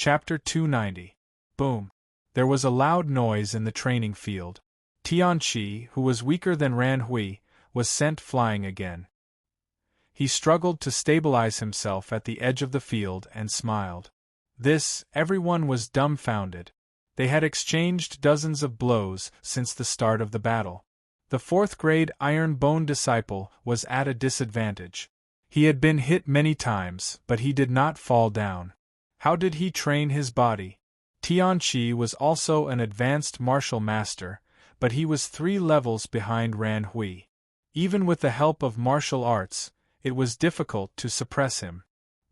Chapter 290. Boom. There was a loud noise in the training field. Tianqi, who was weaker than Ran Hui, was sent flying again. He struggled to stabilize himself at the edge of the field and smiled. Everyone was dumbfounded. They had exchanged dozens of blows since the start of the battle. The fourth-grade Iron Bone disciple was at a disadvantage. He had been hit many times, but he did not fall down. How did he train his body? Tianqi was also an advanced martial master, but he was 3 levels behind Ran Hui. Even with the help of martial arts, it was difficult to suppress him.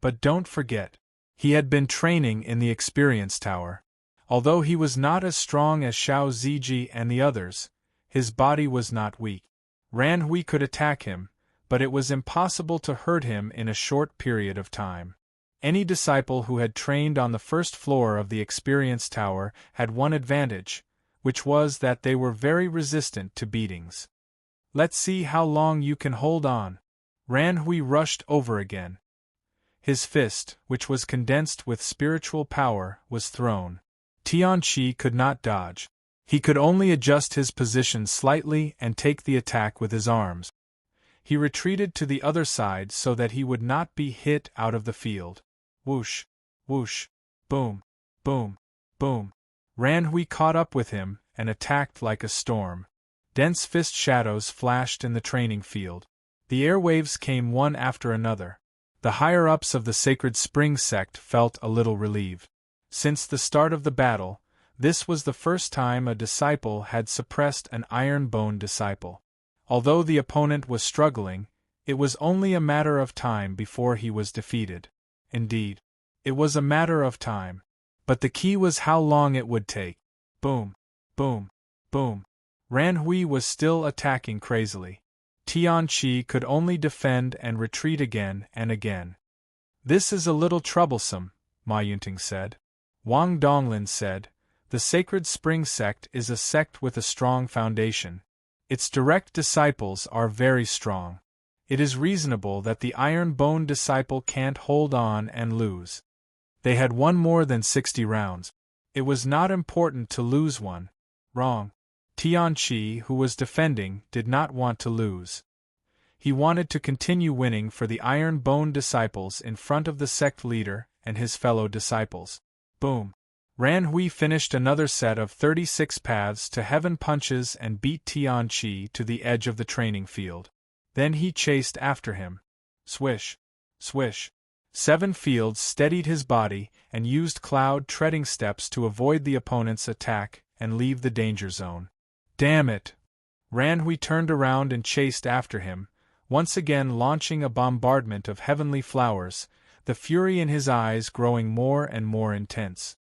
But don't forget, he had been training in the experience tower. Although he was not as strong as Xiao Ziji and the others, his body was not weak. Ran Hui could attack him, but it was impossible to hurt him in a short period of time. Any disciple who had trained on the first floor of the experience tower had one advantage, which was that they were very resistant to beatings. Let's see how long you can hold on. Ran Hui rushed over again. His fist, which was condensed with spiritual power, was thrown. Tianqi could not dodge. He could only adjust his position slightly and take the attack with his arms. He retreated to the other side so that he would not be hit out of the field. Whoosh, whoosh, boom, boom, boom. Ran Hui caught up with him and attacked like a storm. Dense fist shadows flashed in the training field. The airwaves came one after another. The higher-ups of the Sacred Spring Sect felt a little relieved. Since the start of the battle, this was the first time a disciple had suppressed an Iron Bone disciple. Although the opponent was struggling, it was only a matter of time before he was defeated. Indeed, it was a matter of time. But the key was how long it would take. Boom, boom, boom. Ran Hui was still attacking crazily. Tianqi could only defend and retreat again and again. This is a little troublesome, Ma Yunting said. Wang Donglin said, the Sacred Spring Sect is a sect with a strong foundation. Its direct disciples are very strong. It is reasonable that the Iron Bone disciple can't hold on and lose. They had won more than 60 rounds. It was not important to lose one. Wrong. Tianqi, who was defending, did not want to lose. He wanted to continue winning for the Iron Bone disciples in front of the sect leader and his fellow disciples. Boom. Ran Hui finished another set of 36 paths to heaven punches and beat Tianqi to the edge of the training field. Then he chased after him. Swish. Swish. 7 fields steadied his body and used cloud treading steps to avoid the opponent's attack and leave the danger zone. Damn it! Ran Hui turned around and chased after him, once again launching a bombardment of heavenly flowers, the fury in his eyes growing more and more intense.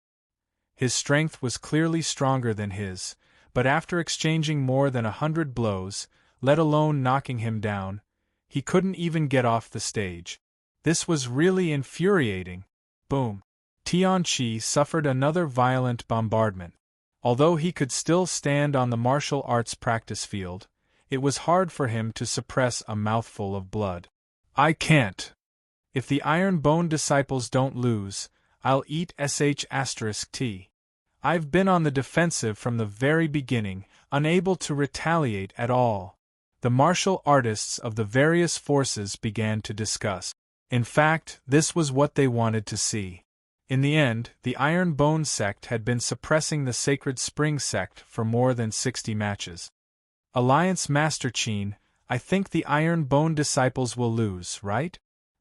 His strength was clearly stronger than his, but after exchanging more than 100 blows, let alone knocking him down, he couldn't even get off the stage. This was really infuriating. Boom. Tianqi suffered another violent bombardment. Although he could still stand on the martial arts practice field, it was hard for him to suppress a mouthful of blood. I can't. If the Iron Bone disciples don't lose, I'll eat *T. I've been on the defensive from the very beginning, unable to retaliate at all. The martial artists of the various forces began to discuss. In fact, this was what they wanted to see. In the end, the Iron Bone sect had been suppressing the Sacred Spring sect for more than 60 matches. Alliance Master Qin, I think the Iron Bone disciples will lose, right?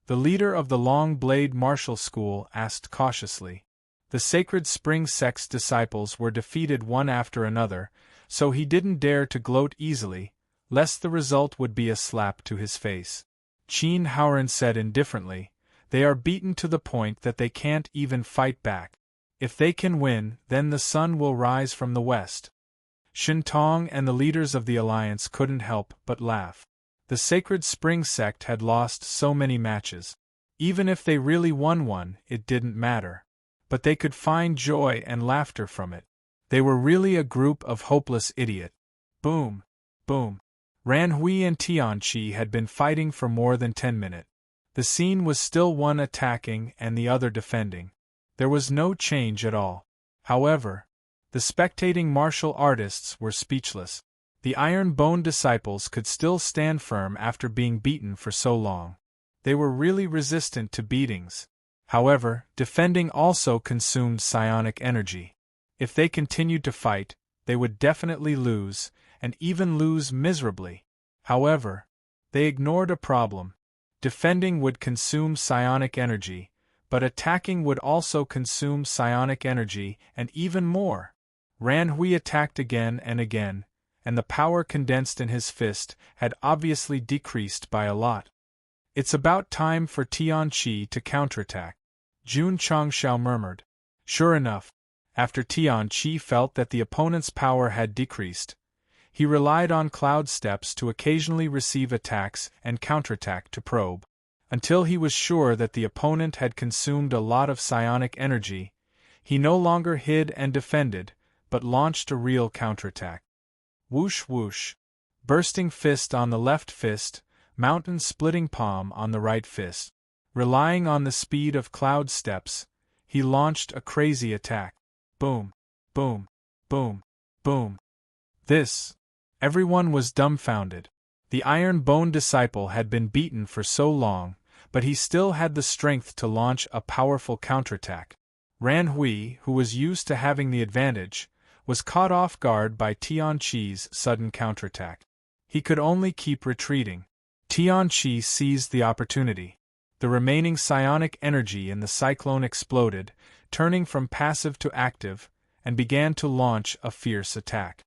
The leader of the Long Blade Martial School asked cautiously. The Sacred Spring sect's disciples were defeated one after another, so he didn't dare to gloat easily, lest the result would be a slap to his face. Qin Haoran said indifferently, they are beaten to the point that they can't even fight back. If they can win, then the sun will rise from the west. Shintong and the leaders of the alliance couldn't help but laugh. The Sacred Spring sect had lost so many matches. Even if they really won one, it didn't matter. But they could find joy and laughter from it. They were really a group of hopeless idiots. Boom, boom. Ran Hui and Tianqi had been fighting for more than 10 minutes. The scene was still one attacking and the other defending. There was no change at all. However, the spectating martial artists were speechless. The iron-boned disciples could still stand firm after being beaten for so long. They were really resistant to beatings. However, defending also consumed psionic energy. If they continued to fight, they would definitely lose, and even lose miserably. However, they ignored a problem. Defending would consume psionic energy, but attacking would also consume psionic energy and even more. Ran Hui attacked again and again, and the power condensed in his fist had obviously decreased by a lot. It's about time for Tianqi to counterattack, Jun Changshao murmured. Sure enough, after Tianqi felt that the opponent's power had decreased, he relied on cloud steps to occasionally receive attacks and counterattack to probe. Until he was sure that the opponent had consumed a lot of psionic energy, he no longer hid and defended, but launched a real counterattack. Whoosh whoosh. Bursting fist on the left fist, mountain-splitting palm on the right fist. Relying on the speed of cloud steps, he launched a crazy attack. Boom, boom, boom, boom. Everyone was dumbfounded. The iron-boned disciple had been beaten for so long, but he still had the strength to launch a powerful counterattack. Ran Hui, who was used to having the advantage, was caught off guard by Tianqi's sudden counterattack. He could only keep retreating. Tianqi seized the opportunity. The remaining psionic energy in the cyclone exploded, turning from passive to active, and began to launch a fierce attack.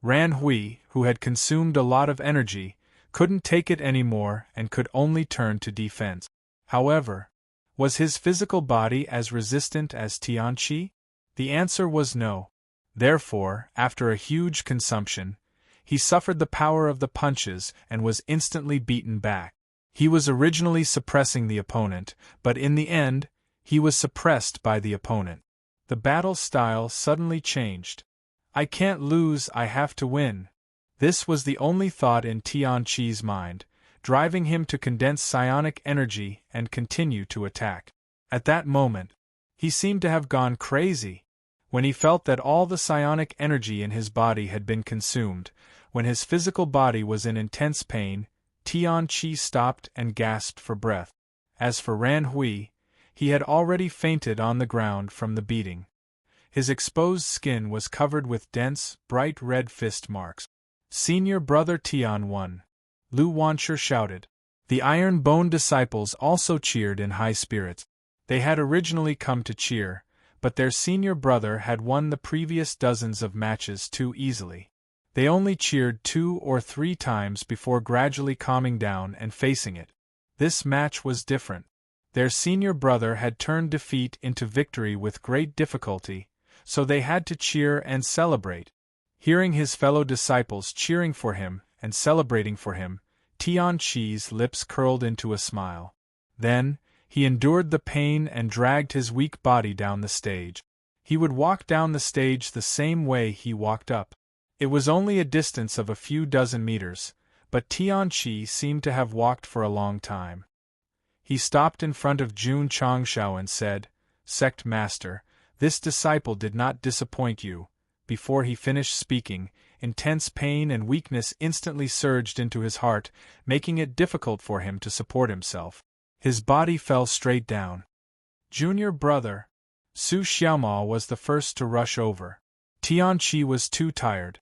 Ran Hui, who had consumed a lot of energy, couldn't take it anymore and could only turn to defense. However, was his physical body as resistant as Tianqi? The answer was no. Therefore, after a huge consumption, he suffered the power of the punches and was instantly beaten back. He was originally suppressing the opponent, but in the end, he was suppressed by the opponent. The battle style suddenly changed. I can't lose, I have to win. This was the only thought in Tianqi's mind, driving him to condense psionic energy and continue to attack. At that moment, he seemed to have gone crazy. When he felt that all the psionic energy in his body had been consumed, when his physical body was in intense pain, Tianqi stopped and gasped for breath. As for Ran Hui, he had already fainted on the ground from the beating. His exposed skin was covered with dense, bright red fist marks. Senior brother Tian won, Lu Wanshi shouted. The iron-boned disciples also cheered in high spirits. They had originally come to cheer, but their senior brother had won the previous dozens of matches too easily. They only cheered 2 or 3 times before gradually calming down and facing it. This match was different. Their senior brother had turned defeat into victory with great difficulty, so they had to cheer and celebrate. Hearing his fellow disciples cheering for him and celebrating for him, Tianqi's lips curled into a smile. Then, he endured the pain and dragged his weak body down the stage. He would walk down the stage the same way he walked up. It was only a distance of a few dozen meters, but Tianqi seemed to have walked for a long time. He stopped in front of Jun Changshao and said, "Sect Master, this disciple did not disappoint you." Before he finished speaking, intense pain and weakness instantly surged into his heart, making it difficult for him to support himself. His body fell straight down. Junior brother, Su Xiaomao was the first to rush over. Tianqi was too tired.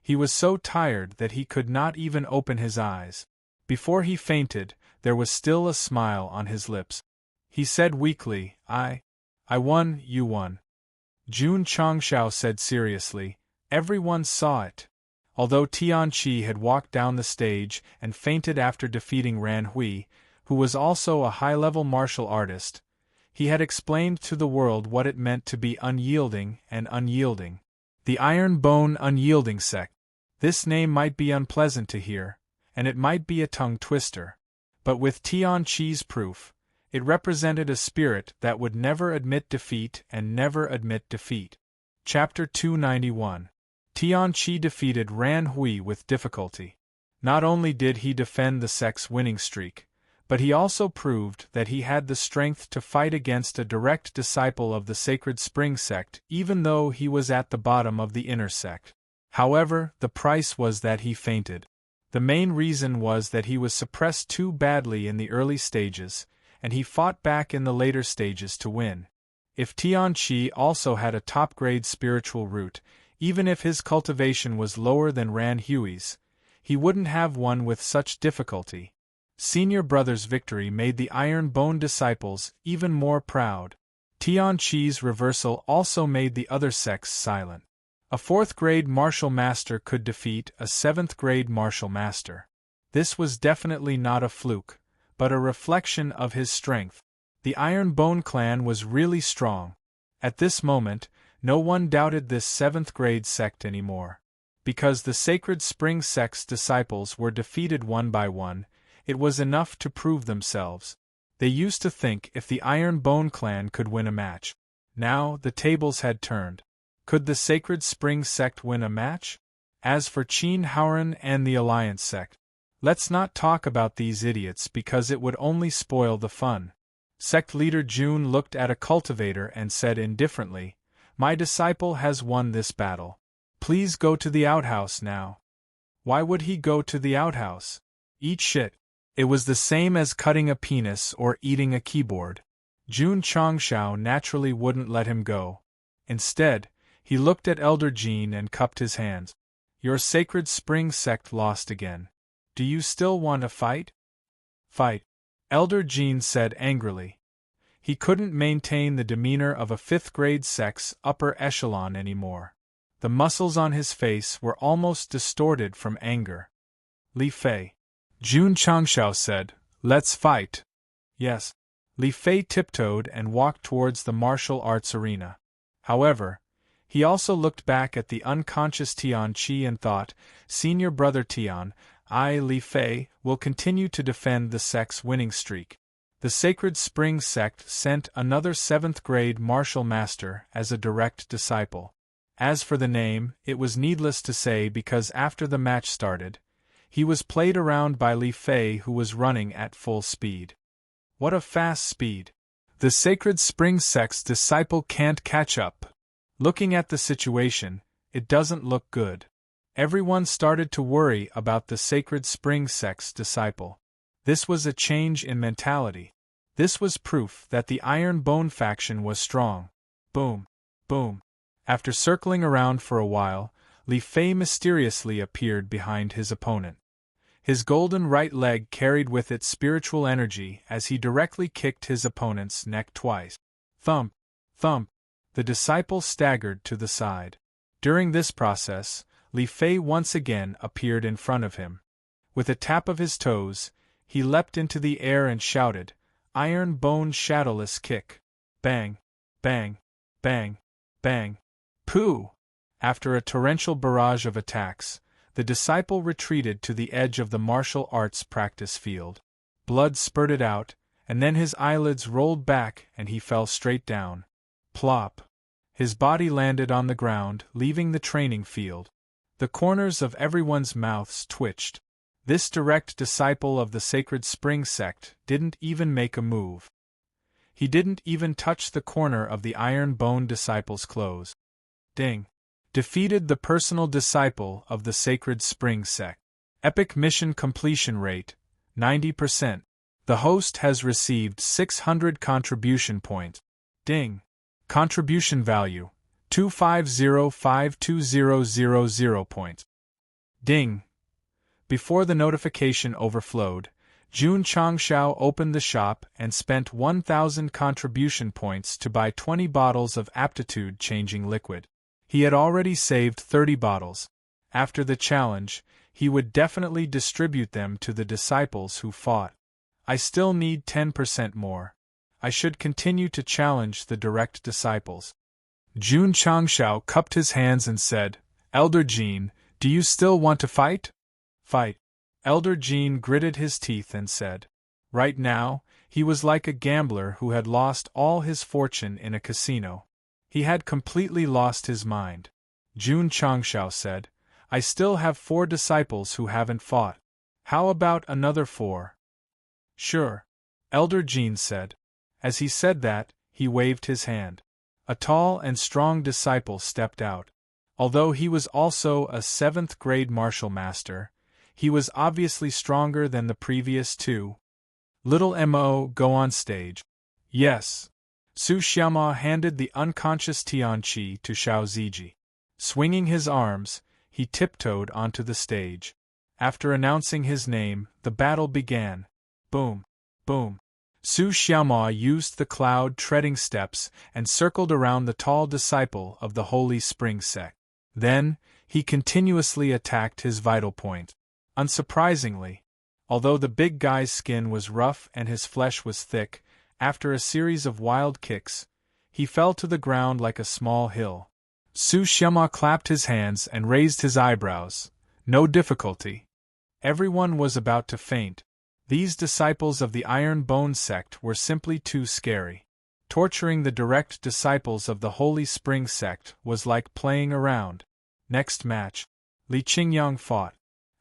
He was so tired that he could not even open his eyes. Before he fainted, there was still a smile on his lips. He said weakly, I won, you won. Jun Changshao said seriously, everyone saw it. Although Tianqi had walked down the stage and fainted after defeating Ran Hui, who was also a high-level martial artist, he had explained to the world what it meant to be unyielding and unyielding. The Iron Bone Unyielding Sect. This name might be unpleasant to hear, and it might be a tongue-twister. But with Tianqi's proof, it represented a spirit that would never admit defeat and never admit defeat. Chapter 291. Tianqi defeated Ran Hui with difficulty. Not only did he defend the sect's winning streak, But he also proved that he had the strength to fight against a direct disciple of the Sacred Spring Sect, even though he was at the bottom of the inner sect. However, the price was that he fainted. The main reason was that he was suppressed too badly in the early stages, and he fought back in the later stages to win. If Tianqi also had a top-grade spiritual root, even if his cultivation was lower than Ran Hui's, he wouldn't have won with such difficulty. Senior brother's victory made the Iron Bone disciples even more proud. Tianqi's reversal also made the other sects silent. A 4th-grade martial master could defeat a 7th-grade martial master. This was definitely not a fluke, but a reflection of his strength. The Iron Bone clan was really strong. At this moment, no one doubted this 7th-grade sect anymore. Because the Sacred Spring Sect's disciples were defeated one by one, it was enough to prove themselves. They used to think if the Iron Bone clan could win a match. Now, the tables had turned. Could the Sacred Spring Sect win a match? As for Qin Haoran and the Alliance Sect, let's not talk about these idiots because it would only spoil the fun. Sect leader Jun looked at a cultivator and said indifferently, "My disciple has won this battle. Please go to the outhouse now." Why would he go to the outhouse? Eat shit. It was the same as cutting a penis or eating a keyboard. Jun Changshao naturally wouldn't let him go. Instead, he looked at Elder Jin and cupped his hands. "Your Sacred Spring Sect lost again. Do you still want to fight?" "Fight," Elder Jin said angrily. He couldn't maintain the demeanor of a 5th-grade sect's upper echelon anymore. The muscles on his face were almost distorted from anger. "Li Fei," Jun Changshao said, "let's fight." "Yes." Li Fei tiptoed and walked towards the martial arts arena. However, he also looked back at the unconscious Tianqi and thought, "Senior brother Tian, I, Li Fei, will continue to defend the sect's winning streak." The Sacred Spring Sect sent another 7th-grade martial master as a direct disciple. As for the name, it was needless to say because after the match started, he was played around by Li Fei who was running at full speed. What a fast speed! The Sacred Spring Sect's disciple can't catch up. Looking at the situation, it doesn't look good. Everyone started to worry about the Sacred Spring Sect's disciple. This was a change in mentality. This was proof that the Iron Bone faction was strong. Boom! Boom! After circling around for a while, Li Fei mysteriously appeared behind his opponent. His golden right leg carried with it spiritual energy as he directly kicked his opponent's neck twice. Thump! Thump! The disciple staggered to the side. During this process, Li Fei once again appeared in front of him. With a tap of his toes, he leapt into the air and shouted, "Iron Bone Shadowless Kick!" Bang! Bang! Bang! Bang! Pooh! After a torrential barrage of attacks, the disciple retreated to the edge of the martial arts practice field. Blood spurted out, and then his eyelids rolled back and he fell straight down. Plop! His body landed on the ground, leaving the training field. The corners of everyone's mouths twitched. This direct disciple of the Sacred Spring Sect didn't even make a move. He didn't even touch the corner of the Iron Bone disciple's clothes. Ding! Defeated the personal disciple of the Sacred Spring Sect. Epic mission completion rate, 90%. The host has received 600 contribution points. Ding! Contribution value, 2505200 points. Ding! Before the notification overflowed, Jun Changshao opened the shop and spent 1,000 contribution points to buy 20 bottles of aptitude-changing liquid. He had already saved 30 bottles. After the challenge, he would definitely distribute them to the disciples who fought. I still need 10% more. I should continue to challenge the direct disciples. Jun Changshao cupped his hands and said, "Elder Jin, do you still want to fight?" "Fight." Elder Jin gritted his teeth and said. Right now, he was like a gambler who had lost all his fortune in a casino. He had completely lost his mind. Jun Changshao said, "I still have 4 disciples who haven't fought. How about another 4? Sure, Elder Jean said. As he said that, he waved his hand. A tall and strong disciple stepped out. Although he was also a 7th grade martial master, he was obviously stronger than the previous two. Little Mo, go on stage. Yes. Su Xiaoma handed the unconscious Tianqi to Xiao Ziji. Swinging his arms, he tiptoed onto the stage. After announcing his name, the battle began. Boom, boom. Su Xiaoma used the cloud-treading steps and circled around the tall disciple of the Holy Spring Sect. Then, he continuously attacked his vital point. Unsurprisingly, although the big guy's skin was rough and his flesh was thick, after a series of wild kicks, he fell to the ground like a small hill. Su Xiaoma clapped his hands and raised his eyebrows. No difficulty. Everyone was about to faint. These disciples of the Iron Bone Sect were simply too scary. Torturing the direct disciples of the Holy Spring Sect was like playing around. Next match, Li Qingyang fought.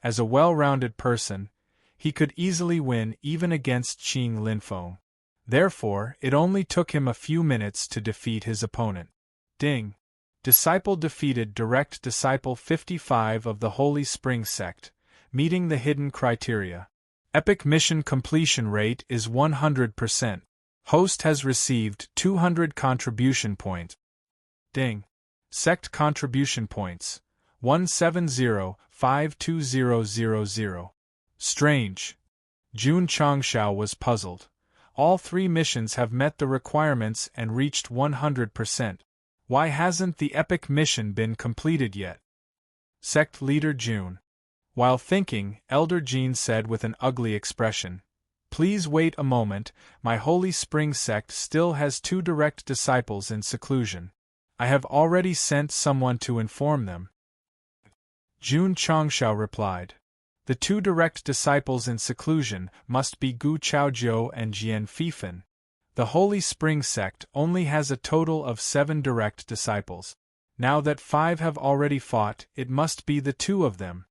As a well-rounded person, he could easily win even against Qing Linfeng. Therefore, it only took him a few minutes to defeat his opponent. Ding! Disciple defeated direct disciple 55 of the Holy Spring Sect, meeting the hidden criteria. Epic mission completion rate is 100%. Host has received 200 contribution points. Ding! Sect contribution points 170-52000. Strange. Jun Changshao was puzzled. All 3 missions have met the requirements and reached 100%. Why hasn't the epic mission been completed yet? Sect leader Jun. While thinking, Elder Jean said with an ugly expression, "Please wait a moment, my Holy Spring Sect still has 2 direct disciples in seclusion. I have already sent someone to inform them." Jun Changshao replied. The 2 direct disciples in seclusion must be Gu Chaojiu and Jian Fifan. The Holy Spring Sect only has a total of 7 direct disciples. Now that 5 have already fought, it must be the 2 of them.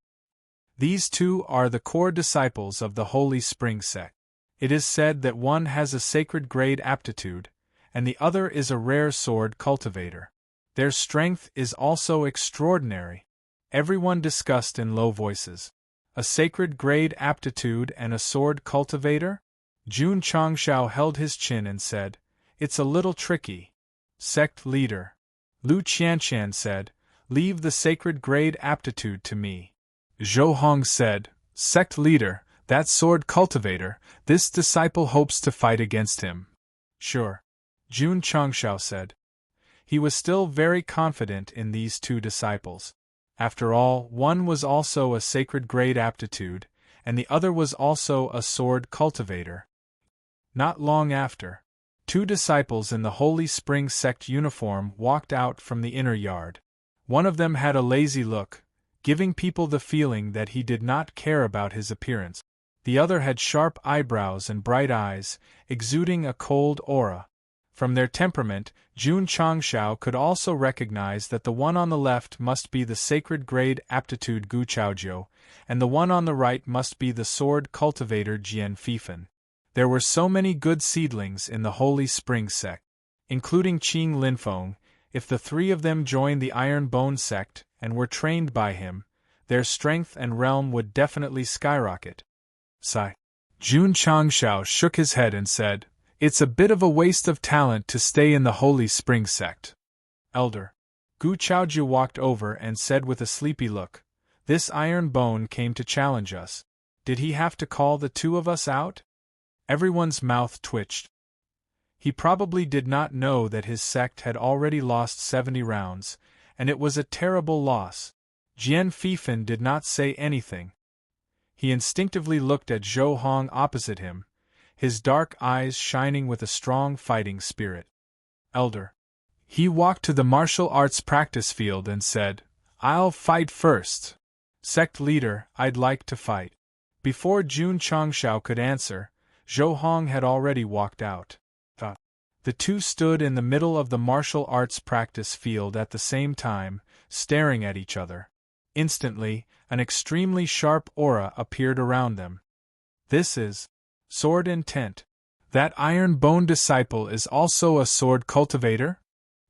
These 2 are the core disciples of the Holy Spring Sect. It is said that one has a sacred grade aptitude, and the other is a rare sword cultivator. Their strength is also extraordinary. Everyone discussed in low voices. A sacred grade aptitude and a sword cultivator? Jun Changshao held his chin and said, "It's a little tricky." Sect leader Lu Qianqian said, "Leave the sacred grade aptitude to me." Zhou Hong said, "Sect leader, that sword cultivator, this disciple hopes to fight against him." "Sure," Jun Changshao said. He was still very confident in these 2 disciples. After all, one was also a sacred grade aptitude, and the other was also a sword cultivator. Not long after, 2 disciples in the Holy Spring Sect uniform walked out from the inner yard. One of them had a lazy look, giving people the feeling that he did not care about his appearance. The other had sharp eyebrows and bright eyes, exuding a cold aura. From their temperament, Jun Changshao could also recognize that the one on the left must be the sacred grade aptitude Gu Chaojiu, and the one on the right must be the sword cultivator Jian Fifan. There were so many good seedlings in the Holy Spring Sect, including Qing Linfeng. If the 3 of them joined the Iron Bone Sect and were trained by him, their strength and realm would definitely skyrocket. Sigh. Jun Changshao shook his head and said, "It's a bit of a waste of talent to stay in the Holy Spring Sect." Elder Gu Chaojiu walked over and said with a sleepy look, "This Iron Bone came to challenge us. Did he have to call the 2 of us out?" Everyone's mouth twitched. He probably did not know that his sect had already lost 70 rounds, and it was a terrible loss. Jian Fifan did not say anything. He instinctively looked at Zhou Hong opposite him, his dark eyes shining with a strong fighting spirit. Elder. He walked to the martial arts practice field and said, "I'll fight first." Sect leader, I'd like to fight. Before Jun Changshao could answer, Zhou Hong had already walked out. The 2 stood in the middle of the martial arts practice field at the same time, staring at each other. Instantly, an extremely sharp aura appeared around them. "This is Sword intent. That iron bone disciple is also a sword cultivator?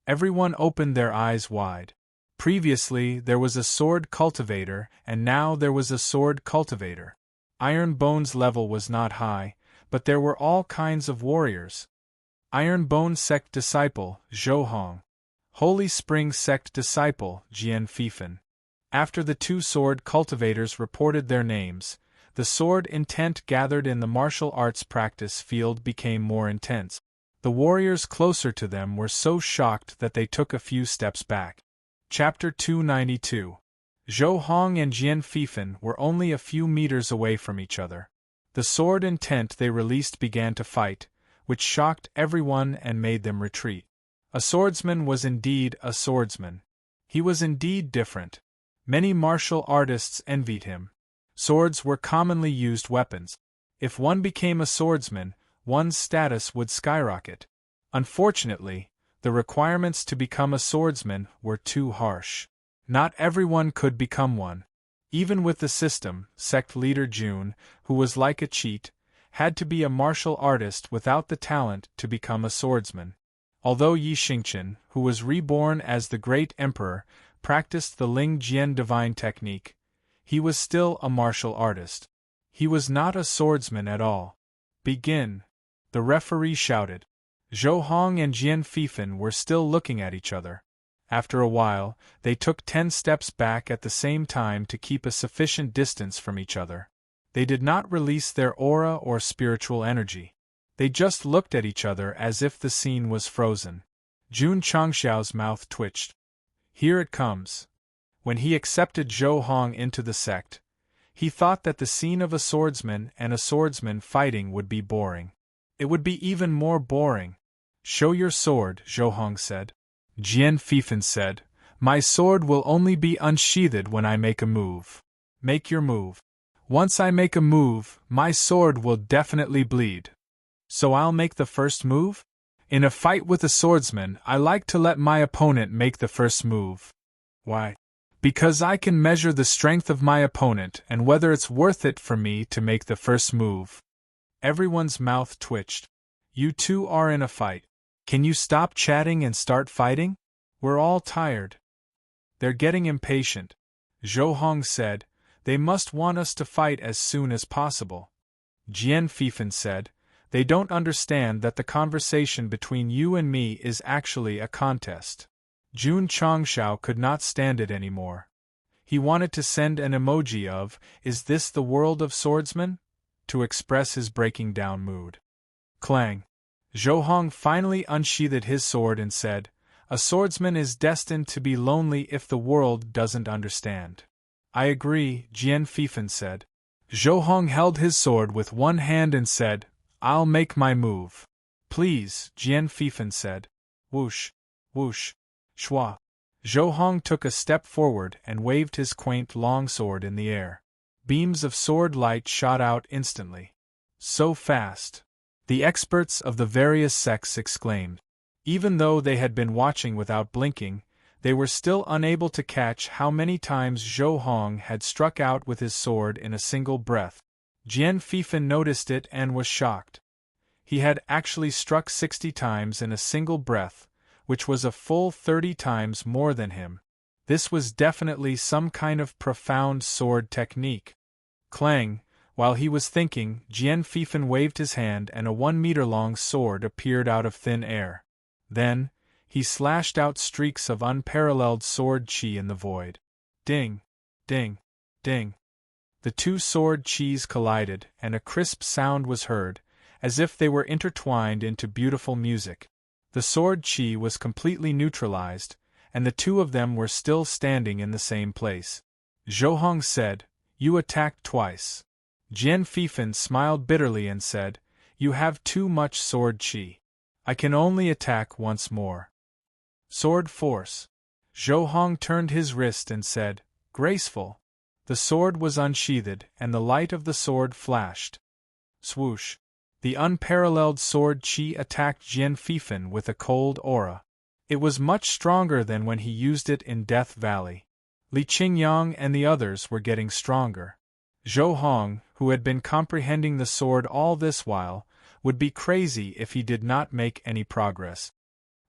Everyone opened their eyes wide. Previously there was a sword cultivator, and now there was a sword cultivator. Iron Bone's level was not high, but there were all kinds of warriors. Iron Bone Sect Disciple, Zhou Hong. Holy Spring Sect Disciple, Jian Fifan. After the two sword cultivators reported their names, the sword intent gathered in the martial arts practice field became more intense. The warriors closer to them were so shocked that they took a few steps back. Chapter 292. Zhou Hong and Jian Fifan were only a few meters away from each other. The sword intent they released began to fight, which shocked everyone and made them retreat. A swordsman was indeed a swordsman. He was indeed different. Many martial artists envied him. Swords were commonly used weapons. If one became a swordsman, one's status would skyrocket. Unfortunately, the requirements to become a swordsman were too harsh. Not everyone could become one. Even with the system, sect leader Jun, who was like a cheat, had to be a martial artist without the talent to become a swordsman. Although Yi Xingqian, who was reborn as the great emperor, practiced the Ling Jian divine technique, he was still a martial artist. He was not a swordsman at all. Begin! The referee shouted. Zhou Hong and Jian Fifan were still looking at each other. After a while, they took 10 steps back at the same time to keep a sufficient distance from each other. They did not release their aura or spiritual energy. They just looked at each other as if the scene was frozen. Jun Changxiao's mouth twitched. Here it comes. When he accepted Zhou Hong into the sect, he thought that the scene of a swordsman and a swordsman fighting would be boring. It would be even more boring. Show your sword, Zhou Hong said. Jian Fifan said, My sword will only be unsheathed when I make a move. Make your move. Once I make a move, my sword will definitely bleed. So I'll make the first move? In a fight with a swordsman, I like to let my opponent make the first move. Why? Because I can measure the strength of my opponent and whether it's worth it for me to make the first move. Everyone's mouth twitched. You two are in a fight. Can you stop chatting and start fighting? We're all tired. They're getting impatient. Zhou Hong said, They must want us to fight as soon as possible. Jian Fifan said, They don't understand that the conversation between you and me is actually a contest. Jun Changxiao could not stand it anymore. He wanted to send an emoji of, Is this the world of swordsmen? To express his breaking down mood. Clang. Zhou Hong finally unsheathed his sword and said, A swordsman is destined to be lonely if the world doesn't understand. I agree, Jian Fifan said. Zhou Hong held his sword with one hand and said, I'll make my move. Please, Jian Fifan said. Whoosh, whoosh, shwa. Zhou Hong took a step forward and waved his quaint long sword in the air. Beams of sword light shot out instantly. So fast. The experts of the various sects exclaimed. Even though they had been watching without blinking, they were still unable to catch how many times Zhou Hong had struck out with his sword in a single breath. Jian Fifan noticed it and was shocked. He had actually struck 60 times in a single breath, which was a full 30 times more than him. This was definitely some kind of profound sword technique. Clang! While he was thinking, Jian Fifan waved his hand and a 1-meter-long sword appeared out of thin air. Then, he slashed out streaks of unparalleled sword chi in the void. Ding! Ding! Ding! The two sword chis collided, and a crisp sound was heard, as if they were intertwined into beautiful music. The sword chi was completely neutralized, and the two of them were still standing in the same place. Zhou Hong said, You attacked twice. Jian Fifan smiled bitterly and said, You have too much sword chi. I can only attack once more. Sword force. Zhou Hong turned his wrist and said, Graceful. The sword was unsheathed, and the light of the sword flashed. Swoosh. The unparalleled sword chi attacked Jian Fifan with a cold aura. It was much stronger than when he used it in Death Valley. Li Qingyang and the others were getting stronger. Zhou Hong, who had been comprehending the sword all this while, would be crazy if he did not make any progress.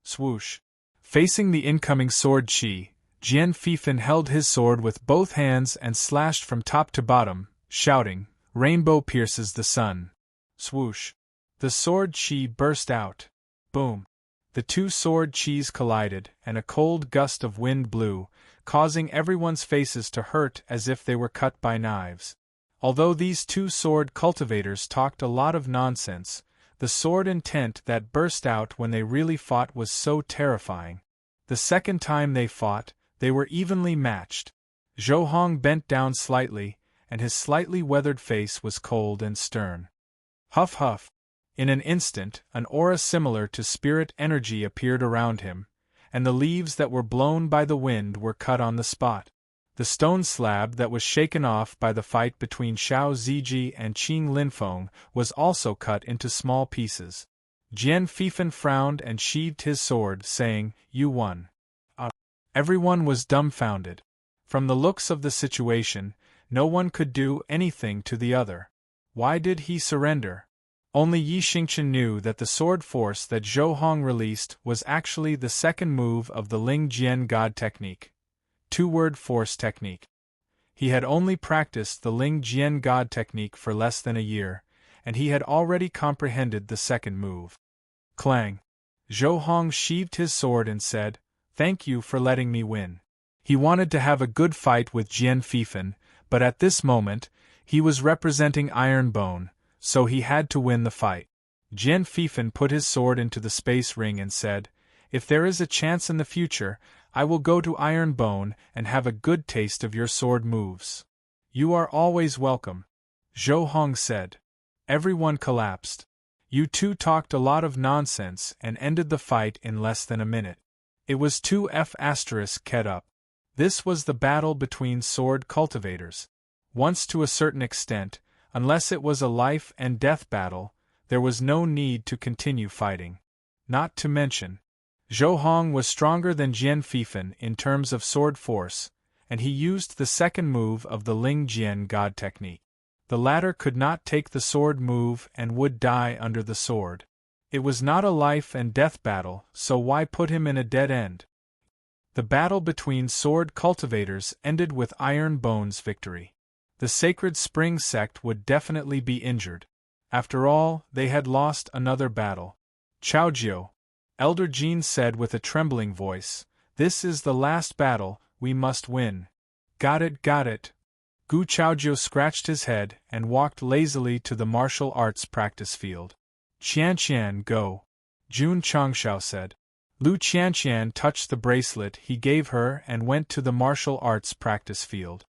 Swoosh! Facing the incoming sword chi, Jian Fifan held his sword with both hands and slashed from top to bottom, shouting, "Rainbow pierces the sun." Swoosh! The sword chi burst out. Boom! The two sword chis collided, and a cold gust of wind blew, causing everyone's faces to hurt as if they were cut by knives. Although these two sword cultivators talked a lot of nonsense, the sword intent that burst out when they really fought was so terrifying. The second time they fought, they were evenly matched. Zhou Hong bent down slightly, and his slightly weathered face was cold and stern. Huff huff! In an instant, an aura similar to spirit energy appeared around him, and the leaves that were blown by the wind were cut on the spot. The stone slab that was shaken off by the fight between Xiao Ziji and Qing Linfeng was also cut into small pieces. Jian Fifan frowned and sheathed his sword, saying, "You won." Everyone was dumbfounded. From the looks of the situation, no one could do anything to the other. Why did he surrender? Only Yi Xingchen knew that the sword force that Zhou Hong released was actually the second move of the Ling Jian God technique. Two-word force technique. He had only practiced the Ling Jian God technique for less than a year, and he had already comprehended the second move. Clang! Zhou Hong sheathed his sword and said, "Thank you for letting me win." He wanted to have a good fight with Jian Fifan, but at this moment, he was representing Iron Bone, so he had to win the fight. Jian Fifan put his sword into the space ring and said, "If there is a chance in the future, I will go to Iron Bone and have a good taste of your sword moves." "You are always welcome," Zhou Hong said. Everyone collapsed. You two talked a lot of nonsense and ended the fight in less than a minute. It was 2F***ed up. This was the battle between sword cultivators. Once to a certain extent, unless it was a life and death battle, there was no need to continue fighting. Not to mention, Zhou Hong was stronger than Jian Fifan in terms of sword force, and he used the second move of the Ling Jian God technique. The latter could not take the sword move and would die under the sword. It was not a life and death battle, so why put him in a dead end? The battle between sword cultivators ended with Iron Bone's victory. The Sacred Spring Sect would definitely be injured. After all, they had lost another battle. "Chaojiu," Elder Jean said with a trembling voice, "this is the last battle, we must win." Got it, got it." Gu Chaojiu scratched his head and walked lazily to the martial arts practice field. "Qianqian, go," Jun Changshao said. Lu Qianqian touched the bracelet he gave her and went to the martial arts practice field.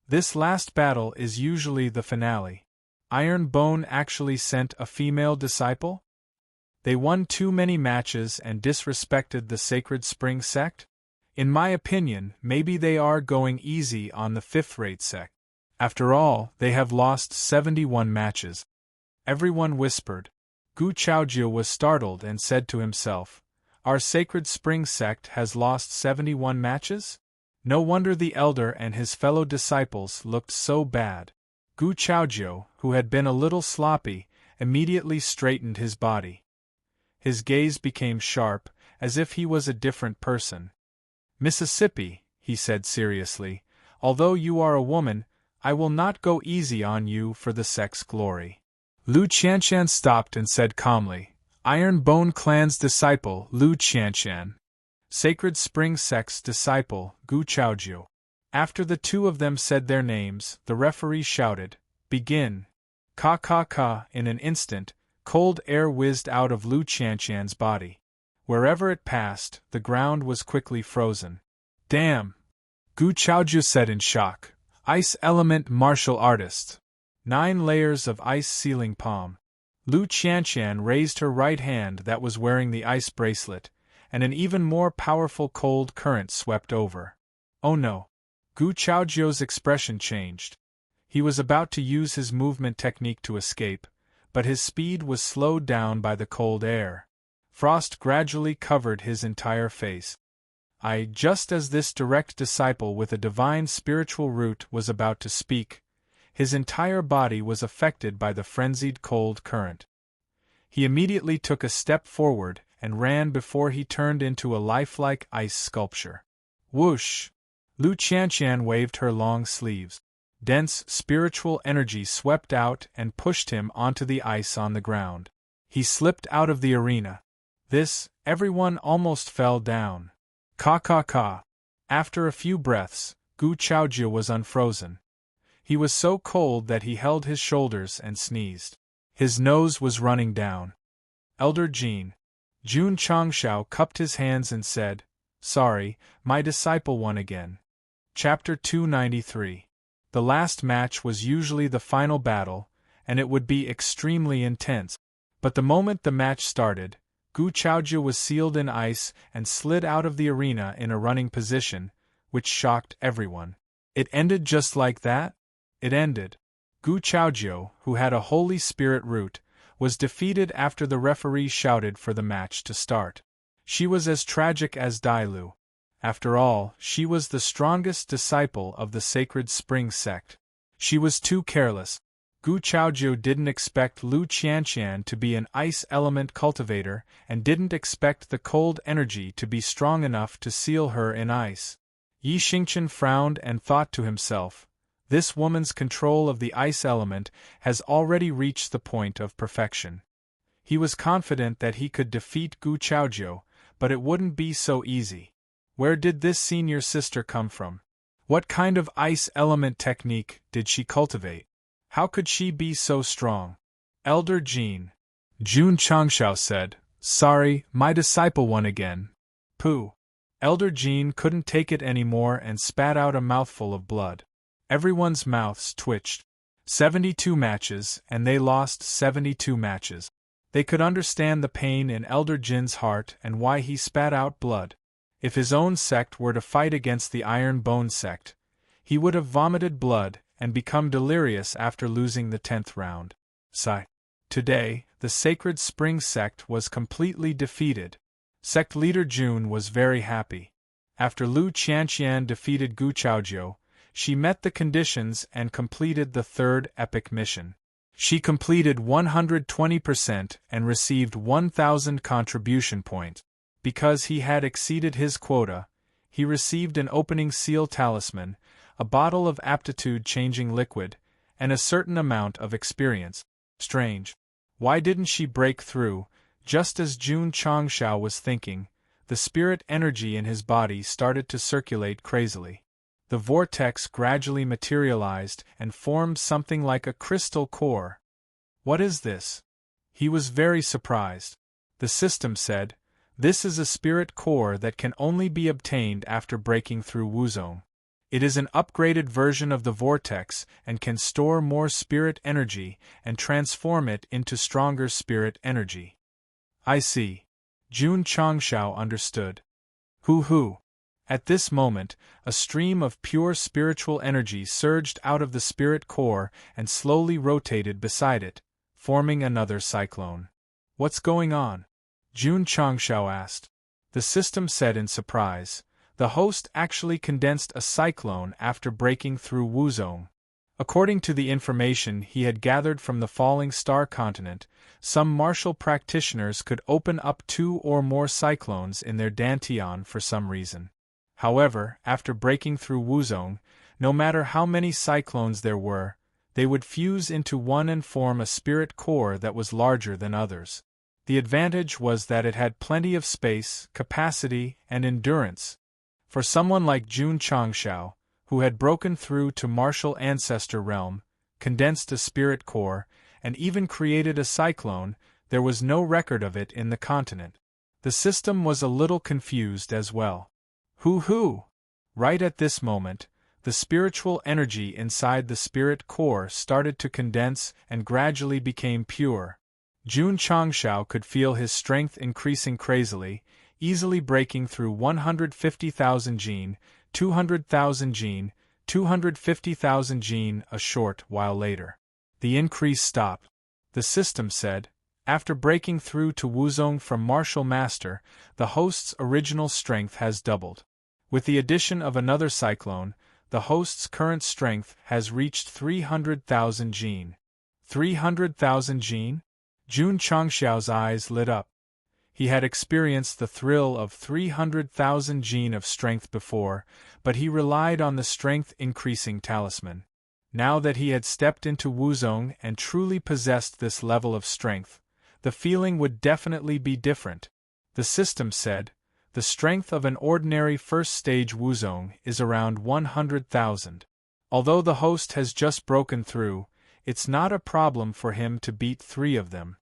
This last battle is usually the finale. Iron Bone actually sent a female disciple? They won too many matches and disrespected the Sacred Spring Sect? In my opinion, maybe they are going easy on the fifth-rate sect. After all, they have lost 71 matches. Everyone whispered. Gu Chaojiu was startled and said to himself, "Our Sacred Spring Sect has lost 71 matches? No wonder the elder and his fellow disciples looked so bad." Gu Chaojiu, who had been a little sloppy, immediately straightened his body. His gaze became sharp, as if he was a different person. "Mississippi," he said seriously, "although you are a woman, I will not go easy on you for the sect's glory." Lu Qianqian stopped and said calmly, "Iron Bone Clan's disciple, Lu Qianqian. Sacred Spring Sect's disciple, Gu Chaojiu." After the two of them said their names, the referee shouted, "Begin!" Ka ka ka. In an instant, cold air whizzed out of Lu Qianqian's body. Wherever it passed, the ground was quickly frozen. "Damn!" Gu Chaojiu said in shock. "Ice element martial artist. 9 layers of ice sealing palm." Lu Qianqian raised her right hand that was wearing the ice bracelet, and an even more powerful cold current swept over. "Oh no!" Gu Chaojiu's expression changed. He was about to use his movement technique to escape, but his speed was slowed down by the cold air. Frost gradually covered his entire face. Just as this direct disciple with a divine spiritual root was about to speak, His entire body was affected by the frenzied cold current. He immediately took a step forward and ran before he turned into a lifelike ice sculpture. Whoosh! Lu Qianqian waved her long sleeves. Dense spiritual energy swept out and pushed him onto the ice on the ground. He slipped out of the arena. Everyone almost fell down. Ka. After a few breaths, Gu Chaojie was unfrozen. He was so cold that he held his shoulders and sneezed. His nose was running down. Elder Jin. Jun Changshao cupped his hands and said, "Sorry, my disciple won again." Chapter 293. The last match was usually the final battle, and it would be extremely intense. But the moment the match started, Gu Chaojie was sealed in ice and slid out of the arena in a running position, which shocked everyone. It ended just like that? It ended. Gu Chaojie, who had a Holy Spirit root, was defeated after the referee shouted for the match to start. She was as tragic as Dailu. After all, she was the strongest disciple of the sacred spring sect. She was too careless. Gu Chaojie didn't expect Lu Qianqian to be an ice element cultivator and didn't expect the cold energy to be strong enough to seal her in ice. Yi Xingqian frowned and thought to himself, this woman's control of the ice element has already reached the point of perfection. He was confident that he could defeat Gu Chaojie, but it wouldn't be so easy. Where did this senior sister come from? What kind of ice element technique did she cultivate? How could she be so strong? Elder Jin. Jun Changshao said, "Sorry, my disciple won again." Pooh. Elder Jin couldn't take it anymore and spat out a mouthful of blood. Everyone's mouths twitched. 72 matches, and they lost 72 matches. They could understand the pain in Elder Jin's heart and why he spat out blood. If his own sect were to fight against the Iron Bone sect, he would have vomited blood and become delirious after losing the 10th round. Sigh. Today, the Sacred Spring sect was completely defeated. Sect leader Jun was very happy. After Lu Qianqian defeated Gu Chaojie, she met the conditions and completed the third epic mission. She completed 120% and received 1,000 contribution points. Because he had exceeded his quota, he received an opening seal talisman, a bottle of aptitude-changing liquid, and a certain amount of experience. Strange. Why didn't she break through? Just as Jun Changshao was thinking, the spirit energy in his body started to circulate crazily. The vortex gradually materialized and formed something like a crystal core. What is this? He was very surprised. The system said, "This is a spirit core that can only be obtained after breaking through Wuzong. It is an upgraded version of the vortex and can store more spirit energy and transform it into stronger spirit energy." I see. Jun Changshao understood. Hoo. At this moment, a stream of pure spiritual energy surged out of the spirit core and slowly rotated beside it, forming another cyclone. What's going on? Jun Changshao asked. The system said in surprise, the host actually condensed a cyclone after breaking through Wuzong. According to the information he had gathered from the Falling Star continent, some martial practitioners could open up 2 or more cyclones in their dantian for some reason. However, after breaking through Wuzong, no matter how many cyclones there were, they would fuse into one and form a spirit core that was larger than others. The advantage was that it had plenty of space, capacity, and endurance. For someone like Jun Changshao, who had broken through to martial ancestor realm, condensed a spirit core, and even created a cyclone, there was no record of it in the continent. The system was a little confused as well. Hoo. Right at this moment, the spiritual energy inside the spirit core started to condense and gradually became pure. Jun Changshao could feel his strength increasing crazily, easily breaking through 150,000 jin, 200,000 jin, 250,000 jin a short while later. The increase stopped. The system said, after breaking through to Wuzong from Martial Master, the host's original strength has doubled. With the addition of another cyclone, The host's current strength has reached 300,000 jin. 300,000 jin? Jun Changxiao's eyes lit up. He had experienced the thrill of 300,000 jin of strength before, but he relied on the strength-increasing talisman. Now that he had stepped into Wuzong and truly possessed this level of strength, the feeling would definitely be different. The system said, the strength of an ordinary first-stage Wuzong is around 100,000. Although the host has just broken through, it's not a problem for him to beat 3 of them.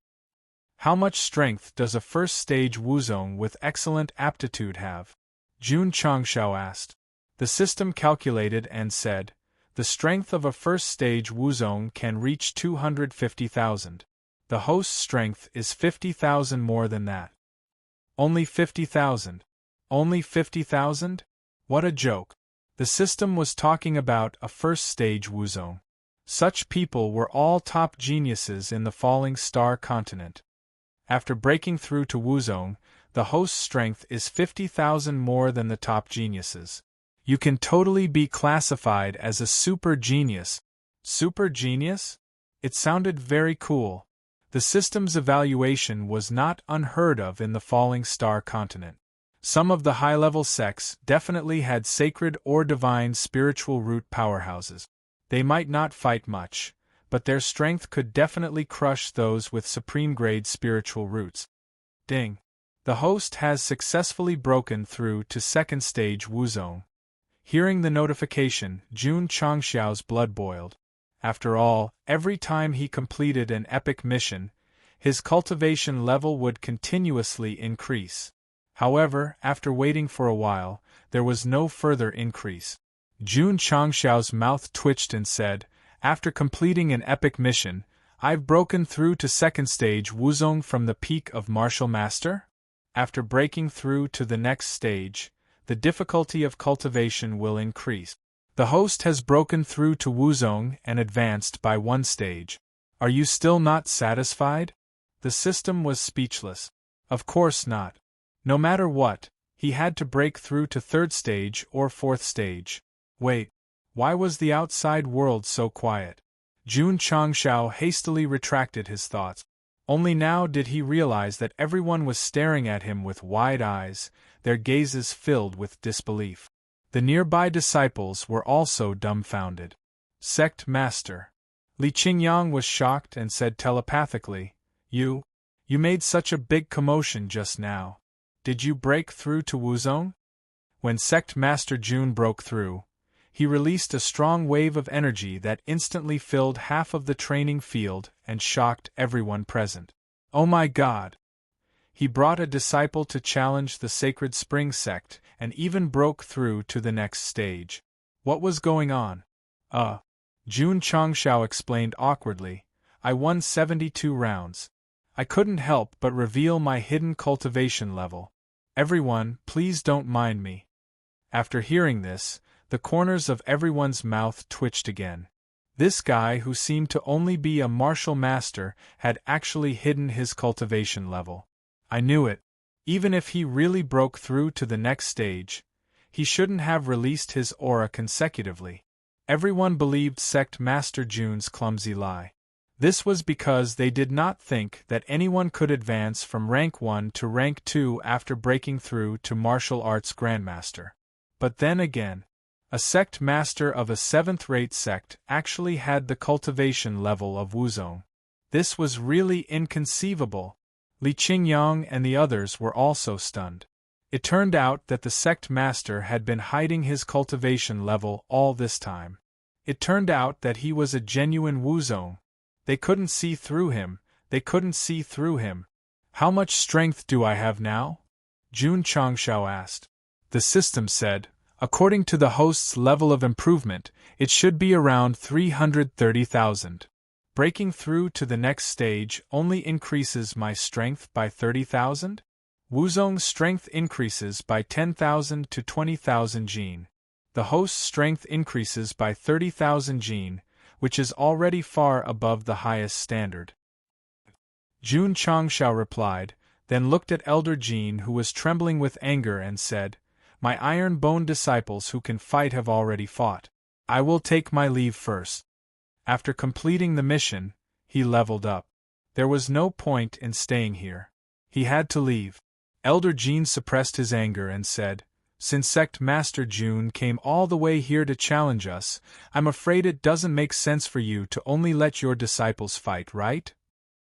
How much strength does a first-stage Wuzong with excellent aptitude have? Jun Changxiao asked. The system calculated and said, the strength of a first-stage Wuzong can reach 250,000. The host's strength is 50,000 more than that. Only 50,000. Only 50,000? What a joke. The system was talking about a first-stage Wuzong. Such people were all top geniuses in the falling star continent. After breaking through to Wuzong, the host's strength is 50,000 more than the top geniuses. You can totally be classified as a super genius. Super genius? It sounded very cool. The system's evaluation was not unheard of in the falling star continent. Some of the high-level sects definitely had sacred or divine spiritual root powerhouses. They might not fight much, but their strength could definitely crush those with supreme-grade spiritual roots. Ding! The host has successfully broken through to second-stage Wuzong. Hearing the notification, Jun Changxiao's blood boiled. After all, every time he completed an epic mission, his cultivation level would continuously increase. However, after waiting for a while, there was no further increase. Jun Changxiao's mouth twitched and said, after completing an epic mission, I've broken through to second stage Wuzong from the peak of Martial Master? After breaking through to the next stage, the difficulty of cultivation will increase. The host has broken through to Wuzong and advanced by 1 stage. Are you still not satisfied? The system was speechless. Of course not. No matter what, he had to break through to 3rd stage or 4th stage. Wait. Why was the outside world so quiet? Jun Changxiao hastily retracted his thoughts. Only now did he realize that everyone was staring at him with wide eyes, their gazes filled with disbelief. The nearby disciples were also dumbfounded. Sect Master. Li Qingyang was shocked and said telepathically, You made such a big commotion just now. Did you break through to Wuzong? When Sect Master Jun broke through, he released a strong wave of energy that instantly filled half of the training field and shocked everyone present. Oh my God! He brought a disciple to challenge the Sacred Spring Sect and even broke through to the next stage. What was going on? Jun Changxiao explained awkwardly, I won 72 rounds. I couldn't help but reveal my hidden cultivation level. Everyone, please don't mind me. After hearing this, the corners of everyone's mouth twitched again. This guy who seemed to only be a martial master had actually hidden his cultivation level. I knew it. Even if he really broke through to the next stage, he shouldn't have released his aura consecutively. Everyone believed Sect Master Jun's clumsy lie. This was because they did not think that anyone could advance from rank 1 to rank 2 after breaking through to martial arts grandmaster. But then again, a sect master of a 7th-rate sect actually had the cultivation level of Wuzong. This was really inconceivable. Li Qingyang and the others were also stunned. It turned out that the sect master had been hiding his cultivation level all this time. It turned out that he was a genuine Wuzong. They couldn't see through him. How much strength do I have now? Jun Changxiao asked. The system said, according to the host's level of improvement, it should be around 330,000. Breaking through to the next stage only increases my strength by 30,000? Wuzong's strength increases by 10,000 to 20,000 jin. The host's strength increases by 30,000 jin, which is already far above the highest standard. Jun Changxiao replied, then looked at Elder Jin who was trembling with anger and said, My iron-bone disciples who can fight have already fought. I will take my leave first. After completing the mission, he leveled up. There was no point in staying here. He had to leave. Elder Jean suppressed his anger and said, Since Sect Master June came all the way here to challenge us, I'm afraid it doesn't make sense for you to only let your disciples fight, right?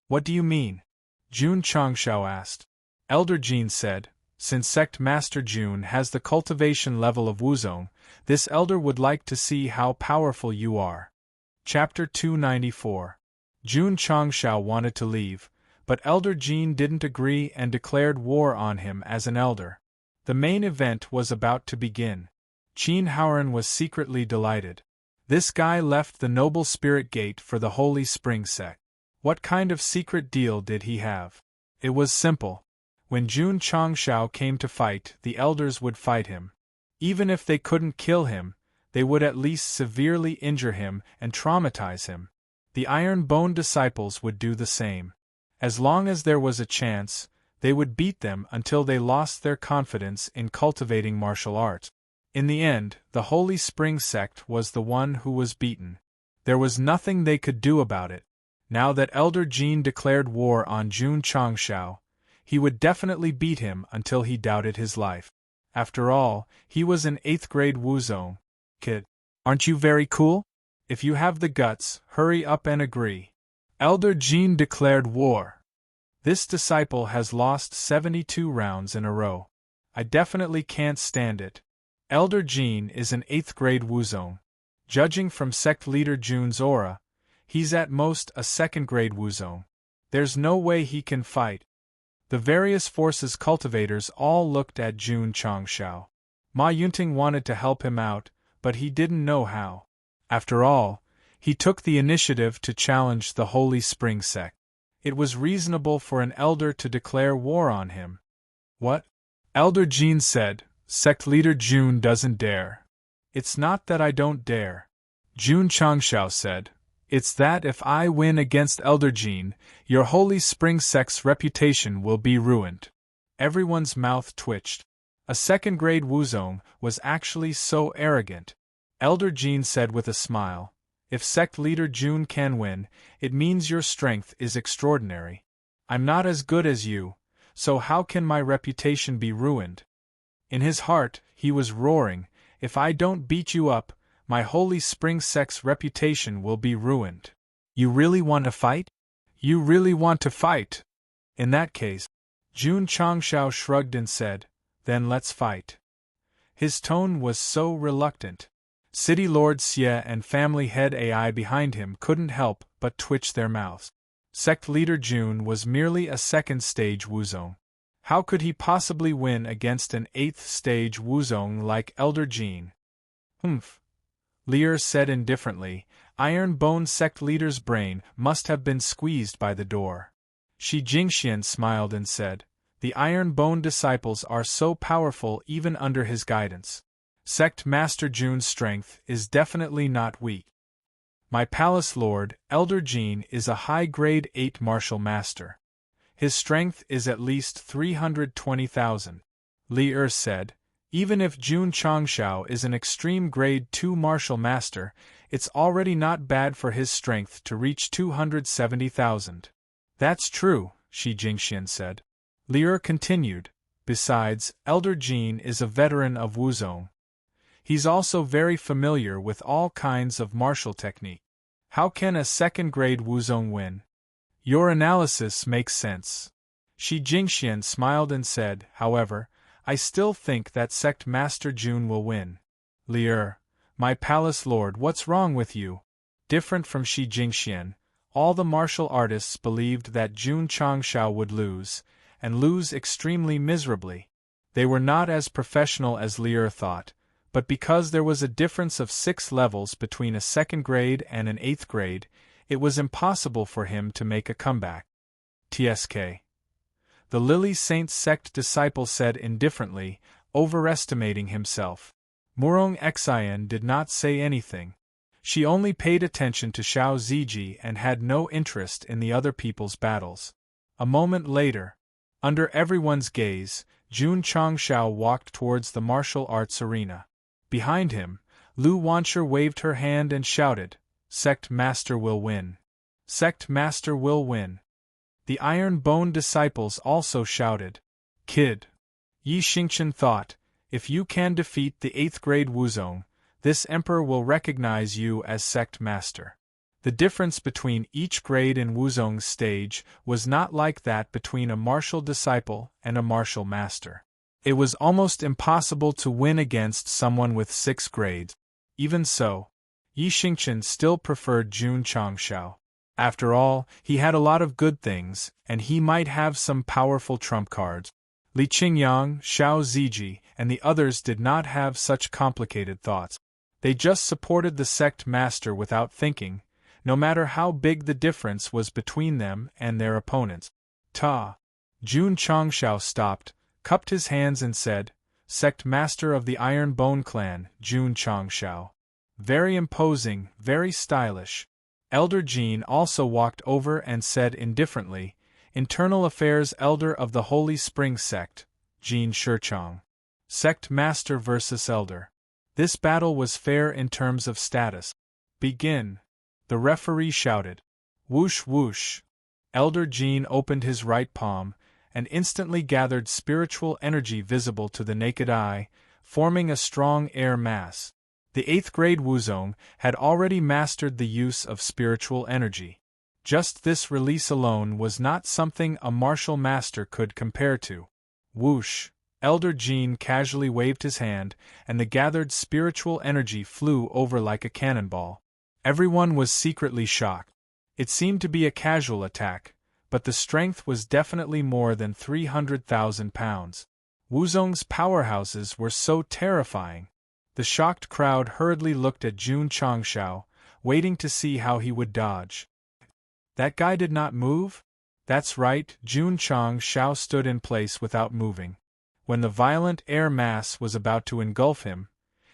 What do you mean? June Changshao asked. Elder Jean said, Since Sect Master June has the cultivation level of Wuzong, this elder would like to see how powerful you are. Chapter 294. June Changshao wanted to leave, but Elder Jean didn't agree and declared war on him as an elder. The main event was about to begin. Qin Haoran was secretly delighted. This guy left the Noble Spirit Gate for the Holy Spring Sect. What kind of secret deal did he have? It was simple. When June Changshao came to fight, the elders would fight him. Even if they couldn't kill him, they would at least severely injure him and traumatize him. The Iron Bone disciples would do the same. As long as there was a chance, they would beat them until they lost their confidence in cultivating martial arts. In the end, the Holy Spring Sect was the one who was beaten. There was nothing they could do about it. Now that Elder Jean declared war on June Changshao, he would definitely beat him until he doubted his life. After all, he was an 8th grade Wuzong kid. Aren't you very cool? If you have the guts, hurry up and agree. Elder Jean declared war. This disciple has lost 72 rounds in a row. I definitely can't stand it. Elder Jean is an 8th grade Wuzong. Judging from sect leader June's aura, he's at most a 2nd grade Wuzong. There's no way he can fight. The various forces cultivators all looked at June Changshao. Ma Yunting wanted to help him out, but he didn't know how. After all, he took the initiative to challenge the Holy Spring Sect. It was reasonable for an elder to declare war on him. What? Elder Jean said, Sect leader June doesn't dare. It's not that I don't dare. June Changshao said, It's that if I win against Elder Jean, your Holy Spring Sect's reputation will be ruined. Everyone's mouth twitched. A 2nd grade Wuzong was actually so arrogant. Elder Jean said with a smile, If sect leader June can win, it means your strength is extraordinary. I'm not as good as you, so how can my reputation be ruined? In his heart, he was roaring, If I don't beat you up, my Holy Spring Sect's reputation will be ruined. You really want to fight? You really want to fight? In that case, June Changshao shrugged and said, Then let's fight. His tone was so reluctant. City Lord Xie and family head AI behind him couldn't help but twitch their mouths. Sect leader June was merely a 2nd stage Wuzong. How could he possibly win against an 8th stage Wuzong like Elder Jean? Humph. Lear said indifferently, Iron Bone sect leader's brain must have been squeezed by the door. Shi Jingxian smiled and said, The Iron Bone disciples are so powerful even under his guidance. Sect Master June's strength is definitely not weak. My palace lord, Elder Jean, is a high-grade 8 martial master. His strength is at least 320,000. Li said, Even if June Changshao is an extreme grade 2 martial master, it's already not bad for his strength to reach 270,000. That's true, Shi Jingxian said. Li continued, Besides, Elder Jean is a veteran of Wuzong. He's also very familiar with all kinds of martial technique. How can a 2nd grade Wuzong win? Your analysis makes sense. Shi Jingxian smiled and said, However, I still think that Sect Master June will win. Li my palace lord, what's wrong with you? Different from Shi Jingxian, all the martial artists believed that June Changshao would lose, and lose extremely miserably. They were not as professional as Li thought, but because there was a difference of 6 levels between a 2nd grade and an 8th grade, it was impossible for him to make a comeback. TSK. The Lily Saint Sect disciple said indifferently, overestimating himself. Murong Xian did not say anything. She only paid attention to Xiao Ziji and had no interest in the other people's battles. A moment later, under everyone's gaze, June Changshao walked towards the martial arts arena. Behind him, Lu Wancher waved her hand and shouted, Sect Master will win. Sect Master will win. The Iron Bone disciples also shouted, Kid. Yi Xingchen thought, if you can defeat the 8th grade Wuzong, this emperor will recognize you as Sect Master. The difference between each grade in Wuzong's stage was not like that between a martial disciple and a martial master. It was almost impossible to win against someone with 6 grades. Even so, Yi Xingchen still preferred Jun Changshao. After all, he had a lot of good things, and he might have some powerful trump cards. Li Qingyang, Xiao Ziji, and the others did not have such complicated thoughts. They just supported the sect master without thinking, no matter how big the difference was between them and their opponents. Jun Changshao stopped, cupped his hands and said, Sect Master of the Iron Bone Clan, Jun Changshao. Very imposing, very stylish. Elder Jin also walked over and said indifferently, Internal Affairs Elder of the Holy Spring Sect, Jin Shichang. Sect Master versus Elder. This battle was fair in terms of status. Begin. The referee shouted. Whoosh whoosh. Elder Jin opened his right palm, and instantly gathered spiritual energy visible to the naked eye, forming a strong air mass. The 8th grade Wuzong had already mastered the use of spiritual energy. Just this release alone was not something a martial master could compare to. Whoosh! Elder Jin casually waved his hand, and the gathered spiritual energy flew over like a cannonball. Everyone was secretly shocked. It seemed to be a casual attack, but the strength was definitely more than 300,000 pounds. Wuzong's powerhouses were so terrifying. The shocked crowd hurriedly looked at Jun Changshao, waiting to see how he would dodge. That guy did not move? That's right, Jun Changshao stood in place without moving. When the violent air mass was about to engulf him,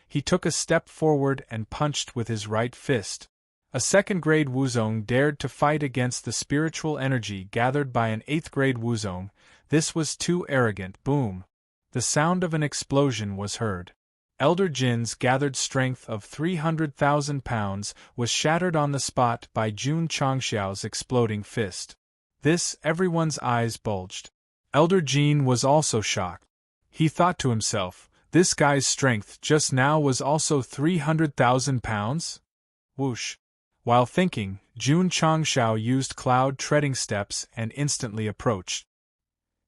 he took a step forward and punched with his right fist. A 2nd grade Wuzong dared to fight against the spiritual energy gathered by an 8th grade Wuzong. This was too arrogant. Boom! The sound of an explosion was heard. Elder Jin's gathered strength of 300,000 pounds was shattered on the spot by Jun Changshao's exploding fist. This, everyone's eyes bulged. Elder Jin was also shocked. He thought to himself, this guy's strength just now was also 300,000 pounds? Whoosh! While thinking, Jun Changshao used cloud treading steps and instantly approached.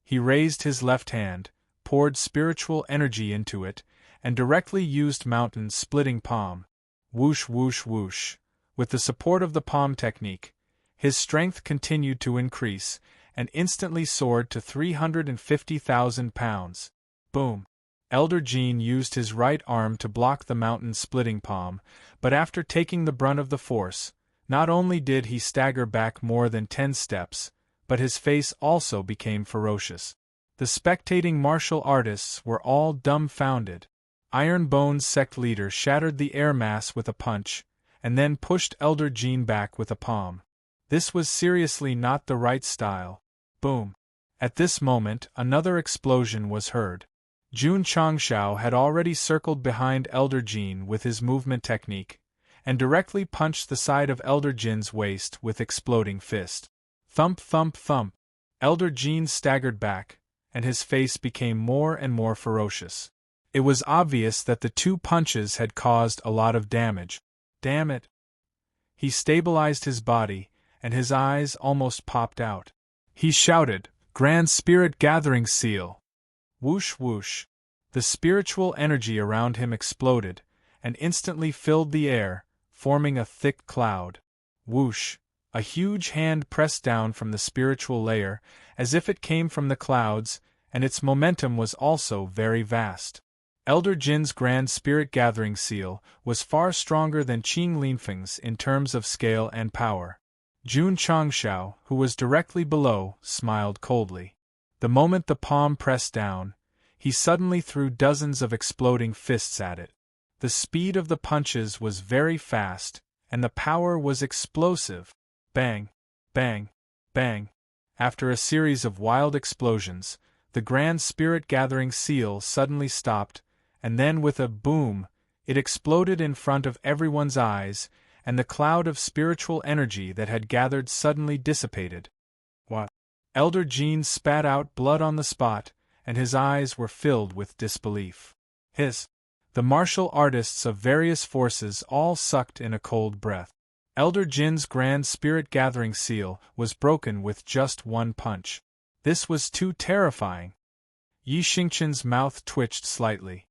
He raised his left hand, poured spiritual energy into it, and directly used mountain splitting palm. Whoosh whoosh whoosh. With the support of the palm technique, his strength continued to increase, and instantly soared to 350,000 pounds. Boom! Elder Jin used his right arm to block the mountain splitting palm, but after taking the brunt of the force, not only did he stagger back more than 10 steps, but his face also became ferocious. The spectating martial artists were all dumbfounded. Iron Bone's sect leader shattered the air mass with a punch, and then pushed Elder Jin back with a palm. This was seriously not the right style. Boom! At this moment, another explosion was heard. Jun Changshao had already circled behind Elder Jin with his movement technique, and directly punched the side of Elder Jin's waist with exploding fist. Thump thump thump! Elder Jin staggered back, and his face became more and more ferocious. It was obvious that the 2 punches had caused a lot of damage. Damn it! He stabilized his body, and his eyes almost popped out. He shouted, Grand Spirit Gathering Seal! Whoosh whoosh! The spiritual energy around him exploded, and instantly filled the air, forming a thick cloud. Whoosh! A huge hand pressed down from the spiritual layer, as if it came from the clouds, and its momentum was also very vast. Elder Jin's Grand Spirit Gathering Seal was far stronger than Qing Linfeng's in terms of scale and power. Jun Changshao, who was directly below, smiled coldly. The moment the palm pressed down, he suddenly threw dozens of exploding fists at it. The speed of the punches was very fast, and the power was explosive. Bang! Bang! Bang! After a series of wild explosions, the Grand Spirit Gathering Seal suddenly stopped, and then with a boom, It exploded in front of everyone's eyes, and the cloud of spiritual energy that had gathered suddenly dissipated. What? Elder Jean spat out blood on the spot, and his eyes were filled with disbelief. The martial artists of various forces all sucked in a cold breath. Elder Jin's grand spirit gathering seal was broken with just one punch. This was too terrifying. Yi Xingqian's mouth twitched slightly.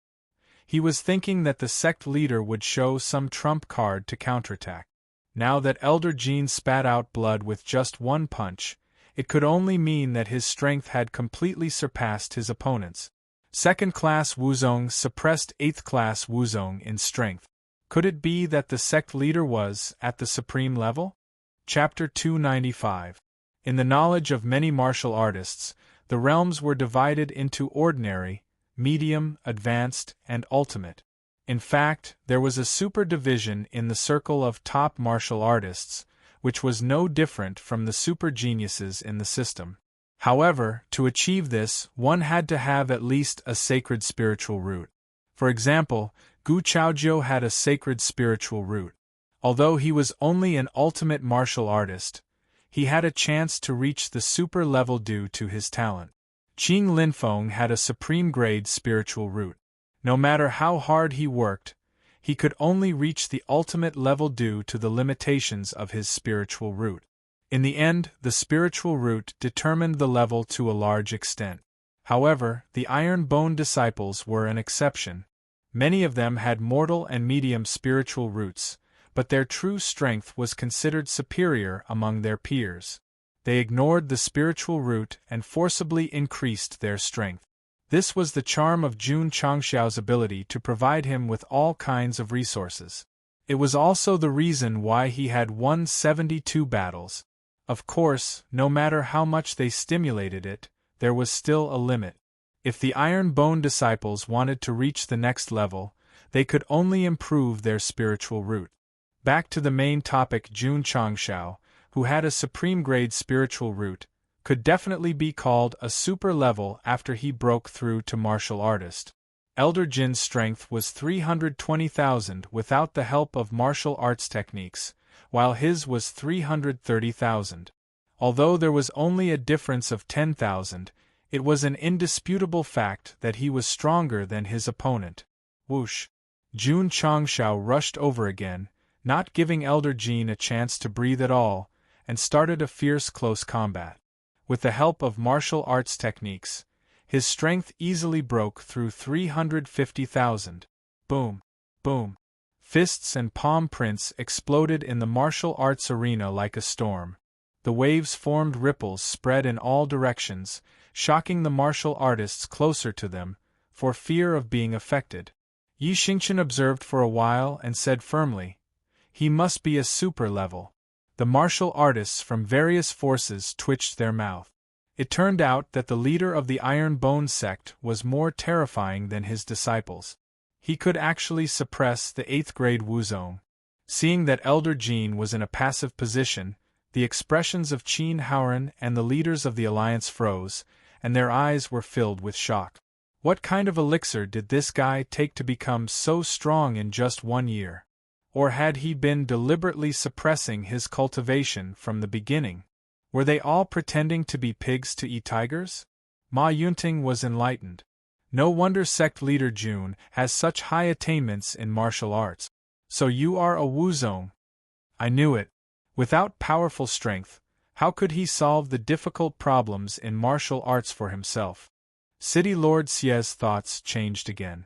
He was thinking that the sect leader would show some trump card to counterattack. Now that Elder Jin spat out blood with just one punch, it could only mean that his strength had completely surpassed his opponent's. Second-class Wuzong suppressed 8th-class Wuzong in strength. Could it be that the sect leader was at the supreme level? Chapter 295. In the knowledge of many martial artists, the realms were divided into ordinary, medium, advanced, and ultimate. In fact, there was a super division in the circle of top martial artists, which was no different from the super geniuses in the system. However, to achieve this, one had to have at least a sacred spiritual root. For example, Gu Chaojiu had a sacred spiritual root. Although he was only an ultimate martial artist, he had a chance to reach the super level due to his talent. Qing Linfeng had a supreme-grade spiritual root. No matter how hard he worked, he could only reach the ultimate level due to the limitations of his spiritual root. In the end, the spiritual root determined the level to a large extent. However, the Iron Bone disciples were an exception. Many of them had mortal and medium spiritual roots, but their true strength was considered superior among their peers. They ignored the spiritual root and forcibly increased their strength. This was the charm of Jun Changxiao's ability to provide him with all kinds of resources. It was also the reason why he had won 72 battles. Of course, no matter how much they stimulated it, there was still a limit. If the Iron Bone disciples wanted to reach the next level, they could only improve their spiritual root. Back to the main topic, Jun Changxiao, who had a supreme-grade spiritual root, could definitely be called a super level after he broke through to martial artist. Elder Jin's strength was 320,000 without the help of martial arts techniques, while his was 330,000. Although there was only a difference of 10,000, it was an indisputable fact that he was stronger than his opponent. Whoosh! Jun Changxiao rushed over again, not giving Elder Jin a chance to breathe at all, and started a fierce close combat. With the help of martial arts techniques, his strength easily broke through 350,000. Boom! Boom! Fists and palm prints exploded in the martial arts arena like a storm. The waves formed ripples spread in all directions, shocking the martial artists closer to them, for fear of being affected. Yi Xingqian observed for a while and said firmly, "He must be a super level." The martial artists from various forces twitched their mouth. It turned out that the leader of the Iron Bone sect was more terrifying than his disciples. He could actually suppress the 8th-grade Wuzong. Seeing that Elder Jin was in a passive position, the expressions of Qin Haoren and the leaders of the alliance froze, and their eyes were filled with shock. What kind of elixir did this guy take to become so strong in just 1 year? Or had he been deliberately suppressing his cultivation from the beginning? Were they all pretending to be pigs to eat tigers? Ma Yunting was enlightened. No wonder sect leader Jun has such high attainments in martial arts. So you are a Wuzong? I knew it. Without powerful strength, how could he solve the difficult problems in martial arts for himself? City Lord Xie's thoughts changed again.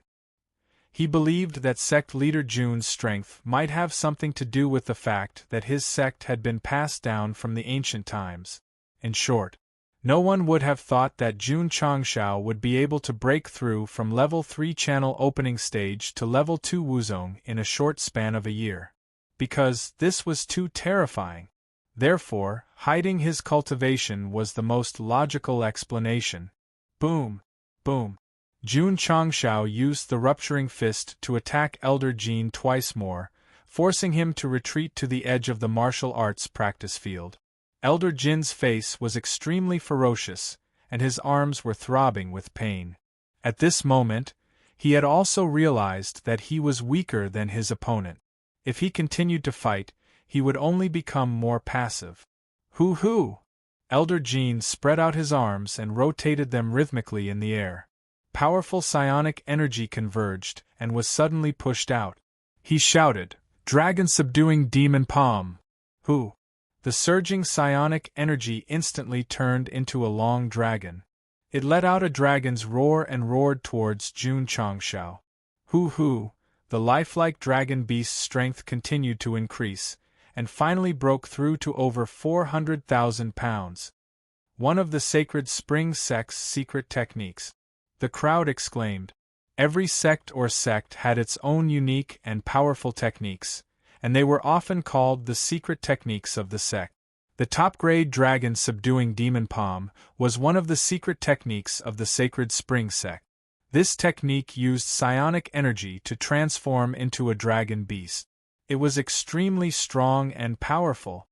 He believed that sect leader Jun's strength might have something to do with the fact that his sect had been passed down from the ancient times. In short, no one would have thought that Jun Changxiao would be able to break through from level 3 channel opening stage to level 2 Wuzong in a short span of a year. Because this was too terrifying. Therefore, hiding his cultivation was the most logical explanation. Boom! Boom! Jun Changxiao used the rupturing fist to attack Elder Jin twice more, forcing him to retreat to the edge of the martial arts practice field. Elder Jin's face was extremely ferocious, and his arms were throbbing with pain. At this moment, He had also realized that he was weaker than his opponent. If he continued to fight, he would only become more passive. Hoo-hoo! Elder Jean spread out his arms and rotated them rhythmically in the air. Powerful psionic energy converged and was suddenly pushed out. He shouted, "Dragon-subduing demon palm!" Hoo! The surging psionic energy instantly turned into a long dragon. It let out a dragon's roar and roared towards Jun Changshao. Hoo-hoo! The lifelike dragon beast's strength continued to increase, and finally broke through to over 400,000 pounds. One of the sacred spring sect's secret techniques. The crowd exclaimed. Every sect or sect had its own unique and powerful techniques, and they were often called the secret techniques of the sect. The top-grade dragon-subduing demon palm was one of the secret techniques of the sacred spring sect. This technique used psionic energy to transform into a dragon beast. It was extremely strong and powerful.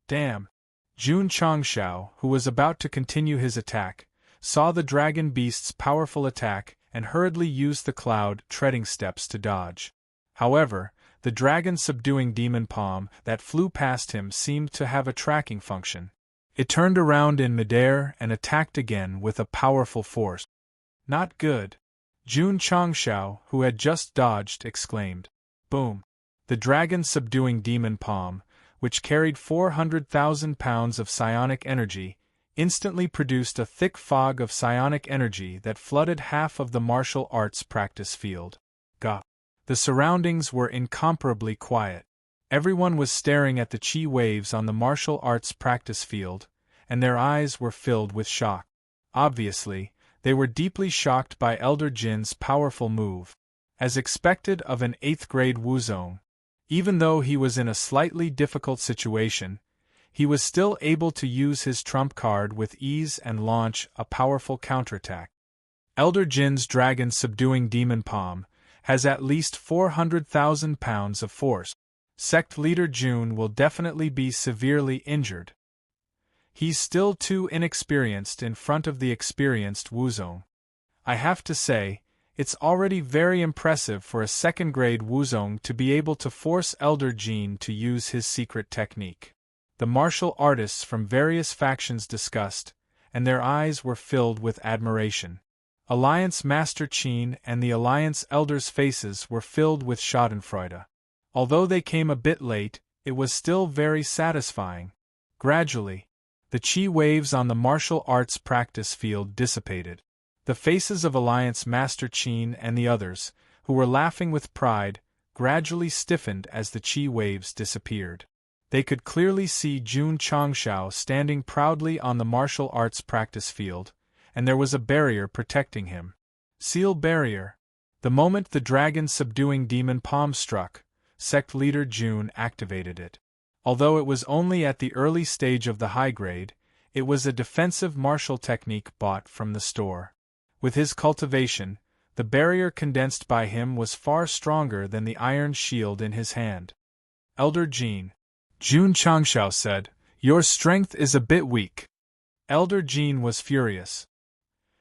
Damn! Jun Changshao, who was about to continue his attack, saw the dragon beast's powerful attack and hurriedly used the cloud treading steps to dodge. However, the dragon-subduing demon palm that flew past him seemed to have a tracking function. It turned around in midair and attacked again with a powerful force. Not good. Jun Changshao, who had just dodged, exclaimed. Boom! The dragon-subduing demon palm, which carried 400,000 pounds of psionic energy, instantly produced a thick fog of psionic energy that flooded half of the martial arts practice field. Gah! The surroundings were incomparably quiet. Everyone was staring at the chi waves on the martial arts practice field, and their eyes were filled with shock. Obviously, they were deeply shocked by Elder Jin's powerful move. As expected of an 8th-grade Wuzong, even though he was in a slightly difficult situation, he was still able to use his trump card with ease and launch a powerful counterattack. Elder Jin's dragon-subduing demon palm has at least 400,000 pounds of force. Sect leader Jun will definitely be severely injured. He's still too inexperienced in front of the experienced Wuzong. I have to say, it's already very impressive for a 2nd-grade Wuzong to be able to force Elder Jin to use his secret technique. The martial artists from various factions discussed, and their eyes were filled with admiration. Alliance Master Qin and the Alliance Elders' faces were filled with schadenfreude. Although they came a bit late, it was still very satisfying. Gradually, the chi waves on the martial arts practice field dissipated. The faces of Alliance Master Qin and the others, who were laughing with pride, gradually stiffened as the chi waves disappeared. They could clearly see Jun Changshao standing proudly on the martial arts practice field, and there was a barrier protecting him. Seal barrier. The moment the dragon-subduing demon palm struck, sect leader Jun activated it. Although it was only at the early stage of the high grade, it was a defensive martial technique bought from the store. With his cultivation, the barrier condensed by him was far stronger than the iron shield in his hand. Elder Jin. Jun Changshao said, "Your strength is a bit weak." Elder Jin was furious.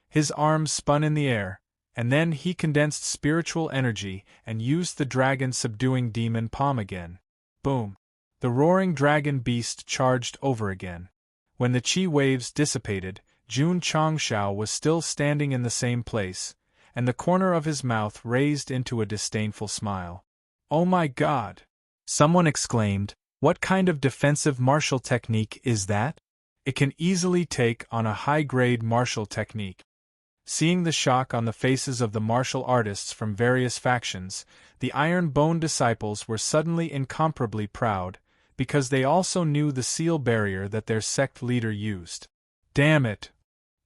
His arms spun in the air, and then he condensed spiritual energy and used the dragon-subduing demon palm again. Boom! The roaring dragon beast charged over again. When the chi waves dissipated, Jun Changshao was still standing in the same place, and the corner of his mouth raised into a disdainful smile. "Oh my God!" someone exclaimed. "What kind of defensive martial technique is that? It can easily take on a high-grade martial technique." Seeing the shock on the faces of the martial artists from various factions, the Iron Bone disciples were suddenly incomparably proud, because they also knew the seal barrier that their sect leader used. Damn it!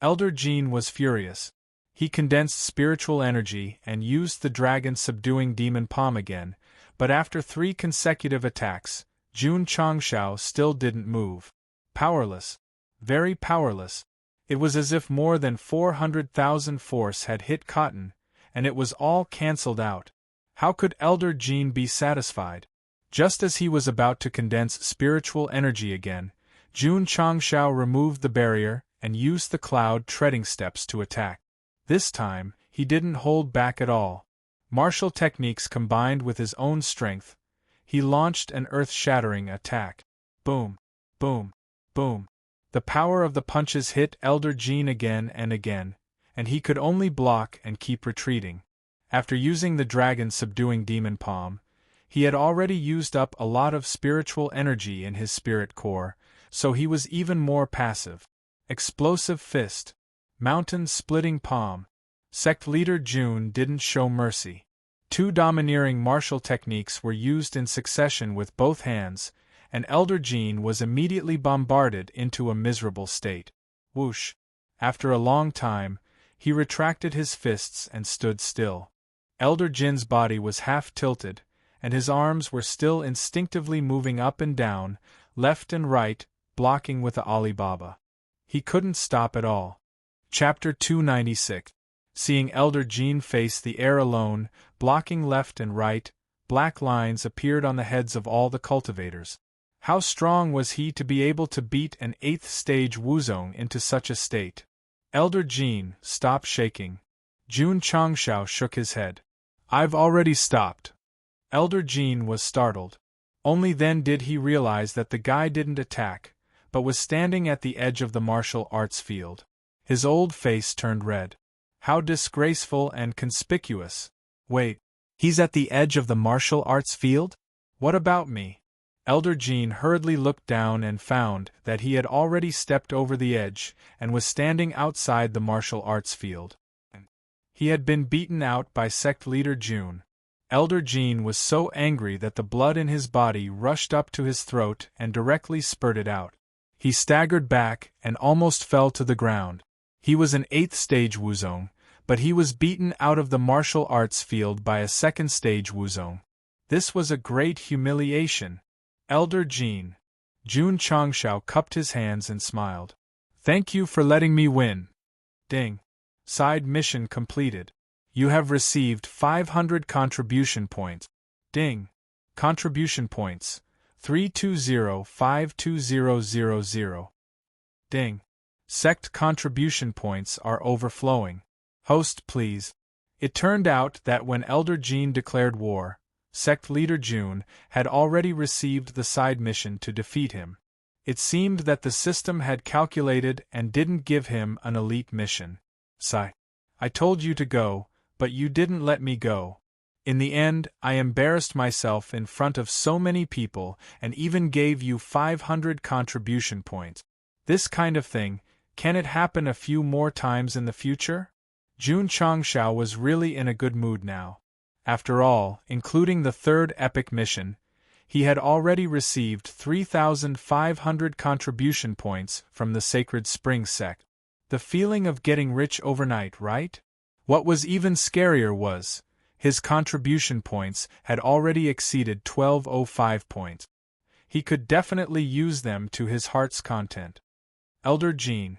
Elder Jin was furious. He condensed spiritual energy and used the dragon-subduing demon palm again, but after 3 consecutive attacks, Jun Changshao still didn't move. Powerless. Very powerless. It was as if more than 400,000 force had hit cotton, and it was all cancelled out. How could Elder Jin be satisfied? Just as he was about to condense spiritual energy again, Jun Changshao removed the barrier and used the cloud treading steps to attack. This time, he didn't hold back at all. Martial techniques combined with his own strength, he launched an earth-shattering attack. Boom, boom, boom. The power of the punches hit Elder Jean again and again, and he could only block and keep retreating. After using the dragon subduing demon palm, he had already used up a lot of spiritual energy in his spirit core, so he was even more passive. Explosive fist. Mountain-splitting palm. Sect leader June didn't show mercy. 2 domineering martial techniques were used in succession with both hands, and Elder Jean was immediately bombarded into a miserable state. Whoosh! After a long time, he retracted his fists and stood still. Elder Jin's body was half tilted, and his arms were still instinctively moving up and down, left and right, blocking with the Alibaba. He couldn't stop at all. Chapter 296. Seeing Elder Jean face the air alone, blocking left and right, black lines appeared on the heads of all the cultivators. How strong was he to be able to beat an 8th stage Wuzong into such a state? Elder Jean, stop shaking. Jun Changshao shook his head. I've already stopped. Elder Jean was startled. Only then did he realize that the guy didn't attack, but was standing at the edge of the martial arts field. His old face turned red. How disgraceful and conspicuous. Wait, he's at the edge of the martial arts field? What about me? Elder Jean hurriedly looked down and found that he had already stepped over the edge and was standing outside the martial arts field. He had been beaten out by sect leader June. Elder Jean was so angry that the blood in his body rushed up to his throat and directly spurted out. He staggered back and almost fell to the ground. He was an 8th stage Wuzong, but he was beaten out of the martial arts field by a 2nd stage Wuzong. This was a great humiliation. Elder Jean. Jun Changshao cupped his hands and smiled. Thank you for letting me win. Ding. Side mission completed. You have received 500 contribution points. Ding. Contribution points. 320-52000. Ding. Sect contribution points are overflowing. Host, please. It turned out that when Elder Jean declared war, Sect leader June had already received the side mission to defeat him. It seemed that the system had calculated and didn't give him an elite mission. Sigh. I told you to go, but you didn't let me go. In the end, I embarrassed myself in front of so many people and even gave you 500 contribution points. This kind of thing, can it happen a few more times in the future? Jun Changshao was really in a good mood now. After all, including the 3rd epic mission, he had already received 3,500 contribution points from the Sacred Spring Sect. The feeling of getting rich overnight, right? What was even scarier was, his contribution points had already exceeded 1205 points. He could definitely use them to his heart's content. Elder Jean.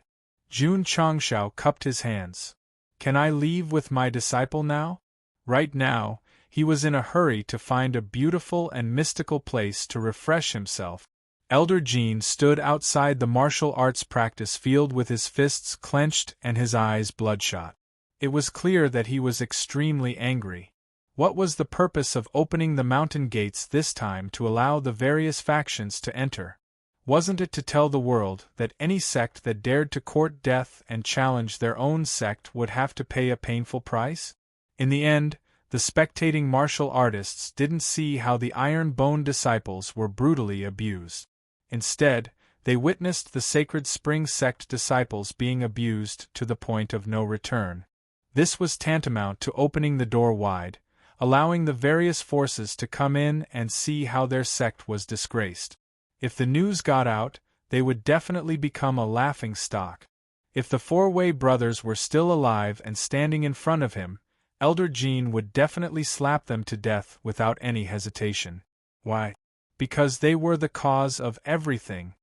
Jun Changshao cupped his hands. Can I leave with my disciple now? Right now, he was in a hurry to find a beautiful and mystical place to refresh himself. Elder Jean stood outside the martial arts practice field with his fists clenched and his eyes bloodshot. It was clear that he was extremely angry. What was the purpose of opening the mountain gates this time to allow the various factions to enter? Wasn't it to tell the world that any sect that dared to court death and challenge their own sect would have to pay a painful price? In the end, the spectating martial artists didn't see how the iron-boned disciples were brutally abused. Instead, they witnessed the Sacred Spring Sect disciples being abused to the point of no return. This was tantamount to opening the door wide, allowing the various forces to come in and see how their sect was disgraced. If the news got out, they would definitely become a laughing stock. If the Four-Way brothers were still alive and standing in front of him, Elder Jean would definitely slap them to death without any hesitation. Why? Because they were the cause of everything.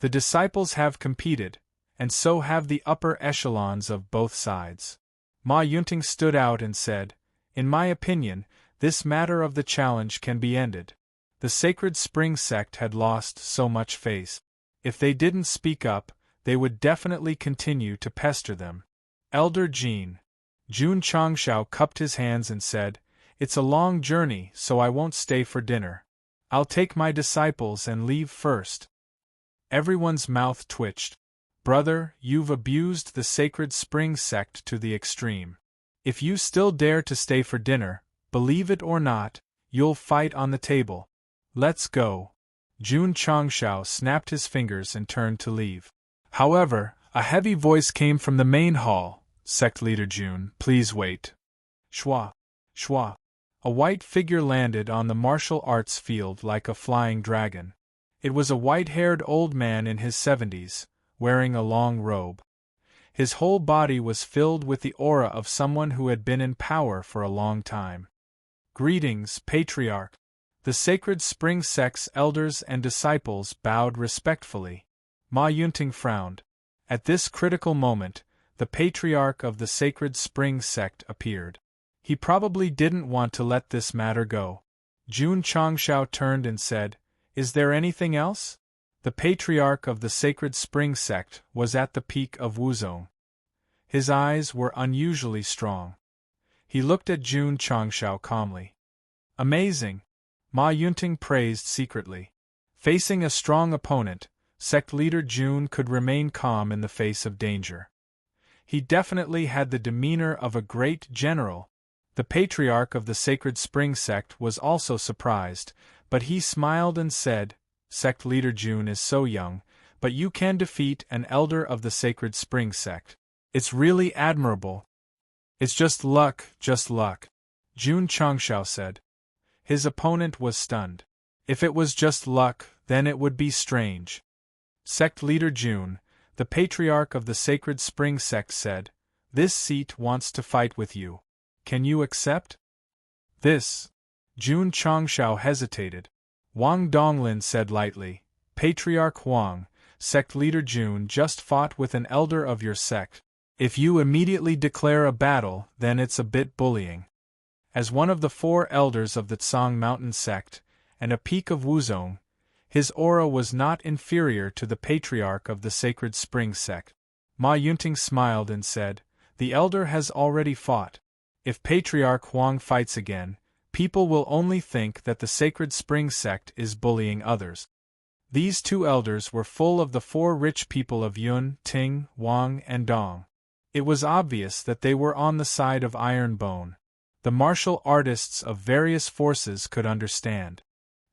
The disciples have competed, and so have the upper echelons of both sides. Ma Yunting stood out and said, in my opinion, this matter of the challenge can be ended. The Sacred Spring Sect had lost so much face. If they didn't speak up, they would definitely continue to pester them. Elder Jean. Jun Changshao cupped his hands and said, "It's a long journey, so I won't stay for dinner. I'll take my disciples and leave first." Everyone's mouth twitched. "Brother, you've abused the sacred spring sect to the extreme. If you still dare to stay for dinner, believe it or not, you'll fight on the table. Let's go." Jun Changshao snapped his fingers and turned to leave. However, a heavy voice came from the main hall. "Sect leader Jun, please wait." Shwa, shwa. A white figure landed on the martial arts field like a flying dragon. It was a white-haired old man in his 70s, wearing a long robe. His whole body was filled with the aura of someone who had been in power for a long time. "Greetings, Patriarch." The sacred spring sect's elders and disciples bowed respectfully. Ma Yunting frowned. At this critical moment, the patriarch of the sacred spring sect appeared. He probably didn't want to let this matter go. Jun Changshao turned and said, "Is there anything else?" The patriarch of the sacred spring sect was at the peak of Wuzong. His eyes were unusually strong. He looked at Jun Changshao calmly. "Amazing," Ma Yunting praised secretly. Facing a strong opponent, sect leader Jun could remain calm in the face of danger. He definitely had the demeanor of a great general. The patriarch of the sacred spring sect was also surprised, but he smiled and said, "Sect leader Jun is so young, but you can defeat an elder of the sacred spring sect. It's really admirable." "It's just luck, Jun Changshao said. His opponent was stunned. If it was just luck, then it would be strange. Sect leader Jun, the patriarch of the sacred spring sect said, "This seat wants to fight with you. Can you accept?" "This." Jun Changshao hesitated. Wang Donglin said lightly, "Patriarch Huang, sect leader Jun just fought with an elder of your sect. If you immediately declare a battle, then it's a bit bullying." As one of the 4 elders of the Tsang Mountain sect, and a peak of Wuzong, his aura was not inferior to the patriarch of the sacred spring sect. Ma Yunting smiled and said, "The elder has already fought. If Patriarch Huang fights again, people will only think that the sacred spring sect is bullying others." These 2 elders were full of the 4 rich people of Yun, Ting, Wang, and Dong. It was obvious that they were on the side of Iron Bone. The martial artists of various forces could understand.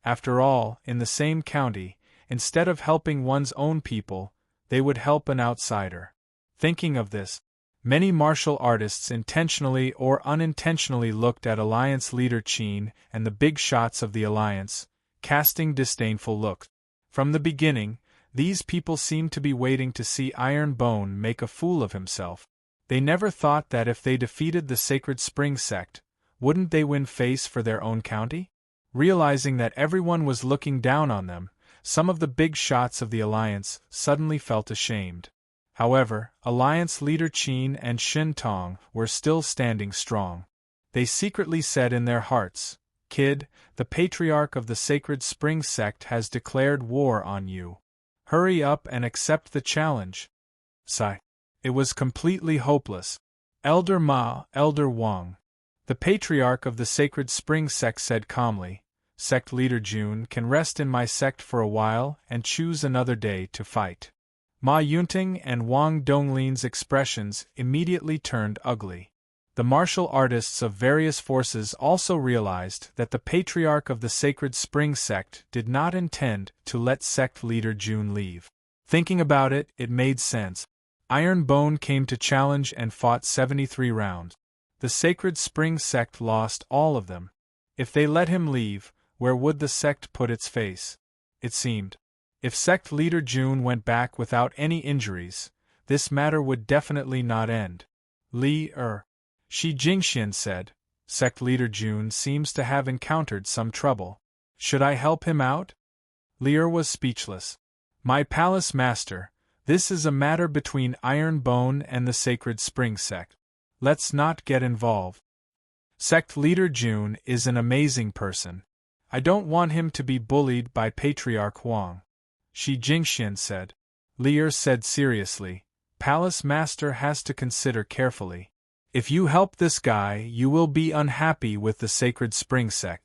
After all, in the same county, instead of helping one's own people, they would help an outsider. Thinking of this, many martial artists intentionally or unintentionally looked at Alliance leader Qin and the big shots of the Alliance, casting disdainful looks. From the beginning, these people seemed to be waiting to see Iron Bone make a fool of himself. They never thought that if they defeated the Sacred Spring Sect, wouldn't they win face for their own county? Realizing that everyone was looking down on them, some of the big shots of the Alliance suddenly felt ashamed. However, Alliance leader Qin and Shin Tong were still standing strong. They secretly said in their hearts, "Kid, the patriarch of the Sacred Spring Sect has declared war on you. Hurry up and accept the challenge." Sigh. It was completely hopeless. "Elder Ma, Elder Wang." The patriarch of the Sacred Spring Sect said calmly, "Sect leader Jun can rest in my sect for a while and choose another day to fight." Ma Yunting and Wang Donglin's expressions immediately turned ugly. The martial artists of various forces also realized that the patriarch of the Sacred Spring Sect did not intend to let sect leader Jun leave. Thinking about it, it made sense. Iron Bone came to challenge and fought 73 rounds. The Sacred Spring Sect lost all of them. If they let him leave, where would the sect put its face? It seemed. If sect leader Jun went back without any injuries, this matter would definitely not end. Shi Jingxian said, "Sect leader Jun seems to have encountered some trouble. Should I help him out?" Li was speechless. "My palace master, this is a matter between Iron Bone and the Sacred Spring Sect. Let's not get involved. Sect leader Jun is an amazing person. I don't want him to be bullied by Patriarch Huang," Shi Jingxian said. Li said seriously, "Palace master has to consider carefully. If you help this guy, you will be unhappy with the Sacred Spring Sect.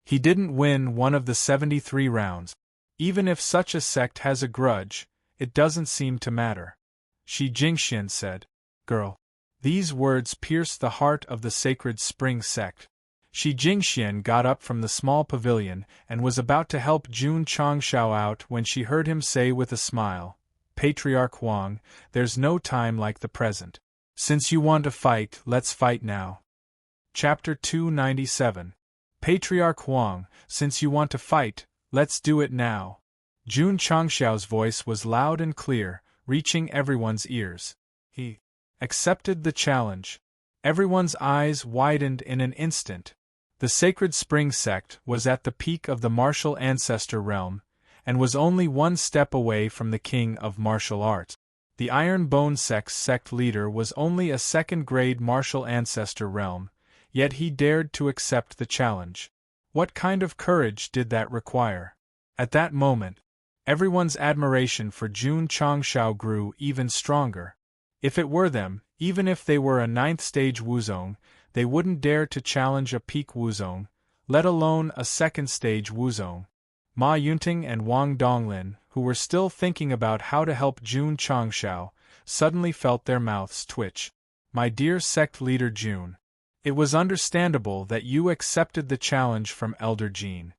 He didn't win one of the 73 rounds. Even if such a sect has a grudge, it doesn't seem to matter. Shi Jingxian said. Girl. These words pierced the heart of the Sacred Spring Sect. Shi Jingxian got up from the small pavilion and was about to help Jun Changshao out when she heard him say with a smile, Patriarch Huang, there's no time like the present. Since you want to fight, let's fight now. Chapter 297. Patriarch Huang, since you want to fight, let's do it now. Jun Changshao's voice was loud and clear, reaching everyone's ears. He accepted the challenge. Everyone's eyes widened in an instant. The Sacred Spring Sect was at the peak of the martial ancestor realm, and was only one step away from the king of martial arts. The Iron Bone Sect's sect leader was only a second-grade martial ancestor realm, yet he dared to accept the challenge. What kind of courage did that require? At that moment, everyone's admiration for Jun Changshao grew even stronger. If it were them, even if they were a 9th-stage Wuzong, they wouldn't dare to challenge a peak Wuzong, let alone a 2nd-stage Wuzong. Ma Yunting and Wang Donglin, who were still thinking about how to help Jun Changshao, suddenly felt their mouths twitch. My dear sect leader Jun, it was understandable that you accepted the challenge from Elder Jean.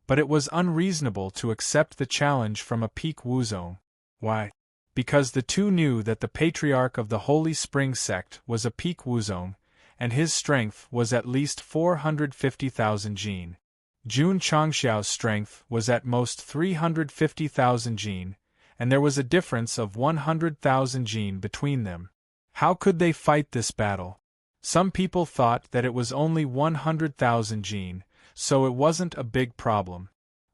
But it was unreasonable to accept the challenge from a peak Wuzong. Why? Because the two knew that the Patriarch of the Holy Spring Sect was a peak Wuzong, and his strength was at least 450,000 jin. Jun Changshao's strength was at most 350,000 jin, and there was a difference of 100,000 jin between them. How could they fight this battle? Some people thought that it was only 100,000 jin, so it wasn't a big problem.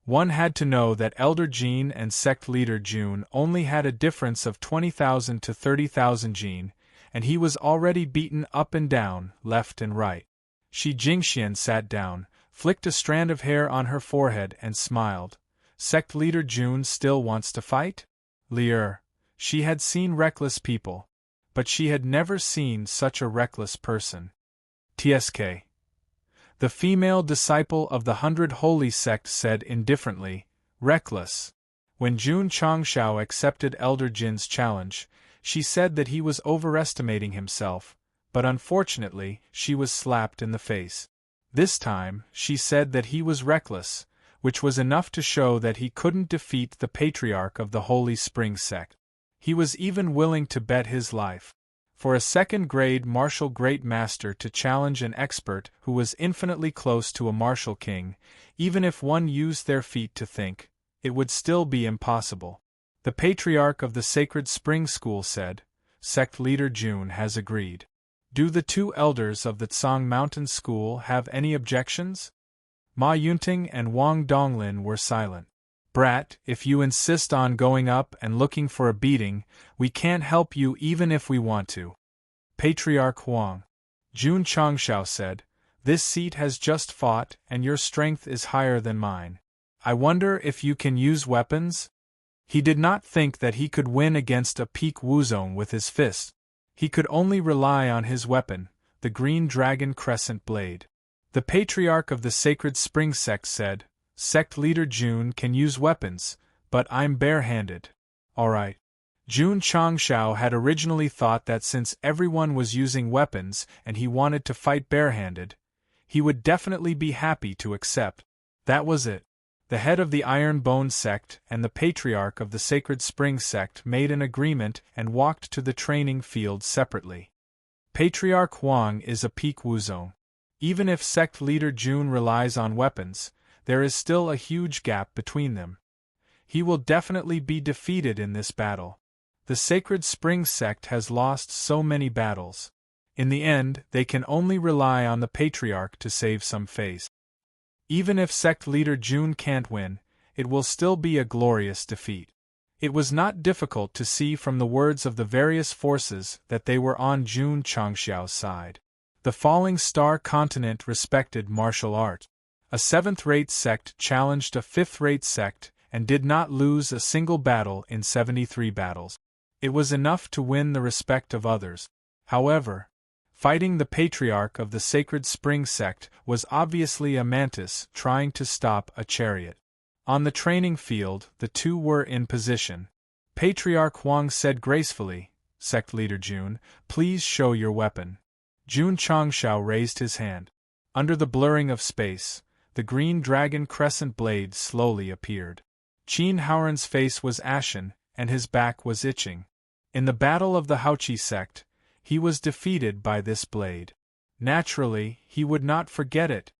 One had to know that Elder Jean and sect leader Jun only had a difference of 20,000 to 30,000 jin, and he was already beaten up and down, left and right. Shi Jingxian sat down, flicked a strand of hair on her forehead and smiled. Sect leader Jun still wants to fight? Lier. She had seen reckless people, but she had never seen such a reckless person. TSK. The female disciple of the 100 Holy Sect said indifferently, reckless. When Jun Changshao accepted Elder Jin's challenge, she said that he was overestimating himself, but unfortunately, she was slapped in the face. This time, she said that he was reckless, which was enough to show that he couldn't defeat the Patriarch of the Holy Spring Sect. He was even willing to bet his life. For a second-grade martial great master to challenge an expert who was infinitely close to a martial king, even if one used their feet to think, it would still be impossible. The Patriarch of the Sacred Spring School said, Sect leader Jun has agreed. Do the two elders of the Tsang Mountain School have any objections? Ma Yunting and Wang Donglin were silent. Brat, if you insist on going up and looking for a beating, we can't help you even if we want to. Patriarch Huang. Jun Changshao said, this seat has just fought and your strength is higher than mine. I wonder if you can use weapons? He did not think that he could win against a peak Wuzong with his fist. He could only rely on his weapon, the green dragon crescent blade. The Patriarch of the Sacred Spring Sect said, Sect leader Jun can use weapons, but I'm barehanded. Alright. Jun Changshao had originally thought that since everyone was using weapons and he wanted to fight barehanded, he would definitely be happy to accept. That was it. The head of the Iron Bone Sect and the Patriarch of the Sacred Spring Sect made an agreement and walked to the training field separately. Patriarch Huang is a peak Wuzong. Even if sect leader Jun relies on weapons, there is still a huge gap between them. He will definitely be defeated in this battle. The Sacred Spring Sect has lost so many battles. In the end, they can only rely on the Patriarch to save some face. Even if sect leader Jun can't win, it will still be a glorious defeat. It was not difficult to see from the words of the various forces that they were on Jun Changshao's side. The Falling Star Continent respected martial art. A 7th-rate sect challenged a 5th-rate sect and did not lose a single battle in 73 battles. It was enough to win the respect of others. However, Fighting the patriarch of the Sacred Spring Sect was obviously a mantis trying to stop a chariot. On the training field, the two were in position. Patriarch Huang said gracefully, "Sect Leader Jun, please show your weapon." Jun Changshao raised his hand. Under the blurring of space, the green dragon crescent blade slowly appeared. Qin Haoran's face was ashen, and his back was itching. In the battle of the Haoqi sect, he was defeated by this blade. Naturally, he would not forget it.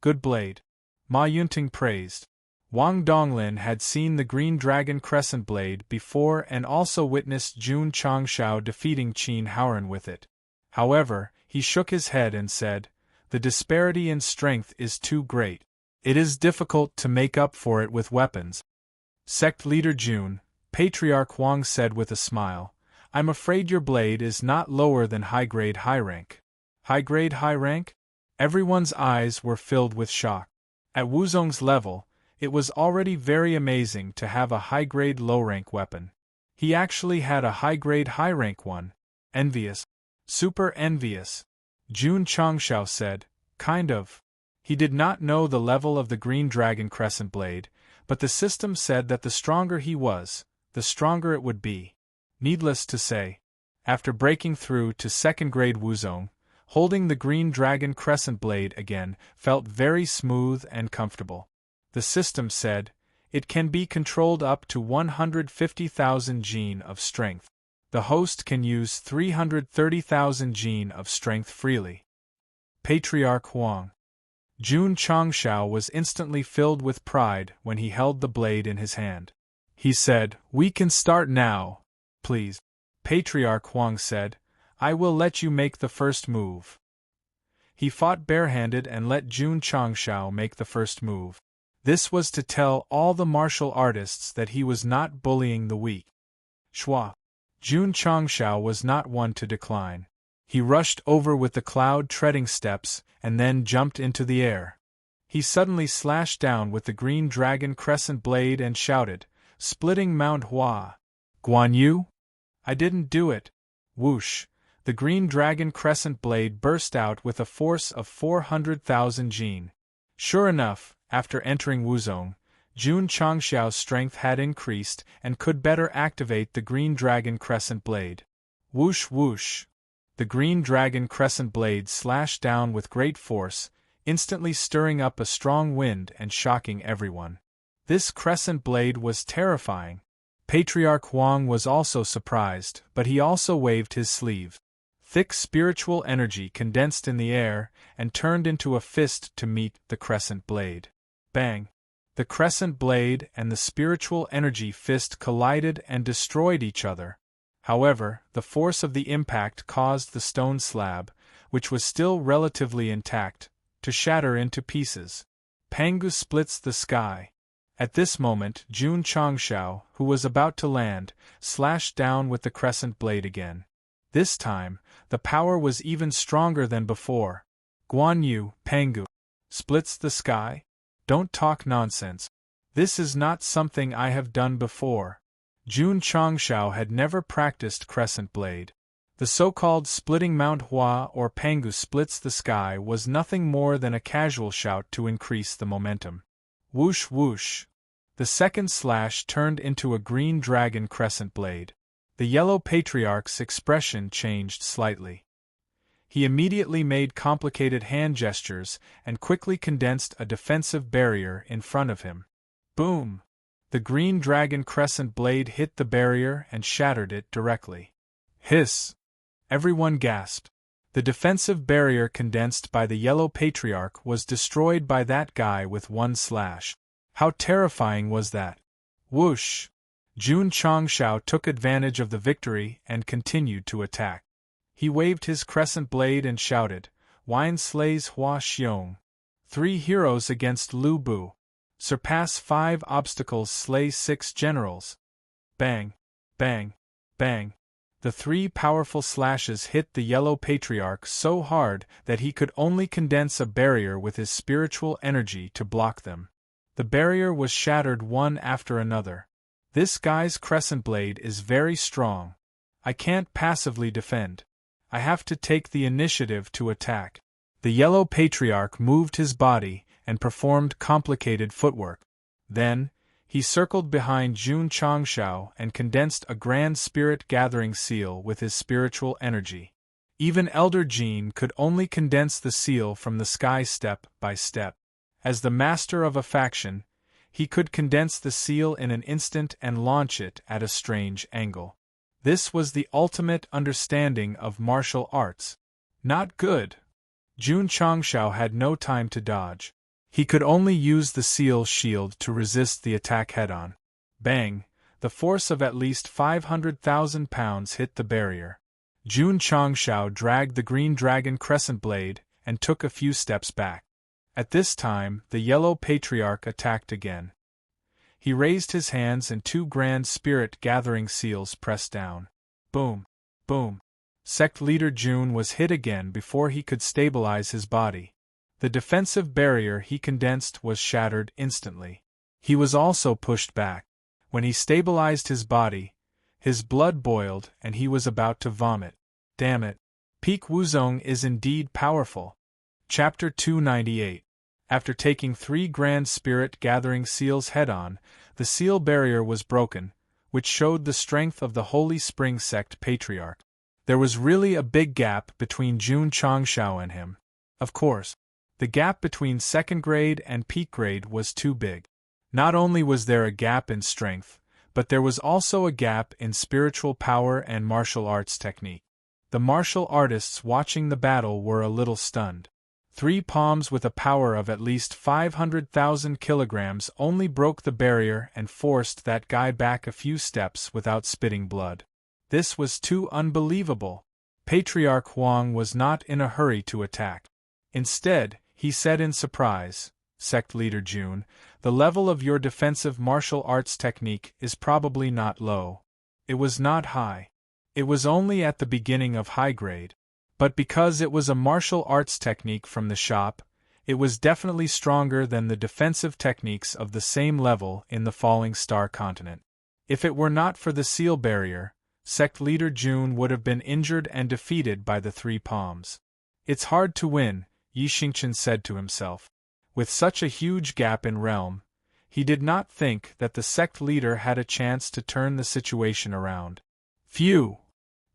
Good blade. Ma Yunting praised. Wang Donglin had seen the green dragon crescent blade before and also witnessed Jun Changshao defeating Qin Haoran with it. However, he shook his head and said, "The disparity in strength is too great. It is difficult to make up for it with weapons." Sect Leader Jun, Patriarch Huang said with a smile, "I'm afraid your blade is not lower than high-grade high rank." High-grade high rank? Everyone's eyes were filled with shock. At Wuzong's level, it was already very amazing to have a high-grade low-rank weapon. He actually had a high-grade high-rank one. Envious. Super envious. Jun Changshao said, "Kind of." He did not know the level of the green dragon crescent blade, but the system said that the stronger he was, the stronger it would be. Needless to say, after breaking through to second-grade Wuzong, holding the green dragon crescent blade again felt very smooth and comfortable. The system said, it can be controlled up to 150,000 gene of strength. The host can use 330,000 gene of strength freely. Patriarch Huang. Jun Changshao was instantly filled with pride when he held the blade in his hand. He said, "We can start now, please." Patriarch Huang said, "I will let you make the first move." He fought barehanded and let Jun Changshao make the first move. This was to tell all the martial artists that he was not bullying the weak. Shua. Jun Changshao was not one to decline. He rushed over with the cloud treading steps and then jumped into the air. He suddenly slashed down with the green dragon crescent blade and shouted, "Splitting Mount Hua! Guan Yu? I didn't do it!" Whoosh! The green dragon crescent blade burst out with a force of 400,000 gene. Sure enough, after entering Wuzong, Jun Changshao's strength had increased and could better activate the green dragon crescent blade. Whoosh whoosh! The green dragon crescent blade slashed down with great force, instantly stirring up a strong wind and shocking everyone. This crescent blade was terrifying. Patriarch Huang was also surprised, but he also waved his sleeve. Thick spiritual energy condensed in the air and turned into a fist to meet the crescent blade. Bang! The crescent blade and the spiritual energy fist collided and destroyed each other. However, the force of the impact caused the stone slab, which was still relatively intact, to shatter into pieces. Pangu splits the sky. At this moment, Jun Changshao, who was about to land, slashed down with the crescent blade again. This time, the power was even stronger than before. Guan Yu, Pangu, splits the sky? Don't talk nonsense. This is not something I have done before. Jun Changshao had never practiced crescent blade. The so-called splitting Mount Hua or Pangu splits the sky was nothing more than a casual shout to increase the momentum. Whoosh whoosh! The second slash turned into a green dragon crescent blade. The yellow patriarch's expression changed slightly. He immediately made complicated hand gestures and quickly condensed a defensive barrier in front of him. Boom! The green dragon crescent blade hit the barrier and shattered it directly. Hiss! Everyone gasped. The defensive barrier condensed by the yellow patriarch was destroyed by that guy with one slash. How terrifying was that? Whoosh! Jun Changshao took advantage of the victory and continued to attack. He waved his crescent blade and shouted, "Wine slays Hua Xiong. 3 heroes against Lu Bu. Surpass 5 obstacles, slay 6 generals." Bang! Bang! Bang! The 3 powerful slashes hit the yellow patriarch so hard that he could only condense a barrier with his spiritual energy to block them. The barrier was shattered one after another. This guy's crescent blade is very strong. I can't passively defend. I have to take the initiative to attack. The Yellow Patriarch moved his body and performed complicated footwork. Then, he circled behind Jun Changshao and condensed a grand spirit-gathering seal with his spiritual energy. Even Elder Jean could only condense the seal from the sky step by step. As the master of a faction, he could condense the seal in an instant and launch it at a strange angle. This was the ultimate understanding of martial arts. Not good. Jun Changshao had no time to dodge. He could only use the seal shield to resist the attack head-on. Bang! The force of at least 500,000 pounds hit the barrier. Jun Changshao dragged the green dragon crescent blade and took a few steps back. At this time, the Yellow Patriarch attacked again. He raised his hands and two grand spirit-gathering seals pressed down. Boom! Boom! Sect leader Jun was hit again before he could stabilize his body. The defensive barrier he condensed was shattered instantly. He was also pushed back. When he stabilized his body, his blood boiled and he was about to vomit. Damn it! Peak Wuzong is indeed powerful. Chapter 298. After taking 3 grand spirit-gathering seals head-on, the seal barrier was broken, which showed the strength of the Holy Spring Sect Patriarch. There was really a big gap between Jun Changshao and him. Of course, the gap between second grade and peak grade was too big. Not only was there a gap in strength, but there was also a gap in spiritual power and martial arts technique. The martial artists watching the battle were a little stunned. 3 palms with a power of at least 500,000 kilograms only broke the barrier and forced that guy back a few steps without spitting blood. This was too unbelievable. Patriarch Huang was not in a hurry to attack. Instead, he said in surprise, Sect Leader Jun, the level of your defensive martial arts technique is probably not low. It was not high. It was only at the beginning of high grade. But because it was a martial arts technique from the shop, it was definitely stronger than the defensive techniques of the same level in the Falling Star continent. If it were not for the seal barrier, Sect Leader Jun would have been injured and defeated by the 3 palms. It's hard to win, Yi Xingchen said to himself. With such a huge gap in realm, he did not think that the sect leader had a chance to turn the situation around. Phew!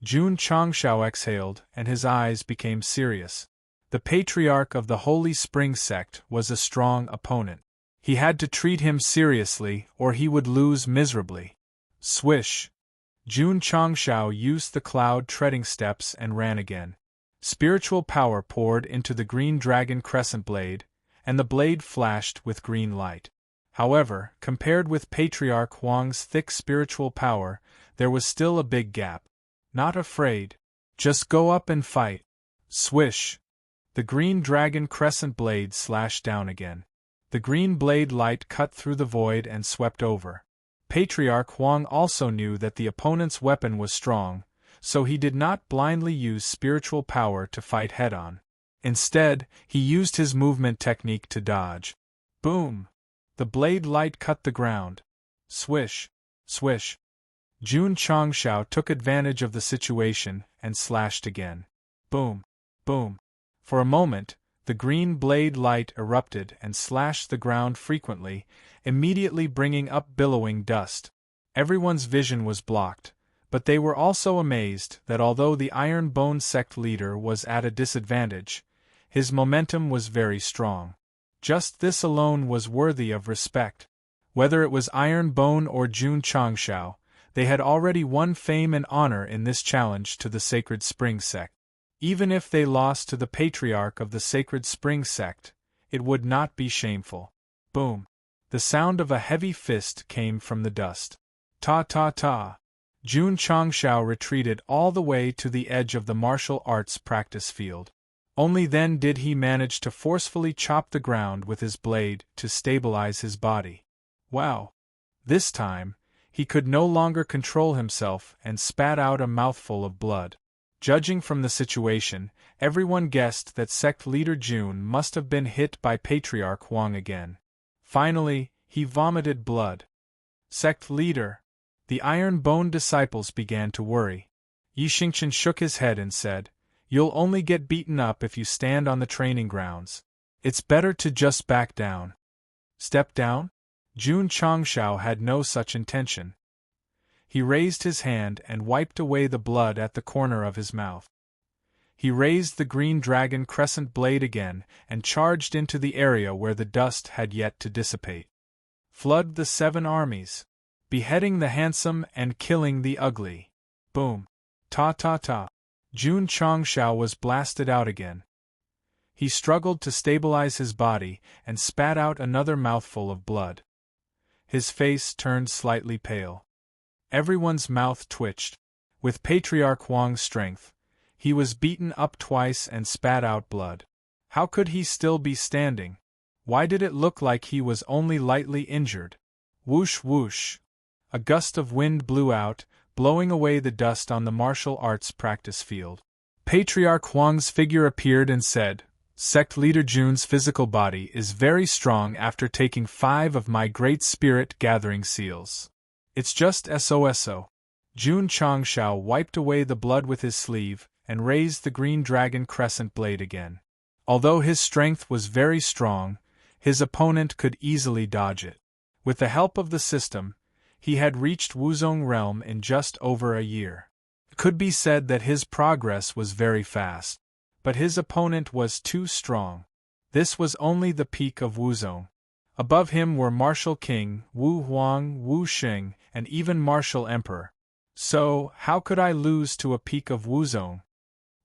Jun Changshao exhaled and his eyes became serious. The Patriarch of the Holy Spring Sect was a strong opponent. He had to treat him seriously or he would lose miserably. Swish! Jun Changshao used the cloud treading steps and ran again. Spiritual power poured into the green dragon crescent blade, and the blade flashed with green light. However, compared with Patriarch Huang's thick spiritual power, there was still a big gap. Not afraid. Just go up and fight. Swish! The green dragon crescent blade slashed down again. The green blade light cut through the void and swept over. Patriarch Huang also knew that the opponent's weapon was strong, so he did not blindly use spiritual power to fight head-on. Instead, he used his movement technique to dodge. Boom! The blade light cut the ground. Swish! Swish! Jun Changshao took advantage of the situation and slashed again. Boom! Boom! For a moment, the green blade light erupted and slashed the ground frequently, immediately bringing up billowing dust. Everyone's vision was blocked, but they were also amazed that although the Iron Bone Sect leader was at a disadvantage, his momentum was very strong. Just this alone was worthy of respect. Whether it was Iron Bone or Jun Changshao, they had already won fame and honor in this challenge to the Sacred Spring Sect. Even if they lost to the Patriarch of the Sacred Spring Sect, it would not be shameful. Boom! The sound of a heavy fist came from the dust. Ta-ta-ta! Jun Changshao retreated all the way to the edge of the martial arts practice field. Only then did he manage to forcefully chop the ground with his blade to stabilize his body. Wow! This time, he could no longer control himself and spat out a mouthful of blood. Judging from the situation, everyone guessed that sect leader Jun must have been hit by Patriarch Huang again. Finally, he vomited blood. Sect leader! The Iron Bone disciples began to worry. Yi Xingchen shook his head and said, You'll only get beaten up if you stand on the training grounds. It's better to just back down. Step down? Jun Changshao had no such intention. He raised his hand and wiped away the blood at the corner of his mouth. He raised the green dragon crescent blade again and charged into the area where the dust had yet to dissipate. Flood the 7 armies. Beheading the handsome and killing the ugly. Boom. Ta. Jun Changshao was blasted out again. He struggled to stabilize his body and spat out another mouthful of blood. His face turned slightly pale. Everyone's mouth twitched. With Patriarch Huang's strength, he was beaten up twice and spat out blood. How could he still be standing? Why did it look like he was only lightly injured? Whoosh whoosh. A gust of wind blew out, blowing away the dust on the martial arts practice field. Patriarch Huang's figure appeared and said, Sect leader Jun's physical body is very strong after taking 5 of my Great Spirit Gathering seals. It's just so. Jun Changshao wiped away the blood with his sleeve and raised the green dragon crescent blade again. Although his strength was very strong, his opponent could easily dodge it. With the help of the system, he had reached Wuzong realm in just over a year. It could be said that his progress was very fast. But his opponent was too strong. This was only the peak of Wuzong. Above him were Martial King, Wu Huang, Wu Xing, and even Martial Emperor. So, how could I lose to a peak of Wuzong?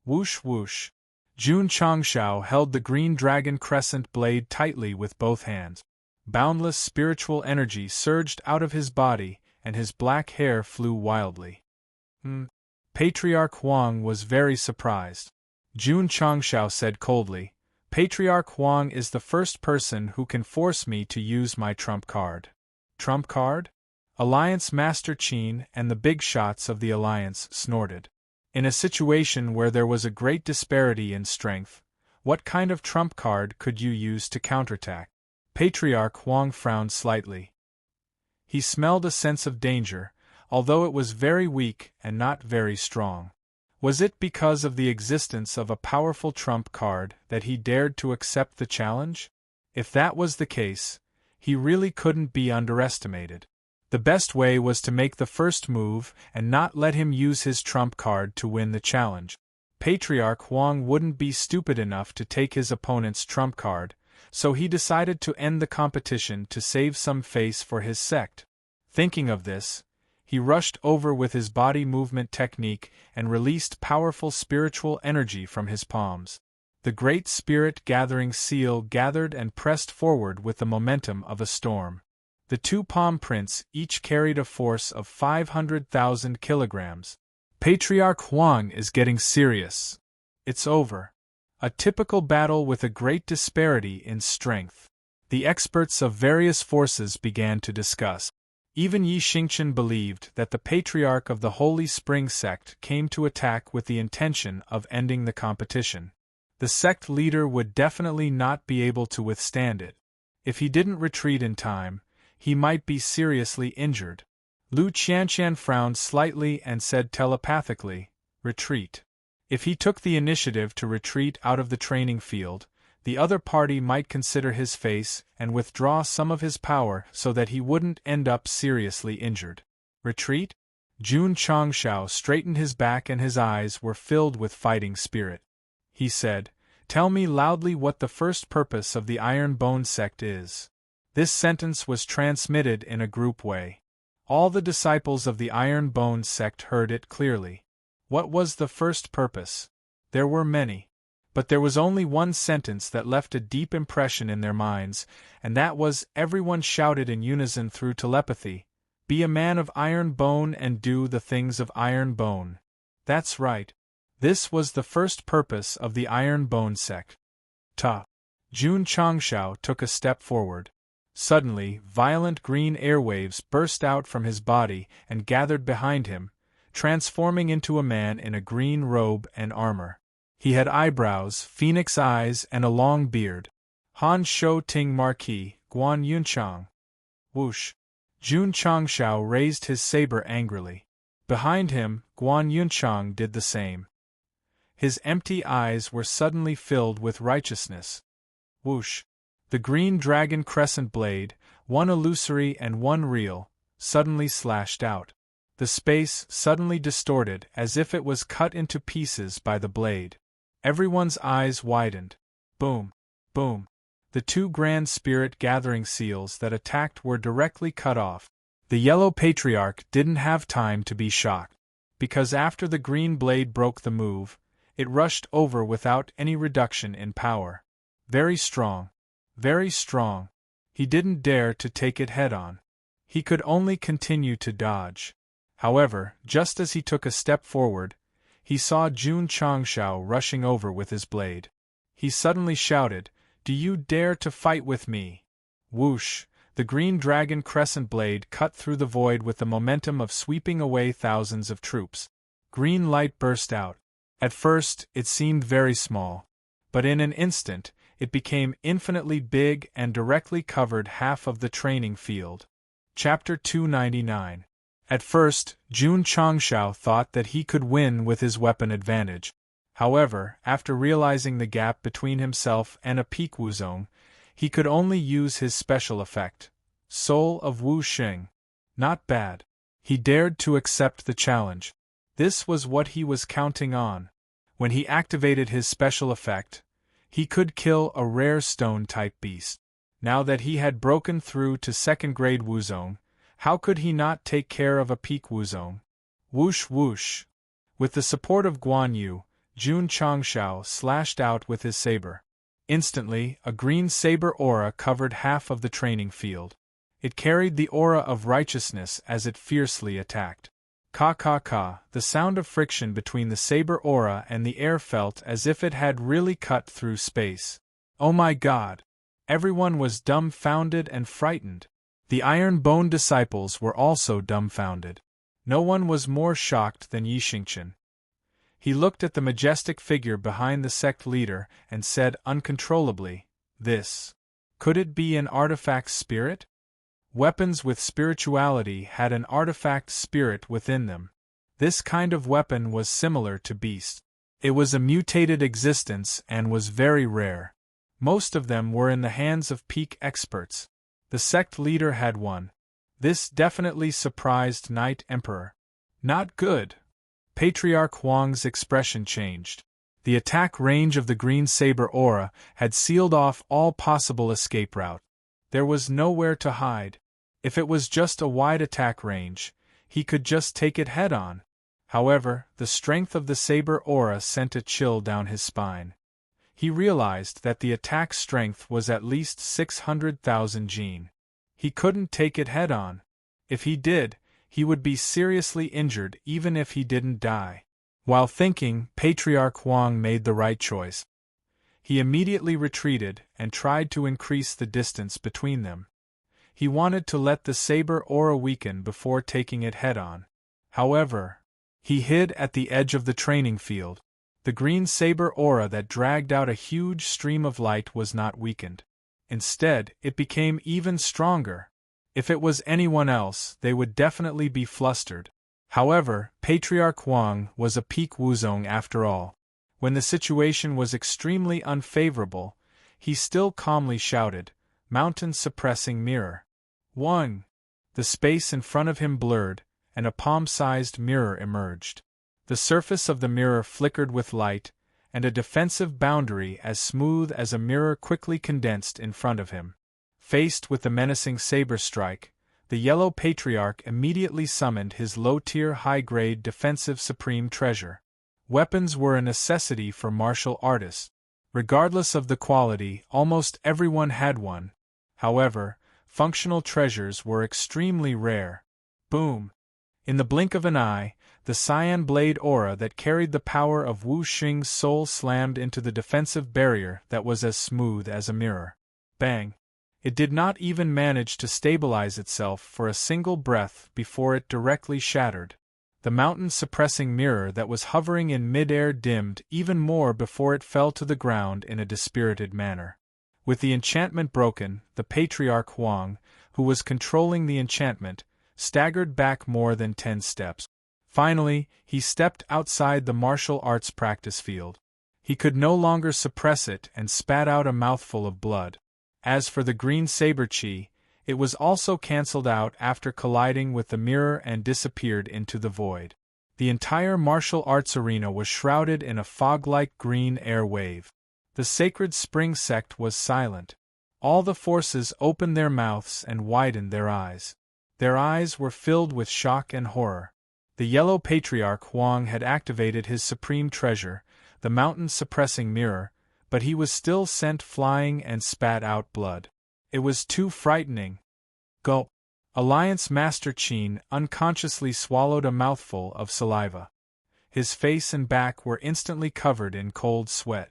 Whoosh whoosh. Jun Changshao held the green dragon crescent blade tightly with both hands. Boundless spiritual energy surged out of his body, and his black hair flew wildly. Patriarch Huang was very surprised. Jun Changshao said coldly, Patriarch Huang is the first person who can force me to use my trump card. Trump card? Alliance Master Qin and the big shots of the Alliance snorted. In a situation where there was a great disparity in strength, what kind of trump card could you use to counterattack? Patriarch Huang frowned slightly. He smelled a sense of danger, although it was very weak and not very strong. Was it because of the existence of a powerful trump card that he dared to accept the challenge? If that was the case, he really couldn't be underestimated. The best way was to make the first move and not let him use his trump card to win the challenge. Patriarch Huang wouldn't be stupid enough to take his opponent's trump card, so he decided to end the competition to save some face for his sect. Thinking of this, he rushed over with his body movement technique and released powerful spiritual energy from his palms. The Great Spirit Gathering seal gathered and pressed forward with the momentum of a storm. The 2 palm prints each carried a force of 500,000 kilograms. Patriarch Huang is getting serious. It's over. A typical battle with a great disparity in strength. The experts of various forces began to discuss. Even Yi Xingchen believed that the Patriarch of the Holy Spring Sect came to attack with the intention of ending the competition. The sect leader would definitely not be able to withstand it. If he didn't retreat in time, he might be seriously injured. Lu Qianqian frowned slightly and said telepathically, "Retreat." If he took the initiative to retreat out of the training field, the other party might consider his face and withdraw some of his power so that he wouldn't end up seriously injured. Retreat? Jun Changshao straightened his back and his eyes were filled with fighting spirit. He said, "Tell me loudly what the first purpose of the Iron Bone Sect is." This sentence was transmitted in a group way. All the disciples of the Iron Bone Sect heard it clearly. What was the first purpose? There were many. But there was only one sentence that left a deep impression in their minds, and that was everyone shouted in unison through telepathy, "Be a man of iron bone and do the things of iron bone." That's right. This was the first purpose of the Iron Bone Sect. Jun Changshao took a step forward. Suddenly, violent green airwaves burst out from his body and gathered behind him, transforming into a man in a green robe and armor. He had eyebrows, phoenix eyes, and a long beard. Han Shou Ting Marquis, Guan Yunchang. Whoosh! Jun Changshao raised his saber angrily. Behind him, Guan Yunchang did the same. His empty eyes were suddenly filled with righteousness. Whoosh! The green dragon crescent blade, one illusory and one real, suddenly slashed out. The space suddenly distorted as if it was cut into pieces by the blade. Everyone's eyes widened. Boom! Boom! The two grand spirit gathering seals that attacked were directly cut off. The Yellow Patriarch didn't have time to be shocked, because after the green blade broke the move, it rushed over without any reduction in power. Very strong. Very strong. He didn't dare to take it head-on. He could only continue to dodge. However, just as he took a step forward, he saw Jun Changshao rushing over with his blade. He suddenly shouted, "Do you dare to fight with me?" Whoosh! The green dragon crescent blade cut through the void with the momentum of sweeping away thousands of troops. Green light burst out. At first, it seemed very small, but in an instant, it became infinitely big and directly covered half of the training field. Chapter 299. At first, Jun Changshao thought that he could win with his weapon advantage. However, after realizing the gap between himself and a peak Wuzong, he could only use his special effect, Soul of Wu Xing. Not bad. He dared to accept the challenge. This was what he was counting on. When he activated his special effect, he could kill a rare stone-type beast. Now that he had broken through to second-grade Wuzong, how could he not take care of a peak Wuzong? Whoosh whoosh! With the support of Guan Yu, Jun Changshao slashed out with his saber. Instantly, a green saber aura covered half of the training field. It carried the aura of righteousness as it fiercely attacked. Ka, the sound of friction between the saber aura and the air felt as if it had really cut through space. Oh my God! Everyone was dumbfounded and frightened. The Iron Bone disciples were also dumbfounded. No one was more shocked than Yi Xingqian. He looked at the majestic figure behind the sect leader and said uncontrollably, "This. Could it be an artifact spirit?" Weapons with spirituality had an artifact spirit within them. This kind of weapon was similar to beast. It was a mutated existence and was very rare. Most of them were in the hands of peak experts. The sect leader had one. This definitely surprised Knight Emperor. Not good. Patriarch Huang's expression changed. The attack range of the green saber aura had sealed off all possible escape route. There was nowhere to hide. If it was just a wide attack range, he could just take it head-on. However, the strength of the saber aura sent a chill down his spine. He realized that the attack strength was at least 600,000 Jin. He couldn't take it head-on. If he did, he would be seriously injured even if he didn't die. While thinking, Patriarch Huang made the right choice. He immediately retreated and tried to increase the distance between them. He wanted to let the saber aura weaken before taking it head-on. However, he hid at the edge of the training field. The green saber aura that dragged out a huge stream of light was not weakened. Instead, it became even stronger. If it was anyone else, they would definitely be flustered. However, Patriarch Huang was a peak Wuzong after all. When the situation was extremely unfavorable, he still calmly shouted, "Mountain-suppressing mirror." 1. The space in front of him blurred, and a palm-sized mirror emerged. The surface of the mirror flickered with light, and a defensive boundary as smooth as a mirror quickly condensed in front of him. Faced with the menacing saber strike, the Yellow Patriarch immediately summoned his low-tier high-grade defensive supreme treasure. Weapons were a necessity for martial artists. Regardless of the quality, almost everyone had one. However, functional treasures were extremely rare. Boom! In the blink of an eye, the cyan blade aura that carried the power of Wu Xing's soul slammed into the defensive barrier that was as smooth as a mirror. Bang! It did not even manage to stabilize itself for a single breath before it directly shattered. The mountain-suppressing mirror that was hovering in mid-air dimmed even more before it fell to the ground in a dispirited manner. With the enchantment broken, the Patriarch Huang, who was controlling the enchantment, staggered back more than 10 steps. Finally, he stepped outside the martial arts practice field. He could no longer suppress it and spat out a mouthful of blood. As for the green saber chi, it was also cancelled out after colliding with the mirror and disappeared into the void. The entire martial arts arena was shrouded in a fog-like green air wave. The sacred spring sect was silent. All the forces opened their mouths and widened their eyes. Their eyes were filled with shock and horror. The yellow patriarch Huang had activated his supreme treasure, the mountain-suppressing mirror, but he was still sent flying and spat out blood. It was too frightening. Gulp. Alliance Master Qin unconsciously swallowed a mouthful of saliva. His face and back were instantly covered in cold sweat.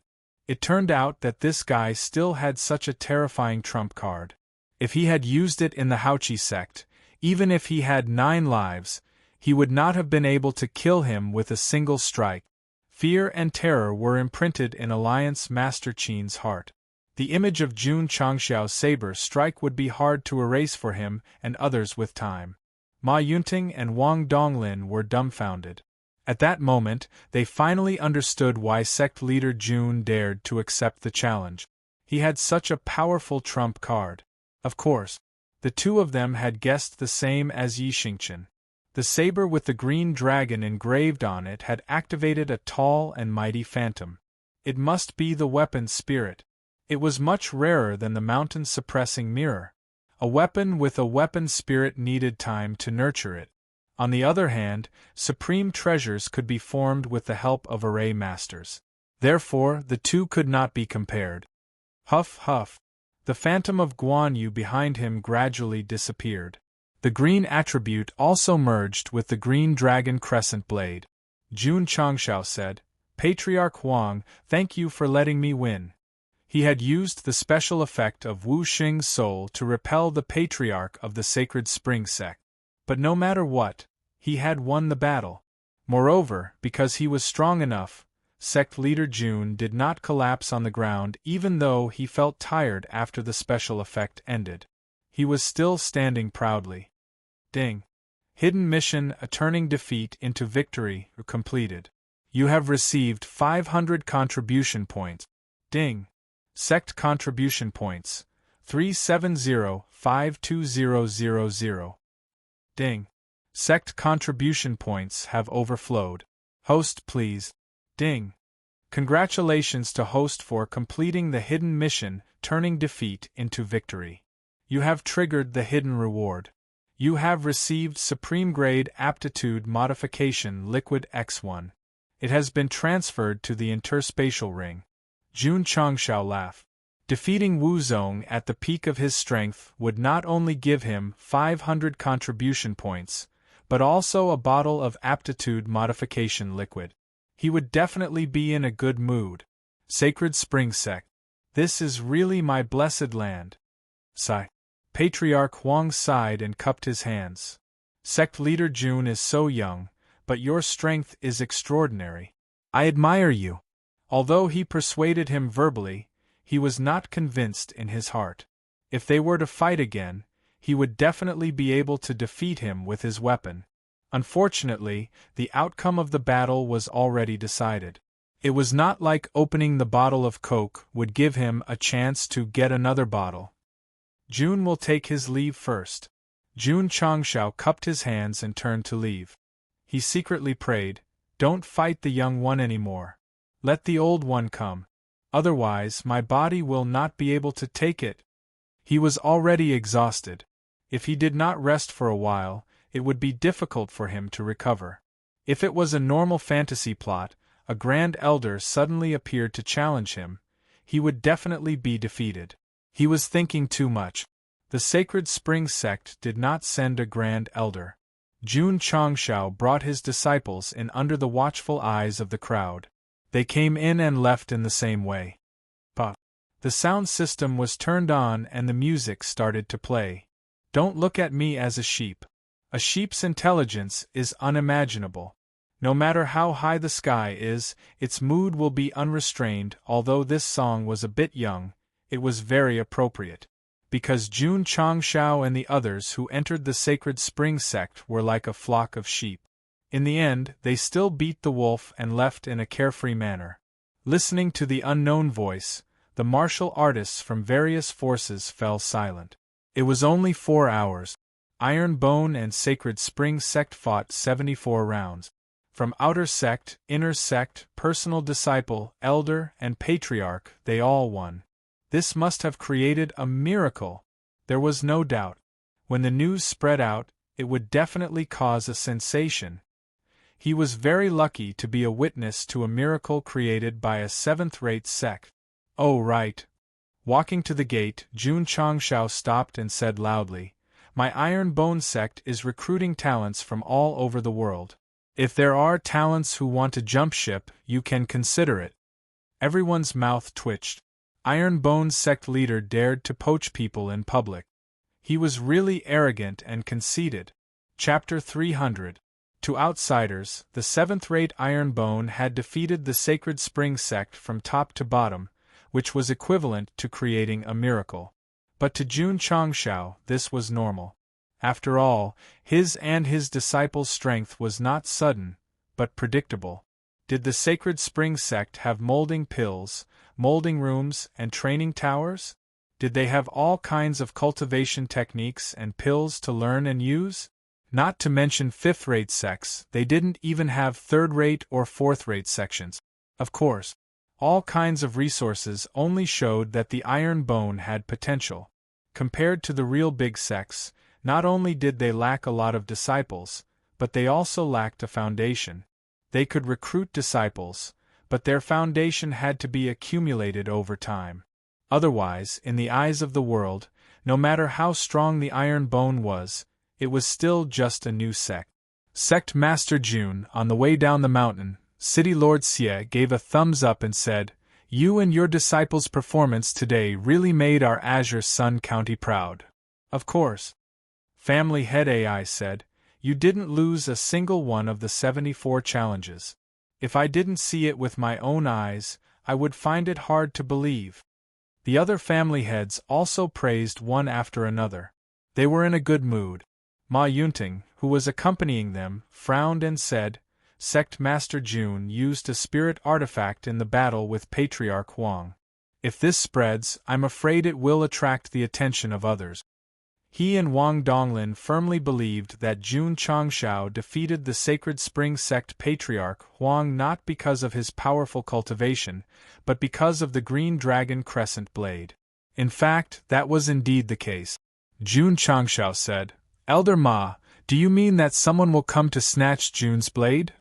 It turned out that this guy still had such a terrifying trump card. If he had used it in the Haoqi sect, even if he had 9 lives, he would not have been able to kill him with a single strike. Fear and terror were imprinted in Alliance Master Qin's heart. The image of Jun Changxiao's saber strike would be hard to erase for him and others with time. Ma Yunting and Wang Donglin were dumbfounded. At that moment, they finally understood why sect leader Jun dared to accept the challenge. He had such a powerful trump card. Of course, the two of them had guessed the same as Yi Xingchen. The saber with the green dragon engraved on it had activated a tall and mighty phantom. It must be the weapon spirit. It was much rarer than the mountain-suppressing mirror. A weapon with a weapon spirit needed time to nurture it. On the other hand, supreme treasures could be formed with the help of array masters. Therefore, the two could not be compared. Huff, huff. The phantom of Guan Yu behind him gradually disappeared. The green attribute also merged with the green dragon crescent blade. Jun Changxiao said, "Patriarch Huang, thank you for letting me win." He had used the special effect of Wu Xing's soul to repel the patriarch of the Sacred Spring Sect. But no matter what, he had won the battle. Moreover, because he was strong enough, sect leader Jun did not collapse on the ground even though he felt tired after the special effect ended. He was still standing proudly. Ding. Hidden mission: a turning defeat into victory completed. You have received 500 contribution points. Ding. Sect contribution points 370-52000. Ding. Sect contribution points have overflowed. Host, please. Ding. Congratulations to host for completing the hidden mission, turning defeat into victory. You have triggered the hidden reward. You have received Supreme Grade Aptitude Modification Liquid X1. It has been transferred to the interspatial ring. Jun Changxiao laughed. Defeating Wu Zong at the peak of his strength would not only give him 500 contribution points, but also a bottle of aptitude modification liquid. He would definitely be in a good mood. Sacred Spring Sect. This is really my blessed land. Sigh. Patriarch Huang sighed and cupped his hands. Sect leader Jun is so young, but your strength is extraordinary. I admire you. Although he persuaded him verbally, he was not convinced in his heart. If they were to fight again, he would definitely be able to defeat him with his weapon. Unfortunately, the outcome of the battle was already decided. It was not like opening the bottle of Coke would give him a chance to get another bottle. Jun will take his leave first. Jun Changxiao cupped his hands and turned to leave. He secretly prayed, "Don't fight the young one anymore. Let the old one come. Otherwise, my body will not be able to take it." He was already exhausted. If he did not rest for a while, it would be difficult for him to recover. If it was a normal fantasy plot, a Grand Elder suddenly appeared to challenge him, he would definitely be defeated. He was thinking too much. The Sacred Spring Sect did not send a Grand Elder. Jun Changxiao brought his disciples in under the watchful eyes of the crowd. They came in and left in the same way. Puff. The sound system was turned on and the music started to play. Don't look at me as a sheep. A sheep's intelligence is unimaginable. No matter how high the sky is, its mood will be unrestrained. Although this song was a bit young, it was very appropriate. Because Jun Changxiao and the others who entered the Sacred Spring Sect were like a flock of sheep. In the end, they still beat the wolf and left in a carefree manner. Listening to the unknown voice, the martial artists from various forces fell silent. It was only 4 hours. Iron Bone and Sacred Spring Sect fought 74 rounds. From outer sect, inner sect, personal disciple, elder, and patriarch, they all won. This must have created a miracle. There was no doubt. When the news spread out, it would definitely cause a sensation. He was very lucky to be a witness to a miracle created by a seventh-rate sect. Oh, right. Walking to the gate, Jun Changshao stopped and said loudly, "My Iron Bone sect is recruiting talents from all over the world. If there are talents who want to jump ship, you can consider it." Everyone's mouth twitched. Iron Bone's sect leader dared to poach people in public. He was really arrogant and conceited. Chapter 300. To outsiders, the seventh-rate Iron Bone had defeated the Sacred Spring sect from top to bottom, which was equivalent to creating a miracle. But to Jun Changshao, this was normal. After all, his and his disciples' strength was not sudden, but predictable. Did the Sacred Spring sect have molding pills, molding rooms, and training towers? Did they have all kinds of cultivation techniques and pills to learn and use? Not to mention fifth-rate sects, they didn't even have third-rate or fourth-rate sections. Of course, all kinds of resources only showed that the Iron Bone had potential. Compared to the real big sects, not only did they lack a lot of disciples, but they also lacked a foundation. They could recruit disciples, but their foundation had to be accumulated over time. Otherwise, in the eyes of the world, no matter how strong the Iron Bone was, it was still just a new sect. Sect Master Jun, on the way down the mountain, City Lord Xie gave a thumbs up and said, "You and your disciples' performance today really made our Azure Sun County proud." Of course. Family Head AI said, "You didn't lose a single one of the 74 challenges. If I didn't see it with my own eyes, I would find it hard to believe." The other family heads also praised one after another. They were in a good mood. Ma Yunting, who was accompanying them, frowned and said, "Sect Master Jun used a spirit artifact in the battle with Patriarch Huang. If this spreads, I'm afraid it will attract the attention of others." He and Wang Donglin firmly believed that Jun Changshao defeated the Sacred Spring Sect Patriarch Huang not because of his powerful cultivation, but because of the Green Dragon Crescent Blade. In fact, that was indeed the case. Jun Changshao said, "Elder Ma, do you mean that someone will come to snatch Jun's blade?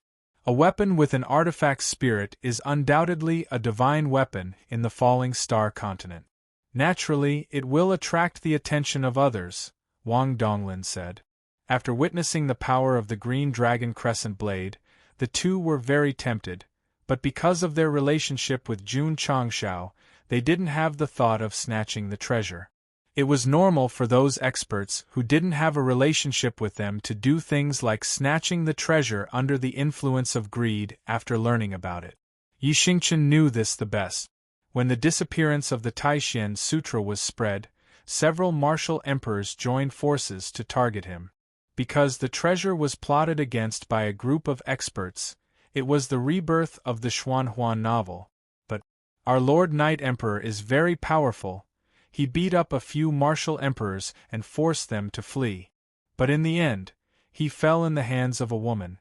A weapon with an artifact spirit is undoubtedly a divine weapon in the Falling Star continent. Naturally, it will attract the attention of others," Wang Donglin said. After witnessing the power of the Green Dragon Crescent Blade, the two were very tempted, but because of their relationship with Jun Changshao, they didn't have the thought of snatching the treasure. It was normal for those experts who didn't have a relationship with them to do things like snatching the treasure under the influence of greed after learning about it. Yi Xingchen knew this the best. When the disappearance of the Taixien Sutra was spread, several martial emperors joined forces to target him. Because the treasure was plotted against by a group of experts, it was the rebirth of the Xuanhuan novel. But our Lord Knight Emperor is very powerful. He beat up a few martial emperors and forced them to flee. But in the end, he fell in the hands of a woman.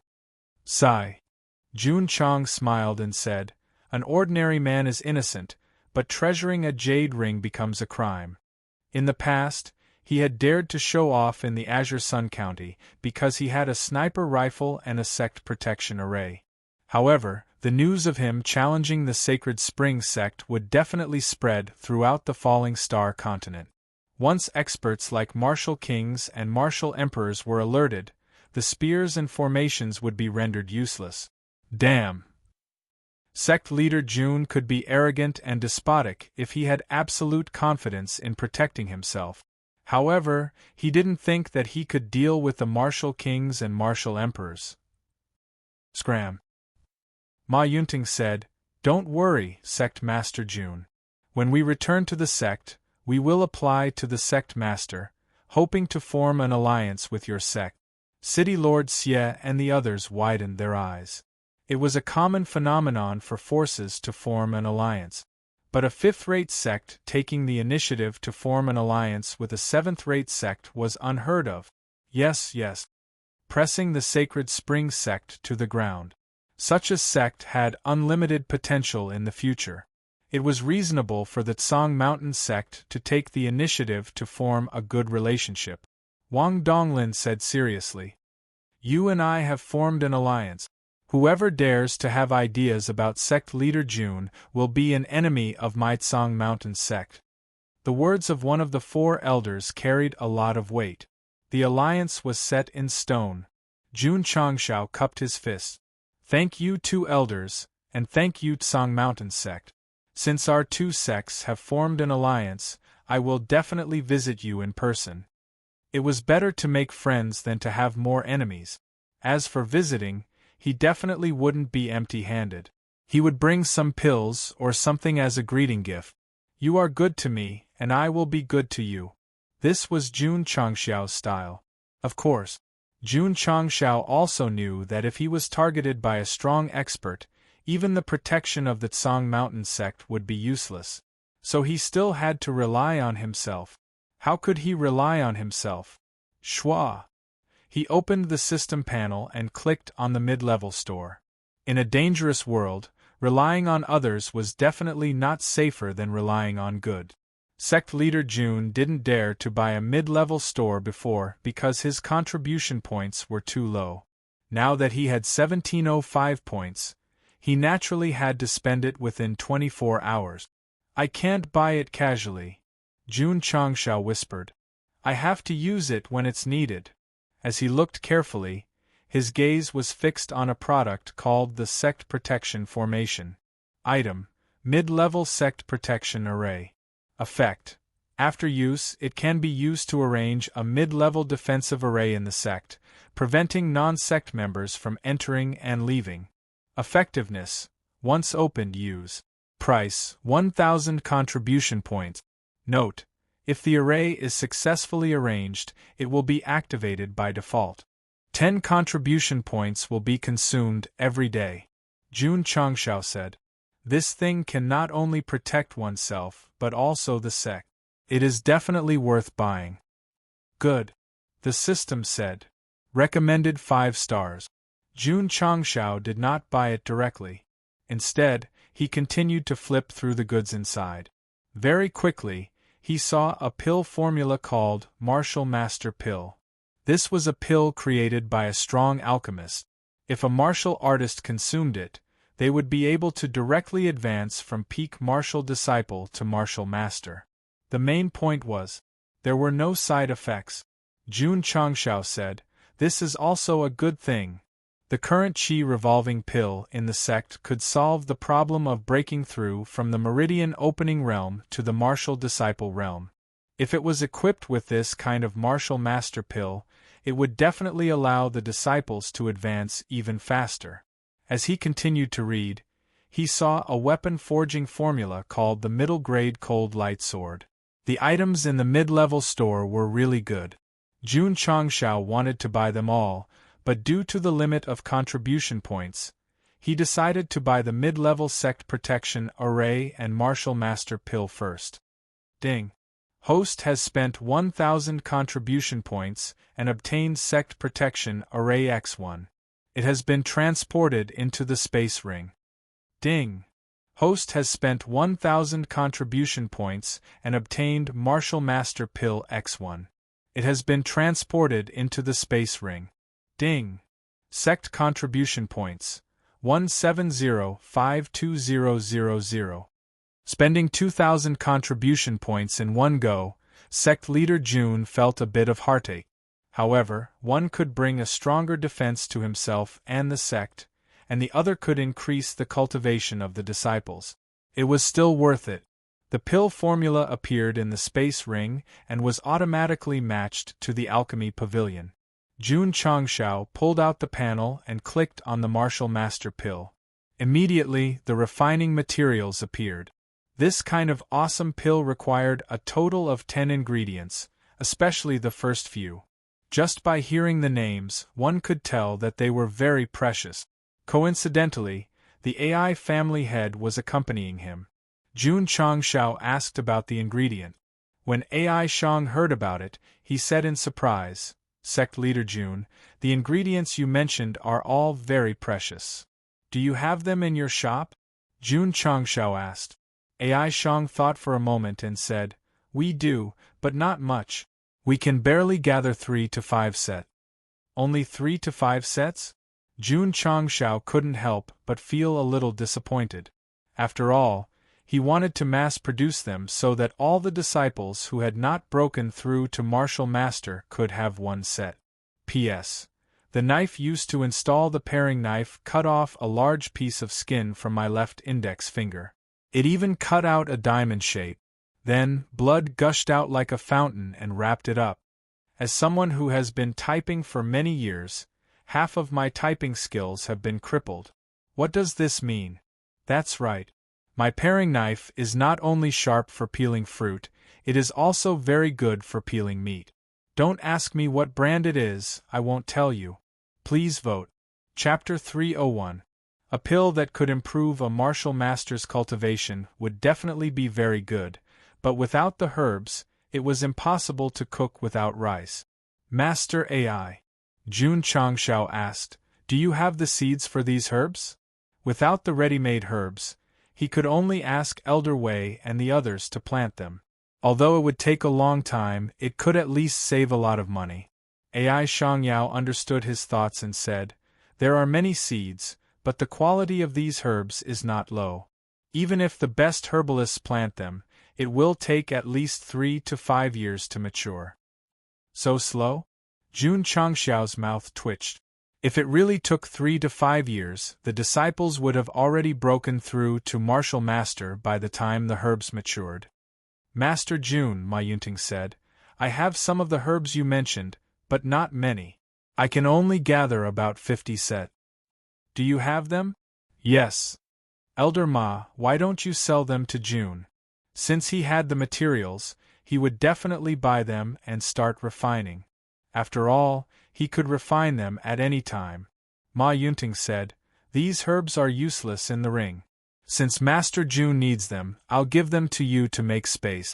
Sigh. Jun Chang smiled and said, "An ordinary man is innocent, but treasuring a jade ring becomes a crime." In the past, he had dared to show off in the Azure Sun County because he had a sniper rifle and a sect protection array. However, the news of him challenging the Sacred Spring sect would definitely spread throughout the Falling Star continent. Once experts like martial kings and martial emperors were alerted, the spears and formations would be rendered useless. Damn! Sect leader Jun could be arrogant and despotic if he had absolute confidence in protecting himself. However, he didn't think that he could deal with the martial kings and martial emperors. Scram. Ma Yunting said, "Don't worry, Sect Master Jun. When we return to the sect, we will apply to the Sect Master, hoping to form an alliance with your sect." City Lord Xie and the others widened their eyes. It was a common phenomenon for forces to form an alliance. But a fifth-rate sect taking the initiative to form an alliance with a seventh-rate sect was unheard of. Yes, pressing the sacred spring sect to the ground. Such a sect had unlimited potential in the future. It was reasonable for the Tsang Mountain sect to take the initiative to form a good relationship. Wang Donglin said seriously. You and I have formed an alliance. Whoever dares to have ideas about sect leader Jun will be an enemy of my Tsang Mountain sect. The words of one of the four elders carried a lot of weight. The alliance was set in stone. Jun Changshao cupped his fist. Thank you, two elders, and thank you, Tsang Mountain sect. Since our two sects have formed an alliance, I will definitely visit you in person. It was better to make friends than to have more enemies. As for visiting, he definitely wouldn't be empty-handed. He would bring some pills or something as a greeting gift. You are good to me, and I will be good to you. This was Jun Changxiao's style. Of course, Jun Changxiao also knew that if he was targeted by a strong expert, even the protection of the Tsang Mountain sect would be useless. So he still had to rely on himself. How could he rely on himself? Schwa. He opened the system panel and clicked on the mid-level store. In a dangerous world, relying on others was definitely not safer than relying on good. Sect leader Jun didn't dare to buy a mid-level store before because his contribution points were too low. Now that he had 1705 points, he naturally had to spend it within 24 hours. I can't buy it casually, Jun Changshao whispered. I have to use it when it's needed. As he looked carefully, his gaze was fixed on a product called the Sect Protection Formation. Item: Mid-level Sect Protection Array. Effect: After use, it can be used to arrange a mid-level defensive array in the sect, preventing non-sect members from entering and leaving. Effectiveness: Once opened, use. Price: 1,000 contribution points. Note: if the array is successfully arranged, it will be activated by default. 10 contribution points will be consumed every day. Jun Changshao said. This thing can not only protect oneself, but also the sect. It is definitely worth buying. Good. The system said. Recommended 5 stars. Jun Changshao did not buy it directly. Instead, he continued to flip through the goods inside. Very quickly, he saw a pill formula called Martial Master Pill. This was a pill created by a strong alchemist. If a martial artist consumed it, they would be able to directly advance from peak martial disciple to martial master. The main point was, there were no side effects. Jun Changshao said, this is also a good thing. The current Qi revolving pill in the sect could solve the problem of breaking through from the Meridian Opening Realm to the Martial Disciple Realm. If it was equipped with this kind of Martial Master Pill, it would definitely allow the disciples to advance even faster. As he continued to read, he saw a weapon forging formula called the Middle Grade Cold Light Sword. The items in the mid-level store were really good. Jun Changshao wanted to buy them all, but due to the limit of contribution points, he decided to buy the mid-level Sect Protection Array and Martial Master Pill first. Ding. Host has spent 1,000 contribution points and obtained Sect Protection Array X1. It has been transported into the space ring. Ding. Host has spent 1,000 contribution points and obtained Martial Master Pill X1. It has been transported into the space ring. Ding. Sect contribution points 170,520,000. Spending 2,000 contribution points in one go, sect leader Jun felt a bit of heartache. However, one could bring a stronger defense to himself and the sect, and the other could increase the cultivation of the disciples. It was still worth it. The pill formula appeared in the space ring and was automatically matched to the alchemy pavilion. Jun Changshao pulled out the panel and clicked on the Martial Master Pill. Immediately, the refining materials appeared. This kind of awesome pill required a total of 10 ingredients, especially the first few. Just by hearing the names, one could tell that they were very precious. Coincidentally, the AI family head was accompanying him. Jun Changshao asked about the ingredient. When AI Shang heard about it, he said in surprise, Sect Leader Jun, the ingredients you mentioned are all very precious. Do you have them in your shop? Jun Changshao asked. AI Shang thought for a moment and said, We do, but not much. We can barely gather 3 to 5 sets. Only 3 to 5 sets? Jun Changshao couldn't help but feel a little disappointed. After all, he wanted to mass-produce them so that all the disciples who had not broken through to Martial Master could have one set. P.S. The knife used to install the paring knife cut off a large piece of skin from my left index finger. It even cut out a diamond shape. Then, blood gushed out like a fountain and wrapped it up. As someone who has been typing for many years, half of my typing skills have been crippled. What does this mean? That's right. My paring knife is not only sharp for peeling fruit, it is also very good for peeling meat. Don't ask me what brand it is, I won't tell you. Please vote. Chapter 301. A pill that could improve a martial master's cultivation would definitely be very good, but without the herbs, it was impossible to cook without rice. Master AI. Jun Changshao asked, Do you have the seeds for these herbs? Without the ready-made herbs, he could only ask Elder Wei and the others to plant them. Although it would take a long time, it could at least save a lot of money. AI Shangyao understood his thoughts and said, There are many seeds, but the quality of these herbs is not low. Even if the best herbalists plant them, it will take at least 3 to 5 years to mature. So slow? Jun Changshao's mouth twitched. If it really took 3 to 5 years, the disciples would have already broken through to Martial Master by the time the herbs matured. Master Jun, Ma Yunting said, I have some of the herbs you mentioned, but not many. I can only gather about 50 set. Do you have them? Yes. Elder Ma, why don't you sell them to Jun? Since he had the materials, he would definitely buy them and start refining. After all, he could refine them at any time. Ma Yunting said, These herbs are useless in the ring. Since Master Jun needs them, I'll give them to you to make space.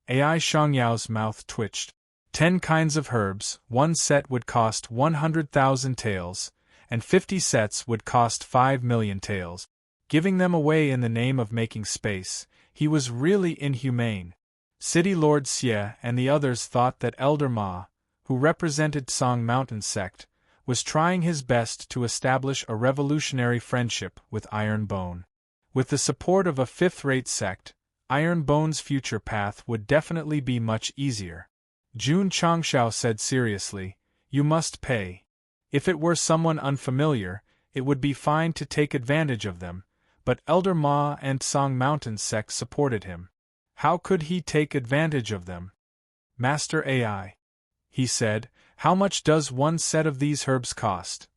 AI Shangyao's mouth twitched. 10 kinds of herbs, 1 set would cost 100,000 taels, and 50 sets would cost 5 million taels. Giving them away in the name of making space, he was really inhumane. City Lord Xie and the others thought that Elder Ma, who represented Song Mountain Sect, was trying his best to establish a revolutionary friendship with Iron Bone. With the support of a fifth-rate sect, Iron Bone's future path would definitely be much easier. Jun Changshao said seriously, You must pay. If it were someone unfamiliar, it would be fine to take advantage of them, but Elder Ma and Song Mountain Sect supported him. How could he take advantage of them? Master AI. He said, How much does 1 set of these herbs cost?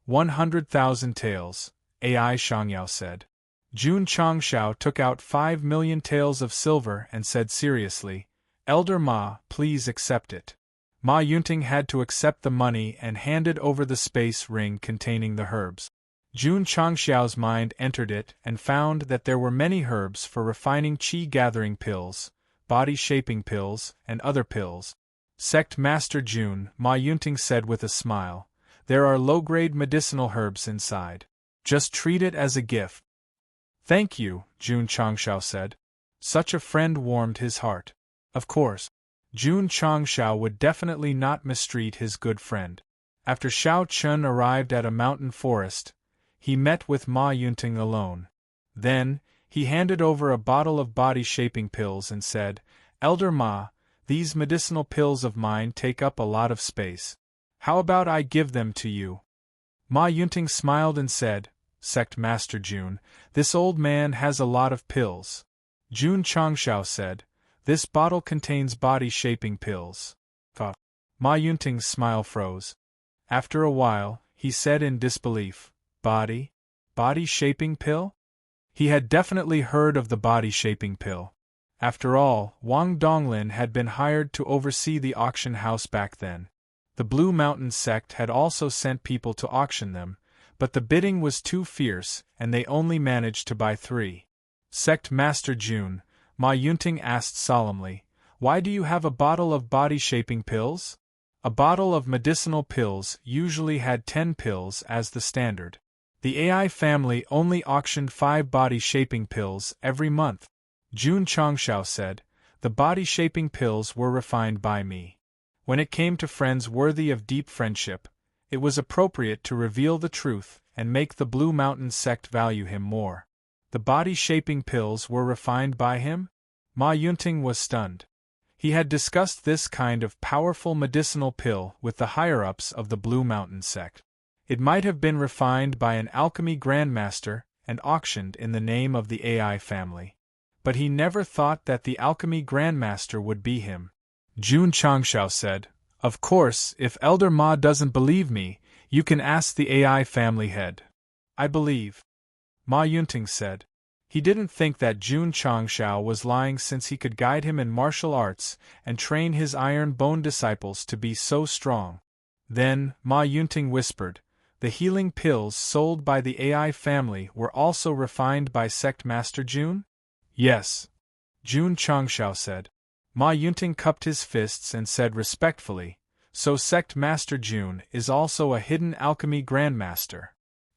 100,000 taels, AI Shangyao said. Jun Changshao took out 5 million taels of silver and said seriously, Elder Ma, please accept it. Ma Yunting had to accept the money and handed over the space ring containing the herbs. Jun Changshao's mind entered it and found that there were many herbs for refining qi-gathering pills, body-shaping pills, and other pills. Sect Master Jun, Ma Yunting said with a smile, There are low-grade medicinal herbs inside. Just treat it as a gift. Thank you, Jun Changshao said. Such a friend warmed his heart. Of course, Jun Changshao would definitely not mistreat his good friend. After Xiao Chun arrived at a mountain forest, he met with Ma Yunting alone. Then, he handed over a bottle of body-shaping pills and said, Elder Ma, these medicinal pills of mine take up a lot of space. How about I give them to you? Ma Yunting smiled and said, Sect Master Jun, this old man has a lot of pills. Jun Changshao said, This bottle contains body-shaping pills. Ma Yunting's smile froze. After a while, he said in disbelief, Body-shaping pill? He had definitely heard of the body-shaping pill. After all, Wang Donglin had been hired to oversee the auction house back then. The Blue Mountain Sect had also sent people to auction them, but the bidding was too fierce and they only managed to buy 3. Sect Master June, Ma Yunting asked solemnly, "Why do you have a bottle of body-shaping pills?" A bottle of medicinal pills usually had 10 pills as the standard. The AI family only auctioned 5 body-shaping pills every month. Jun Changshao said, "The body-shaping pills were refined by me. When it came to friends worthy of deep friendship, it was appropriate to reveal the truth and make the Blue Mountain Sect value him more." The body-shaping pills were refined by him? Ma Yunting was stunned. He had discussed this kind of powerful medicinal pill with the higher-ups of the Blue Mountain Sect. It might have been refined by an alchemy grandmaster and auctioned in the name of the AI family. But he never thought that the alchemy grandmaster would be him. Jun Changshao said, "Of course, if Elder Ma doesn't believe me, you can ask the AI family head." "I believe," Ma Yunting said. He didn't think that Jun Changshao was lying since he could guide him in martial arts and train his iron bone disciples to be so strong. Then, Ma Yunting whispered, "The healing pills sold by the AI family were also refined by Sect Master Jun?" "Yes," Jun Changshao said. Ma Yunting cupped his fists and said respectfully, "So Sect Master Jun is also a hidden alchemy grandmaster."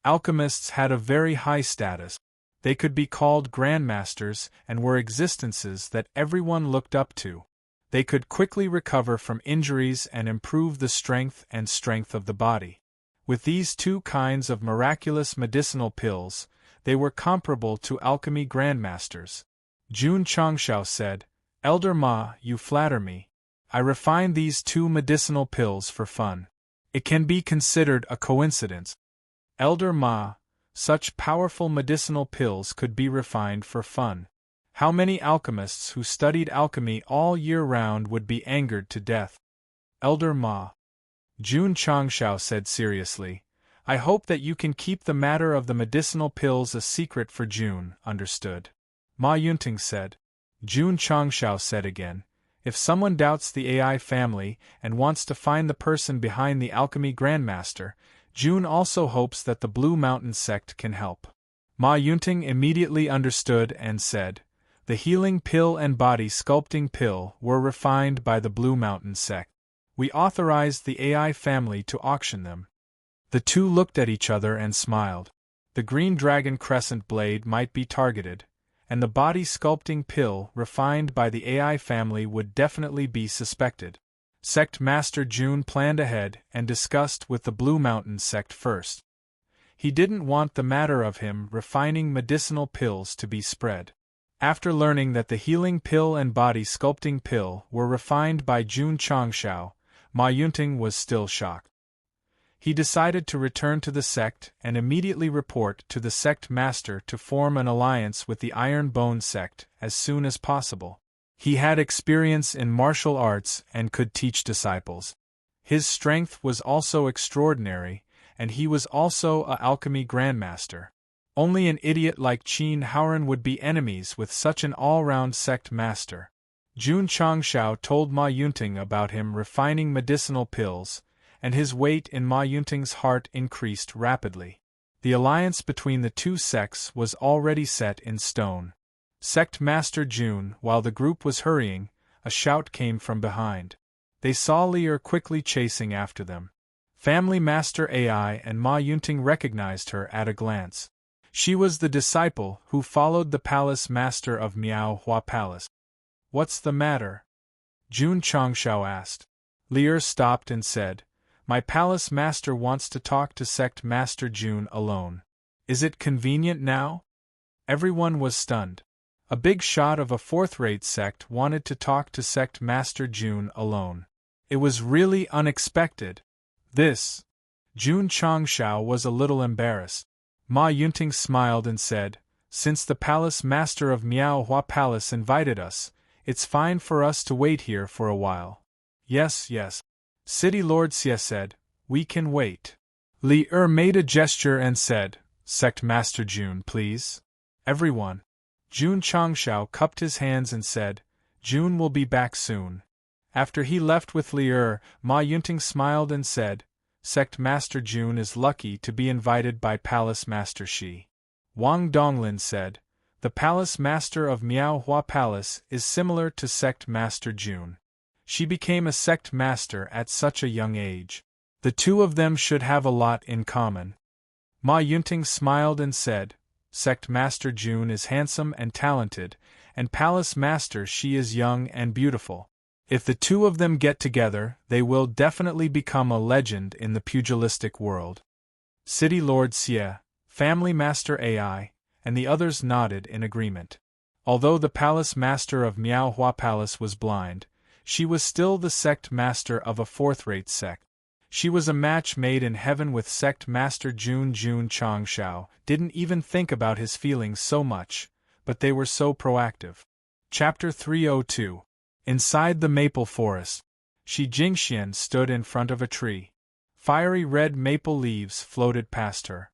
Alchemists had a very high status. They could be called grandmasters and were existences that everyone looked up to. They could quickly recover from injuries and improve the strength of the body. With these 2 kinds of miraculous medicinal pills, they were comparable to alchemy grandmasters. Jun Changshao said, "Elder Ma, you flatter me. I refined these 2 medicinal pills for fun. It can be considered a coincidence." "Elder Ma, such powerful medicinal pills could be refined for fun. How many alchemists who studied alchemy all year round would be angered to death?" "Elder Ma," Jun Changshao said seriously, "I hope that you can keep the matter of the medicinal pills a secret for Jun, understood?" Ma Yunting said. Jun Changshao said again, "If someone doubts the AI family and wants to find the person behind the alchemy grandmaster, Jun also hopes that the Blue Mountain Sect can help." Ma Yunting immediately understood and said, "The healing pill and body sculpting pill were refined by the Blue Mountain Sect. We authorized the AI family to auction them." The 2 looked at each other and smiled. The Green Dragon Crescent blade might be targeted, and the body sculpting pill refined by the AI family would definitely be suspected. Sect Master Jun planned ahead and discussed with the Blue Mountain Sect first. He didn't want the matter of him refining medicinal pills to be spread. After learning that the healing pill and body sculpting pill were refined by Jun Changshao, Ma Yunting was still shocked. He decided to return to the sect and immediately report to the sect master to form an alliance with the Iron Bone Sect as soon as possible. He had experience in martial arts and could teach disciples. His strength was also extraordinary, and he was also a alchemy grandmaster. Only an idiot like Qin Haoren would be enemies with such an all-round sect master. Jun Changshao told Ma Yunting about him refining medicinal pills, and his weight in Ma Yunting's heart increased rapidly. The alliance between the 2 sects was already set in stone. Sect Master Jun, while the group was hurrying, a shout came from behind. They saw Lier quickly chasing after them. Family Master AI and Ma Yunting recognized her at a glance. She was the disciple who followed the palace master of Miao Hua Palace. "What's the matter?" Jun Changshao asked. Lier stopped and said, "My palace master wants to talk to Sect Master Jun alone. Is it convenient now?" Everyone was stunned. A big shot of a 4th-rate sect wanted to talk to Sect Master Jun alone. It was really unexpected. Jun Changshao was a little embarrassed. Ma Yunting smiled and said, "Since the palace master of Miao Hua Palace invited us, it's fine for us to wait here for a while." Yes. City Lord Xie said, "We can wait." Li made a gesture and said, "Sect Master Jun, please." Everyone. Jun Changshao cupped his hands and said, "Jun will be back soon." After he left with Li Ma Yunting smiled and said, Sect Master Jun is lucky to be invited by Palace Master Shi. Wang Donglin said, the Palace Master of Miaohua Palace is similar to Sect Master Jun. She became a Sect Master at such a young age. The two of them should have a lot in common. Ma Yunting smiled and said, Sect Master Jun is handsome and talented, and Palace Master Shi is young and beautiful. If the two of them get together, they will definitely become a legend in the pugilistic world. City Lord Xie, Family Master Ai, and the others nodded in agreement. Although the Palace Master of Miaohua Palace was blind, she was still the Sect Master of a fourth-rate sect. She was a match made in heaven with Sect Master Jun Changshao, didn't even think about his feelings so much, but they were so proactive. Chapter 302. Inside the Maple Forest. Shi Jingxian stood in front of a tree. Fiery red maple leaves floated past her.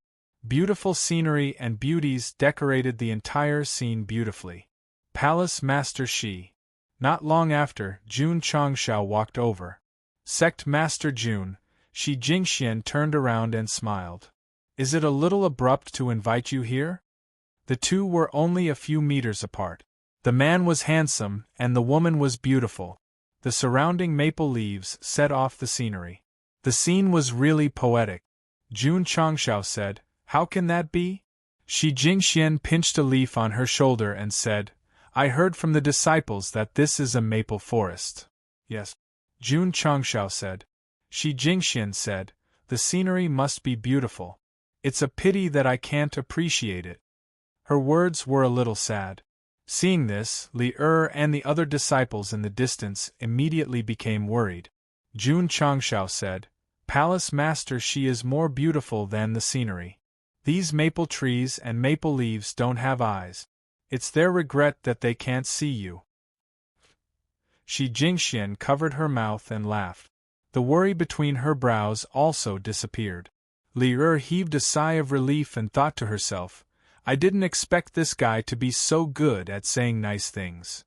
Beautiful scenery and beauties decorated the entire scene beautifully. Palace Master Shi. Not long after, Jun Changshao walked over. Sect Master Jun, Shi Jingxian turned around and smiled. Is it a little abrupt to invite you here? The two were only a few meters apart. The man was handsome, and the woman was beautiful. The surrounding maple leaves set off the scenery. The scene was really poetic. Jun Changshao said, How can that be? Shi Jingxian pinched a leaf on her shoulder and said, I heard from the disciples that this is a maple forest. Yes. Jun Changshao said. Shi Jingxian said, The scenery must be beautiful. It's a pity that I can't appreciate it. Her words were a little sad. Seeing this, Li and the other disciples in the distance immediately became worried. Jun Changshao said, Palace Master Shi is more beautiful than the scenery. These maple trees and maple leaves don't have eyes. It's their regret that they can't see you. Shi Jingxian covered her mouth and laughed. The worry between her brows also disappeared. Li heaved a sigh of relief and thought to herself, I didn't expect this guy to be so good at saying nice things.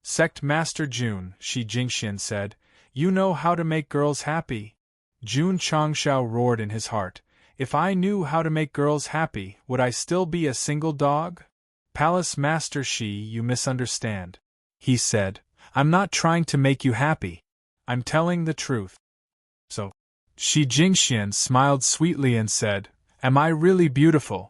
Sect Master Jun, Shi Jingxian said, You know how to make girls happy. Jun Changshao roared in his heart, If I knew how to make girls happy, would I still be a single dog? Palace Master Shi, you misunderstand. He said, I'm not trying to make you happy. I'm telling the truth. So, Shi Jingxian smiled sweetly and said, Am I really beautiful?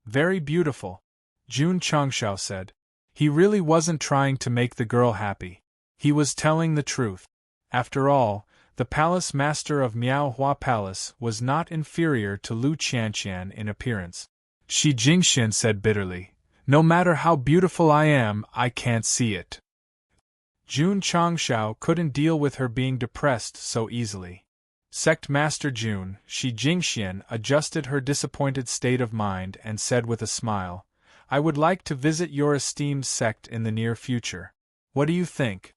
Very beautiful, Jun Changshao said. He really wasn't trying to make the girl happy. He was telling the truth. After all, the Palace Master of Miaohua Palace was not inferior to Lu Qianqian in appearance. Shi Jingxian said bitterly, No matter how beautiful I am, I can't see it. Jun Changshao couldn't deal with her being depressed so easily. Sect Master Jun, Shi Jingxian adjusted her disappointed state of mind and said with a smile, I would like to visit your esteemed sect in the near future. What do you think?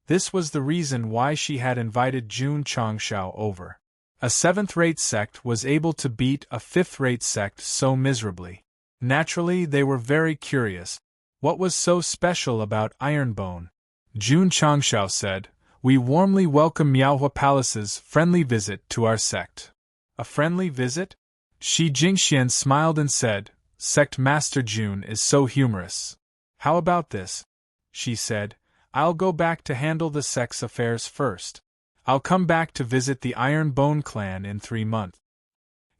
This was the reason why she had invited Jun Changshao over. A seventh-rate sect was able to beat a fifth-rate sect so miserably. Naturally, they were very curious. What was so special about Ironbone? Jun Changshao said, We warmly welcome Miaohua Palace's friendly visit to our sect. A friendly visit? Shi Jingxian smiled and said, Sect Master Jun is so humorous. How about this? She said, I'll go back to handle the sect's affairs first. I'll come back to visit the Iron Bone clan in 3 months.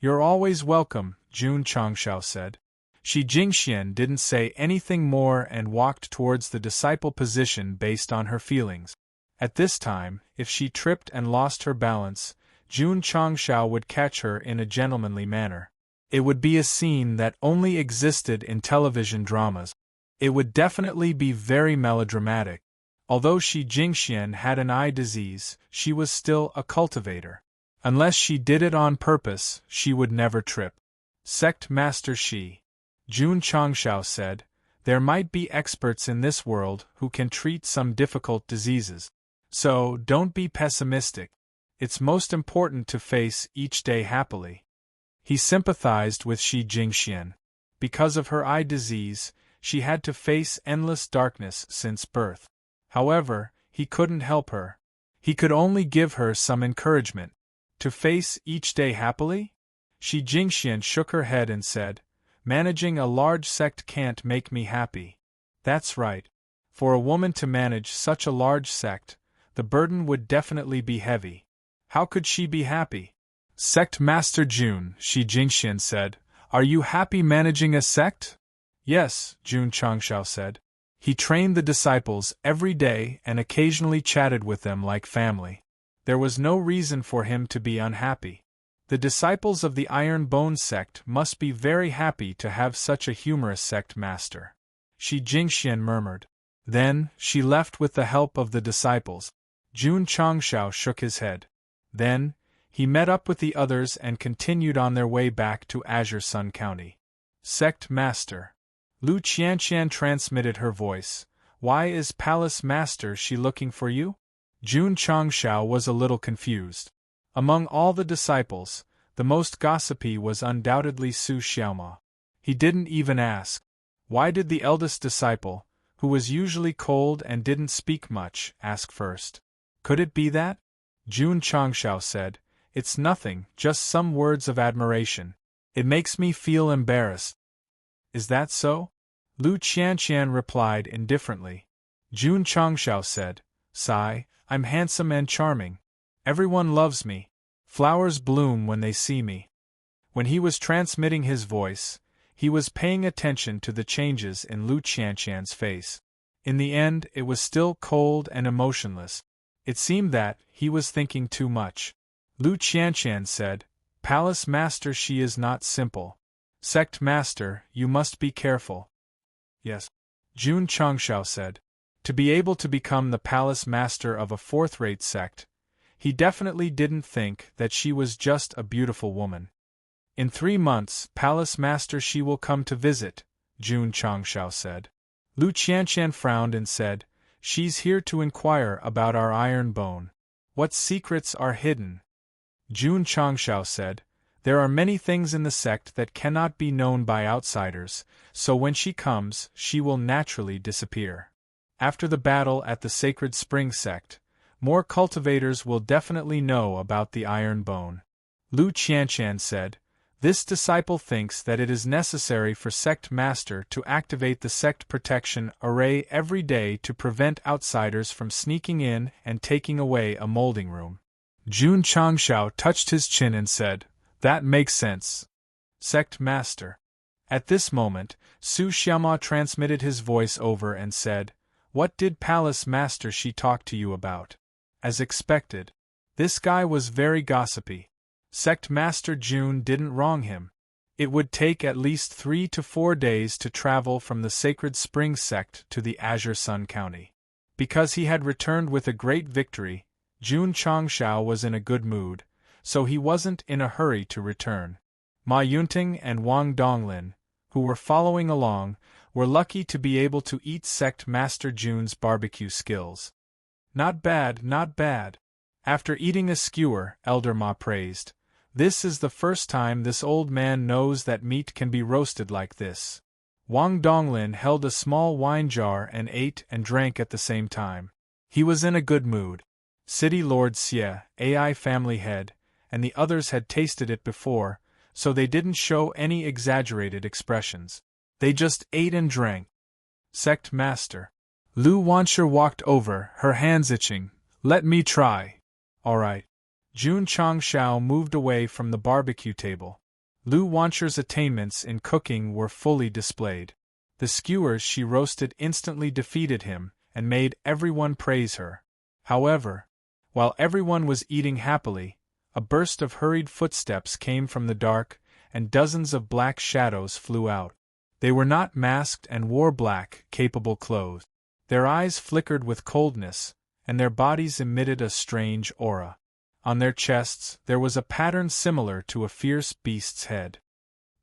You're always welcome, Jun Changshao said. Shi Jingxian didn't say anything more and walked towards the disciple position based on her feelings. At this time, if she tripped and lost her balance, Jun Changshao would catch her in a gentlemanly manner. It would be a scene that only existed in television dramas. It would definitely be very melodramatic. Although Shi Jingxian had an eye disease, she was still a cultivator. Unless she did it on purpose, she would never trip. Sect Master Shi. Jun Changshao said, There might be experts in this world who can treat some difficult diseases. So, don't be pessimistic. It's most important to face each day happily. He sympathized with Shi Jingxian. Because of her eye disease, she had to face endless darkness since birth. However, he couldn't help her. He could only give her some encouragement. To face each day happily? Shi Jingxian shook her head and said, managing a large sect can't make me happy. That's right. For a woman to manage such a large sect, the burden would definitely be heavy. How could she be happy? Sect Master Jun, Shi Jingxian said, are you happy managing a sect? Yes, Jun Changshao said. He trained the disciples every day and occasionally chatted with them like family. There was no reason for him to be unhappy. The disciples of the Iron Bone sect must be very happy to have such a humorous sect master. Shi Jingxian murmured. Then, she left with the help of the disciples. Jun Changshao shook his head. Then, he met up with the others and continued on their way back to Azure Sun County. Sect Master. Lu Qianqian transmitted her voice. Why is Palace Master Shi looking for you? Jun Changshao was a little confused. Among all the disciples, the most gossipy was undoubtedly Su Xiaoma. He didn't even ask. Why did the eldest disciple, who was usually cold and didn't speak much, ask first? Could it be that? Jun Changshao said, it's nothing, just some words of admiration. It makes me feel embarrassed. Is that so? Lu Qianqian replied indifferently. Jun Changshao said, sigh, I'm handsome and charming. Everyone loves me. Flowers bloom when they see me. When he was transmitting his voice, he was paying attention to the changes in Lu Qianqian's face. In the end, it was still cold and emotionless. It seemed that he was thinking too much. Lu Qianqian said, Palace Master, she is not simple. Sect Master, you must be careful. Yes. Jun Changshao said. To be able to become the Palace Master of a fourth-rate sect, he definitely didn't think that she was just a beautiful woman. In 3 months, Palace Master Shi will come to visit, Jun Changshao said. Lu Qianqian frowned and said, she's here to inquire about our iron bone. What secrets are hidden? Jun Changshao said, there are many things in the sect that cannot be known by outsiders, so when she comes, she will naturally disappear. After the battle at the Sacred Spring sect, more cultivators will definitely know about the iron bone. Lu Qianqian said, this disciple thinks that it is necessary for Sect Master to activate the Sect Protection Array every day to prevent outsiders from sneaking in and taking away a molding room. Jun Changshao touched his chin and said, that makes sense. Sect Master. At this moment, Su Xiaoma transmitted his voice over and said, what did Palace Master Shi talk to you about? As expected. This guy was very gossipy. Sect Master Jun didn't wrong him. It would take at least 3 to 4 days to travel from the Sacred Spring sect to the Azure Sun County. Because he had returned with a great victory, Jun Changshao was in a good mood, so he wasn't in a hurry to return. Ma Yunting and Wang Donglin, who were following along, were lucky to be able to eat Sect Master Jun's barbecue skills. Not bad, not bad. After eating a skewer, Elder Ma praised. This is the first time this old man knows that meat can be roasted like this. Wang Donglin held a small wine jar and ate and drank at the same time. He was in a good mood. City Lord Xie, AI family head, and the others had tasted it before, so they didn't show any exaggerated expressions. They just ate and drank. Sect Master. Lu Wansher walked over, her hands itching. Let me try. All right. Jun Changshao moved away from the barbecue table. Lu Wansher's attainments in cooking were fully displayed. The skewers she roasted instantly defeated him, and made everyone praise her. However, while everyone was eating happily, a burst of hurried footsteps came from the dark, and dozens of black shadows flew out. They were not masked and wore black, capable clothes. Their eyes flickered with coldness, and their bodies emitted a strange aura. On their chests there was a pattern similar to a fierce beast's head.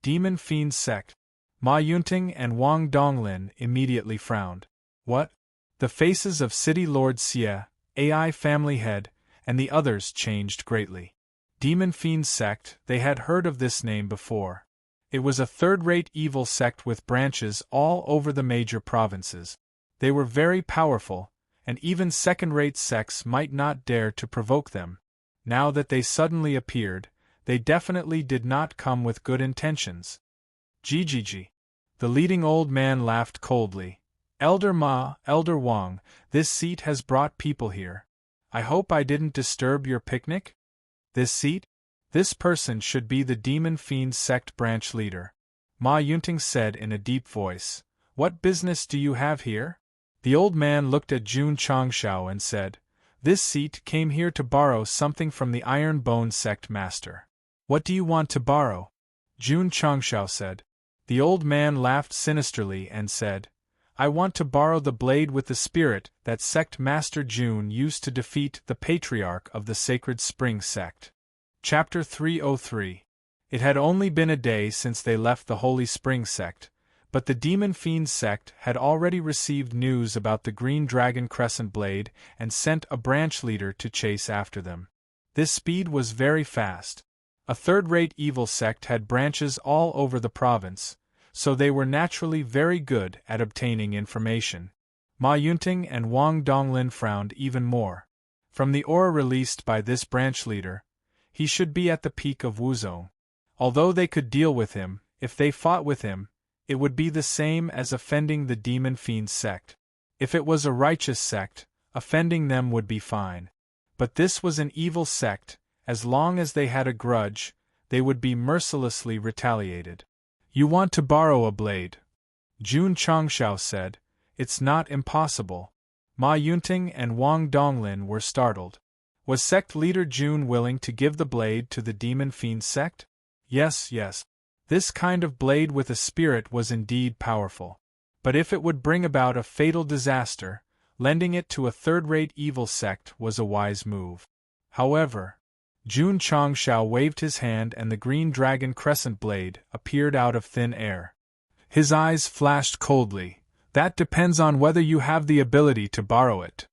Demon Fiend Sect. Ma Yunting and Wang Donglin immediately frowned. What? The faces of City Lord Xie, AI family head, and the others changed greatly. Demon Fiend Sect, they had heard of this name before. It was a third-rate evil sect with branches all over the major provinces. They were very powerful, and even second-rate sects might not dare to provoke them. Now that they suddenly appeared, they definitely did not come with good intentions. Gigi. The leading old man laughed coldly. Elder Ma, Elder Wang, this seat has brought people here. I hope I didn't disturb your picnic? This seat? This person should be the Demon Fiend Sect branch leader. Ma Yunting said in a deep voice. What business do you have here? The old man looked at Jun Changshao and said, This seat came here to borrow something from the Iron Bone Sect master. What do you want to borrow? Jun Changshao said. The old man laughed sinisterly and said, I want to borrow the blade with the spirit that Sect Master Jun used to defeat the Patriarch of the Sacred Spring Sect. Chapter 303. It had only been a day since they left the Holy Spring Sect, but the Demon Fiend Sect had already received news about the Green Dragon Crescent Blade and sent a branch leader to chase after them. This speed was very fast. A third-rate evil sect had branches all over the province, so they were naturally very good at obtaining information. Ma Yunting and Wang Donglin frowned even more. From the aura released by this branch leader, he should be at the peak of Wuzong. Although they could deal with him, if they fought with him, it would be the same as offending the Demon Fiend Sect. If it was a righteous sect, offending them would be fine. But this was an evil sect. As long as they had a grudge, they would be mercilessly retaliated. You want to borrow a blade? Jun Changshao said. It's not impossible. Ma Yunting and Wang Donglin were startled. Was sect leader Jun willing to give the blade to the Demon Fiend Sect? Yes. This kind of blade with a spirit was indeed powerful. But if it would bring about a fatal disaster, lending it to a third-rate evil sect was a wise move. However, Jun Changshao waved his hand and the Green Dragon Crescent Blade appeared out of thin air. His eyes flashed coldly. That depends on whether you have the ability to borrow it.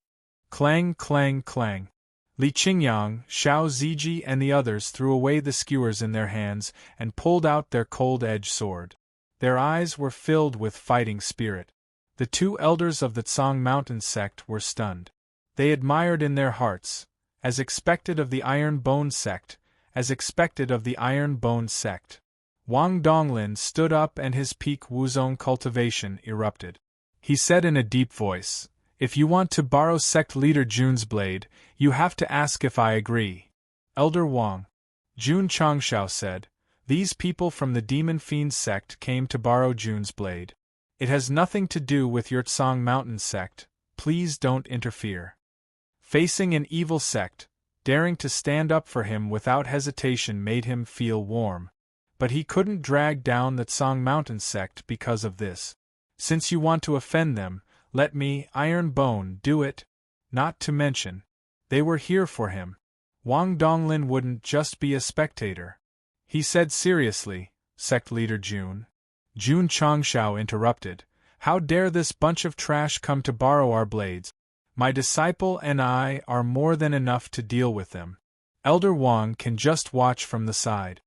Clang, clang, clang. Li Qingyang, Xiao Ziji and the others threw away the skewers in their hands and pulled out their cold-edged sword. Their eyes were filled with fighting spirit. The two elders of the Tsang Mountain sect were stunned. They admired in their hearts, as expected of the Iron Bone Sect, as expected of the Iron Bone Sect. Wang Donglin stood up and his peak Wuzong cultivation erupted. He said in a deep voice, If you want to borrow sect leader Jun's blade, you have to ask if I agree. Elder Wang. Jun Changshao said, These people from the Demon Fiend Sect came to borrow Jun's blade. It has nothing to do with your Tsang Mountain Sect, please don't interfere. Facing an evil sect, daring to stand up for him without hesitation made him feel warm. But he couldn't drag down the Tsang Mountain Sect because of this. Since you want to offend them, let me, Iron Bone, do it. Not to mention, they were here for him. Wang Donglin wouldn't just be a spectator. He said seriously, Sect Leader Jun. Jun Changshao interrupted. How dare this bunch of trash come to borrow our blades? My disciple and I are more than enough to deal with them. Elder Wang can just watch from the side.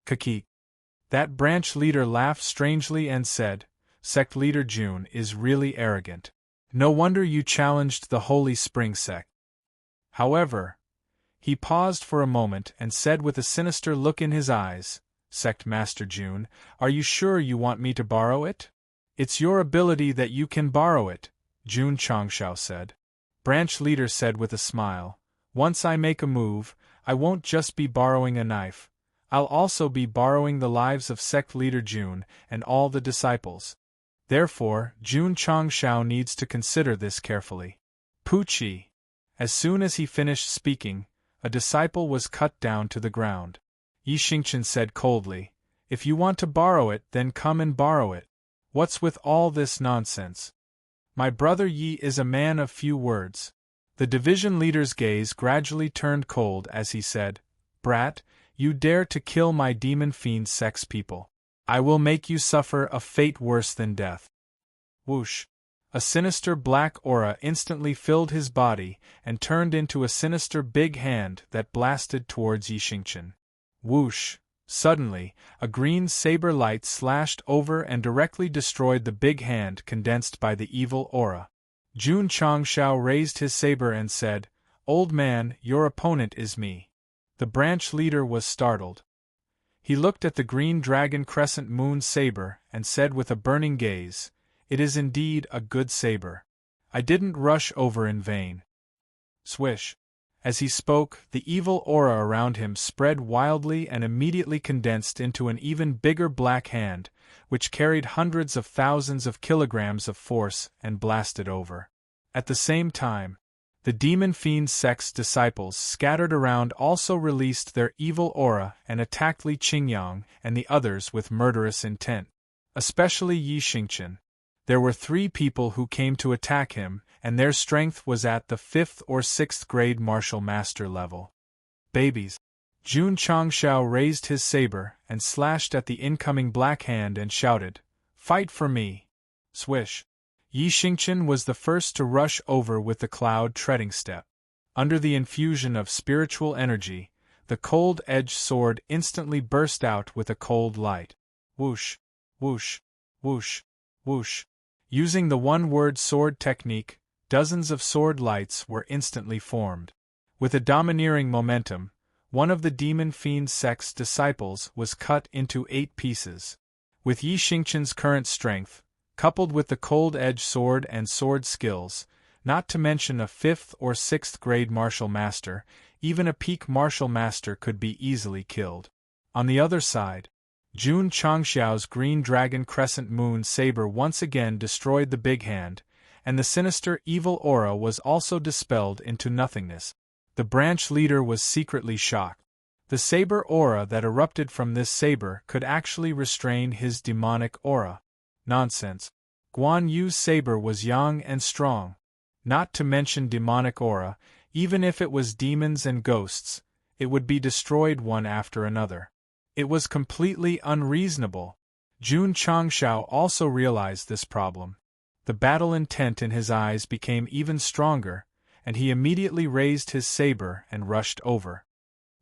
Kaki. That branch leader laughed strangely and said, Sect Leader Jun is really arrogant. No wonder you challenged the Holy Spring Sect. However, he paused for a moment and said with a sinister look in his eyes, Sect Master Jun, are you sure you want me to borrow it? It's your ability that you can borrow it, Jun Changshao said. Branch leader said with a smile, Once I make a move, I won't just be borrowing a knife. I'll also be borrowing the lives of Sect Leader Jun and all the disciples. Therefore, Jun Changshao needs to consider this carefully. Puchi. As soon as he finished speaking, a disciple was cut down to the ground. Yi Xingchen said coldly, If you want to borrow it, then come and borrow it. What's with all this nonsense? My brother Yi is a man of few words. The division leader's gaze gradually turned cold as he said, Brat, you dare to kill my demon fiend sex people. I will make you suffer a fate worse than death. Whoosh! A sinister black aura instantly filled his body and turned into a sinister big hand that blasted towards Yi Xingchen. Whoosh! Suddenly, a green saber light slashed over and directly destroyed the big hand condensed by the evil aura. Jun Changshao raised his saber and said, "Old man, your opponent is me." The branch leader was startled. He looked at the green dragon crescent moon saber and said with a burning gaze, "It is indeed a good saber. I didn't rush over in vain." Swish. As he spoke, the evil aura around him spread wildly and immediately condensed into an even bigger black hand, which carried hundreds of thousands of kilograms of force and blasted over. At the same time, the demon fiend Sect's disciples scattered around also released their evil aura and attacked Li Qingyang and the others with murderous intent. Especially Yi Xingqian. There were 3 people who came to attack him, and their strength was at the 5th or 6th grade martial master level. Babies. Jun Changshao raised his saber and slashed at the incoming black hand and shouted, "Fight for me!" Swish. Yi Xingqian was the first to rush over with the cloud treading step. Under the infusion of spiritual energy, the cold-edged sword instantly burst out with a cold light. Whoosh, whoosh, whoosh, whoosh. Using the one-word sword technique, dozens of sword lights were instantly formed. With a domineering momentum, one of the demon fiend Sect's disciples was cut into 8 pieces. With Yi Xingqian's current strength, coupled with the cold-edged sword and sword skills, not to mention a 5th or 6th grade martial master, even a peak martial master could be easily killed. On the other side, Jun Changxiao's green dragon crescent moon saber once again destroyed the big hand, and the sinister evil aura was also dispelled into nothingness. The branch leader was secretly shocked. The saber aura that erupted from this saber could actually restrain his demonic aura. Nonsense. Guan Yu's saber was young and strong. Not to mention demonic aura, even if it was demons and ghosts, it would be destroyed one after another. It was completely unreasonable. Jun Changshao also realized this problem. The battle intent in his eyes became even stronger, and he immediately raised his saber and rushed over.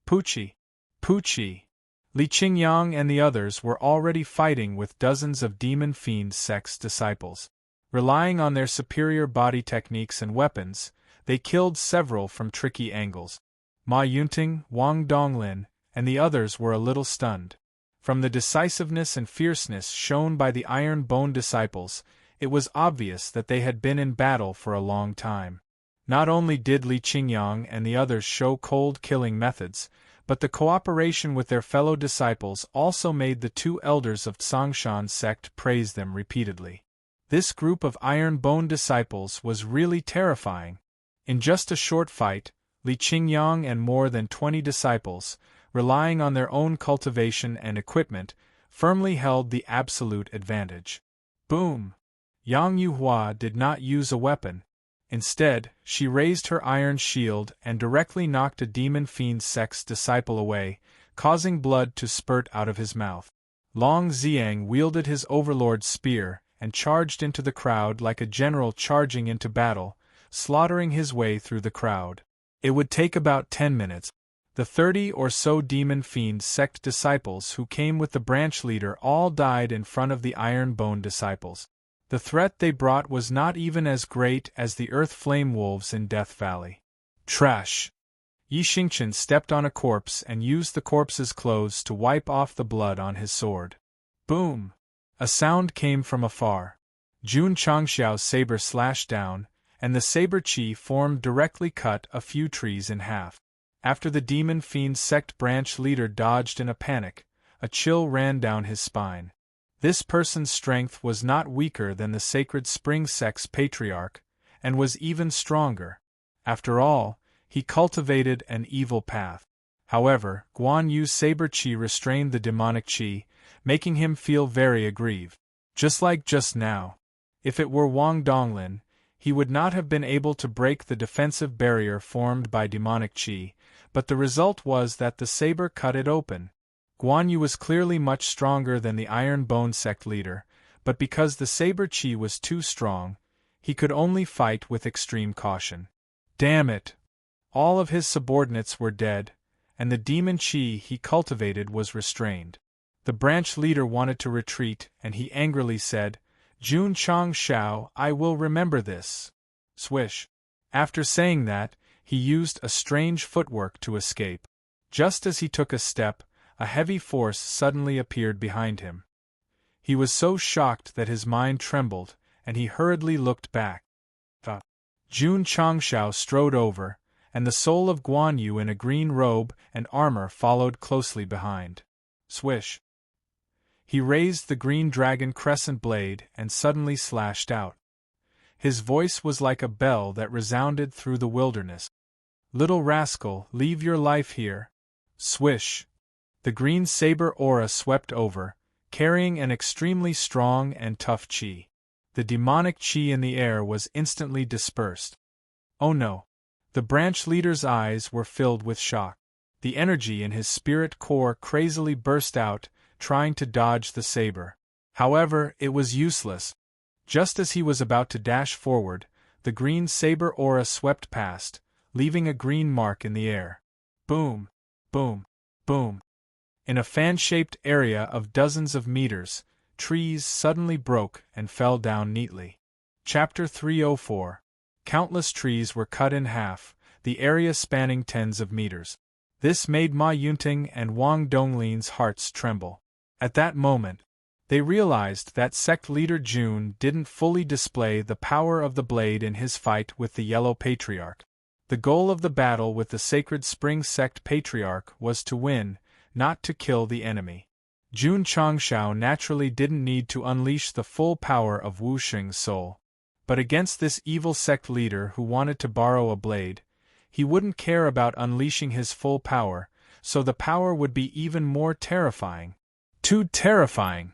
Puchi! Puchi! Li Qingyang and the others were already fighting with dozens of demon fiend Sect's disciples. Relying on their superior body techniques and weapons, they killed several from tricky angles. Ma Yunting, Wang Donglin, and the others were a little stunned. From the decisiveness and fierceness shown by the Iron Bone disciples, it was obvious that they had been in battle for a long time. Not only did Li Qingyang and the others show cold killing methods, but the cooperation with their fellow disciples also made the 2 elders of Tsangshan sect praise them repeatedly. This group of Iron Bone disciples was really terrifying. In just a short fight, Li Qingyang and more than 20 disciples, relying on their own cultivation and equipment, firmly held the absolute advantage. Boom! Yang Yuhua did not use a weapon. Instead, she raised her iron shield and directly knocked a demon fiend Sect's disciple away, causing blood to spurt out of his mouth. Long Xiang wielded his overlord's spear and charged into the crowd like a general charging into battle, slaughtering his way through the crowd. It would take about 10 minutes. The 30 or so demon fiend Sect disciples who came with the branch leader all died in front of the Iron Bone disciples. The threat they brought was not even as great as the Earth Flame Wolves in Death Valley. Trash! Yi Xingqian stepped on a corpse and used the corpse's clothes to wipe off the blood on his sword. Boom! A sound came from afar. Jun Changxiao's saber slashed down, and the saber chi formed directly cut a few trees in half. After the demon fiend Sect branch leader dodged in a panic, a chill ran down his spine. This person's strength was not weaker than the Sacred Spring Sect's patriarch, and was even stronger. After all, he cultivated an evil path. However, Guan Yu's saber chi restrained the demonic chi, making him feel very aggrieved. Just like just now. If it were Wang Donglin, he would not have been able to break the defensive barrier formed by demonic chi, but the result was that the saber cut it open. Guan Yu was clearly much stronger than the Iron Bone Sect leader, but because the saber chi was too strong, he could only fight with extreme caution. Damn it! All of his subordinates were dead, and the demon chi he cultivated was restrained. The branch leader wanted to retreat, and he angrily said, "Jun Changshao, I will remember this." Swish. After saying that, he used a strange footwork to escape. Just as he took a step, a heavy force suddenly appeared behind him. He was so shocked that his mind trembled, and he hurriedly looked back. Jun Changshao strode over, and the soul of Guan Yu in a green robe and armor followed closely behind. Swish. He raised the green dragon crescent blade and suddenly slashed out. His voice was like a bell that resounded through the wilderness. Little rascal, leave your life here. Swish. The green saber aura swept over, carrying an extremely strong and tough chi. The demonic chi in the air was instantly dispersed. Oh no! The branch leader's eyes were filled with shock. The energy in his spirit core crazily burst out, trying to dodge the saber. However, it was useless. Just as he was about to dash forward, the green saber aura swept past, leaving a green mark in the air. Boom! Boom! Boom! In a fan-shaped area of dozens of meters, trees suddenly broke and fell down neatly. Chapter 304. Countless trees were cut in half, the area spanning tens of meters. This made Ma Yunting and Wang Donglin's hearts tremble. At that moment, they realized that sect leader Jun didn't fully display the power of the blade in his fight with the Yellow Patriarch. The goal of the battle with the Sacred Spring Sect Patriarch was to win, not to kill the enemy. Jun Changshao naturally didn't need to unleash the full power of Wu Xing's soul. But against this evil sect leader who wanted to borrow a blade, he wouldn't care about unleashing his full power, so the power would be even more terrifying. Too terrifying!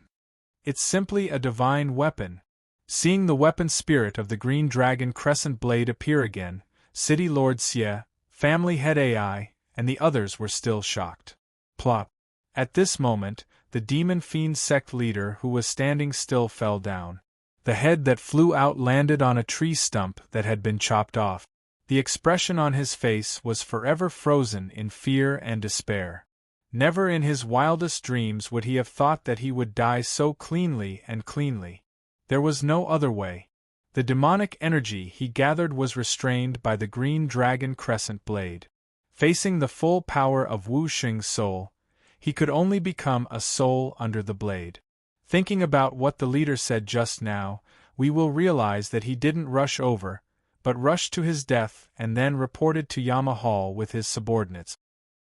It's simply a divine weapon. Seeing the weapon spirit of the green dragon crescent blade appear again, City Lord Xie, Family Head AI, and the others were still shocked. Plop! At this moment, the demon fiend sect leader who was standing still fell down. The head that flew out landed on a tree stump that had been chopped off. The expression on his face was forever frozen in fear and despair. Never in his wildest dreams would he have thought that he would die so cleanly and cleanly. There was no other way. The demonic energy he gathered was restrained by the green dragon crescent blade. Facing the full power of Wu Xing's soul, he could only become a soul under the blade. Thinking about what the leader said just now, we will realize that he didn't rush over, but rushed to his death and then reported to Yama Hall with his subordinates.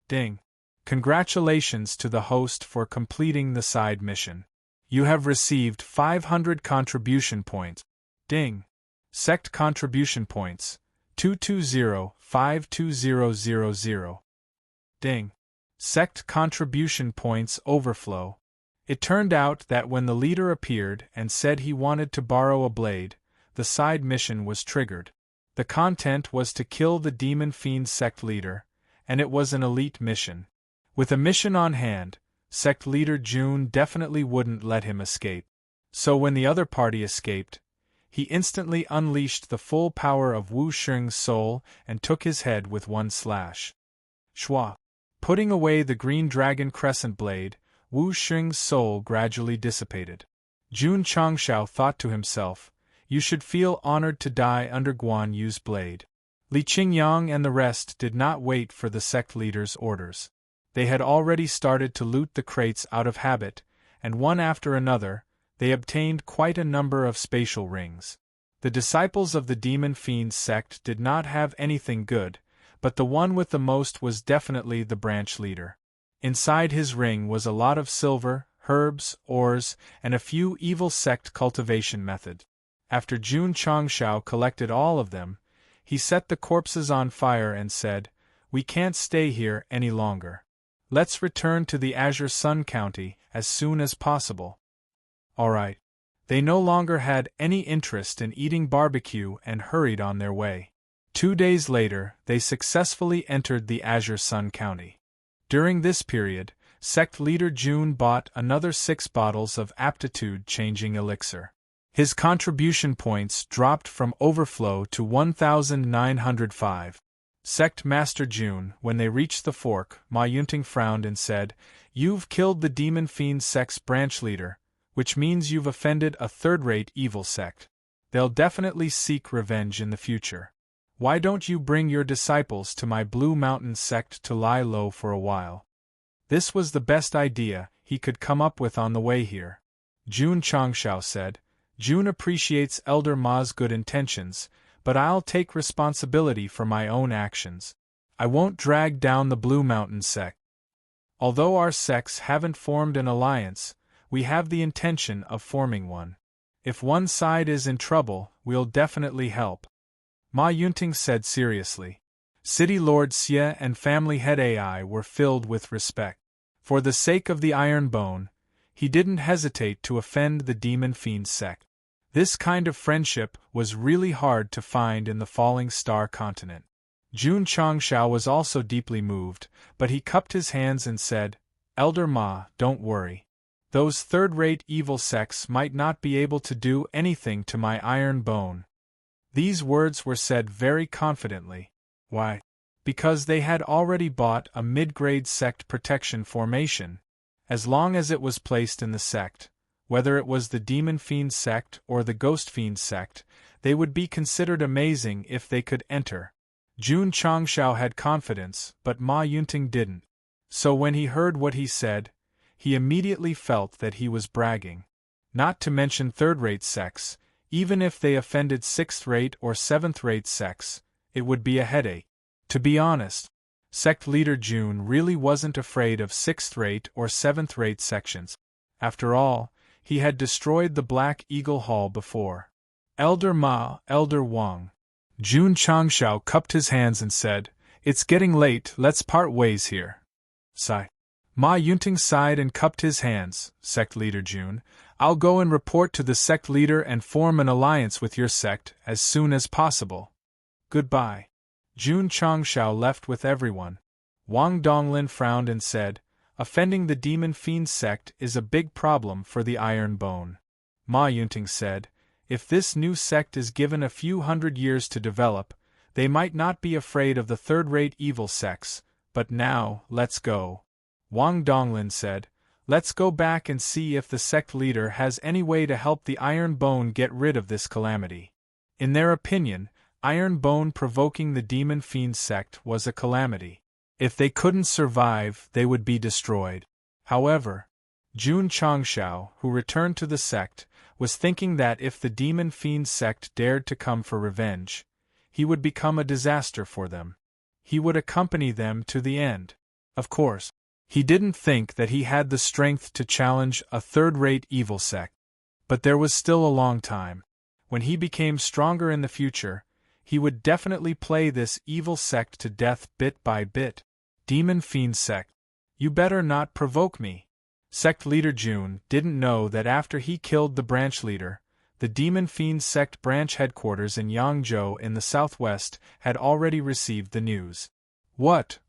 Ding! Congratulations to the host for completing the side mission. You have received 500 contribution points. Ding! Sect contribution points, 220-52000. Ding! Sect contribution points overflow. It turned out that when the leader appeared and said he wanted to borrow a blade, the side mission was triggered. The content was to kill the demon fiend sect leader, and it was an elite mission. With a mission on hand, sect leader Jun definitely wouldn't let him escape. So when the other party escaped, he instantly unleashed the full power of Wu Xing's soul and took his head with one slash. Shwa! Putting away the green dragon crescent blade, Wu Xing's soul gradually dissipated. Jun Changshao thought to himself, "You should feel honored to die under Guan Yu's blade." Li Qingyang and the rest did not wait for the sect leader's orders. They had already started to loot the crates out of habit, and one after another, they obtained quite a number of spatial rings. The disciples of the demon fiend sect did not have anything good, but the one with the most was definitely the branch leader. Inside his ring was a lot of silver, herbs, ores, and a few evil sect cultivation methods. After Jun Changshao collected all of them, he set the corpses on fire and said, "We can't stay here any longer. Let's return to the Azure Sun County as soon as possible." Alright. They no longer had any interest in eating barbecue and hurried on their way. 2 days later, they successfully entered the Azure Sun County. During this period, sect leader Jun bought another 6 bottles of aptitude-changing elixir. His contribution points dropped from overflow to 1,905. Sect Master Jun, when they reached the fork, Ma Yunting frowned and said, "You've killed the demon fiend sect's branch leader, which means you've offended a third-rate evil sect. They'll definitely seek revenge in the future. Why don't you bring your disciples to my Blue Mountain sect to lie low for a while? This was the best idea he could come up with on the way here. Jun Changshao said. Jun appreciates Elder Ma's good intentions, but I'll take responsibility for my own actions. I won't drag down the Blue Mountain sect. Although our sects haven't formed an alliance, we have the intention of forming one. If one side is in trouble, we'll definitely help. Ma Yunting said seriously. City Lord Xie and family head Ai were filled with respect. For the sake of the Iron Bone, he didn't hesitate to offend the Demon Fiend sect. This kind of friendship was really hard to find in the Falling Star continent. Jun Changshao was also deeply moved, but he cupped his hands and said, Elder Ma, don't worry. Those third-rate evil sects might not be able to do anything to my Iron Bone. These words were said very confidently. Why? Because they had already bought a mid-grade sect protection formation. As long as it was placed in the sect, whether it was the Demon Fiend sect or the Ghost Fiend sect, they would be considered amazing if they could enter. Jun Changshao had confidence, but Ma Yunting didn't. So when he heard what he said, he immediately felt that he was bragging. Not to mention third-rate sects, even if they offended sixth-rate or seventh-rate sects, it would be a headache. To be honest, sect leader Jun really wasn't afraid of sixth-rate or seventh-rate sections. After all, he had destroyed the Black Eagle Hall before. Elder Ma, Elder Wang. Jun Changshao cupped his hands and said, It's getting late, let's part ways here. Sigh. Ma Yunting sighed and cupped his hands. Sect leader Jun, I'll go and report to the sect leader and form an alliance with your sect as soon as possible. Goodbye. Jun Changshao left with everyone. Wang Donglin frowned and said, Offending the Demon Fiend sect is a big problem for the Iron Bone. Ma Yunting said, If this new sect is given a few hundred years to develop, they might not be afraid of the third-rate evil sects, but now, let's go. Wang Donglin said, Let's go back and see if the sect leader has any way to help the Iron Bone get rid of this calamity. In their opinion, Iron Bone provoking the Demon Fiend sect was a calamity. If they couldn't survive, they would be destroyed. However, Jun Changshao, who returned to the sect, was thinking that if the Demon Fiend sect dared to come for revenge, he would become a disaster for them. He would accompany them to the end. Of course, he didn't think that he had the strength to challenge a third-rate evil sect. But there was still a long time. When he became stronger in the future, he would definitely play this evil sect to death bit by bit. Demon Fiend sect. You better not provoke me. Sect leader Jun didn't know that after he killed the branch leader, the Demon Fiend sect branch headquarters in Yangzhou in the southwest had already received the news. What?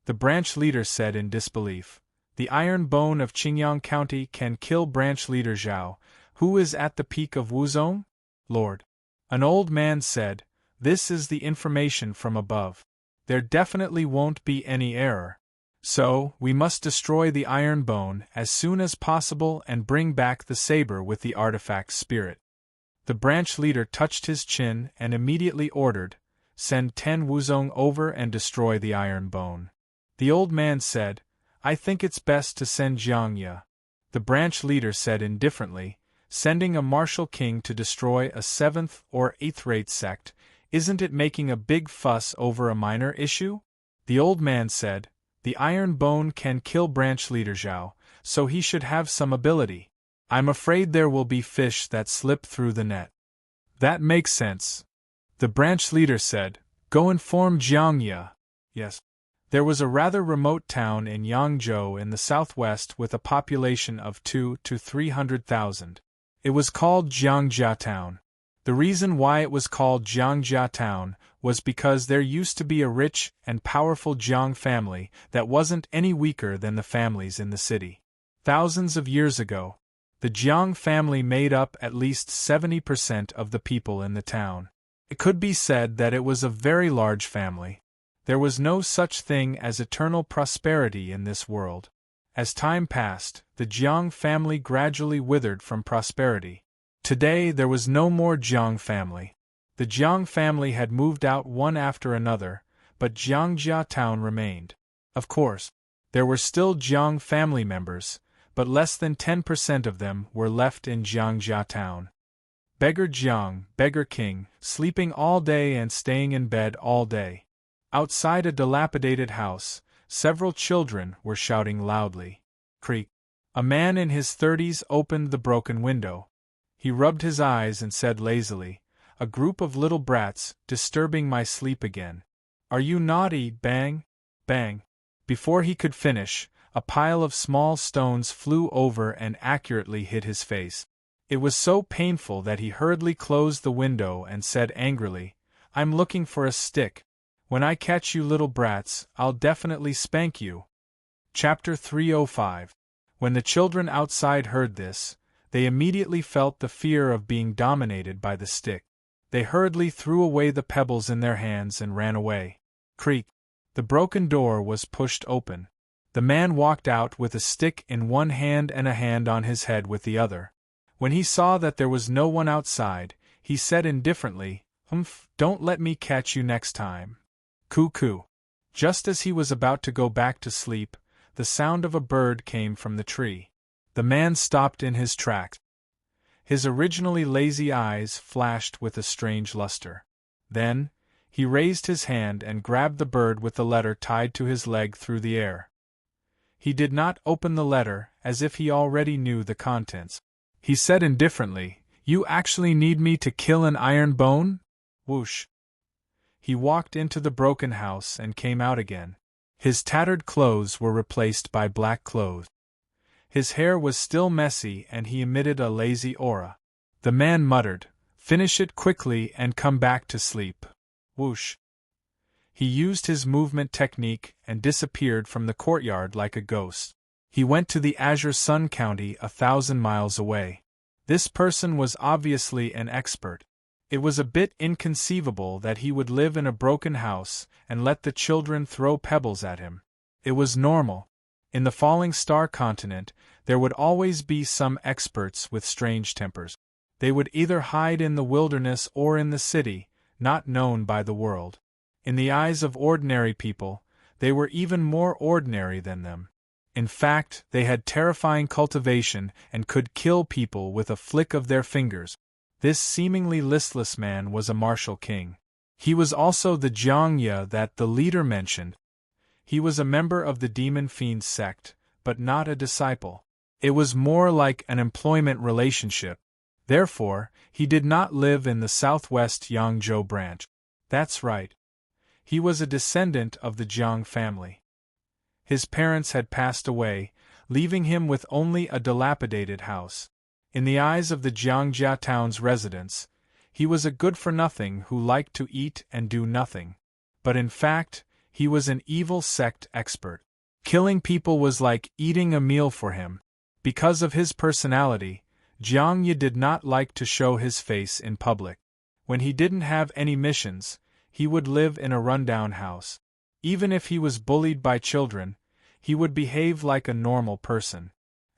The branch leader said in disbelief. The Iron Bone of Qingyang County can kill branch leader Zhao, who is at the peak of Wuzong? Lord. An old man said, This is the information from above. There definitely won't be any error. So, we must destroy the Iron Bone as soon as possible and bring back the saber with the artifact spirit. The branch leader touched his chin and immediately ordered, Send 10 Wuzong over and destroy the Iron Bone. The old man said, I think it's best to send Jiang Ye. The branch leader said indifferently, Sending a martial king to destroy a 7th or 8th-rate sect, isn't it making a big fuss over a minor issue? The old man said, The Iron Bone can kill branch leader Zhao, so he should have some ability. I'm afraid there will be fish that slip through the net. That makes sense. The branch leader said, Go inform Jiang Ye. Yes. There was a rather remote town in Yangzhou in the southwest with a population of 200,000 to 300,000. It was called Jiangjia Town. The reason why it was called Jiangjia Town was because there used to be a rich and powerful Jiang family that wasn't any weaker than the families in the city. Thousands of years ago, the Jiang family made up at least 70% of the people in the town. It could be said that it was a very large family. There was no such thing as eternal prosperity in this world. As time passed, the Jiang family gradually withered from prosperity. Today there was no more Jiang family. The Jiang family had moved out one after another, but Jiangjia town remained. Of course, there were still Jiang family members, but less than 10% of them were left in Jiangjia town. Beggar Jiang, beggar king, sleeping all day and staying in bed all day. Outside a dilapidated house, several children were shouting loudly. Creak. A man in his 30s opened the broken window. He rubbed his eyes and said lazily, "A group of little brats, disturbing my sleep again. Are you naughty?" Bang! Bang! Before he could finish, a pile of small stones flew over and accurately hit his face. It was so painful that he hurriedly closed the window and said angrily, "I'm looking for a stick. When I catch you little brats, I'll definitely spank you." Chapter 305. When the children outside heard this, they immediately felt the fear of being dominated by the stick. They hurriedly threw away the pebbles in their hands and ran away. Creak! The broken door was pushed open. The man walked out with a stick in one hand and a hand on his head with the other. When he saw that there was no one outside, he said indifferently, "Don't let me catch you next time." Coo-coo. Just as he was about to go back to sleep, the sound of a bird came from the tree. The man stopped in his tracks. His originally lazy eyes flashed with a strange luster. Then, he raised his hand and grabbed the bird with the letter tied to his leg through the air. He did not open the letter, as if he already knew the contents. He said indifferently, "You actually need me to kill an iron bone?" Whoosh! He walked into the broken house and came out again. His tattered clothes were replaced by black clothes. His hair was still messy and he emitted a lazy aura. The man muttered, "Finish it quickly and come back to sleep." Whoosh! He used his movement technique and disappeared from the courtyard like a ghost. He went to the Azure Sun County 1,000 miles away. This person was obviously an expert. It was a bit inconceivable that he would live in a broken house and let the children throw pebbles at him. It was normal. In the Falling Star continent, there would always be some experts with strange tempers. They would either hide in the wilderness or in the city, not known by the world. In the eyes of ordinary people, they were even more ordinary than them. In fact, they had terrifying cultivation and could kill people with a flick of their fingers. This seemingly listless man was a martial king. He was also the Jiangya that the leader mentioned. He was a member of the demon fiend sect, but not a disciple. It was more like an employment relationship. Therefore, he did not live in the southwest Yangzhou branch. That's right. He was a descendant of the Jiang family. His parents had passed away, leaving him with only a dilapidated house. In the eyes of the Jiangjia town's residents, he was a good-for-nothing who liked to eat and do nothing. But in fact, he was an evil sect expert. Killing people was like eating a meal for him. Because of his personality, Jiangya did not like to show his face in public. When he didn't have any missions, he would live in a rundown house. Even if he was bullied by children, he would behave like a normal person.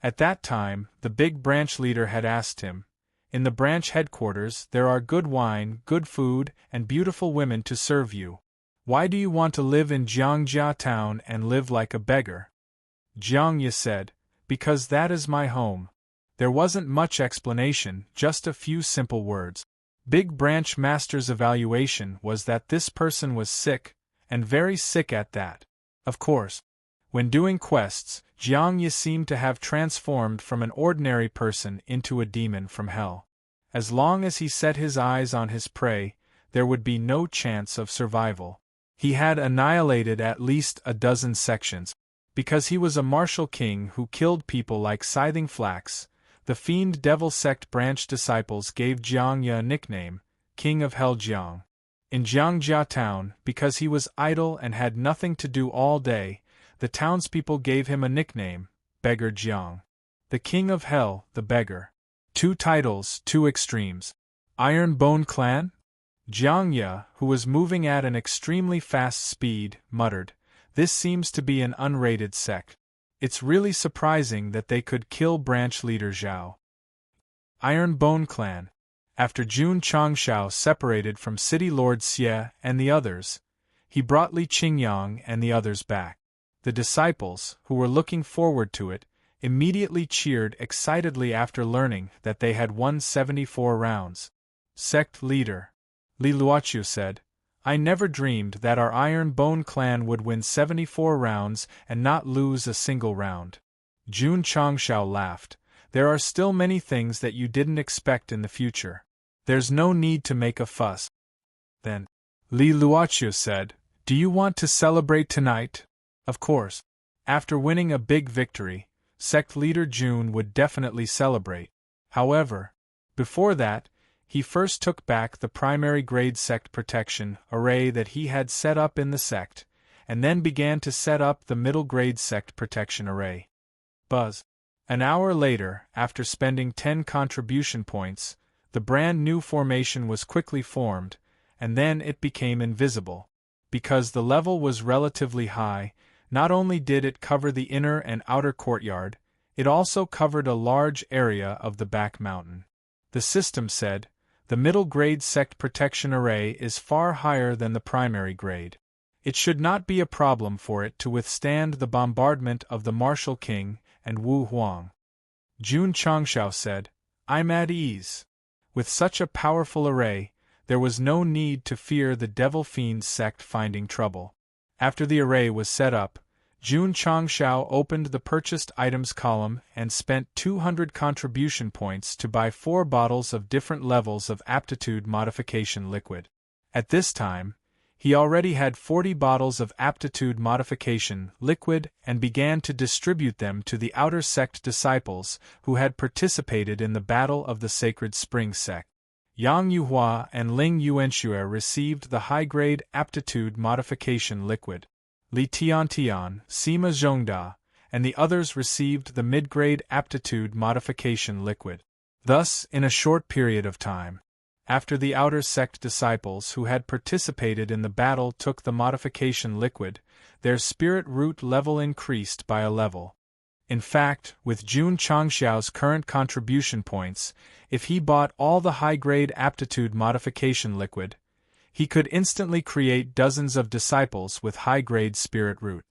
At that time, the big branch leader had asked him, "In the branch headquarters there are good wine, good food, and beautiful women to serve you. Why do you want to live in Jiangjia town and live like a beggar?" Jiangya said, "Because that is my home." There wasn't much explanation, just a few simple words. Big Branch Master's evaluation was that this person was sick, and very sick at that. Of course, when doing quests, Jiangya seemed to have transformed from an ordinary person into a demon from hell. As long as he set his eyes on his prey, there would be no chance of survival. He had annihilated at least a dozen sections. Because he was a martial king who killed people like scything flax, the Fiend Devil Sect branch disciples gave Jiangya a nickname, King of Hell Jiang. In Jiangjia town, because he was idle and had nothing to do all day, the townspeople gave him a nickname, Beggar Jiang. The King of Hell, the Beggar. 2 titles, 2 extremes. Iron Bone Clan? Jiangya, who was moving at an extremely fast speed, muttered, "This seems to be an unrated sect. It's really surprising that they could kill branch leader Zhao." Iron Bone Clan. After Jun Changshao separated from City Lord Xie and the others, he brought Li Qingyang and the others back. The disciples, who were looking forward to it, immediately cheered excitedly after learning that they had won 74 rounds. Sect leader Li Luoqiu said, "I never dreamed that our Iron Bone Clan would win 74 rounds and not lose a single round." Jun Changshao laughed. "There are still many things that you didn't expect in the future. There's no need to make a fuss." Then, Li Luoqiu said, "Do you want to celebrate tonight?" Of course. After winning a big victory, Sect leader Jun would definitely celebrate. However, before that, he first took back the primary grade sect protection array that he had set up in the sect, and then began to set up the middle grade sect protection array. Buzz. An hour later, after spending 10 contribution points, the brand new formation was quickly formed, and then it became invisible. Because the level was relatively high, not only did it cover the inner and outer courtyard, it also covered a large area of the back mountain. The system said, "The middle grade sect protection array is far higher than the primary grade. It should not be a problem for it to withstand the bombardment of the Martial King and Wu Huang." Jun Changshao said, "I'm at ease. With such a powerful array, there was no need to fear the Devil Fiend sect finding trouble." After the array was set up, Jun Changshao opened the purchased items column and spent 200 contribution points to buy 4 bottles of different levels of aptitude modification liquid. At this time, he already had 40 bottles of aptitude modification liquid and began to distribute them to the outer sect disciples who had participated in the Battle of the Sacred Spring Sect. Yang Yuhua and Ling Yuanxue received the high-grade aptitude modification liquid. Li Tiantian, Sima Zhongda, and the others received the mid-grade aptitude modification liquid. Thus, in a short period of time, after the outer sect disciples who had participated in the battle took the modification liquid, their spirit root level increased by a level. In fact, with Jun Changxiao's current contribution points, if he bought all the high-grade aptitude modification liquid, he could instantly create dozens of disciples with high-grade spirit root.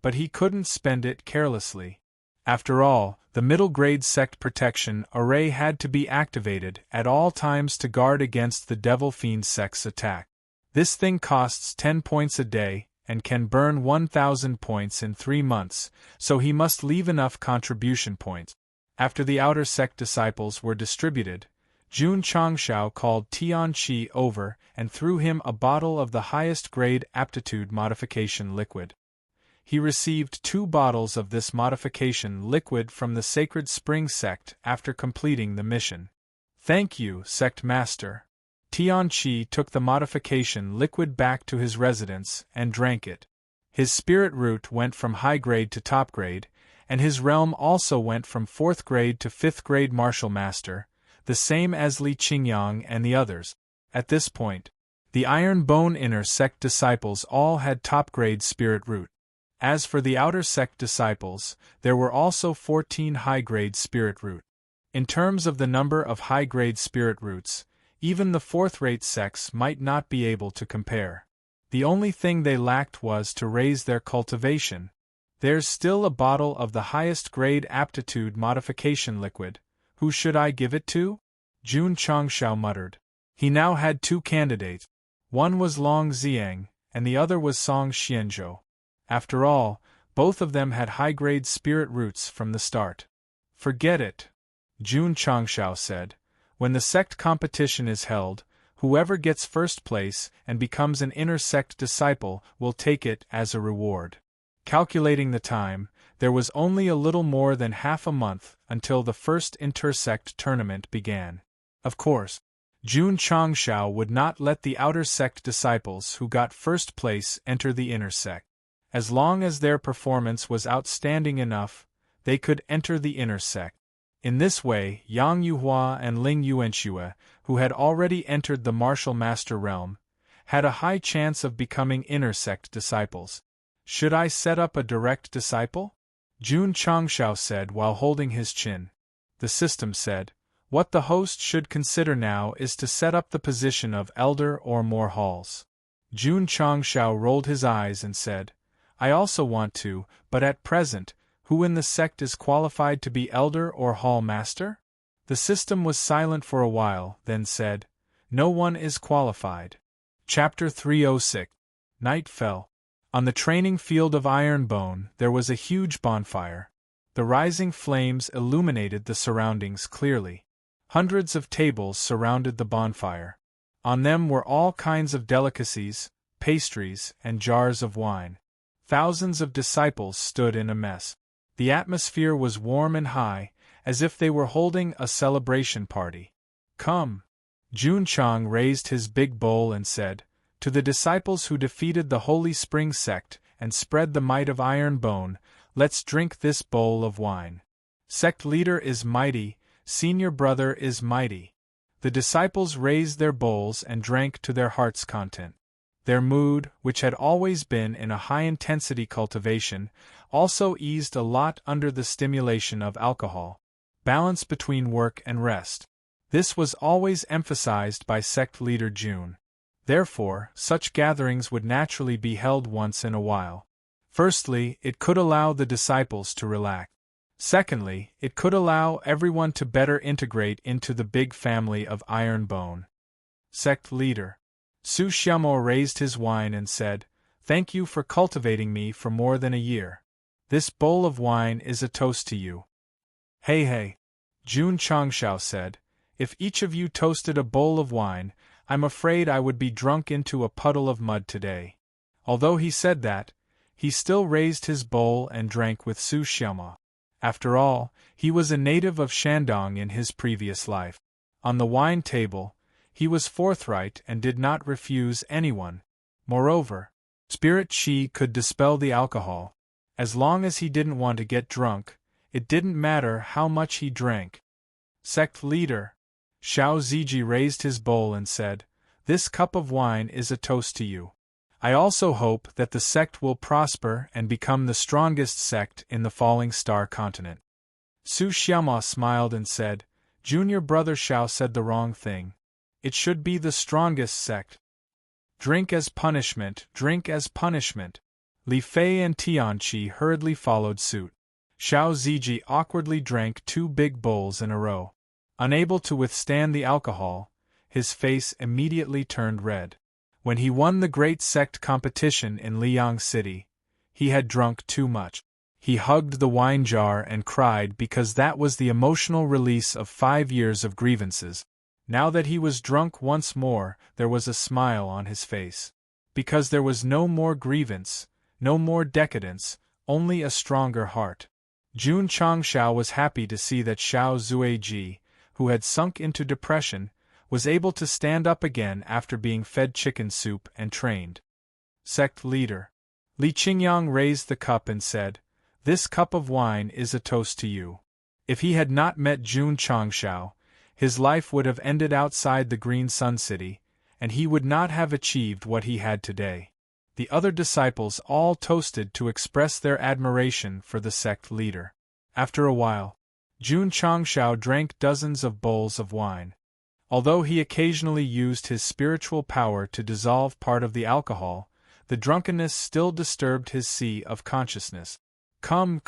But he couldn't spend it carelessly. After all, the middle-grade sect protection array had to be activated at all times to guard against the Devil Fiend sect's attack. This thing costs 10 points a day and can burn 1,000 points in 3 months, so he must leave enough contribution points. After the outer sect disciples were distributed, Jun Changshao called Tianqi over and threw him a bottle of the highest grade aptitude modification liquid. He received 2 bottles of this modification liquid from the Sacred Spring Sect after completing the mission. "Thank you, Sect Master." Tianqi took the modification liquid back to his residence and drank it. His spirit root went from high grade to top grade, and his realm also went from 4th grade to 5th grade Martial Master, the same as Li Qingyang and the others. At this point, the Iron Bone inner sect disciples all had top-grade spirit root. As for the outer sect disciples, there were also 14 high-grade spirit root. In terms of the number of high-grade spirit roots, even the 4th-rate sects might not be able to compare. The only thing they lacked was to raise their cultivation. "There's still a bottle of the highest-grade aptitude modification liquid. Who should I give it to?" Jun Changshao muttered. He now had 2 candidates. One was Long Xiang, and the other was Song Xianzhou. After all, both of them had high-grade spirit roots from the start. "Forget it," Jun Changshao said. "When the sect competition is held, whoever gets first place and becomes an inner sect disciple will take it as a reward." Calculating the time, there was only a little more than half a month until the first inter-sect tournament began. Of course, Jun Changshao would not let the outer sect disciples who got first place enter the inner sect. As long as their performance was outstanding enough, they could enter the inner sect. In this way, Yang Yuhua and Ling Yuanxue, who had already entered the Martial Master realm, had a high chance of becoming inner sect disciples. "Should I set up a direct disciple?" Jun Changshao said while holding his chin. The system said, What the host should consider now is to set up the position of elder or more halls. Jun Changshao rolled his eyes and said, I also want to, but at present, who in the sect is qualified to be elder or hall master? The system was silent for a while, then said, No one is qualified. Chapter 306. Night fell. On the training field of Ironbone there was a huge bonfire. The rising flames illuminated the surroundings clearly. Hundreds of tables surrounded the bonfire. On them were all kinds of delicacies, pastries, and jars of wine. Thousands of disciples stood in a mess. The atmosphere was warm and high, as if they were holding a celebration party. Come! Jun Chang raised his big bowl and said, To the disciples who defeated the Holy Spring Sect and spread the might of Ironbone, let's drink this bowl of wine. Sect leader is mighty, senior brother is mighty. The disciples raised their bowls and drank to their heart's content. Their mood, which had always been in a high-intensity cultivation, also eased a lot under the stimulation of alcohol. Balance between work and rest. This was always emphasized by sect leader Jun. Therefore, such gatherings would naturally be held once in a while. Firstly, it could allow the disciples to relax. Secondly, it could allow everyone to better integrate into the big family of Ironbone. Sect leader Su Xiamo raised his wine and said, Thank you for cultivating me for more than a year. This bowl of wine is a toast to you. Hey, Jun Changshao said, if each of you toasted a bowl of wine, I'm afraid I would be drunk into a puddle of mud today. Although he said that, he still raised his bowl and drank with Su Xiamo. After all, he was a native of Shandong in his previous life. On the wine table, he was forthright and did not refuse anyone. Moreover, spirit qi could dispel the alcohol. As long as he didn't want to get drunk, it didn't matter how much he drank. Sect leader Xiao Ziji raised his bowl and said, This cup of wine is a toast to you. I also hope that the sect will prosper and become the strongest sect in the Falling Star continent. Su Xiamo smiled and said, Junior brother Xiao said the wrong thing. It should be the strongest sect. Drink as punishment, drink as punishment. Li Fei and Tianqi hurriedly followed suit. Xiao Ziji awkwardly drank 2 big bowls in a row. Unable to withstand the alcohol, his face immediately turned red. When he won the Great Sect competition in Liang City, he had drunk too much. He hugged the wine jar and cried because that was the emotional release of 5 years of grievances. Now that he was drunk once more, there was a smile on his face. Because there was no more grievance, no more decadence, only a stronger heart. Jun Changshao was happy to see that Xiao Zuiji, who had sunk into depression, was able to stand up again after being fed chicken soup and trained. Sect leader Li Qingyang raised the cup and said, This cup of wine is a toast to you. If he had not met Jun Changshao, his life would have ended outside the Green Sun City, and he would not have achieved what he had today. The other disciples all toasted to express their admiration for the sect leader. After a while, Jun Changshao drank dozens of bowls of wine. Although he occasionally used his spiritual power to dissolve part of the alcohol, the drunkenness still disturbed his sea of consciousness. Come.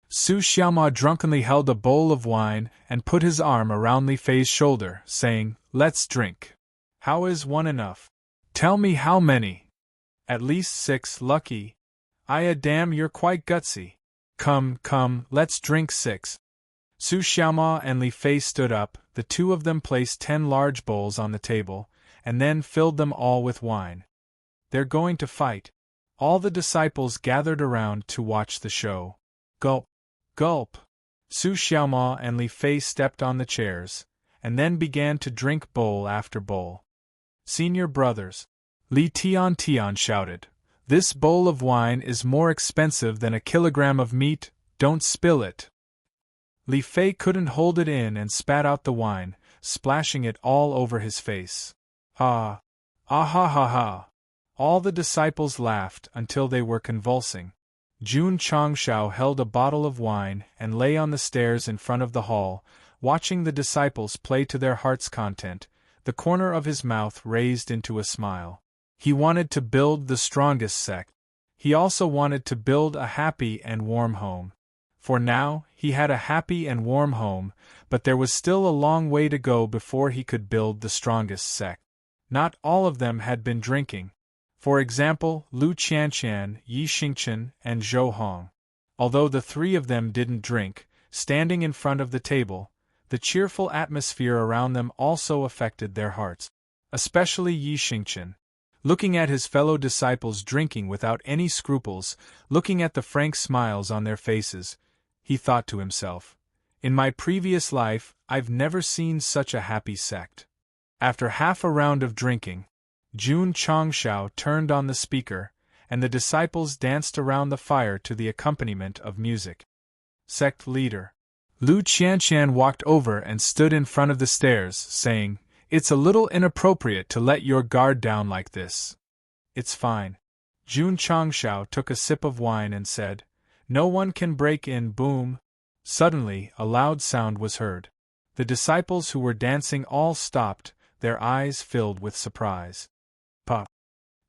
Su Xiamo drunkenly held a bowl of wine and put his arm around Li Fei's shoulder, saying, Let's drink. How is one enough? Tell me how many. At least 6, lucky. Damn, you're quite gutsy. Come, let's drink 6. Su Xiamo and Li Fei stood up, the two of them placed 10 large bowls on the table, and then filled them all with wine. They're going to fight. All the disciples gathered around to watch the show. Gulp. Su Xiamo and Li Fei stepped on the chairs, and then began to drink bowl after bowl. Senior brothers, Li Tian shouted, This bowl of wine is more expensive than a kilogram of meat, don't spill it. Li Fei couldn't hold it in and spat out the wine, splashing it all over his face. Ha! All the disciples laughed until they were convulsing. Jun Changshao held a bottle of wine and lay on the stairs in front of the hall, Watching the disciples play to their heart's content, the corner of his mouth raised into a smile. He wanted to build the strongest sect. He also wanted to build a happy and warm home. For now, he had a happy and warm home, but there was still a long way to go before he could build the strongest sect. Not all of them had been drinking. For example, Lu Qianqian, Yi Xingchen, and Zhou Hong. Although the three of them didn't drink, standing in front of the table, the cheerful atmosphere around them also affected their hearts. Especially Yi Xingchen. Looking at his fellow disciples drinking without any scruples, looking at the frank smiles on their faces, he thought to himself, "In my previous life, I've never seen such a happy sect." After half a round of drinking, Jun Changshao turned on the speaker, and the disciples danced around the fire to the accompaniment of music. Sect leader Lu Qianqian walked over and stood in front of the stairs, saying, "It's a little inappropriate to let your guard down like this." "It's fine." Jun Changshao took a sip of wine and said, "No one can break in." Boom! Suddenly, a loud sound was heard. The disciples who were dancing all stopped, their eyes filled with surprise. "Puh!"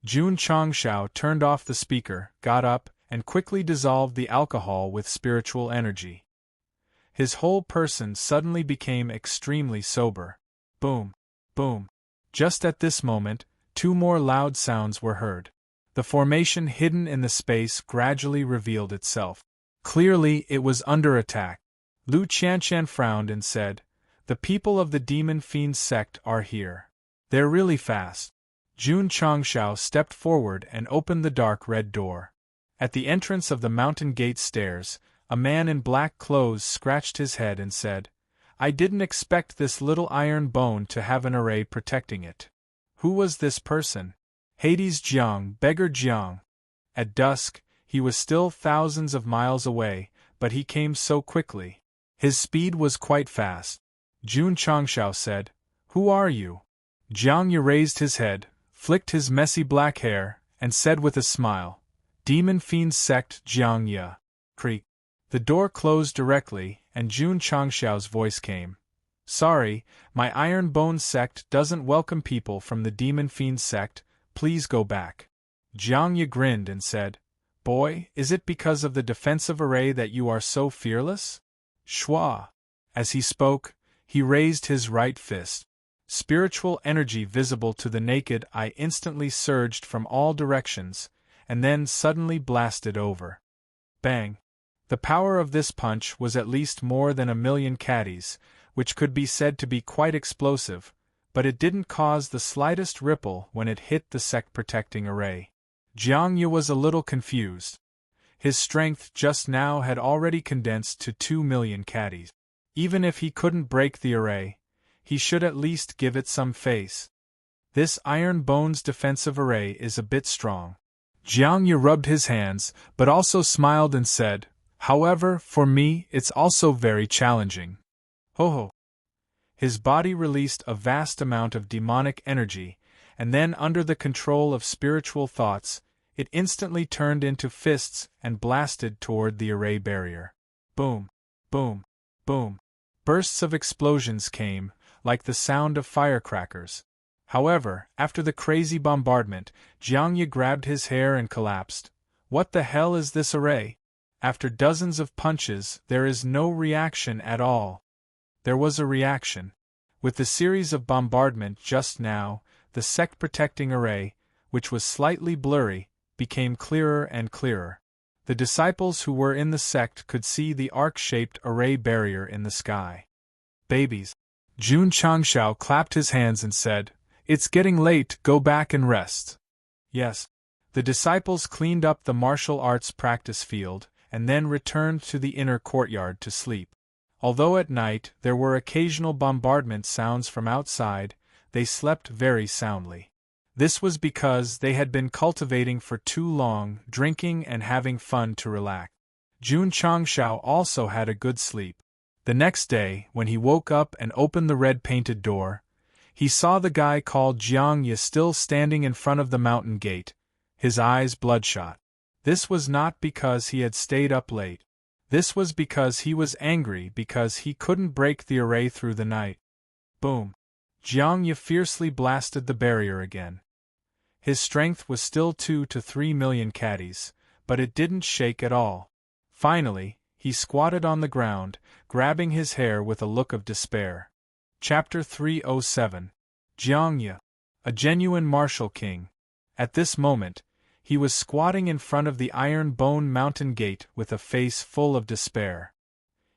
Jun Changshao turned off the speaker, got up, and quickly dissolved the alcohol with spiritual energy. His whole person suddenly became extremely sober. Boom! Boom! Just at this moment, two more loud sounds were heard. The formation hidden in the space gradually revealed itself. Clearly, it was under attack. Lu Qianqian frowned and said, "The people of the Demon Fiend sect are here. They're really fast." Jun Changshao stepped forward and opened the dark red door. At the entrance of the mountain gate stairs, a man in black clothes scratched his head and said, "I didn't expect this little iron bone to have an array protecting it." Who was this person? Hades Jiang, beggar Jiang. At dusk, he was still thousands of miles away, but he came so quickly. His speed was quite fast. Jun Changshao said, "Who are you?" Jiang Ye raised his head, flicked his messy black hair, and said with a smile, "Demon Fiend Sect Jiang Ye." Creak. The door closed directly, and Jun Changshao's voice came. "Sorry, my Iron Bone sect doesn't welcome people from the Demon Fiend sect, please go back." Jiang Ye grinned and said, "Boy, is it because of the defensive array that you are so fearless?" Shua. As he spoke, he raised his right fist. Spiritual energy visible to the naked eye instantly surged from all directions, and then suddenly blasted over. Bang! The power of this punch was at least more than 1,000,000 caddies, which could be said to be quite explosive, but it didn't cause the slightest ripple when it hit the sect-protecting array. Jiang Ye was a little confused. His strength just now had already condensed to 2,000,000 caddies. Even if he couldn't break the array, he should at least give it some face. This Iron Bone's defensive array is a bit strong. Jiang Ye rubbed his hands, but also smiled and said, "However, for me, it's also very challenging." Ho ho! His body released a vast amount of demonic energy, and then under the control of spiritual thoughts, it instantly turned into fists and blasted toward the array barrier. Boom! Boom! Boom! Bursts of explosions came, like the sound of firecrackers. However, after the crazy bombardment, Jiang Ye grabbed his hair and collapsed. What the hell is this array? After dozens of punches, there is no reaction at all. There was a reaction. With the series of bombardment just now, the sect-protecting array, which was slightly blurry, became clearer and clearer. The disciples who were in the sect could see the arc-shaped array barrier in the sky. "Babies." Jun Changshao clapped his hands and said, "It's getting late, go back and rest." Yes. The disciples cleaned up the martial arts practice field, and then returned to the inner courtyard to sleep. Although at night there were occasional bombardment sounds from outside, they slept very soundly. This was because they had been cultivating for too long, drinking and having fun to relax. Jun Changshao also had a good sleep. The next day, when he woke up and opened the red-painted door, he saw the guy called Jiang Ye still standing in front of the mountain gate, his eyes bloodshot. This was not because he had stayed up late. This was because he was angry because he couldn't break the array through the night. Boom! Jiang Yi fiercely blasted the barrier again. His strength was still 2 to 3 million caddies, but it didn't shake at all. Finally, he squatted on the ground, grabbing his hair with a look of despair. Chapter 307. Jiang Yi, a genuine martial king. At this moment, he was squatting in front of the Iron Bone Mountain Gate with a face full of despair.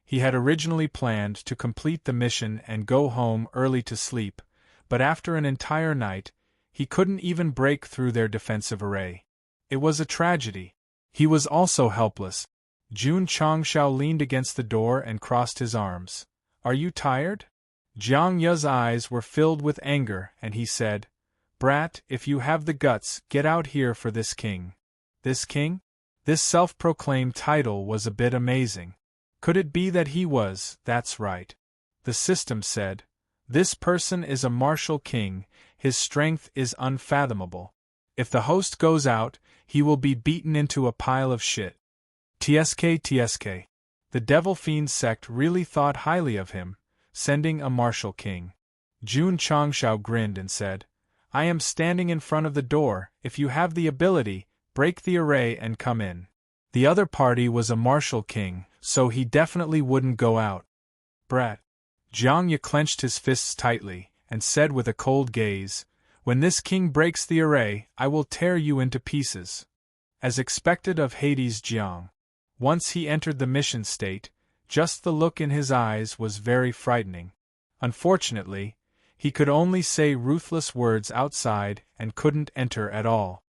He had originally planned to complete the mission and go home early to sleep, but after an entire night, he couldn't even break through their defensive array. It was a tragedy. He was also helpless. Jun Changshao leaned against the door and crossed his arms. "Are you tired?" Jiang Yi's eyes were filled with anger, and he said, "Brat, if you have the guts, get out here for this king." This king? This self-proclaimed title was a bit amazing. Could it be that he was? That's right. The system said, "This person is a martial king, his strength is unfathomable. If the host goes out, he will be beaten into a pile of shit." TSK. The Devil Fiend Sect really thought highly of him, sending a martial king. Jun Changshao grinned and said, "I am standing in front of the door. If you have the ability, break the array and come in." The other party was a martial king, so he definitely wouldn't go out. "Brat." Jiang Yi clenched his fists tightly, and said with a cold gaze, "When this king breaks the array, I will tear you into pieces." As expected of Hades Jiang. Once he entered the mission state, just the look in his eyes was very frightening. Unfortunately, he could only say ruthless words outside and couldn't enter at all.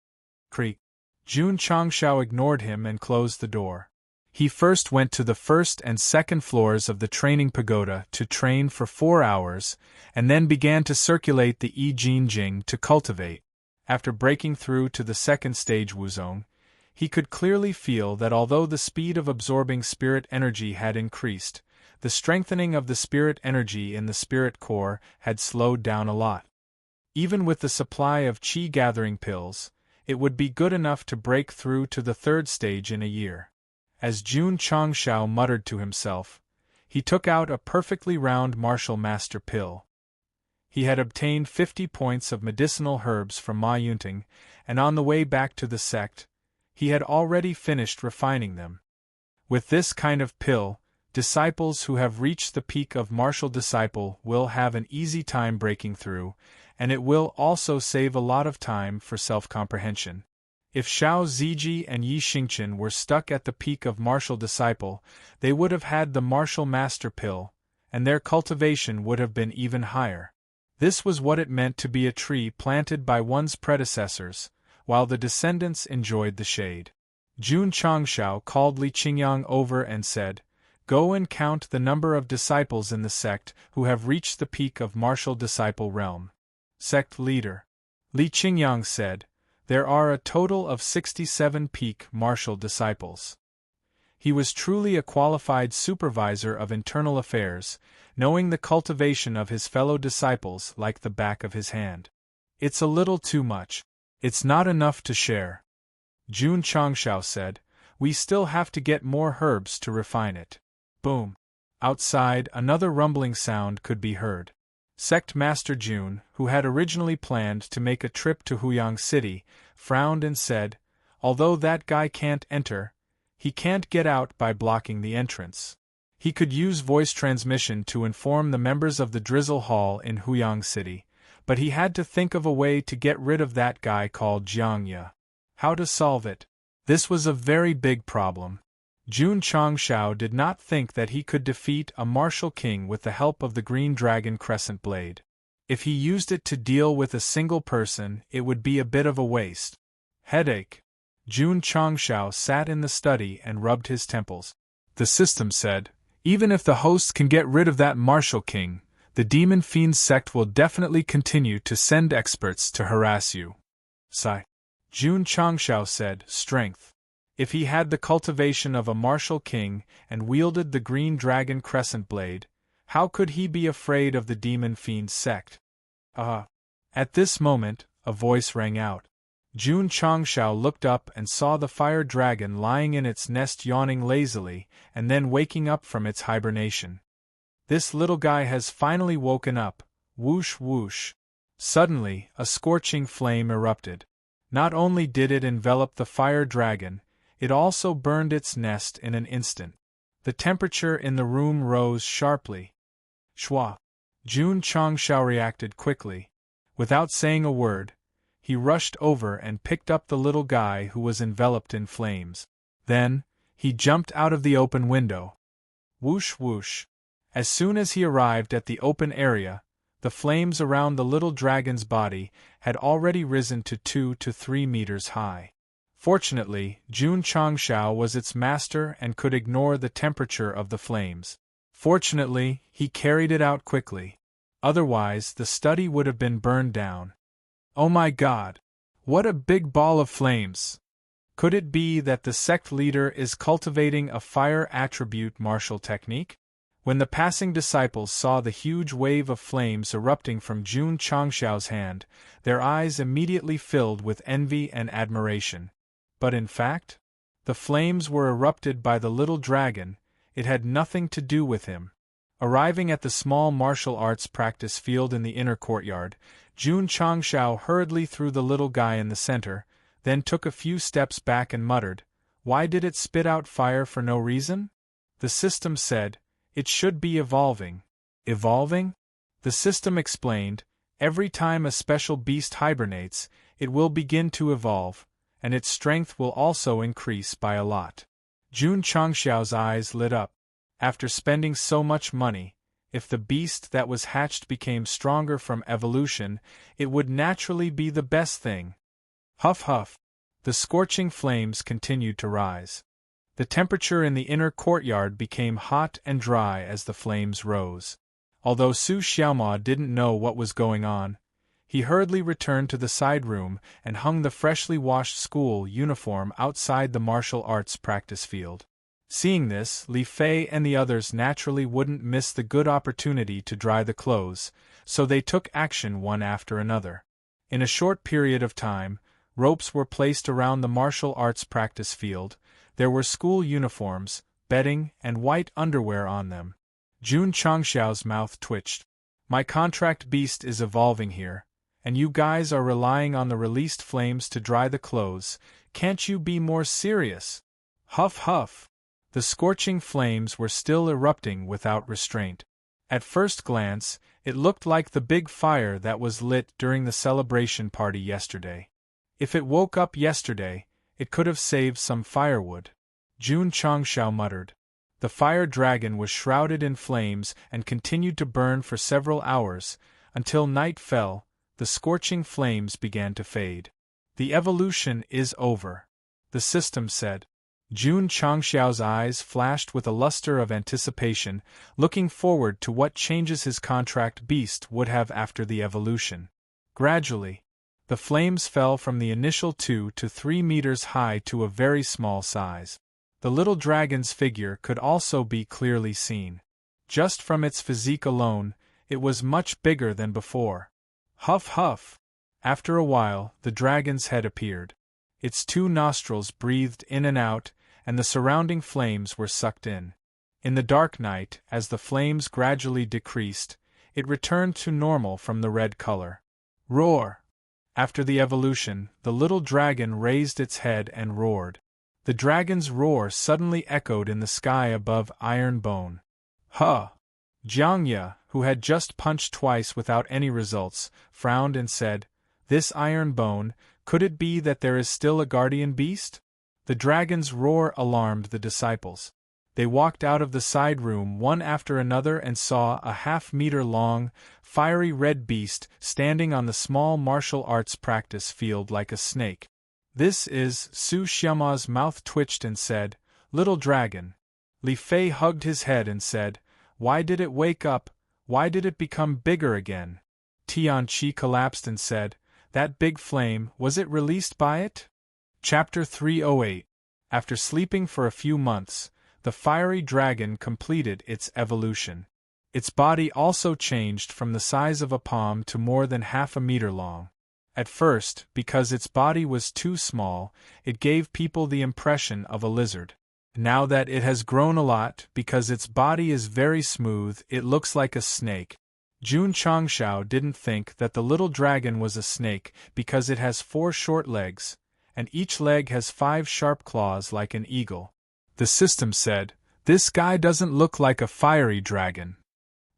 Creak. Jun Changshao ignored him and closed the door. He first went to the first and second floors of the training pagoda to train for 4 hours, and then began to circulate the I Jin Jing to cultivate. After breaking through to the second stage Wuzong, he could clearly feel that although the speed of absorbing spirit energy had increased, the strengthening of the spirit energy in the spirit core had slowed down a lot. Even with the supply of qi gathering pills, it would be good enough to break through to the third stage in a year. As Jun Changshao muttered to himself, he took out a perfectly round martial master pill. He had obtained 50 points of medicinal herbs from Ma Yunting, and on the way back to the sect, he had already finished refining them. With this kind of pill, disciples who have reached the peak of martial disciple will have an easy time breaking through, and it will also save a lot of time for self-comprehension. If Xiao Ziji and Yi Xingqian were stuck at the peak of martial disciple, they would have had the martial master pill, and their cultivation would have been even higher. This was what it meant to be a tree planted by one's predecessors, while the descendants enjoyed the shade. Jun Changshao called Li Qingyang over and said, "Go and count the number of disciples in the sect who have reached the peak of martial disciple realm." Sect leader Li Qingyang said, "There are a total of 67 peak martial disciples." He was truly a qualified supervisor of internal affairs, knowing the cultivation of his fellow disciples like the back of his hand. "It's a little too much. It's not enough to share," Jun Changshao said. "We still have to get more herbs to refine it." Boom. Outside, another rumbling sound could be heard. Sect Master Jun, who had originally planned to make a trip to Huyang City, frowned and said, "Although that guy can't enter, he can't get out by blocking the entrance. He could use voice transmission to inform the members of the Drizzle Hall in Huyang City, but he had to think of a way to get rid of that guy called Jiang Yi. How to solve it? This was a very big problem. Jun Changshao did not think that he could defeat a martial king with the help of the Green Dragon Crescent Blade. If he used it to deal with a single person, it would be a bit of a waste. Headache. Jun Changshao sat in the study and rubbed his temples. The system said, "Even if the hosts can get rid of that martial king, the Demon Fiend Sect will definitely continue to send experts to harass you." Sigh. Jun Changshao said, "Strength. If he had the cultivation of a martial king and wielded the Green Dragon Crescent Blade, how could he be afraid of the Demon Fiend Sect?" At this moment, a voice rang out. Jun Changshao looked up and saw the fire dragon lying in its nest yawning lazily, and then waking up from its hibernation. This little guy has finally woken up. Whoosh whoosh. Suddenly, a scorching flame erupted. Not only did it envelop the fire dragon, it also burned its nest in an instant. The temperature in the room rose sharply. Shwa! Jun Changshao reacted quickly. Without saying a word, he rushed over and picked up the little guy who was enveloped in flames. Then, he jumped out of the open window. Whoosh whoosh. As soon as he arrived at the open area, the flames around the little dragon's body had already risen to 2 to 3 meters high. Fortunately, Jun Changshao was its master and could ignore the temperature of the flames. Fortunately, he carried it out quickly. Otherwise, the study would have been burned down. Oh my God! What a big ball of flames! Could it be that the sect leader is cultivating a fire attribute martial technique? When the passing disciples saw the huge wave of flames erupting from Jun Changshao's hand, their eyes immediately filled with envy and admiration. But in fact, the flames were erupted by the little dragon. It had nothing to do with him. Arriving at the small martial arts practice field in the inner courtyard, Jun Changshao hurriedly threw the little guy in the center, then took a few steps back and muttered, "Why did it spit out fire for no reason?" The system said, "It should be evolving." Evolving? The system explained, every time a special beast hibernates, it will begin to evolve, and its strength will also increase by a lot. Jun Changshao's eyes lit up. After spending so much money, if the beast that was hatched became stronger from evolution, it would naturally be the best thing. Huff huff. The scorching flames continued to rise. The temperature in the inner courtyard became hot and dry as the flames rose. Although Su Xiaoma didn't know what was going on, he hurriedly returned to the side room and hung the freshly washed school uniform outside the martial arts practice field. Seeing this, Li Fei and the others naturally wouldn't miss the good opportunity to dry the clothes, so they took action one after another. In a short period of time, ropes were placed around the martial arts practice field. There were school uniforms, bedding, and white underwear on them. Jun Changshao's mouth twitched. "My contract beast is evolving here, and you guys are relying on the released flames to dry the clothes. Can't you be more serious?" Huff huff. The scorching flames were still erupting without restraint. At first glance, it looked like the big fire that was lit during the celebration party yesterday. If it woke up yesterday, it could have saved some firewood. Jun Changshao muttered. The fire dragon was shrouded in flames and continued to burn for several hours, until night fell. The scorching flames began to fade. "The evolution is over," the system said. Jun Changshao's eyes flashed with a luster of anticipation, looking forward to what changes his contract beast would have after the evolution. Gradually, the flames fell from the initial 2 to 3 meters high to a very small size. The little dragon's figure could also be clearly seen. Just from its physique alone, it was much bigger than before. Huff huff. After a while, the dragon's head appeared. Its 2 nostrils breathed in and out, and the surrounding flames were sucked in. In the dark night, as the flames gradually decreased, it returned to normal from the red color. Roar! After the evolution, the little dragon raised its head and roared. The dragon's roar suddenly echoed in the sky above Iron Bone. Huh! Jiangya, who had just punched twice without any results, frowned and said, "This Iron Bone, could it be that there is still a guardian beast?" The dragon's roar alarmed the disciples. They walked out of the side room one after another and saw a half-meter-long, fiery red beast standing on the small martial arts practice field like a snake. "This is..." Su Xiaoma's mouth twitched and said, "Little dragon." Li Fei hugged his head and said, "Why did it wake up? Why did it become bigger again?" Tianqi collapsed and said, "That big flame, was it released by it?" Chapter 308. After sleeping for a few months, the fiery dragon completed its evolution. Its body also changed from the size of a palm to more than half a meter long. At first, because its body was too small, it gave people the impression of a lizard. Now that it has grown a lot, because its body is very smooth, it looks like a snake. Jun Changshao didn't think that the little dragon was a snake because it has 4 short legs, and each leg has 5 sharp claws like an eagle. The system said, "This guy doesn't look like a fiery dragon."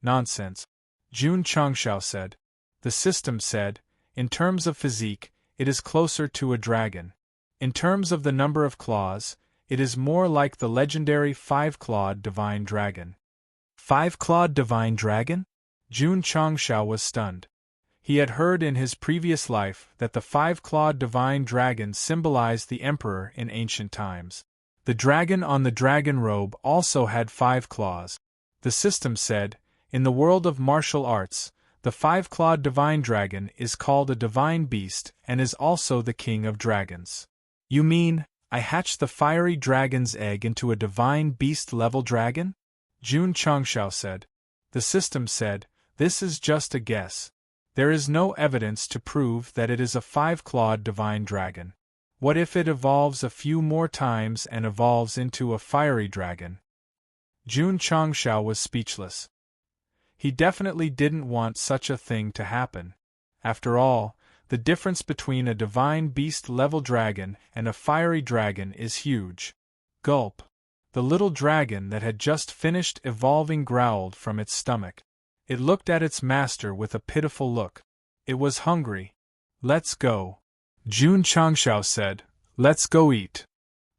"Nonsense," Jun Changshao said. The system said, "In terms of physique, it is closer to a dragon. In terms of the number of claws, it is more like the legendary 5-clawed divine dragon." 5-clawed divine dragon? Jun Changshao was stunned. He had heard in his previous life that the 5-clawed divine dragon symbolized the emperor in ancient times. The dragon on the dragon robe also had 5 claws. The system said, in the world of martial arts, the 5-clawed divine dragon is called a divine beast and is also the king of dragons. "You mean, I hatched the fiery dragon's egg into a divine beast-level dragon?" Jun Changshao said. The system said, "This is just a guess. There is no evidence to prove that it is a 5-clawed divine dragon. What if it evolves a few more times and evolves into a fiery dragon?" Jun Changshao was speechless. He definitely didn't want such a thing to happen. After all, the difference between a divine beast-level dragon and a fiery dragon is huge. Gulp. The little dragon that had just finished evolving growled from its stomach. It looked at its master with a pitiful look. It was hungry. "Let's go," Jun Changshao said. "Let's go eat."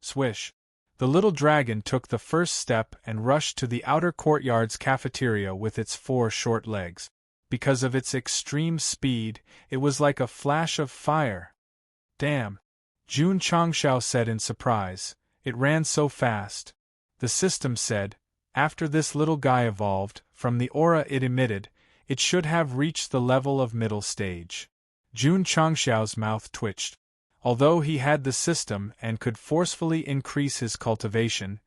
Swish. The little dragon took the first step and rushed to the outer courtyard's cafeteria with its 4 short legs. Because of its extreme speed, it was like a flash of fire. "Damn," Jun Changshao said in surprise, "it ran so fast." The system said, "After this little guy evolved, from the aura it emitted, it should have reached the level of middle stage." Jun Changshao's mouth twitched. Although he had the system and could forcefully increase his cultivation,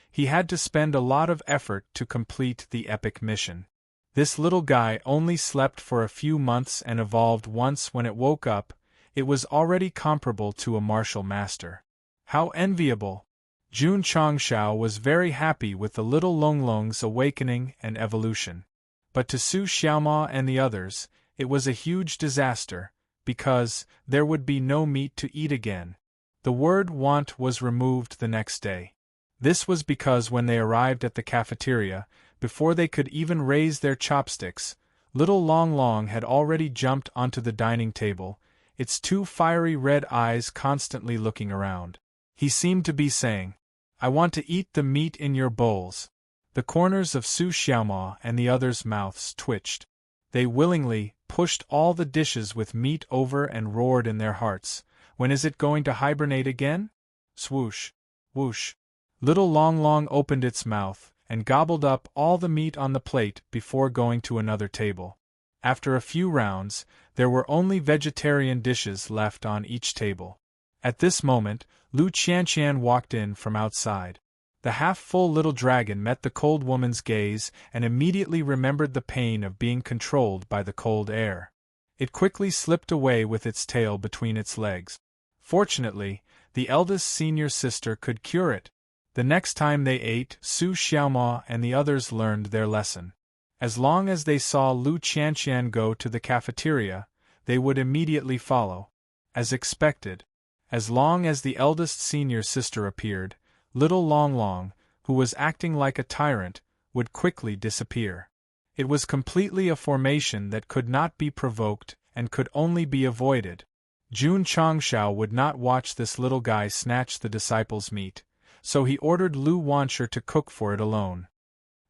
he had to spend a lot of effort to complete the epic mission. This little guy only slept for a few months and evolved once. When it woke up, it was already comparable to a martial master. How enviable! Jun Changshao was very happy with the little Longlong's awakening and evolution. But to Su Xiaoma and the others, it was a huge disaster, because there would be no meat to eat again. The word want was removed the next day. This was because when they arrived at the cafeteria, before they could even raise their chopsticks, little Long Long had already jumped onto the dining table, its 2 fiery red eyes constantly looking around. He seemed to be saying, "I want to eat the meat in your bowls." The corners of Su Xiaoma and the others' mouths twitched. They willingly pushed all the dishes with meat over and roared in their hearts, "When is it going to hibernate again?" Swoosh, whoosh. Little Long Long opened its mouth and gobbled up all the meat on the plate before going to another table. After a few rounds, there were only vegetarian dishes left on each table. At this moment, Lu Qianqian walked in from outside. The half-full little dragon met the cold woman's gaze and immediately remembered the pain of being controlled by the cold air. It quickly slipped away with its tail between its legs. Fortunately, the eldest senior sister could cure it. The next time they ate, Su Xiaoma and the others learned their lesson. As long as they saw Lu Qianqian go to the cafeteria, they would immediately follow. As expected, as long as the eldest senior sister appeared, little Long Long, who was acting like a tyrant, would quickly disappear. It was completely a formation that could not be provoked and could only be avoided. Jun Changshao would not watch this little guy snatch the disciples' meat, so he ordered Lu Wansher to cook for it alone.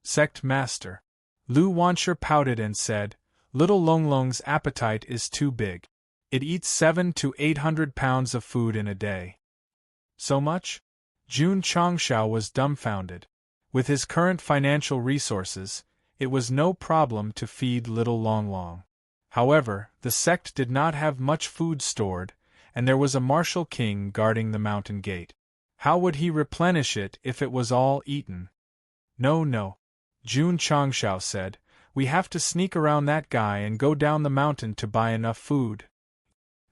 Sect Master. Lu Wansher pouted and said, "Little Longlong's appetite is too big. It eats 700 to 800 pounds of food in a day." "So much?" Jun Changshao was dumbfounded. With his current financial resources, it was no problem to feed little Long Long. However, the sect did not have much food stored, and there was a martial king guarding the mountain gate. How would he replenish it if it was all eaten? No, Jun Changshao said, "We have to sneak around that guy and go down the mountain to buy enough food."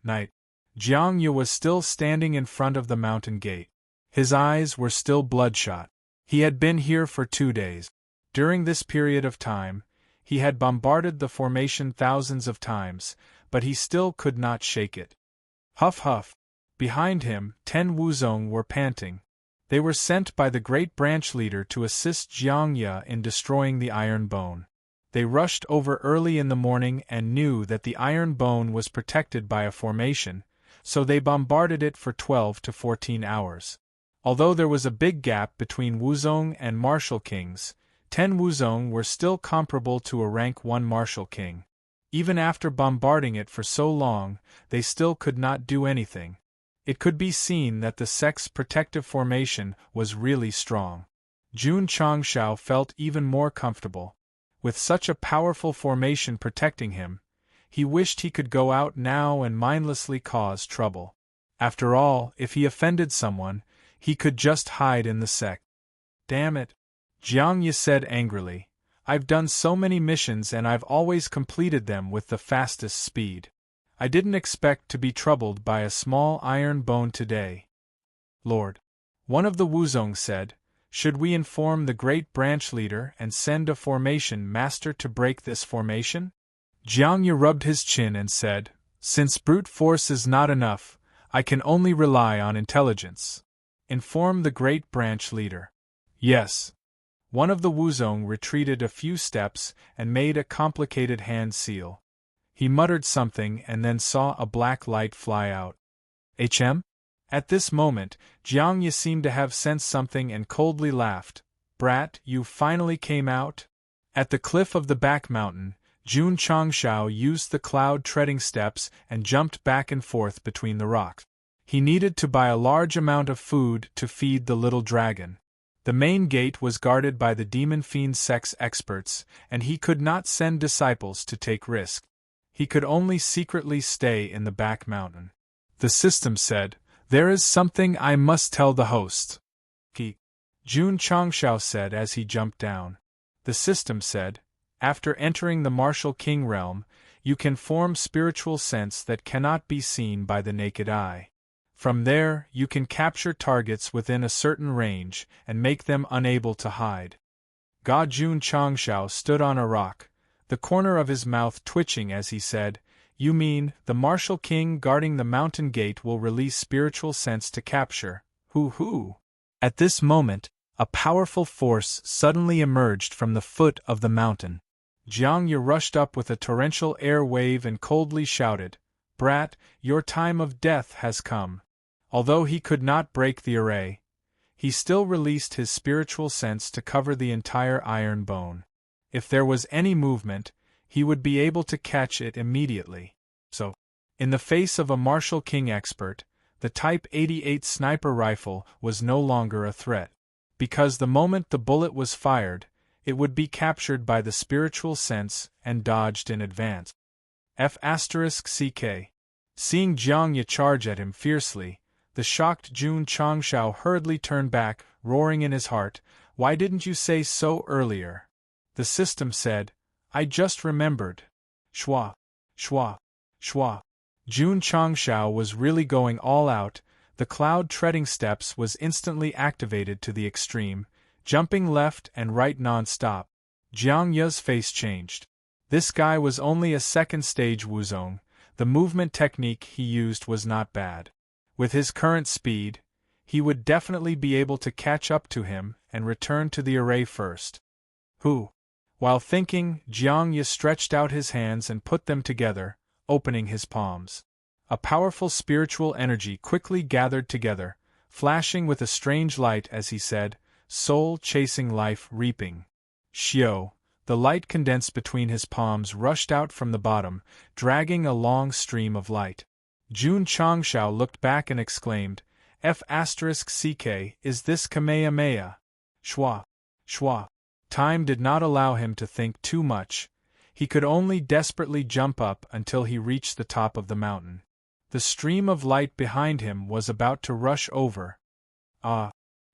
Night. Jiang Yu was still standing in front of the mountain gate. His eyes were still bloodshot. He had been here for 2 days. During this period of time, he had bombarded the formation thousands of times, but he still could not shake it. Huff huff. Behind him, 10 Wuzong were panting. They were sent by the great branch leader to assist Jiang Yu in destroying the iron bone. They rushed over early in the morning and knew that the iron bone was protected by a formation, so they bombarded it for 12 to 14 hours. Although there was a big gap between Wuzong and Martial Kings, 10 Wuzong were still comparable to a rank 1 Martial King. Even after bombarding it for so long, they still could not do anything. It could be seen that the Sect's protective formation was really strong. Jun Changshao felt even more comfortable. With such a powerful formation protecting him, he wished he could go out now and mindlessly cause trouble. After all, if he offended someone, he could just hide in the Sect. Damn it! Jiang Yu said angrily. I've done so many missions and I've always completed them with the fastest speed. I didn't expect to be troubled by a small iron bone today. Lord. One of the Wuzong said, should we inform the great branch leader and send a formation master to break this formation? Jiang Yu rubbed his chin and said, since brute force is not enough, I can only rely on intelligence. Inform the great branch leader. Yes. One of the Wuzong retreated a few steps and made a complicated hand seal. He muttered something and then saw a black light fly out. HM? At this moment, Jiang Yu seemed to have sensed something and coldly laughed. Brat, you finally came out? At the cliff of the back mountain, Jun Changshao used the cloud treading steps and jumped back and forth between the rocks. He needed to buy a large amount of food to feed the little dragon. The main gate was guarded by the demon fiend Sect's experts, and he could not send disciples to take risk. He could only secretly stay in the back mountain. The system said, there is something I must tell the host. Jun Changshao said as he jumped down. The system said, after entering the Martial King realm, you can form spiritual sense that cannot be seen by the naked eye. From there, you can capture targets within a certain range and make them unable to hide. Jun Changshao stood on a rock, the corner of his mouth twitching as he said, you mean, the Martial King guarding the mountain gate will release spiritual sense to capture? Hoo! At this moment, a powerful force suddenly emerged from the foot of the mountain. Jiang Yu rushed up with a torrential air wave and coldly shouted, Brat, your time of death has come. Although he could not break the array, he still released his spiritual sense to cover the entire iron bone. If there was any movement, he would be able to catch it immediately. So, in the face of a Martial King expert, the Type 88 sniper rifle was no longer a threat. Because the moment the bullet was fired, it would be captured by the spiritual sense and dodged in advance. F***CK. Seeing Jiang Yu charge at him fiercely, the shocked Jun Changshao hurriedly turned back, roaring in his heart, why didn't you say so earlier? The system said, I just remembered. Shwa. Jun Changshao was really going all out. The cloud treading steps was instantly activated to the extreme, jumping left and right non-stop. Jiang Yu's face changed. This guy was only a second stage Wuzong. The movement technique he used was not bad. With his current speed, he would definitely be able to catch up to him and return to the array first. While thinking, Jiang Yu stretched out his hands and put them together, opening his palms. A powerful spiritual energy quickly gathered together, flashing with a strange light as he said, soul chasing life reaping. Xiao. The light condensed between his palms rushed out from the bottom, dragging a long stream of light. Jun Changshao looked back and exclaimed, F***CK, is this Kamehameha? Shwa. Time did not allow him to think too much. He could only desperately jump up until he reached the top of the mountain. The stream of light behind him was about to rush over.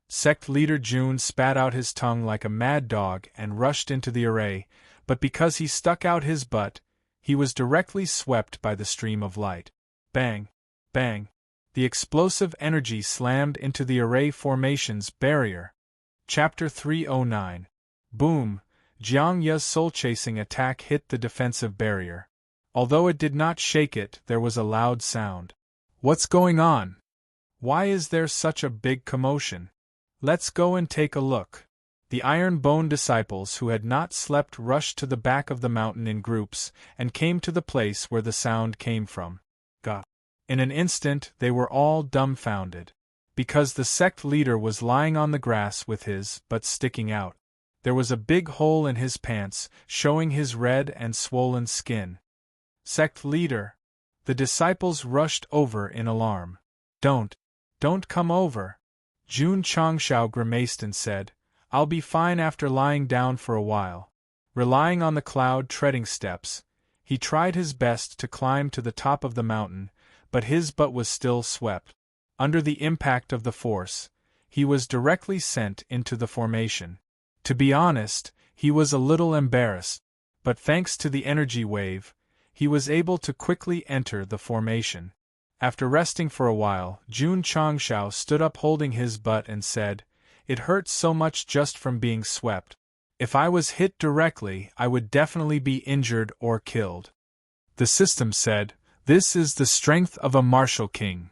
Sect leader Jun spat out his tongue like a mad dog and rushed into the array, but because he stuck out his butt, he was directly swept by the stream of light. Bang! Bang! The explosive energy slammed into the array formation's barrier. Chapter 309. Boom! Jiang Ya's soul-chasing attack hit the defensive barrier. Although it did not shake it, there was a loud sound. What's going on? Why is there such a big commotion? Let's go and take a look. The Iron Bone disciples who had not slept rushed to the back of the mountain in groups and came to the place where the sound came from. Gah! In an instant they were all dumbfounded. Because the sect leader was lying on the grass with his butt sticking out. There was a big hole in his pants, showing his red and swollen skin. Sect leader! The disciples rushed over in alarm. Don't come over. Jun Changshao grimaced and said, I'll be fine after lying down for a while. Relying on the cloud-treading steps, he tried his best to climb to the top of the mountain, but his butt was still swept. Under the impact of the force, he was directly sent into the formation. To be honest, he was a little embarrassed, but thanks to the energy wave, he was able to quickly enter the formation. After resting for a while, Jun Changshao stood up holding his butt and said, It hurts so much just from being swept. If I was hit directly, I would definitely be injured or killed. The system said, This is the strength of a martial king.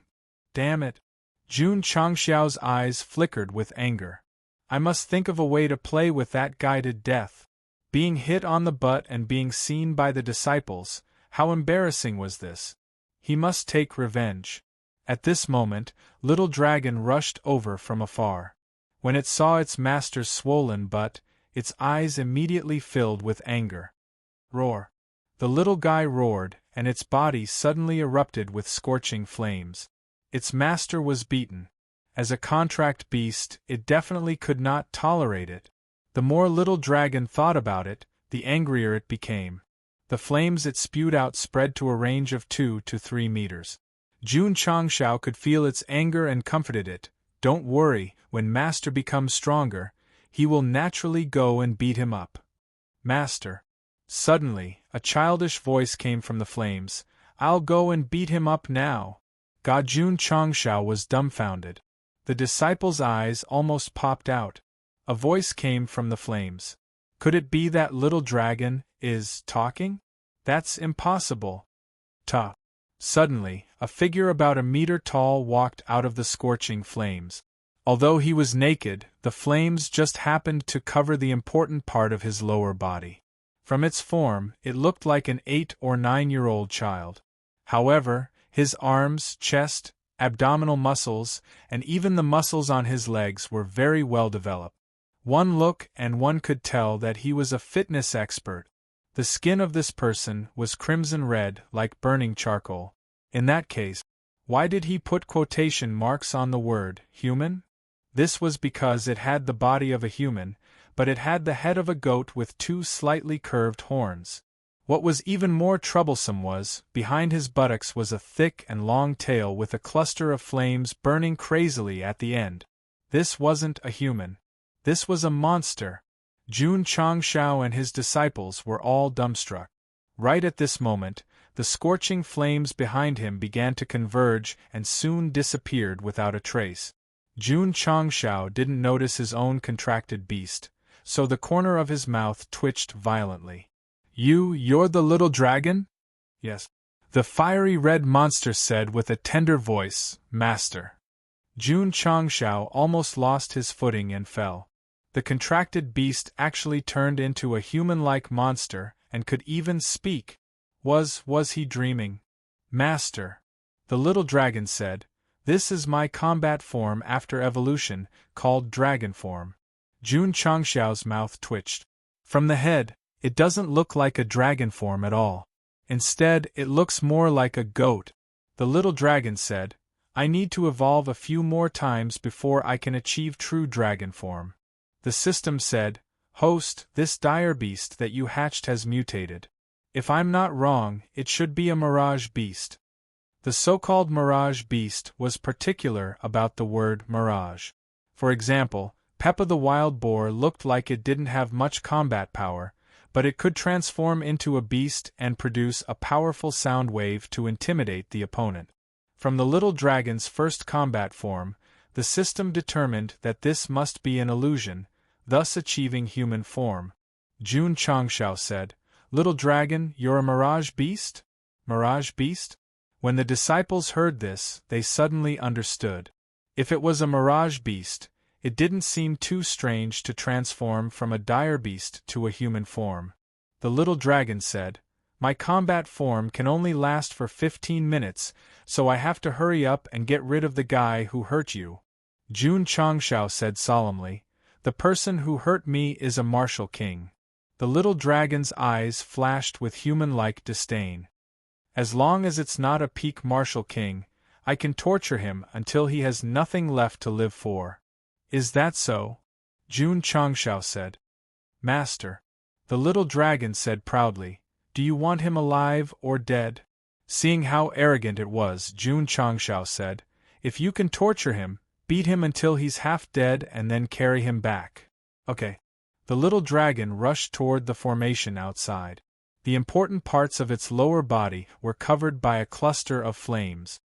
Damn it. Jun Changshao's eyes flickered with anger. I must think of a way to play with that guy to death. Being hit on the butt and being seen by the disciples, how embarrassing was this? He must take revenge. At this moment, Little Dragon rushed over from afar. When it saw its master's swollen butt, its eyes immediately filled with anger. Roar! The little guy roared, and its body suddenly erupted with scorching flames. Its master was beaten. As a contract beast, it definitely could not tolerate it. The more Little Dragon thought about it, the angrier it became. The flames it spewed out spread to a range of 2 to 3 meters. Jun Changshao could feel its anger and comforted it. Don't worry, when Master becomes stronger, he will naturally go and beat him up. Master. Suddenly, a childish voice came from the flames. I'll go and beat him up now. Jun Changshao was dumbfounded. The disciples' eyes almost popped out. A voice came from the flames. Could it be that Little Dragon is talking? That's impossible. Suddenly, a figure about a meter tall walked out of the scorching flames. Although he was naked, the flames just happened to cover the important part of his lower body. From its form, it looked like an 8 or 9-year-old child. However, his arms, chest, abdominal muscles, and even the muscles on his legs were very well developed. One look and one could tell that he was a fitness expert. The skin of this person was crimson red like burning charcoal. In that case, why did he put quotation marks on the word human? This was because it had the body of a human, but it had the head of a goat with 2 slightly curved horns. What was even more troublesome was, behind his buttocks was a thick and long tail with a cluster of flames burning crazily at the end. This wasn't a human. This was a monster. Jun Changshao and his disciples were all dumbstruck. Right at this moment, the scorching flames behind him began to converge and soon disappeared without a trace. Jun Changshao didn't notice his own contracted beast, so the corner of his mouth twitched violently. You're the little dragon? Yes. The fiery red monster said with a tender voice, Master. Jun Changshao almost lost his footing and fell. The contracted beast actually turned into a human-like monster and could even speak. Was he dreaming? Master. The little dragon said, This is my combat form after evolution, called dragon form. Jun Changshao's mouth twitched. From the head, it doesn't look like a dragon form at all. Instead, it looks more like a goat. The little dragon said, I need to evolve a few more times before I can achieve true dragon form. The system said, Host, this dire beast that you hatched has mutated. If I'm not wrong, it should be a mirage beast. The so-called mirage beast was particular about the word mirage. For example, Peppa the wild boar looked like it didn't have much combat power, but it could transform into a beast and produce a powerful sound wave to intimidate the opponent. From the little dragon's first combat form, the system determined that this must be an illusion, thus achieving human form. Jun Changshao said, "Little dragon, you're a mirage beast?" Mirage beast? When the disciples heard this, they suddenly understood. If it was a mirage beast, it didn't seem too strange to transform from a dire beast to a human form. The little dragon said, "My combat form can only last for 15 minutes, so I have to hurry up and get rid of the guy who hurt you." Jun Changshao said solemnly, "The person who hurt me is a martial king." The little dragon's eyes flashed with human-like disdain. "As long as it's not a peak martial king, I can torture him until he has nothing left to live for." "Is that so?" Jun Changshao said. "Master," the little dragon said proudly, "do you want him alive or dead?" Seeing how arrogant it was, Jun Changshao said, "If you can torture him, beat him until he's half dead and then carry him back." "Okay." The little dragon rushed toward the formation outside. The important parts of its lower body were covered by a cluster of flames.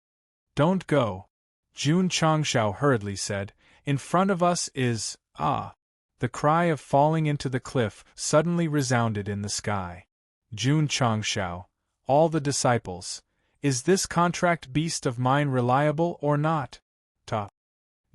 "Don't go," Jun Changshao hurriedly said. "In front of us is, ah!" The cry of falling into the cliff suddenly resounded in the sky. Jun Changshao, all the disciples, "Is this contract beast of mine reliable or not?" Ta.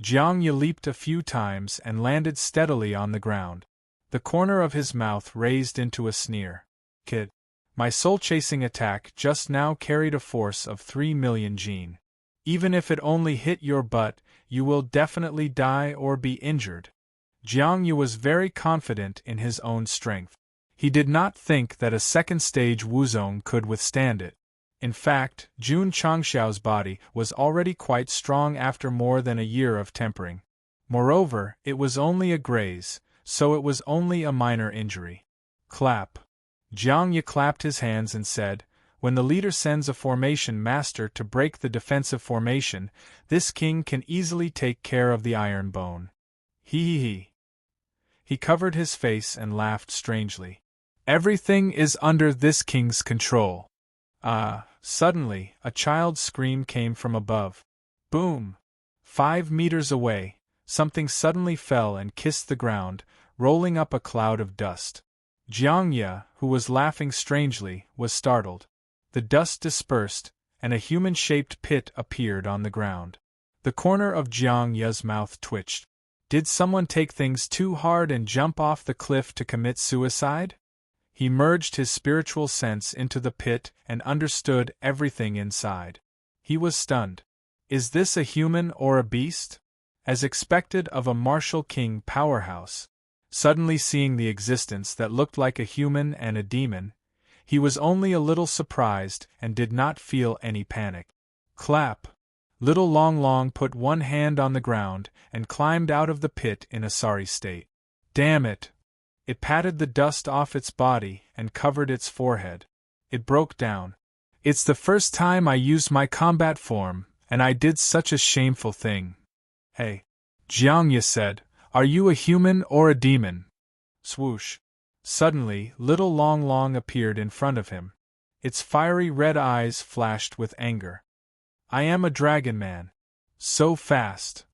Jiang Ye leaped a few times and landed steadily on the ground. The corner of his mouth raised into a sneer. "Kid, my soul-chasing attack just now carried a force of 3 million jin. Even if it only hit your butt, you will definitely die or be injured." Jiang Yu was very confident in his own strength. He did not think that a second-stage Wuzong could withstand it. In fact, Jun Changshao's body was already quite strong after more than a year of tempering. Moreover, it was only a graze, so it was only a minor injury. Clap. Jiang Ye clapped his hands and said, "When the leader sends a formation master to break the defensive formation, this king can easily take care of the iron bone." He. He covered his face and laughed strangely. "Everything is under this king's control." Suddenly, a child's scream came from above. Boom! 5 meters away, something suddenly fell and kissed the ground, rolling up a cloud of dust. Jiang Ye, who was laughing strangely, was startled. The dust dispersed, and a human-shaped pit appeared on the ground. The corner of Jiang Ye's mouth twitched. Did someone take things too hard and jump off the cliff to commit suicide? He merged his spiritual sense into the pit and understood everything inside. He was stunned. Is this a human or a beast? As expected of a martial king powerhouse. Suddenly seeing the existence that looked like a human and a demon, he was only a little surprised and did not feel any panic. Clap! Little Long Long put one hand on the ground and climbed out of the pit in a sorry state. Damn it! It patted the dust off its body and covered its forehead. It broke down. "It's the first time I used my combat form, and I did such a shameful thing." "Hey," Jiang Ye said, "are you a human or a demon?" Swoosh! Suddenly, Little Long Long appeared in front of him. Its fiery red eyes flashed with anger. "I am a dragon man." "So fast."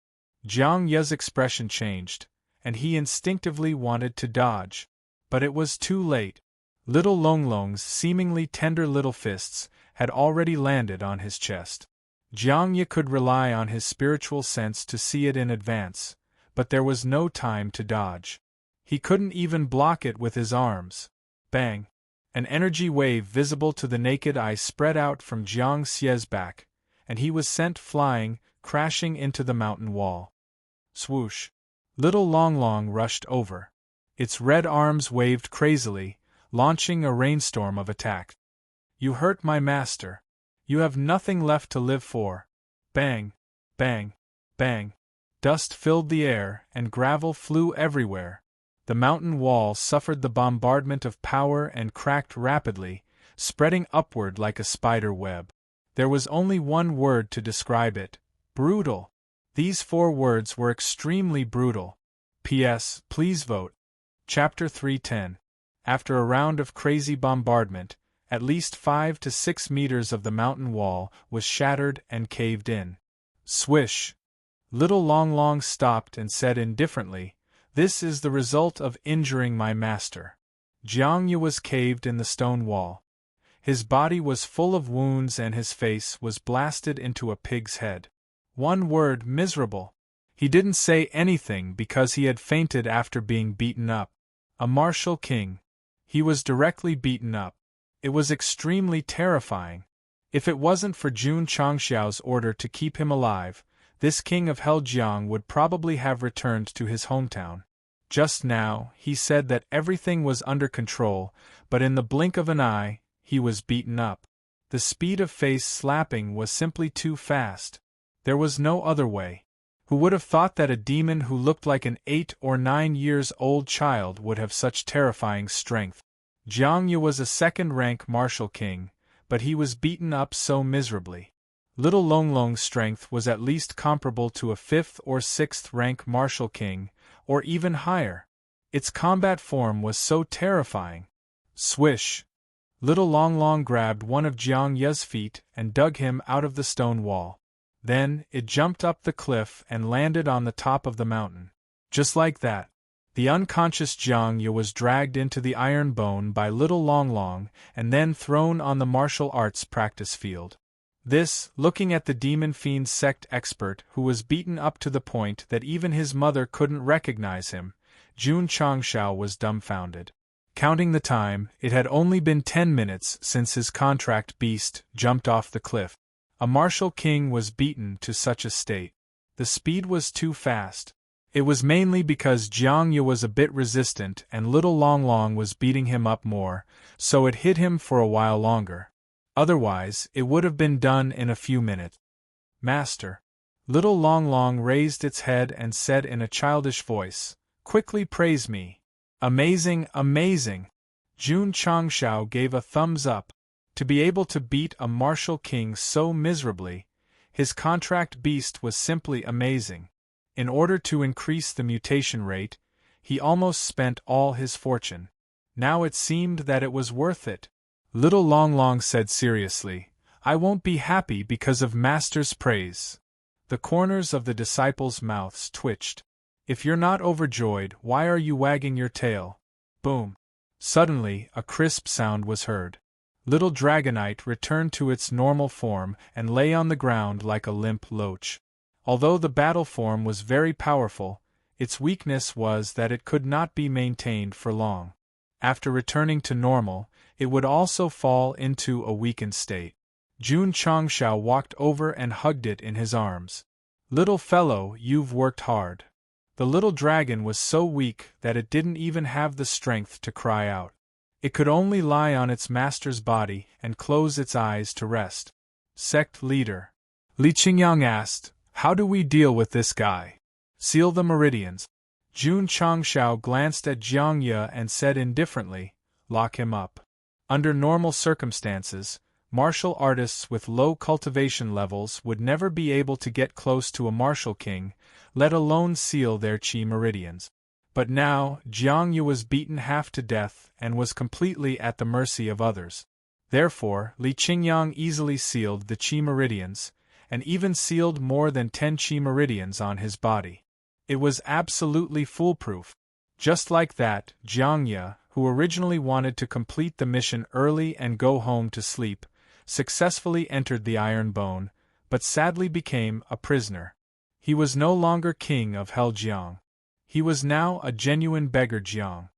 Jiang Ye's expression changed, and he instinctively wanted to dodge. But it was too late. Little Long Long's seemingly tender little fists had already landed on his chest. Jiang Ye could rely on his spiritual sense to see it in advance, but there was no time to dodge. He couldn't even block it with his arms. Bang! An energy wave visible to the naked eye spread out from Jiang Xie's back, and he was sent flying, crashing into the mountain wall. Swoosh! Little Long Long rushed over. Its red arms waved crazily, launching a rainstorm of attack. "You hurt my master. You have nothing left to live for." Bang! Bang! Bang! Dust filled the air, and gravel flew everywhere. The mountain wall suffered the bombardment of power and cracked rapidly, spreading upward like a spider web. There was only one word to describe it: brutal. These 4 words were extremely brutal. P.S. Please vote. Chapter 310. After a round of crazy bombardment, At least 5 to 6 meters of the mountain wall was shattered and caved in. Swish! Little Long Long stopped and said indifferently, "This is the result of injuring my master." Jiang Yu was caved in the stone wall. His body was full of wounds and his face was blasted into a pig's head. One word: miserable. He didn't say anything because he had fainted after being beaten up. A martial king. He was directly beaten up. It was extremely terrifying. If it wasn't for Jun Changxiao's order to keep him alive, this king of Heljiang would probably have returned to his hometown. Just now, he said that everything was under control, but in the blink of an eye, he was beaten up. The speed of face slapping was simply too fast. There was no other way. Who would have thought that a demon who looked like an 8 or 9 years old child would have such terrifying strength? Jiang Yu was a second-rank martial king, but he was beaten up so miserably. Little Long Long's strength was at least comparable to a 5th or 6th rank martial king, or even higher. Its combat form was so terrifying. Swish! Little Long Long grabbed one of Jiang Yu's feet and dug him out of the stone wall. Then, it jumped up the cliff and landed on the top of the mountain. Just like that, the unconscious Jiang Yu was dragged into the iron bone by Little Long Long and then thrown on the martial arts practice field. This, looking at the demon fiend sect expert who was beaten up to the point that even his mother couldn't recognize him, Jun Changxiao was dumbfounded. Counting the time, it had only been 10 minutes since his contract beast jumped off the cliff. A martial king was beaten to such a state. The speed was too fast. It was mainly because Jiang Yu was a bit resistant and Little Long Long was beating him up more, so it hit him for a while longer. Otherwise, it would have been done in a few minutes. "Master." Little Long Long raised its head and said in a childish voice, "Quickly praise me." "Amazing, amazing!" Jun Changxiao gave a thumbs up. To be able to beat a martial king so miserably, his contract beast was simply amazing. In order to increase the mutation rate, he almost spent all his fortune. Now it seemed that it was worth it. Little Long Long said seriously, "I won't be happy because of Master's praise." The corners of the disciples' mouths twitched. "If you're not overjoyed, why are you wagging your tail?" Boom! Suddenly, a crisp sound was heard. Little Dragonite returned to its normal form and lay on the ground like a limp loach. Although the battle form was very powerful, its weakness was that it could not be maintained for long. After returning to normal, it would also fall into a weakened state. Jun Changxiao walked over and hugged it in his arms. "Little fellow, you've worked hard." The little dragon was so weak that it didn't even have the strength to cry out. It could only lie on its master's body and close its eyes to rest. Sect leader Li Qingyang asked, "How do we deal with this guy?" "Seal the meridians." Jun Changxiao glanced at Jiang Yu and said indifferently, "Lock him up." Under normal circumstances, martial artists with low cultivation levels would never be able to get close to a martial king, let alone seal their chi meridians. But now, Jiang Yu was beaten half to death and was completely at the mercy of others. Therefore, Li Qingyang easily sealed the chi meridians, and even sealed more than 10 chi meridians on his body. It was absolutely foolproof. Just like that, Jiang Yu, who originally wanted to complete the mission early and go home to sleep, successfully entered the Iron Bone, but sadly became a prisoner. He was no longer king of Heljiang. He was now a genuine beggar Jiang.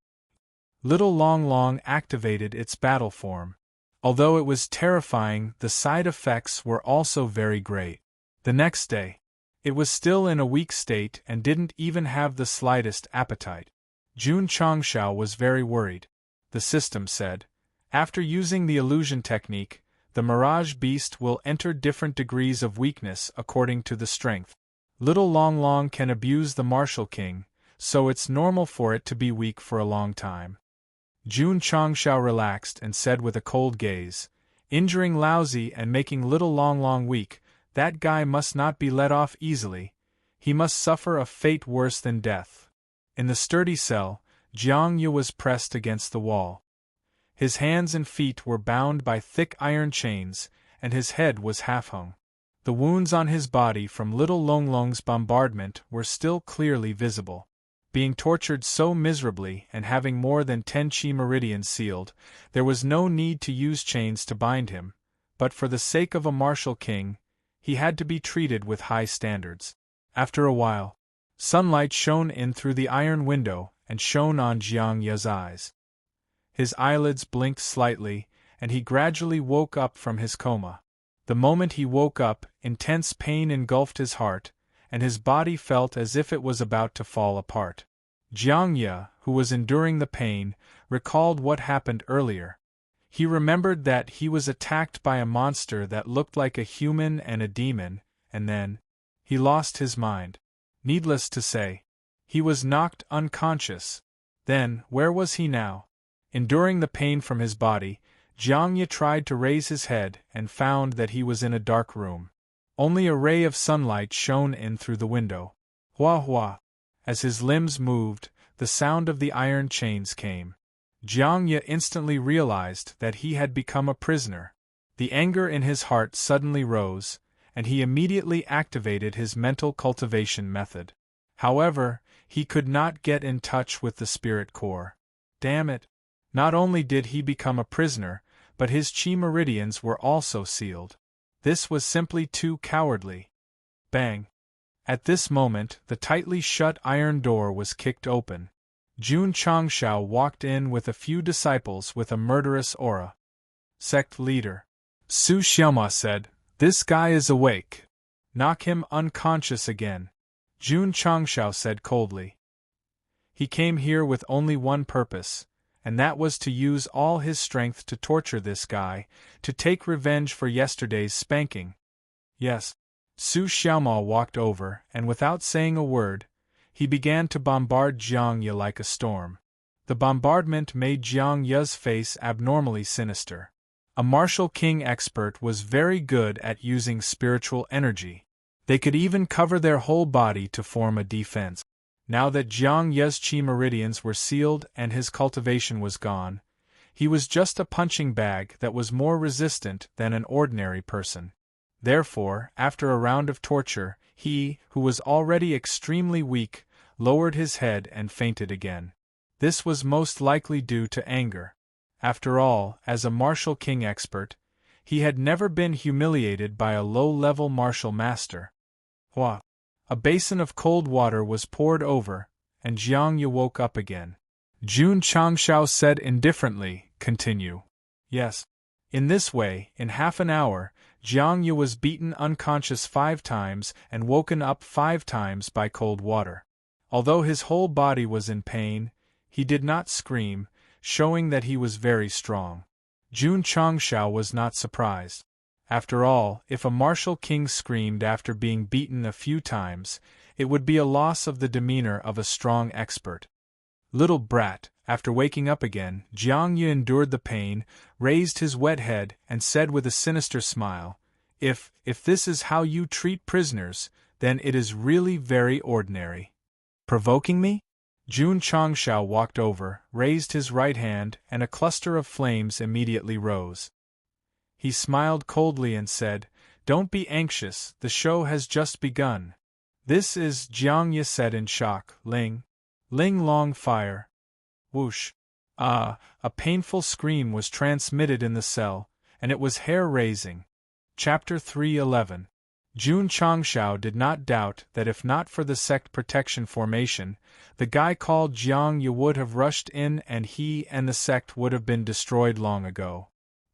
Little Long Long activated its battle form. Although it was terrifying, the side effects were also very great. The next day, it was still in a weak state and didn't even have the slightest appetite. Jun Changxiao was very worried. The system said, "After using the illusion technique, the Mirage Beast will enter different degrees of weakness according to the strength. Little Long Long can abuse the Martial King, so it's normal for it to be weak for a long time." Jun Changxiao relaxed and said with a cold gaze, "Injuring Lousy and making Little Long Long weak, that guy must not be let off easily. He must suffer a fate worse than death." In the sturdy cell, Jiang Yu was pressed against the wall. His hands and feet were bound by thick iron chains, and his head was half-hung. The wounds on his body from little Longlong's bombardment were still clearly visible. Being tortured so miserably and having more than 10 chi meridians sealed, there was no need to use chains to bind him, but for the sake of a martial king, he had to be treated with high standards. After a while, sunlight shone in through the iron window and shone on Jiang Ye's eyes. His eyelids blinked slightly, and he gradually woke up from his coma. The moment he woke up, intense pain engulfed his heart, and his body felt as if it was about to fall apart. Jiang Ye, who was enduring the pain, recalled what happened earlier. He remembered that he was attacked by a monster that looked like a human and a demon, and then he lost his mind. Needless to say, he was knocked unconscious. Then, where was he now? Enduring the pain from his body, Jiang Ye tried to raise his head and found that he was in a dark room. Only a ray of sunlight shone in through the window. Hua hua! As his limbs moved, the sound of the iron chains came. Jiang Ye instantly realized that he had become a prisoner. The anger in his heart suddenly rose, and he immediately activated his mental cultivation method. However, he could not get in touch with the spirit core. Damn it! Not only did he become a prisoner, but his chi meridians were also sealed. This was simply too cowardly. Bang! At this moment, the tightly shut iron door was kicked open. Jun Changshao walked in with a few disciples with a murderous aura. Sect leader Su Xiaoma said, "This guy is awake. Knock him unconscious again," Jun Changshao said coldly. He came here with only one purpose, and that was to use all his strength to torture this guy, to take revenge for yesterday's spanking. Yes. Su Xiaoma walked over, and without saying a word, he began to bombard Jiang Ye like a storm. The bombardment made Jiang Ye's face abnormally sinister. A martial king expert was very good at using spiritual energy. They could even cover their whole body to form a defense. Now that Jiang Ye's chi meridians were sealed and his cultivation was gone, he was just a punching bag that was more resistant than an ordinary person. Therefore, after a round of torture, he, who was already extremely weak, lowered his head and fainted again. This was most likely due to anger. After all, as a martial king expert, he had never been humiliated by a low-level martial master. Hua! A basin of cold water was poured over, and Jiang Ye woke up again. Jun Changshao said indifferently, "Continue." Yes. In this way, in half an hour, Jiang Ye was beaten unconscious 5 times and woken up 5 times by cold water. Although his whole body was in pain, he did not scream, showing that he was very strong. Jun Changshao was not surprised. After all, if a martial king screamed after being beaten a few times, it would be a loss of the demeanor of a strong expert. Little brat, after waking up again, Jiang Ye endured the pain, raised his wet head, and said with a sinister smile, If this is how you treat prisoners, then it is really very ordinary." "Provoking me?" Jun Changshao walked over, raised his right hand, and a cluster of flames immediately rose. He smiled coldly and said, "Don't be anxious, the show has just begun." "This is," Jiang Ye said in shock, Ling long fire." Whoosh! A painful scream was transmitted in the cell, and it was hair-raising. Chapter 311. Jun Changshao did not doubt that if not for the sect protection formation, the guy called Jiang Ye would have rushed in and he and the sect would have been destroyed long ago.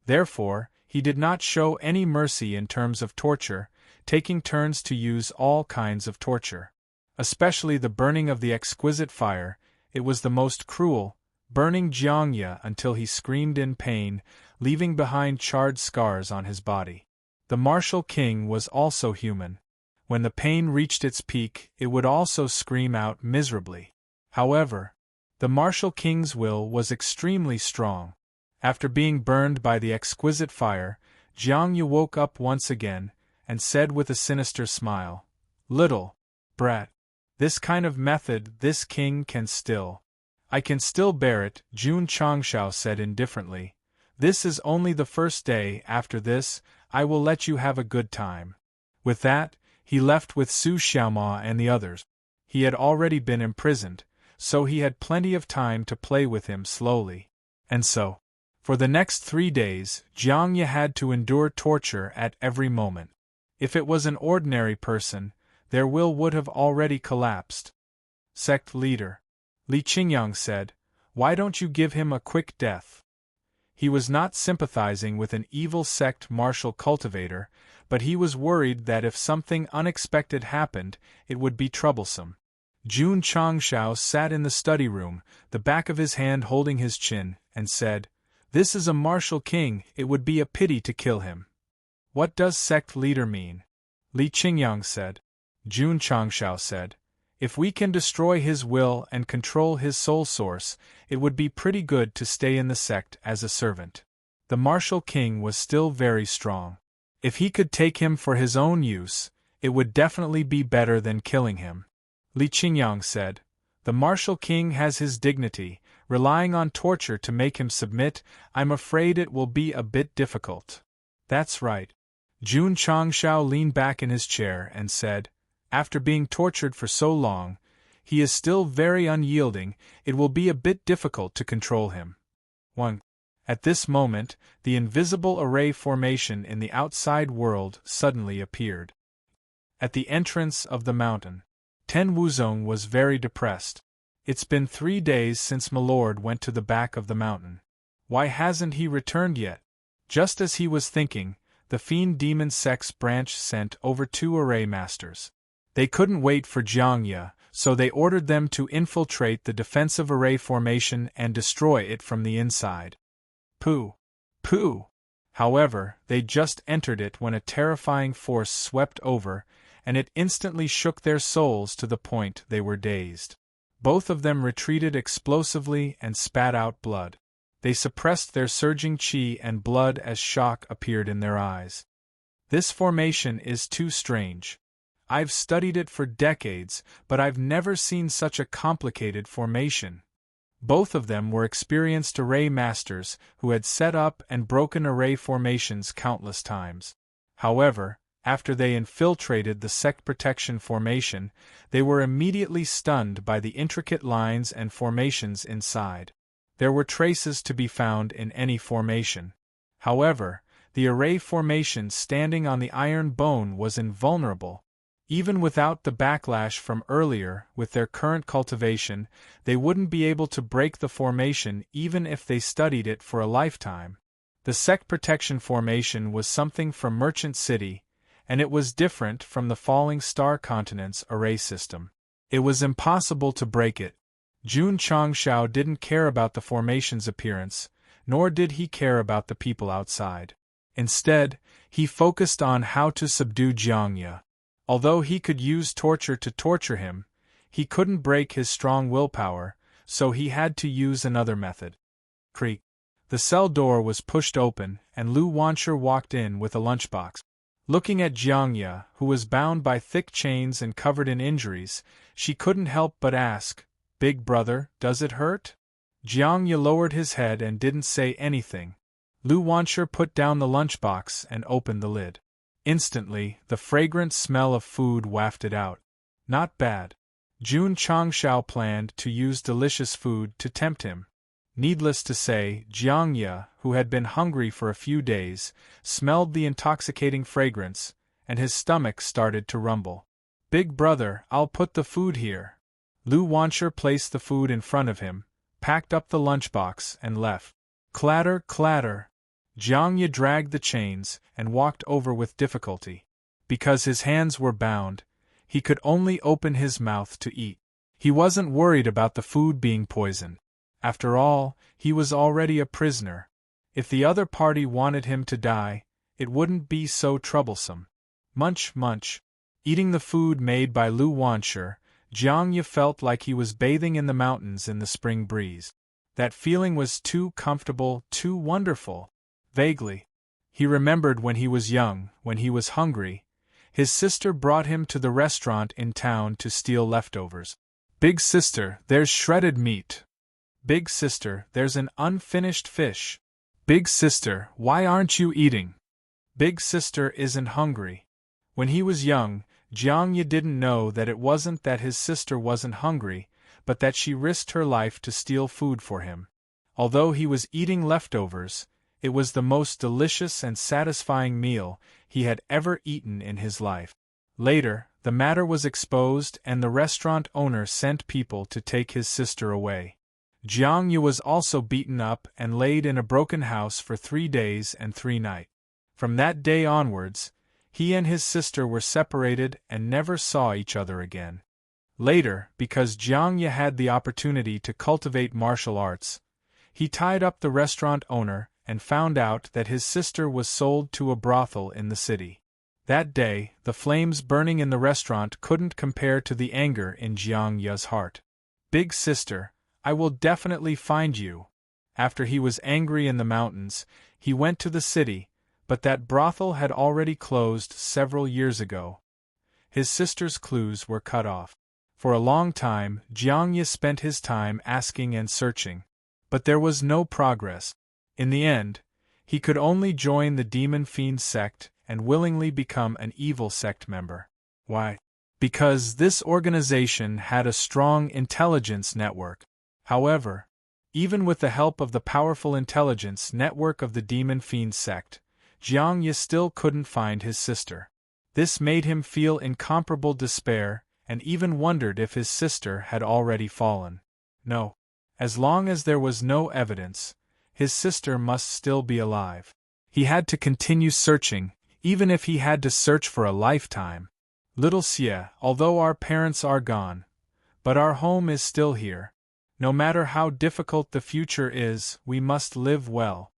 Therefore, he did not show any mercy in terms of torture, taking turns to use all kinds of torture. Especially the burning of the exquisite fire, it was the most cruel, burning Jiang Ye until he screamed in pain, leaving behind charred scars on his body. The martial king was also human. When the pain reached its peak, it would also scream out miserably. However, the martial king's will was extremely strong. After being burned by the exquisite fire, Jiang Ye woke up once again, and said with a sinister smile, "Little brat, this kind of method this king can still." "I can still bear it," Jun Changshao said indifferently, This is only the first day. After this, I will let you have a good time. With that, he left with Su Xiaoma and the others. He had already been imprisoned, so he had plenty of time to play with him slowly. And so, for the next 3 days, Jiang Ye had to endure torture at every moment. If it was an ordinary person, their will would have already collapsed. Sect leader Li Qingyang said, "Why don't you give him a quick death?" He was not sympathizing with an evil sect martial cultivator, but he was worried that if something unexpected happened, it would be troublesome. Jun Changshao sat in the study room, the back of his hand holding his chin, and said, "This is a martial king, it would be a pity to kill him." "What does sect leader mean?" Li Qingyang said. Jun Changshao said, "If we can destroy his will and control his soul source, it would be pretty good to stay in the sect as a servant." The martial king was still very strong. If he could take him for his own use, it would definitely be better than killing him. Li Qingyang said, "The martial king has his dignity, relying on torture to make him submit, I'm afraid it will be a bit difficult." "That's right." Jun Changshao leaned back in his chair and said, "After being tortured for so long, he is still very unyielding, it will be a bit difficult to control him." 1. At this moment, the invisible array formation in the outside world suddenly appeared. At the entrance of the mountain, Ten Wuzong was very depressed. "It's been 3 days since Milord went to the back of the mountain. Why hasn't he returned yet?" Just as he was thinking, the Fiend Demon Sect's branch sent over 2 array masters. They couldn't wait for Jiang Ye, so they ordered them to infiltrate the defensive array formation and destroy it from the inside. Pooh! Pooh! However, they just entered it when a terrifying force swept over, and it instantly shook their souls to the point they were dazed. Both of them retreated explosively and spat out blood. They suppressed their surging qi and blood as shock appeared in their eyes. "This formation is too strange. I've studied it for decades, but I've never seen such a complicated formation." Both of them were experienced array masters who had set up and broken array formations countless times. However, after they infiltrated the sect protection formation, they were immediately stunned by the intricate lines and formations inside. There were traces to be found in any formation. However, the array formation standing on the iron bone was invulnerable. Even without the backlash from earlier, with their current cultivation, they wouldn't be able to break the formation even if they studied it for a lifetime. The sect protection formation was something from Merchant City, and it was different from the Falling Star Continent's array system. It was impossible to break it. Jun Changshao didn't care about the formation's appearance, nor did he care about the people outside. Instead, he focused on how to subdue Jiang Ye. Although he could use torture to torture him, he couldn't break his strong willpower, so he had to use another method. Creak. The cell door was pushed open, and Lu Wancher walked in with a lunchbox. Looking at Jiang Ye, who was bound by thick chains and covered in injuries, she couldn't help but ask, "Big brother, does it hurt?" Jiang Ye lowered his head and didn't say anything. Lu Wancher put down the lunchbox and opened the lid. Instantly, the fragrant smell of food wafted out. Not bad. Jun Changshao planned to use delicious food to tempt him. Needless to say, Jiang Ye, who had been hungry for a few days, smelled the intoxicating fragrance, and his stomach started to rumble. "Big brother, I'll put the food here." Lu Wancher placed the food in front of him, packed up the lunchbox, and left. Clatter, clatter. Jiang Ye dragged the chains and walked over with difficulty. Because his hands were bound, he could only open his mouth to eat. He wasn't worried about the food being poisoned. After all, he was already a prisoner. If the other party wanted him to die, it wouldn't be so troublesome. Munch, munch. Eating the food made by Lu Wancher, Jiang Ye felt like he was bathing in the mountains in the spring breeze. That feeling was too comfortable, too wonderful. Vaguely, he remembered when he was young, when he was hungry, his sister brought him to the restaurant in town to steal leftovers. "Big sister, there's shredded meat." "Big sister, there's an unfinished fish." Big sister, why aren't you eating? Big sister isn't hungry. When he was young, Jiangye didn't know that it wasn't that his sister wasn't hungry, but that she risked her life to steal food for him. Although he was eating leftovers, it was the most delicious and satisfying meal he had ever eaten in his life. Later, the matter was exposed and the restaurant owner sent people to take his sister away. Jiang Yu was also beaten up and laid in a broken house for 3 days and 3 nights. From that day onwards, he and his sister were separated and never saw each other again. Later, because Jiang Yu had the opportunity to cultivate martial arts, he tied up the restaurant owner and found out that his sister was sold to a brothel in the city. That day, the flames burning in the restaurant couldn't compare to the anger in Jiang Yu's heart. Big sister, I will definitely find you. After he was angry in the mountains, he went to the city, but that brothel had already closed several years ago. His sister's clues were cut off. For a long time, Jiang Yu spent his time asking and searching, but there was no progress. In the end, he could only join the Demon Fiend Sect and willingly become an evil sect member. Why? Because this organization had a strong intelligence network. However, even with the help of the powerful intelligence network of the Demon Fiend Sect, Jiang Yu still couldn't find his sister. This made him feel incomparable despair and even wondered if his sister had already fallen. No. As long as there was no evidence, his sister must still be alive. He had to continue searching, even if he had to search for a lifetime. Little Xie, although our parents are gone, but our home is still here. No matter how difficult the future is, we must live well.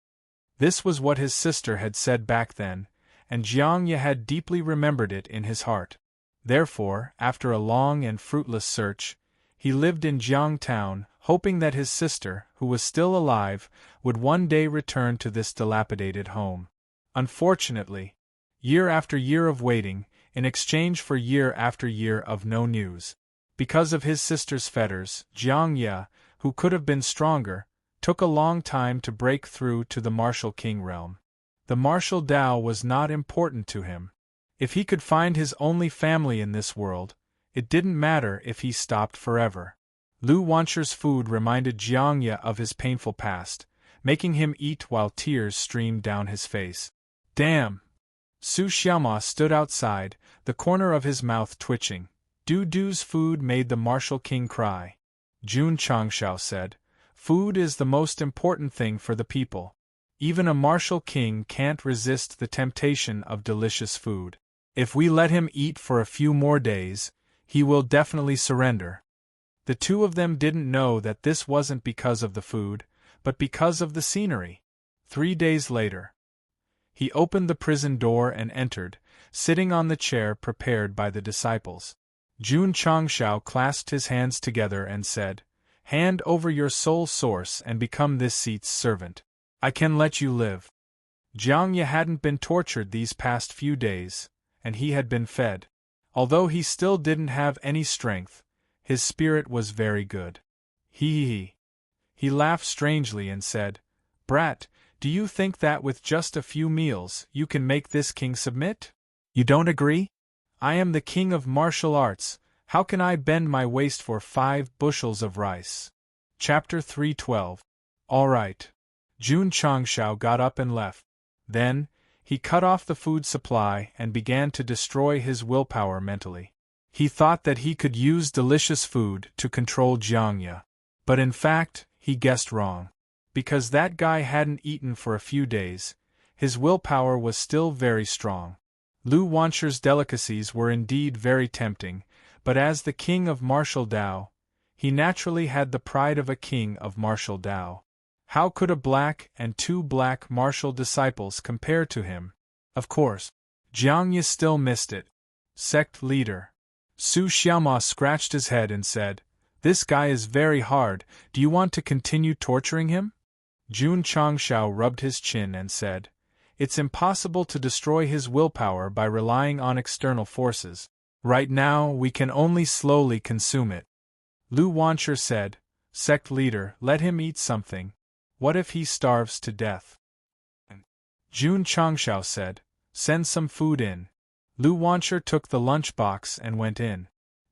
This was what his sister had said back then, and Jiang Yu had deeply remembered it in his heart. Therefore, after a long and fruitless search, he lived in Jiang Town, hoping that his sister, who was still alive, would one day return to this dilapidated home. Unfortunately, year after year of waiting, in exchange for year after year of no news. Because of his sister's fetters, Jiang Yu, who could have been stronger, took a long time to break through to the Martial King realm. The martial Tao was not important to him. If he could find his only family in this world, it didn't matter if he stopped forever. Lu Wancher's food reminded Jiang Yu of his painful past, making him eat while tears streamed down his face. Damn! Su Xiaoma stood outside, the corner of his mouth twitching. Du's food made the martial king cry. Jun Changshao said, "Food is the most important thing for the people. Even a martial king can't resist the temptation of delicious food. If we let him eat for a few more days, he will definitely surrender." The two of them didn't know that this wasn't because of the food, but because of the scenery. 3 days later, he opened the prison door and entered, sitting on the chair prepared by the disciples. Jun Changshao clasped his hands together and said, "Hand over your soul source and become this seat's servant. I can let you live." Jiang Yu hadn't been tortured these past few days, and he had been fed. Although he still didn't have any strength, his spirit was very good. He laughed strangely and said, "Brat, do you think that with just a few meals you can make this king submit? You don't agree? I am the king of martial arts, how can I bend my waist for 5 bushels of rice?" Chapter 312. All right. Jun Changshao got up and left. Then, he cut off the food supply and began to destroy his willpower mentally. He thought that he could use delicious food to control Jiang Yu. But in fact, he guessed wrong. Because that guy hadn't eaten for a few days, his willpower was still very strong. Lu Wancher's delicacies were indeed very tempting, but as the king of martial Tao, he naturally had the pride of a king of martial Tao. How could a black and 2 black martial disciples compare to him? Of course, Jiang Yu still missed it. Sect leader. Su Xiaoma scratched his head and said, "This guy is very hard, do you want to continue torturing him?" Jun Changshao rubbed his chin and said, "It's impossible to destroy his willpower by relying on external forces. Right now, we can only slowly consume it." Lu Wancher said, "Sect leader, let him eat something. What if he starves to death?" Jun Changshao said, "Send some food in." Lu Wancher took the lunchbox and went in.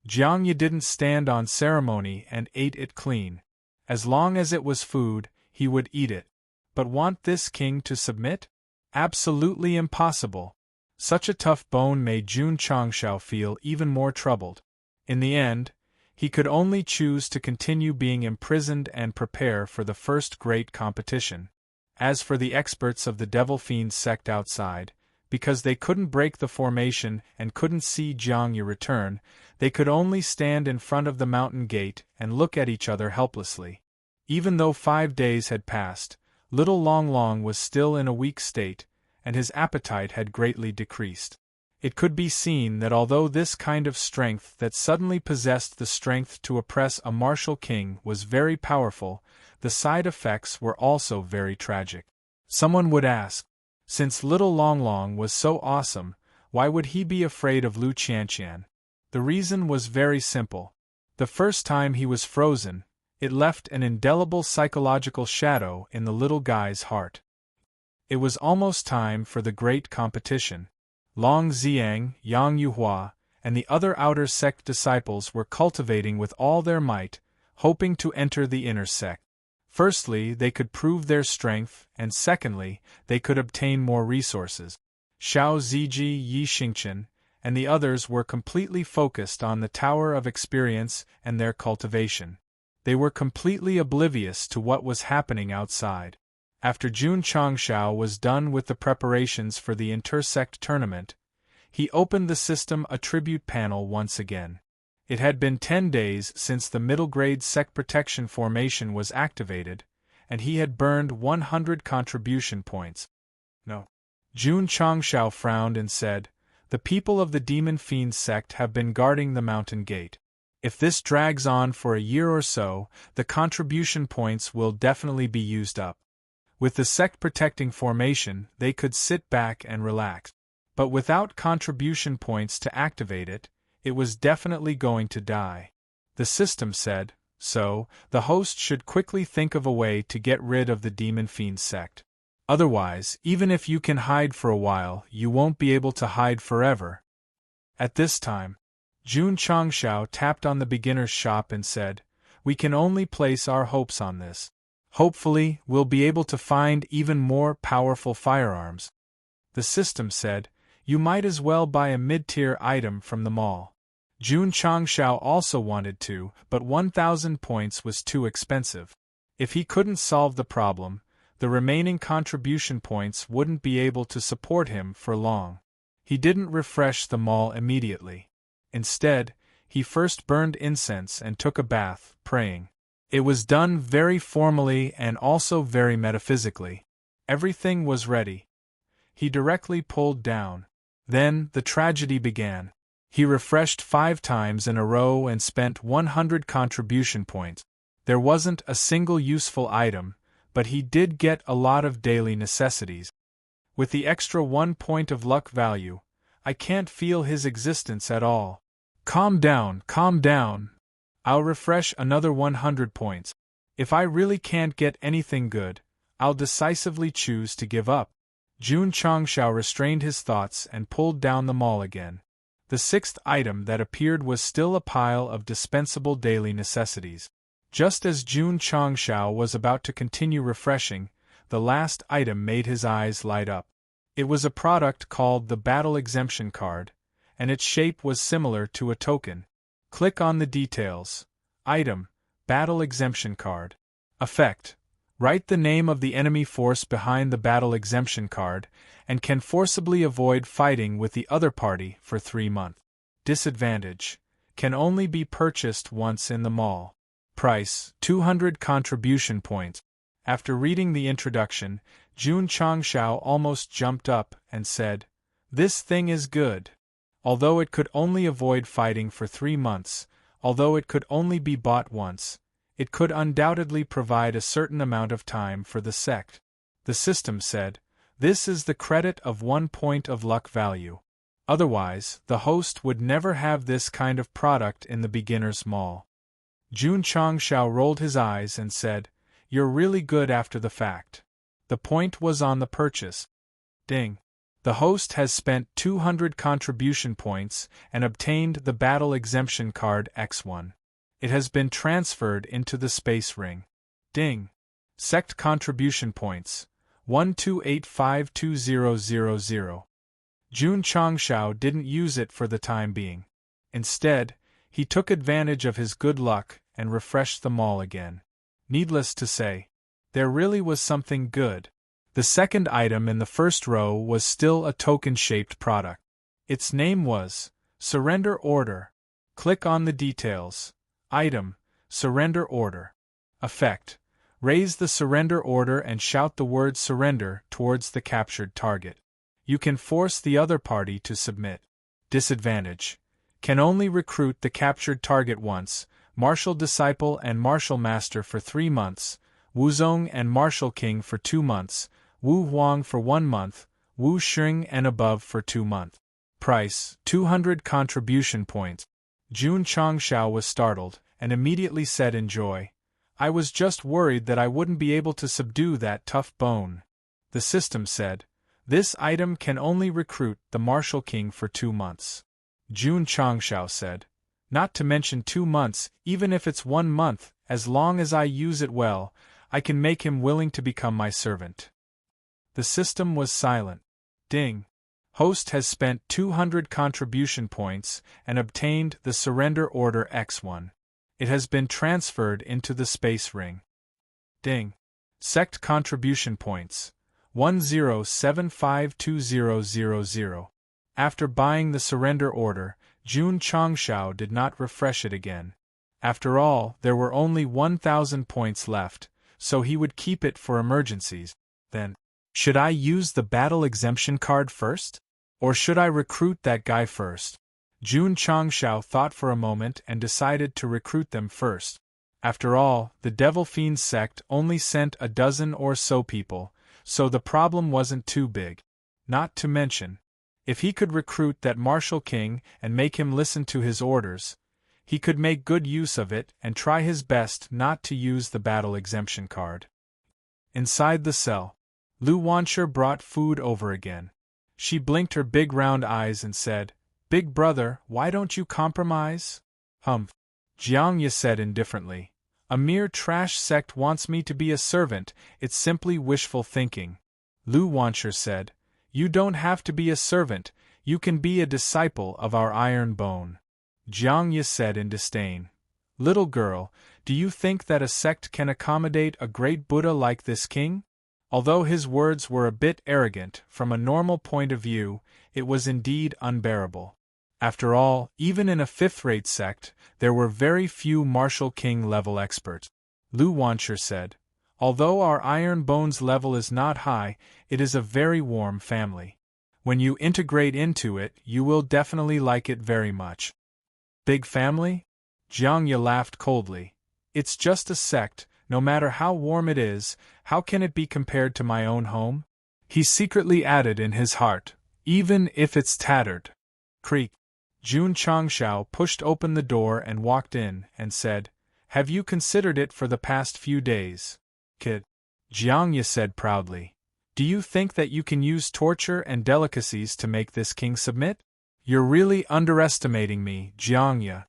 Jiang Yi didn't stand on ceremony and ate it clean. As long as it was food, he would eat it. But want this king to submit? Absolutely impossible. Such a tough bone made Jun Changshao feel even more troubled. In the end, he could only choose to continue being imprisoned and prepare for the first great competition. As for the experts of the Devil Fiend sect outside, because they couldn't break the formation and couldn't see Jiang Yi return, they could only stand in front of the mountain gate and look at each other helplessly. Even though 5 days had passed, little Long Long was still in a weak state, and his appetite had greatly decreased. It could be seen that although this kind of strength that suddenly possessed the strength to oppress a martial king was very powerful, the side effects were also very tragic. Someone would ask, since little Long Long was so awesome, why would he be afraid of Lu Qianqian? The reason was very simple. The first time he was frozen, it left an indelible psychological shadow in the little guy's heart. It was almost time for the great competition. Long Xiang, Yang Yuhua, and the other outer sect disciples were cultivating with all their might, hoping to enter the inner sect. Firstly, they could prove their strength, and secondly, they could obtain more resources. Xiao Ziji, Yi Xingchen, and the others were completely focused on the Tower of Experience and their cultivation. They were completely oblivious to what was happening outside. After Jun Changshao was done with the preparations for the intersect tournament, he opened the system attribute panel once again. It had been 10 days since the middle-grade sect protection formation was activated, and he had burned 100 contribution points. No. Jun Changshao frowned and said, "The people of the Demon Fiend sect have been guarding the mountain gate. If this drags on for a year or so, the contribution points will definitely be used up. With the sect protecting formation, they could sit back and relax. But without contribution points to activate it, it was definitely going to die." The system said, so, the host should quickly think of a way to get rid of the Demon Fiend sect. Otherwise, even if you can hide for a while, you won't be able to hide forever. At this time, Jun Changshao tapped on the beginner's shop and said, "We can only place our hopes on this. Hopefully, we'll be able to find even more powerful firearms." The system said, "You might as well buy a mid-tier item from the mall." Jun Changshao also wanted to, but 1,000 points was too expensive. If he couldn't solve the problem, the remaining contribution points wouldn't be able to support him for long. He didn't refresh the mall immediately. Instead, he first burned incense and took a bath, praying. It was done very formally and also very metaphysically. Everything was ready. He directly pulled down. Then, the tragedy began. He refreshed 5 times in a row and spent 100 contribution points. There wasn't a single useful item, but he did get a lot of daily necessities. With the extra 1 point of luck value, I can't feel his existence at all. Calm down, calm down. I'll refresh another 100 points. If I really can't get anything good, I'll decisively choose to give up. Jun Changshao restrained his thoughts and pulled down the mall again. The 6th item that appeared was still a pile of dispensable daily necessities. Just as Jun Changshao was about to continue refreshing, the last item made his eyes light up. It was a product called the Battle Exemption Card, and its shape was similar to a token. Click on the details. Item: Battle Exemption Card. Effect: write the name of the enemy force behind the Battle Exemption Card, and can forcibly avoid fighting with the other party for 3 months. Disadvantage: can only be purchased once in the mall. Price: 200 contribution points. After reading the introduction, Jun Changshao almost jumped up and said, "This thing is good. Although it could only avoid fighting for 3 months, although it could only be bought once, it could undoubtedly provide a certain amount of time for the sect." The system said, "This is the credit of 1 point of luck value. Otherwise, the host would never have this kind of product in the beginner's mall." Jun Changshao rolled his eyes and said, "You're really good after the fact." The point was on the purchase. Ding. The host has spent 200 contribution points and obtained the battle exemption card X1. It has been transferred into the space ring. Ding. Sect contribution points 128520000. Jun Changshao didn't use it for the time being. Instead, he took advantage of his good luck and refreshed them all again. Needless to say, there really was something good. The second item in the first row was still a token-shaped product. Its name was Surrender Order. Click on the details. Item: Surrender Order. Effect: raise the surrender order and shout the word surrender towards the captured target. You can force the other party to submit. Disadvantage: can only recruit the captured target once, Martial Disciple and Martial Master for 3 months, Wuzong and Martial King for 2 months, Wu Huang for 1 month, Wu Xing and above for 2 months. Price: 200 contribution points. Jun Changshao was startled, and immediately said in joy, "I was just worried that I wouldn't be able to subdue that tough bone." The system said, "This item can only recruit the Martial King for 2 months. Jun Changshao said, "Not to mention 2 months, even if it's 1 month, as long as I use it well, I can make him willing to become my servant." The system was silent. Ding. Host has spent 200 contribution points and obtained the Surrender Order X1. It has been transferred into the space ring. Ding. Sect contribution points 107520000. After buying the surrender order, Jun Changshao did not refresh it again. After all, there were only 1,000 points left, so he would keep it for emergencies. Then, should I use the battle exemption card first? Or should I recruit that guy first? Jun Changshao thought for a moment and decided to recruit them first. After all, the Devil Fiend sect only sent a dozen or so people, so the problem wasn't too big. Not to mention, if he could recruit that Martial King and make him listen to his orders, he could make good use of it and try his best not to use the battle exemption card. Inside the cell, Lu Wancher brought food over again. She blinked her big round eyes and said, "Big brother, why don't you compromise?" "Humph," Jiang Ye said indifferently. "A mere trash sect wants me to be a servant, it's simply wishful thinking." Lu Wancher said, "You don't have to be a servant, you can be a disciple of our iron bone." Jiang Ye said in disdain, "Little girl, do you think that a sect can accommodate a great Buddha like this king?" Although his words were a bit arrogant, from a normal point of view, it was indeed unbearable. After all, even in a fifth-rate sect, there were very few Martial King-level experts. Lu Wancher said, "Although our Iron Bones level is not high, it is a very warm family. When you integrate into it, you will definitely like it very much." "Big family?" Jiang Ye laughed coldly. "It's just a sect. No matter how warm it is, how can it be compared to my own home?" He secretly added in his heart, "Even if it's tattered." Creak. Jun Changshao pushed open the door and walked in, and said, "Have you considered it for the past few days, kid?" Jiang Ye said proudly, "Do you think that you can use torture and delicacies to make this king submit? You're really underestimating me, Jiang Ye."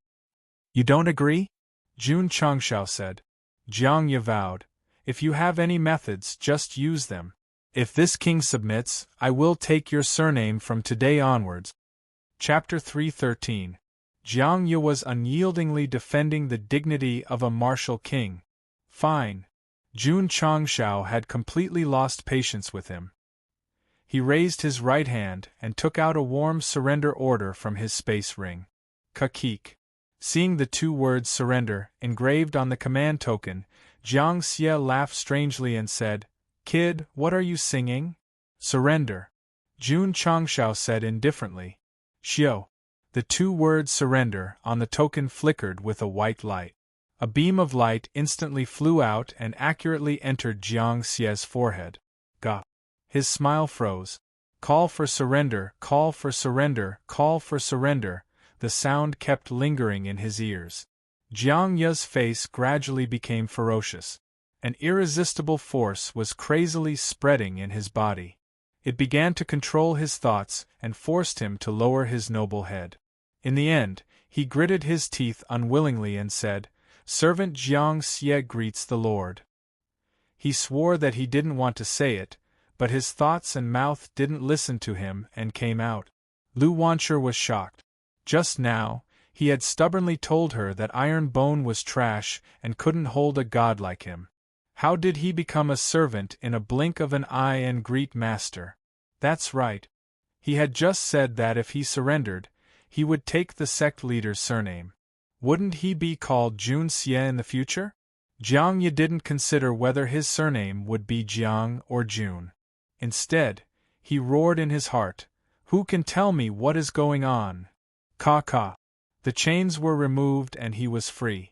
"You don't agree?" Jun Changshao said. Jiang Ye vowed, "If you have any methods, just use them. If this king submits, I will take your surname from today onwards." Chapter 313. Jiang Ye was unyieldingly defending the dignity of a martial king. Fine. Jun Changshao had completely lost patience with him. He raised his right hand and took out a warm surrender order from his space ring. Kakik. Seeing the 2 words surrender engraved on the command token, Jiang Xie laughed strangely and said, "Kid, what are you singing?" "Surrender," Jun Changshao said indifferently. "Xiao." The 2 words surrender on the token flickered with a white light. A beam of light instantly flew out and accurately entered Jiang Xie's forehead. Ga. His smile froze. "Call for surrender, call for surrender, call for surrender." The sound kept lingering in his ears. Jiang Ye's face gradually became ferocious. An irresistible force was crazily spreading in his body. It began to control his thoughts and forced him to lower his noble head. In the end, he gritted his teeth unwillingly and said, "Servant Jiang Xie greets the Lord." He swore that he didn't want to say it, but his thoughts and mouth didn't listen to him and came out. Lu Wanchur was shocked. Just now, he had stubbornly told her that Iron Bone was trash and couldn't hold a god like him. How did he become a servant in a blink of an eye and greet master? That's right. He had just said that if he surrendered, he would take the sect leader's surname. Wouldn't he be called Jun Xie in the future? Jiang Ye didn't consider whether his surname would be Jiang or Jun. Instead, he roared in his heart, "Who can tell me what is going on?" Ka. The chains were removed and he was free.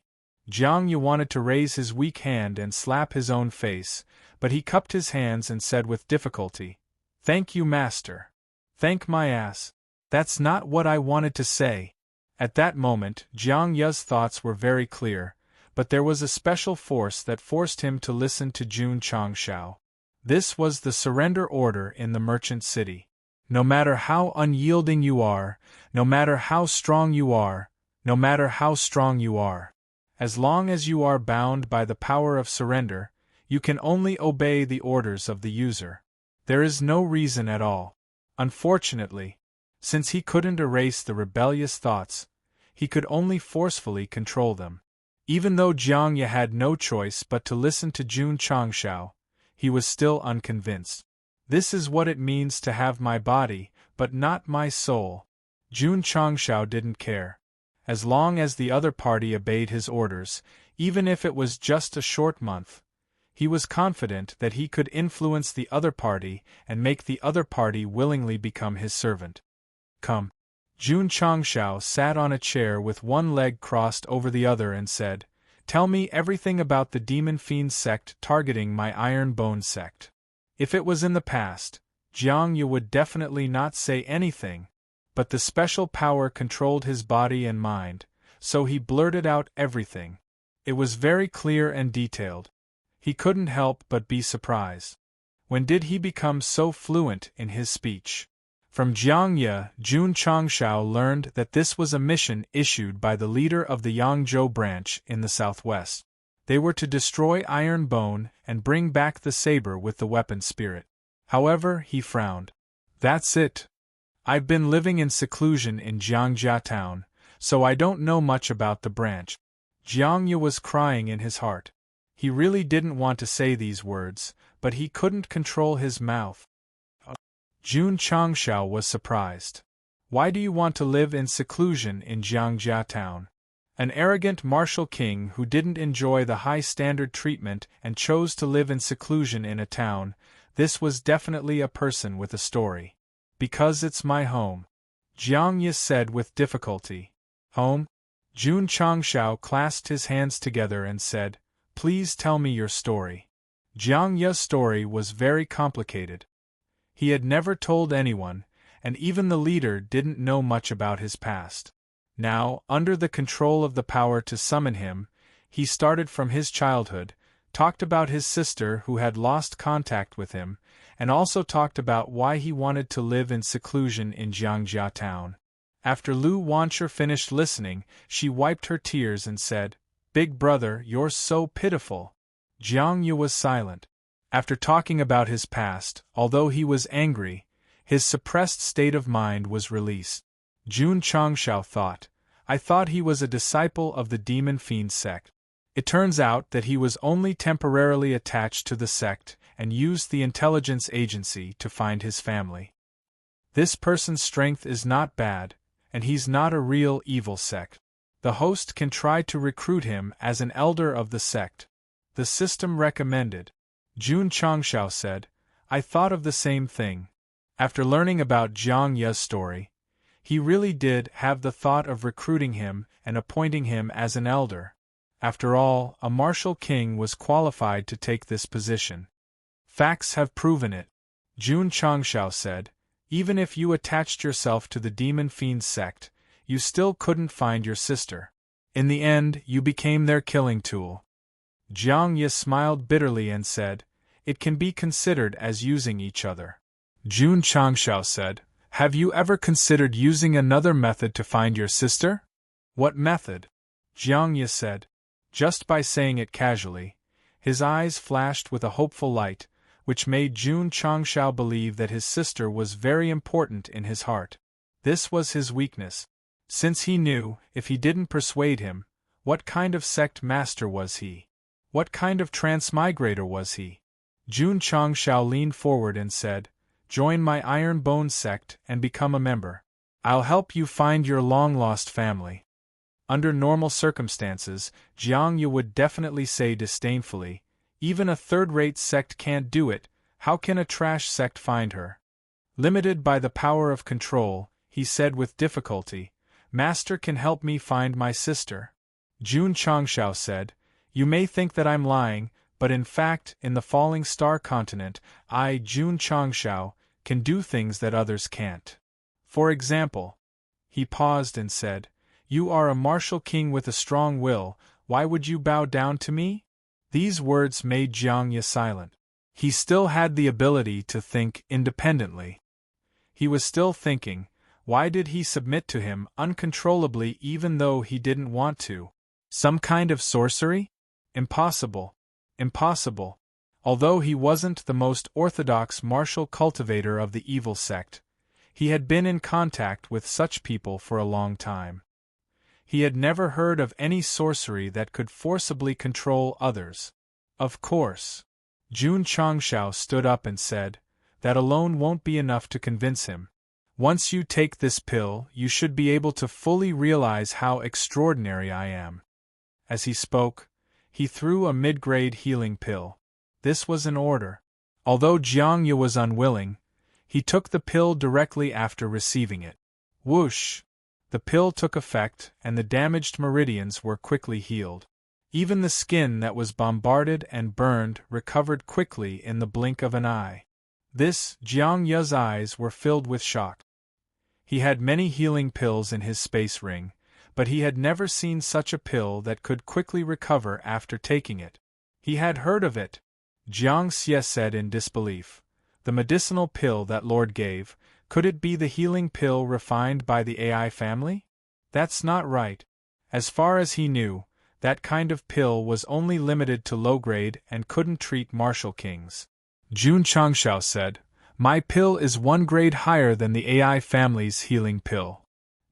Jiang Ye wanted to raise his weak hand and slap his own face, but he cupped his hands and said with difficulty, "Thank you, master." "Thank my ass. That's not what I wanted to say." At that moment, Jiang Ye's thoughts were very clear, but there was a special force that forced him to listen to Jun Changshao. This was the surrender order in the merchant city. No matter how unyielding you are, no matter how strong you are, no matter how strong you are, as long as you are bound by the power of surrender, you can only obey the orders of the user. There is no reason at all. Unfortunately, since he couldn't erase the rebellious thoughts, he could only forcefully control them. Even though Jiang Ye had no choice but to listen to Jun Changshao, he was still unconvinced. "This is what it means to have my body, but not my soul." Jun Changshao didn't care. As long as the other party obeyed his orders, even if it was just a short month, he was confident that he could influence the other party and make the other party willingly become his servant. "Come." Jun Changshao sat on a chair with one leg crossed over the other and said, "Tell me everything about the Demon Fiend sect targeting my Iron Bone sect." If it was in the past, Jiang Ye would definitely not say anything, but the special power controlled his body and mind, so he blurted out everything. It was very clear and detailed. He couldn't help but be surprised. When did he become so fluent in his speech? From Jiang Ye, Jun Changshao learned that this was a mission issued by the leader of the Yangzhou branch in the southwest. They were to destroy Iron Bone and bring back the saber with the weapon spirit. However, he frowned. "That's it. I've been living in seclusion in Jiangjia town, so I don't know much about the branch." Jiang Ye was crying in his heart. He really didn't want to say these words, but he couldn't control his mouth. Jun Changshao was surprised. "Why do you want to live in seclusion in Jiangjia town?" An arrogant martial king who didn't enjoy the high standard treatment and chose to live in seclusion in a town, this was definitely a person with a story. "Because it's my home," Jiang Ye said with difficulty. "Home?" Jun Changshao clasped his hands together and said, "Please tell me your story." Jiang Ye's story was very complicated. He had never told anyone, and even the leader didn't know much about his past. Now, under the control of the power to summon him, he started from his childhood, talked about his sister who had lost contact with him, and also talked about why he wanted to live in seclusion in Jiangjia town. After Lu Wanchur finished listening, she wiped her tears and said, "Big brother, you're so pitiful." Jiang Ye was silent. After talking about his past, although he was angry, his suppressed state of mind was released. Jun Changshao thought, "I thought he was a disciple of the Demon Fiend sect. It turns out that he was only temporarily attached to the sect and used the intelligence agency to find his family. This person's strength is not bad, and he's not a real evil sect. The host can try to recruit him as an elder of the sect. The system recommended." Jun Changshao said, "I thought of the same thing." After learning about Jiang Ye's story, he really did have the thought of recruiting him and appointing him as an elder. After all, a martial king was qualified to take this position. "Facts have proven it," Jun Changshao said. "Even if you attached yourself to the Demon Fiend sect, you still couldn't find your sister. In the end, you became their killing tool." Jiang Ye smiled bitterly and said, "It can be considered as using each other." Jun Changshao said, "Have you ever considered using another method to find your sister?" "What method?" Jiang Ye said. Just by saying it casually, his eyes flashed with a hopeful light, which made Jun Changshao believe that his sister was very important in his heart. This was his weakness, since he knew, if he didn't persuade him, what kind of sect master was he? What kind of transmigrator was he? Jun Changshao leaned forward and said, "Join my Iron Bone sect and become a member. I'll help you find your long-lost family." Under normal circumstances, Jiang Yu would definitely say disdainfully, "Even a third-rate sect can't do it, how can a trash sect find her?" Limited by the power of control, he said with difficulty, "Master can help me find my sister." Jun Changshao said, "You may think that I'm lying, but in fact, in the Falling Star continent, I, Jun Changshao, can do things that others can't. For example," he paused and said, "you are a martial king with a strong will, why would you bow down to me?" These words made Jiang Ye silent. He still had the ability to think independently. He was still thinking, why did he submit to him uncontrollably even though he didn't want to? Some kind of sorcery? Impossible. Impossible. Although he wasn't the most orthodox martial cultivator of the evil sect, he had been in contact with such people for a long time. He had never heard of any sorcery that could forcibly control others. Of course. Jun Changshao stood up and said, "That alone won't be enough to convince him. Once you take this pill, you should be able to fully realize how extraordinary I am." As he spoke, he threw a mid-grade healing pill. This was an order. Although Jiang Yu was unwilling, he took the pill directly after receiving it. Whoosh! The pill took effect, and the damaged meridians were quickly healed. Even the skin that was bombarded and burned recovered quickly in the blink of an eye. Jiang Yu's eyes were filled with shock. He had many healing pills in his space ring, but he had never seen such a pill that could quickly recover after taking it. He had heard of it. Jiang Xie said in disbelief. The medicinal pill that Lord gave, could it be the healing pill refined by the AI family? That's not right. As far as he knew, that kind of pill was only limited to low-grade and couldn't treat martial kings. Jun Changshao said, "My pill is 1 grade higher than the AI family's healing pill."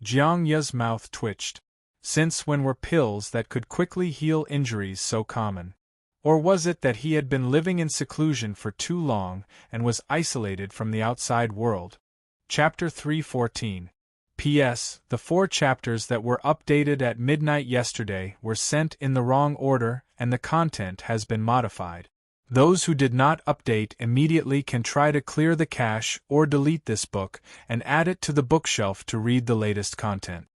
Jiang Yu's mouth twitched. Since when were pills that could quickly heal injuries so common? Or was it that he had been living in seclusion for too long and was isolated from the outside world? Chapter 314. P.S. The 4 chapters that were updated at midnight yesterday were sent in the wrong order and the content has been modified. Those who did not update immediately can try to clear the cache or delete this book and add it to the bookshelf to read the latest content.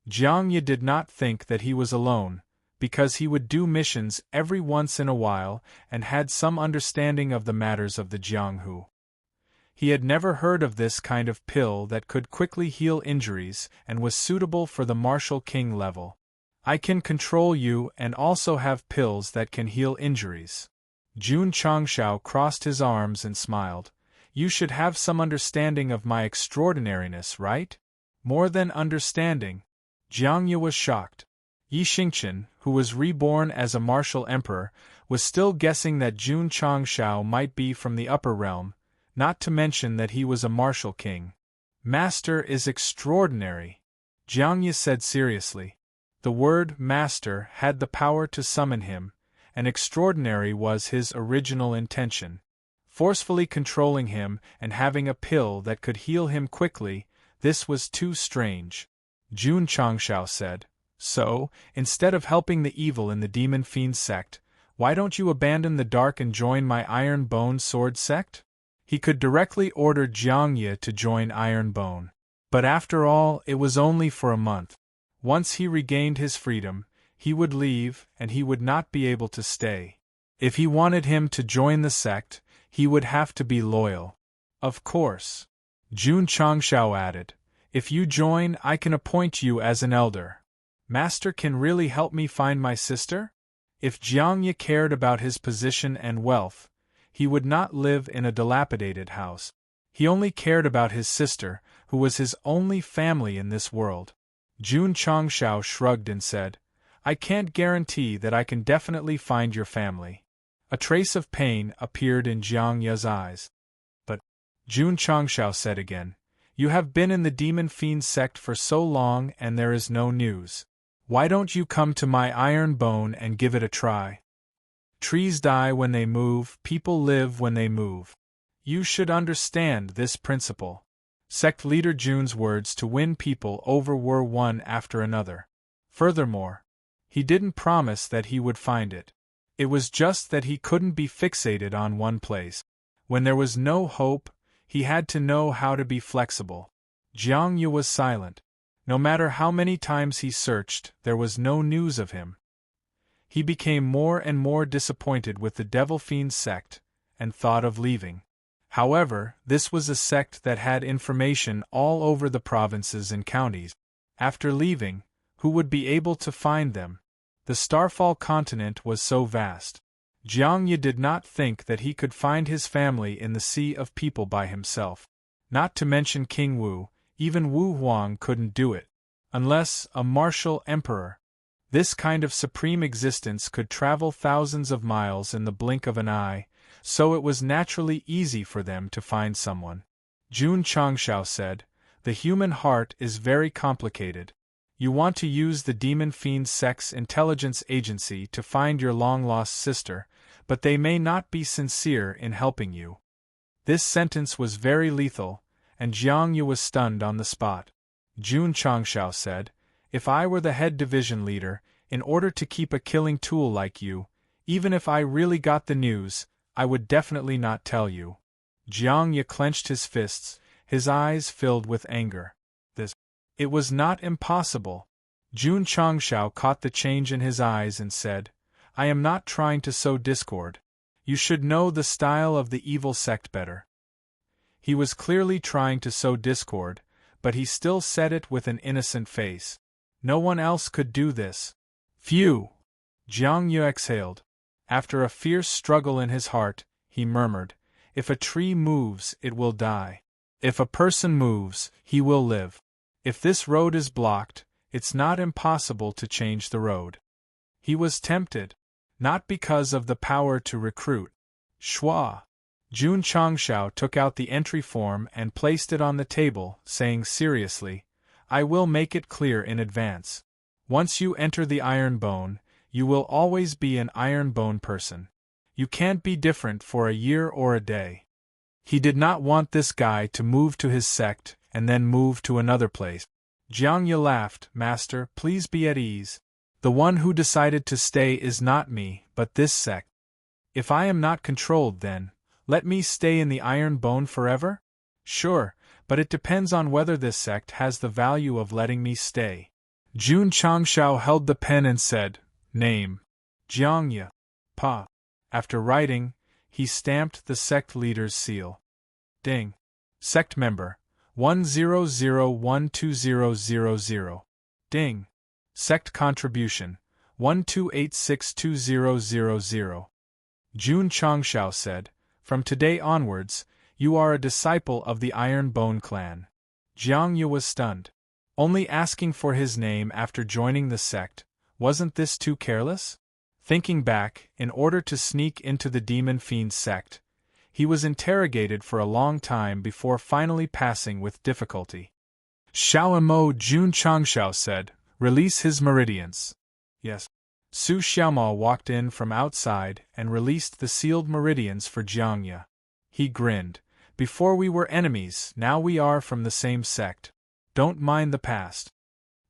Jiang Ye did not think that he was alone, because he would do missions every once in a while and had some understanding of the matters of the Jianghu. He had never heard of this kind of pill that could quickly heal injuries and was suitable for the martial king level. I can control you and also have pills that can heal injuries. Jun Changshao crossed his arms and smiled. You should have some understanding of my extraordinariness, right? More than understanding. Jiang Yu was shocked. Yi Xingqian, who was reborn as a martial emperor, was still guessing that Jun Changshao might be from the upper realm, not to mention that he was a martial king. Master is extraordinary, Jiang Ye said seriously. The word master had the power to summon him, and extraordinary was his original intention. Forcefully controlling him and having a pill that could heal him quickly, this was too strange. Jun Changshao said, "So, instead of helping the evil in the Demon Fiend sect, why don't you abandon the dark and join my Iron Bone Sword sect?" He could directly order Jiang Ye to join Iron Bone. But after all, it was only for a month. Once he regained his freedom, he would leave and he would not be able to stay. If he wanted him to join the sect, he would have to be loyal. Of course. Jun Changshao added, "If you join, I can appoint you as an elder. Master can really help me find my sister?" If Jiang Ye cared about his position and wealth, he would not live in a dilapidated house. He only cared about his sister, who was his only family in this world. Jun Changshao shrugged and said, I can't guarantee that I can definitely find your family. A trace of pain appeared in Jiang Ye's eyes. But, Jun Changshao said again, you have been in the Demon Fiend sect for so long and there is no news. Why don't you come to my iron bone and give it a try? Trees die when they move, people live when they move. You should understand this principle. Sect leader Jun's words to win people over were one after another. Furthermore, he didn't promise that he would find it. It was just that he couldn't be fixated on one place. When there was no hope, he had to know how to be flexible. Jiang Yu was silent. No matter how many times he searched, there was no news of him. He became more and more disappointed with the Devil Fiend sect, and thought of leaving. However, this was a sect that had information all over the provinces and counties. After leaving, who would be able to find them? The Starfall continent was so vast. Jiang Yu did not think that he could find his family in the sea of people by himself. Not to mention King Wu, even Wu Huang couldn't do it. Unless a martial emperor. This kind of supreme existence could travel thousands of miles in the blink of an eye, so it was naturally easy for them to find someone. Jun Changshao said, the human heart is very complicated. You want to use the Demon Fiend sect's intelligence agency to find your long-lost sister, but they may not be sincere in helping you. This sentence was very lethal, and Jiang Yu was stunned on the spot. Jun Changshao said, if I were the head division leader, in order to keep a killing tool like you, even if I really got the news, I would definitely not tell you. Jiang Yu clenched his fists, his eyes filled with anger. It was not impossible. Jun Changshao caught the change in his eyes and said, I am not trying to sow discord. You should know the style of the evil sect better. He was clearly trying to sow discord, but he still said it with an innocent face. No one else could do this. Phew! Jiang Yu exhaled. After a fierce struggle in his heart, he murmured, if a tree moves, it will die. If a person moves, he will live. If this road is blocked, it's not impossible to change the road. He was tempted. Not because of the power to recruit. Schwa. Jun Changshao took out the entry form and placed it on the table, saying seriously, I will make it clear in advance. Once you enter the Iron Bone, you will always be an Iron Bone person. You can't be different for a year or a day. He did not want this guy to move to his sect, and then move to another place. Jiang Yu laughed, Master, please be at ease. The one who decided to stay is not me, but this sect. If I am not controlled then, let me stay in the Iron Bone forever? Sure, but it depends on whether this sect has the value of letting me stay. Jun Changshao held the pen and said, Name. Jiang Yu. Pa. After writing, he stamped the sect leader's seal. Ding. Sect member. 100120000. Ding. Sect contribution. 128620000. Jun Changshao said, From today onwards, you are a disciple of the Iron Bone clan. Jiang Yu was stunned. Only asking for his name after joining the sect, wasn't this too careless? Thinking back, in order to sneak into the Demon Fiend sect, he was interrogated for a long time before finally passing with difficulty. Xiaomo Jun Changshao said, Release his meridians. Yes. Su Xiaomo walked in from outside and released the sealed meridians for Jiang Yu. He grinned. Before we were enemies, now we are from the same sect. Don't mind the past.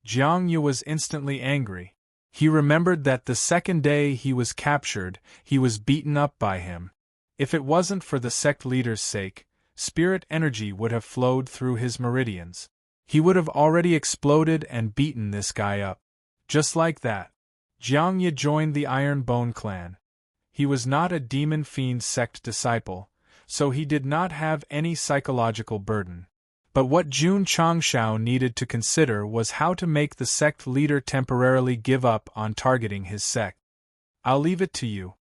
Jiang Yu was instantly angry. He remembered that the second day he was captured, he was beaten up by him. If it wasn't for the sect leader's sake, spirit energy would have flowed through his meridians. He would have already exploded and beaten this guy up. Just like that. Jiang Yu joined the Iron Bone clan. He was not a Demon Fiend sect disciple, so he did not have any psychological burden. But what Jun Changshao needed to consider was how to make the sect leader temporarily give up on targeting his sect. I'll leave it to you,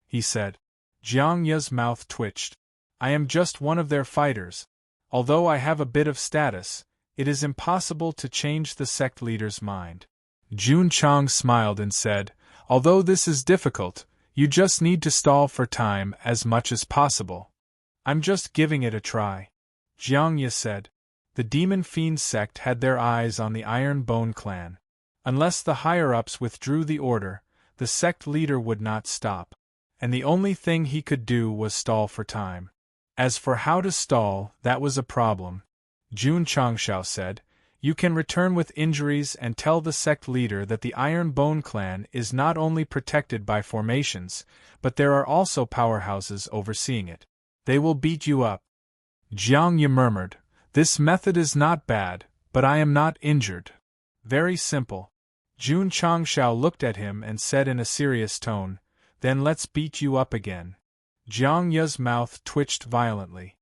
he said. Jiang Yu's mouth twitched. I am just one of their fighters. Although I have a bit of status, it is impossible to change the sect leader's mind. Jun Chang smiled and said, although this is difficult, you just need to stall for time as much as possible. I'm just giving it a try. Jiang Ye said. The Demon Fiend sect had their eyes on the Iron Bone clan. Unless the higher-ups withdrew the order, the sect leader would not stop. And the only thing he could do was stall for time. As for how to stall, that was a problem. Jun Changshao said, you can return with injuries and tell the sect leader that the Iron Bone clan is not only protected by formations, but there are also powerhouses overseeing it. They will beat you up. Jiang Ye murmured, this method is not bad, but I am not injured. Very simple. Jun Changshao looked at him and said in a serious tone, then let's beat you up again. Jiang Ye's mouth twitched violently.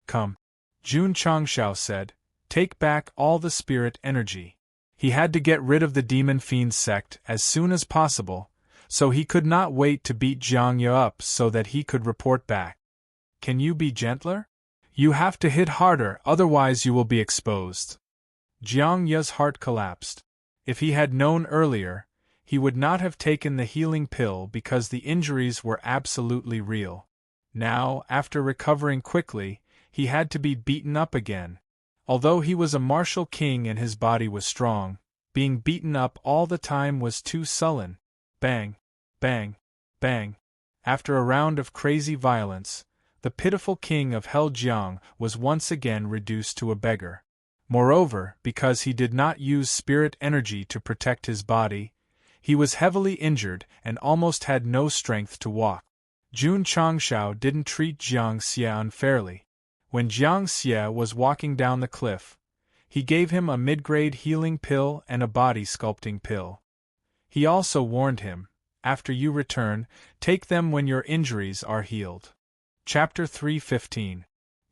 Come. Jun Changshao said, take back all the spirit energy. He had to get rid of the Demon Fiend sect as soon as possible, so he could not wait to beat Jiang Ye up so that he could report back. Can you be gentler? You have to hit harder, otherwise you will be exposed. Jiang Ye's heart collapsed. If he had known earlier, he would not have taken the healing pill because the injuries were absolutely real. Now, after recovering quickly, he had to be beaten up again. Although he was a martial king and his body was strong, being beaten up all the time was too sullen. Bang, bang, bang. After a round of crazy violence, the pitiful king of Heljiang was once again reduced to a beggar. Moreover, because he did not use spirit energy to protect his body, he was heavily injured and almost had no strength to walk. Jun Changshao didn't treat Jiang Xie unfairly. When Jiang Xie was walking down the cliff, he gave him a mid-grade healing pill and a body sculpting pill. He also warned him, after you return, take them when your injuries are healed. Chapter 3:15.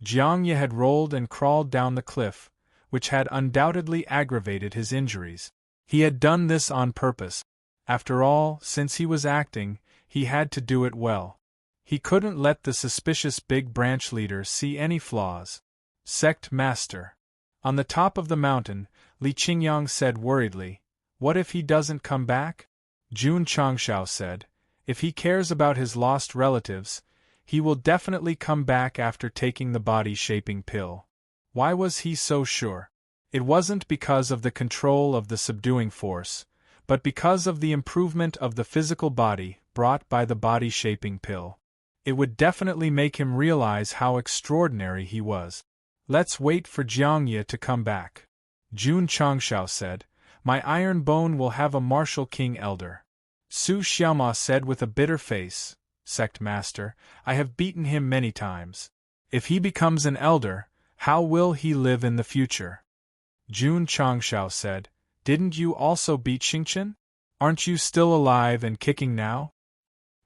Jiang Ye had rolled and crawled down the cliff, which had undoubtedly aggravated his injuries. He had done this on purpose. After all, since he was acting, he had to do it well. He couldn't let the suspicious big branch leader see any flaws. Sect Master. On the top of the mountain, Li Qingyang said worriedly, what if he doesn't come back? Jun Changshao said, if he cares about his lost relatives, he will definitely come back after taking the body-shaping pill. Why was he so sure? It wasn't because of the control of the subduing force, but because of the improvement of the physical body brought by the body-shaping pill. It would definitely make him realize how extraordinary he was. Let's wait for Jiang Ye to come back. Jun Changshao said, my iron bone will have a martial king elder. Su Xiaoma said with a bitter face, Sect Master, I have beaten him many times. If he becomes an elder, how will he live in the future? Jun Changshao said, didn't you also beat Xingqian? Aren't you still alive and kicking now?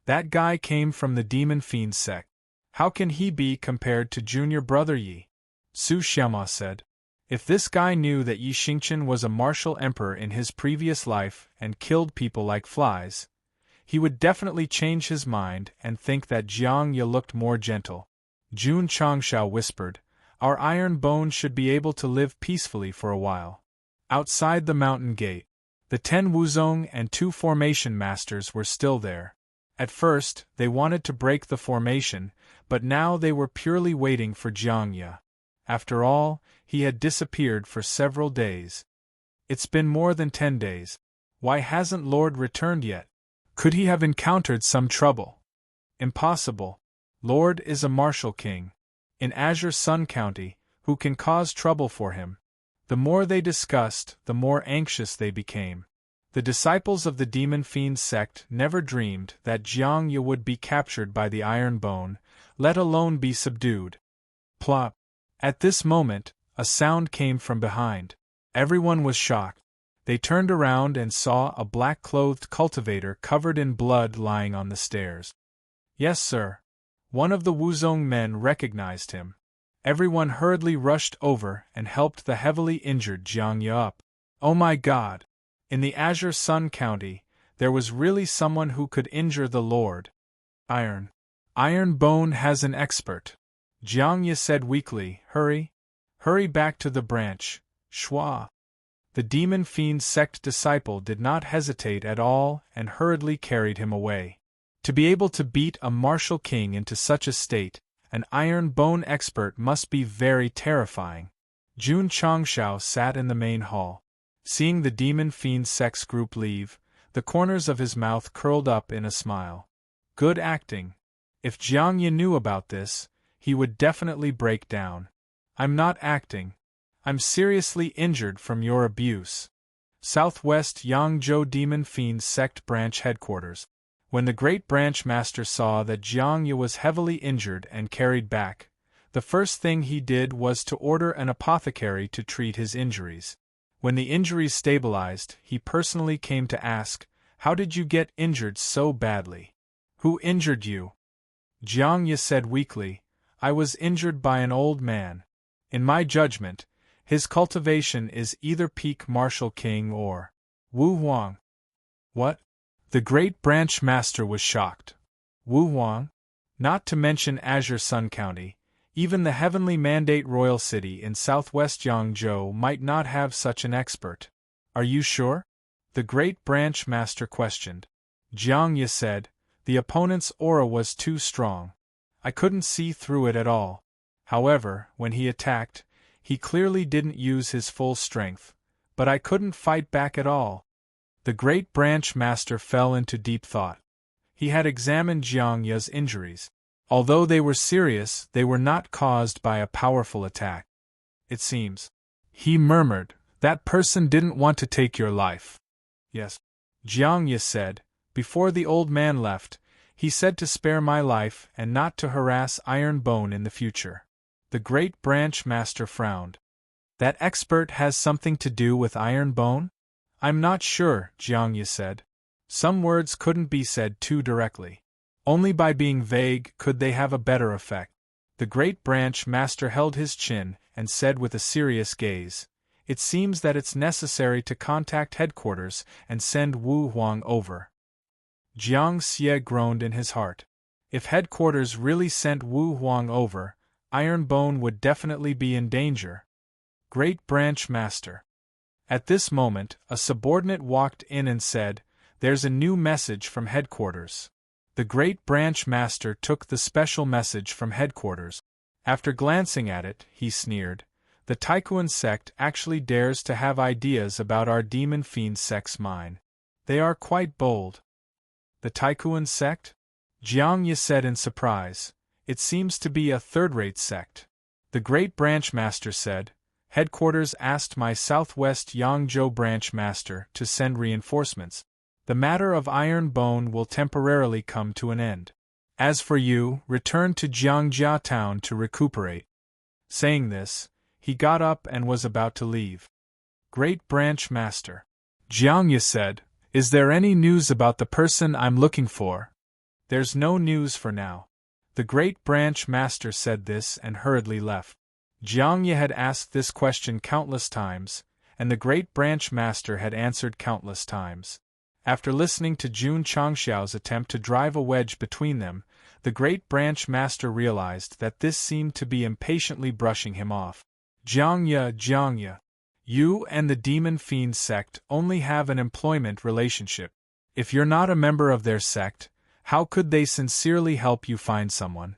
That guy came from the Demon Fiend sect. How can he be compared to junior brother Yi? Su Xiaoma said, if this guy knew that Yi Xingqian was a martial emperor in his previous life and killed people like flies, he would definitely change his mind and think that Jiang Ye looked more gentle. Jun Changshao whispered, our iron bone should be able to live peacefully for a while. Outside the mountain gate, the 10 Wuzong and 2 formation masters were still there. At first, they wanted to break the formation, but now they were purely waiting for Jiang Ye. After all, he had disappeared for several days. It's been more than 10 days. Why hasn't Lord returned yet? Could he have encountered some trouble? Impossible. Lord is a martial king. In Azure Sun County, who can cause trouble for him? The more they discussed, the more anxious they became. The disciples of the Demon Fiend sect never dreamed that Jiang Ye would be captured by the Iron Bone, let alone be subdued. Plop! At this moment, a sound came from behind. Everyone was shocked. They turned around and saw a black-clothed cultivator covered in blood lying on the stairs. Yes, sir. One of the Wuzong men recognized him. Everyone hurriedly rushed over and helped the heavily injured Jiang Ye up. Oh my God! In the Azure Sun County, there was really someone who could injure the Lord. Iron Bone has an expert. Jiang Ye said weakly, hurry. Hurry back to the branch, Schwa. The demon fiend sect disciple did not hesitate at all and hurriedly carried him away. To be able to beat a martial king into such a state, an iron bone expert must be very terrifying. Jun Changshao sat in the main hall. Seeing the demon fiend sect's group leave, the corners of his mouth curled up in a smile. Good acting. If Jiang Yi knew about this, he would definitely break down. I'm not acting. I'm seriously injured from your abuse. Southwest Yangzhou Demon Fiend Sect Branch Headquarters. When the Great Branch Master saw that Jiang Yi was heavily injured and carried back, the first thing he did was to order an apothecary to treat his injuries. When the injuries stabilized, he personally came to ask, "How did you get injured so badly? Who injured you?" Jiang Yi said weakly, "I was injured by an old man. In my judgment, his cultivation is either peak martial king or Wu Huang." What? The Great Branch Master was shocked. Wu Huang? Not to mention Azure Sun County, even the Heavenly Mandate Royal City in southwest Yangzhou might not have such an expert. Are you sure? The Great Branch Master questioned. Jiang Yi said, "The opponent's aura was too strong. I couldn't see through it at all. However, when he attacked, he clearly didn't use his full strength, but I couldn't fight back at all." The Great Branch Master fell into deep thought. He had examined Jiang Yi's injuries. Although they were serious, they were not caused by a powerful attack. "It seems," he murmured, "that person didn't want to take your life." "Yes," Jiang Yi said. "Before the old man left, he said to spare my life and not to harass Iron Bone in the future." The Great Branch Master frowned. "That expert has something to do with Iron Bone?" "I'm not sure," Jiang Yi said. "Some words couldn't be said too directly. Only by being vague could they have a better effect." The Great Branch Master held his chin and said with a serious gaze, "It seems that it's necessary to contact headquarters and send Wu Huang over." Jiang Xie groaned in his heart. If headquarters really sent Wu Huang over, Iron Bone would definitely be in danger. Great Branch Master. At this moment, a subordinate walked in and said, "There's a new message from headquarters." The Great Branch Master took the special message from headquarters. After glancing at it, he sneered, "The Taikuan sect actually dares to have ideas about our demon fiend sect's mind. They are quite bold." "The Taikuan sect?" Jiang Yi said in surprise. "It seems to be a third-rate sect." The Great Branch Master said, "Headquarters asked my Southwest Yangzhou Branch Master to send reinforcements. The matter of Iron Bone will temporarily come to an end. As for you, return to Jiangjia town to recuperate." Saying this, he got up and was about to leave. Great Branch Master. Jiang Yi said, "Is there any news about the person I'm looking for?" "There's no news for now." The Great Branch Master said this and hurriedly left. Jiang Yi had asked this question countless times, and the Great Branch Master had answered countless times. After listening to Jun Changxiao's attempt to drive a wedge between them, the Great Branch Master realized that this seemed to be impatiently brushing him off. Jiang Yi, you and the Demon Fiend sect only have an employment relationship. If you're not a member of their sect, how could they sincerely help you find someone?"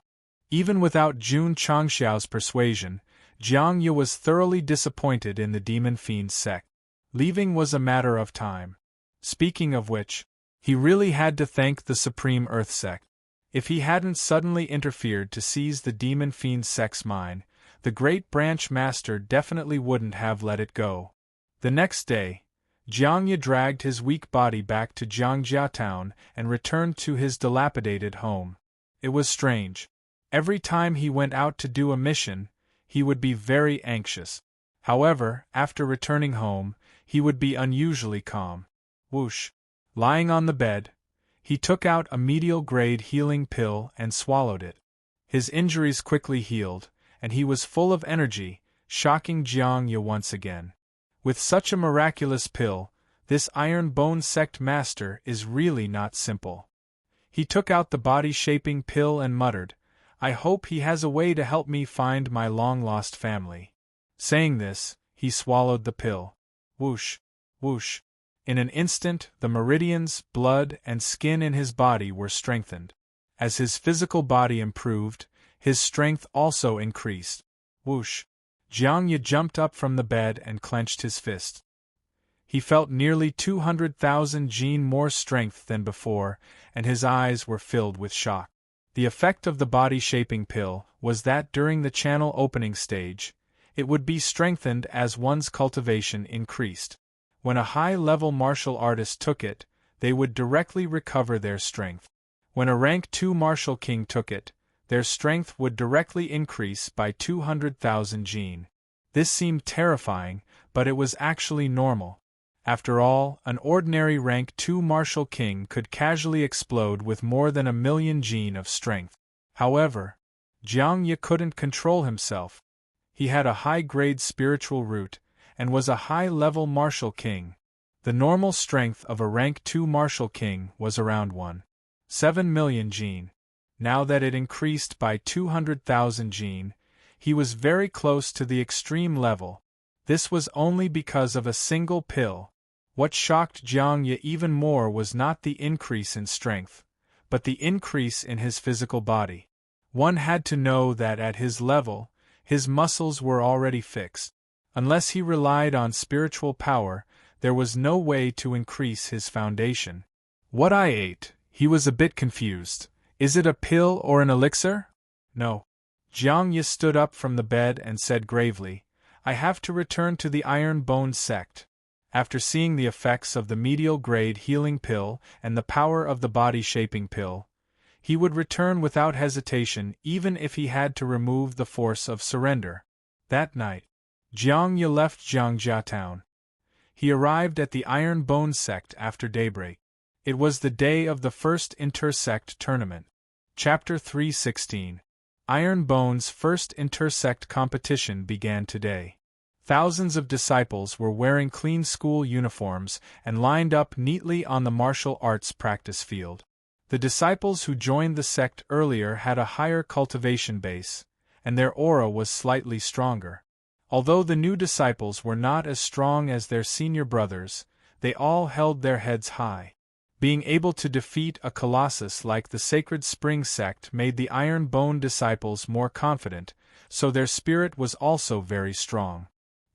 Even without Jun Changxiao's persuasion, Jiang Yi was thoroughly disappointed in the Demon Fiend sect. Leaving was a matter of time. Speaking of which, he really had to thank the Supreme Earth sect. If he hadn't suddenly interfered to seize the Demon Fiend sect's mine, the Great Branch Master definitely wouldn't have let it go. The next day, Jiang Yi dragged his weak body back to Jiangjia town and returned to his dilapidated home. It was strange. Every time he went out to do a mission, he would be very anxious. However, after returning home, he would be unusually calm. Whoosh! Lying on the bed, he took out a medial-grade healing pill and swallowed it. His injuries quickly healed, and he was full of energy, shocking Jiang Yi once again. With such a miraculous pill, this Iron Bone sect master is really not simple. He took out the body-shaping pill and muttered, "I hope he has a way to help me find my long-lost family." Saying this, he swallowed the pill. Whoosh, whoosh. In an instant, the meridians, blood, and skin in his body were strengthened. As his physical body improved, his strength also increased. Whoosh. Jiang Yi jumped up from the bed and clenched his fist. He felt nearly 200,000 jin more strength than before, and his eyes were filled with shock. The effect of the body-shaping pill was that during the channel opening stage, it would be strengthened as one's cultivation increased. When a high-level martial artist took it, they would directly recover their strength. When a rank 2 martial king took it, their strength would directly increase by 200,000 jin. This seemed terrifying, but it was actually normal. After all, an ordinary rank 2 martial king could casually explode with more than 1,000,000 jin of strength. However, Jiang Yi couldn't control himself. He had a high-grade spiritual root, and was a high-level martial king. The normal strength of a rank 2 martial king was around 1.7 million jin. Now that it increased by 200,000 jin, he was very close to the extreme level. This was only because of a single pill. What shocked Jiang Yi even more was not the increase in strength, but the increase in his physical body. One had to know that at his level, his muscles were already fixed. Unless he relied on spiritual power, there was no way to increase his foundation. What I ate, he was a bit confused. Is it a pill or an elixir? No. Jiang Yi stood up from the bed and said gravely, I have to return to the Iron Bone Sect. After seeing the effects of the medial-grade healing pill and the power of the body-shaping pill, he would return without hesitation even if he had to remove the force of surrender. That night, Jiang Yi left Jiangjia town. He arrived at the Iron Bone Sect after daybreak. It was the day of the first inter-sect tournament. Chapter 316. Iron Bone's first inter-sect competition began today. Thousands of disciples were wearing clean school uniforms and lined up neatly on the martial arts practice field. The disciples who joined the sect earlier had a higher cultivation base, and their aura was slightly stronger. Although the new disciples were not as strong as their senior brothers, they all held their heads high. Being able to defeat a colossus like the Sacred Spring Sect made the Iron Bone disciples more confident, so their spirit was also very strong.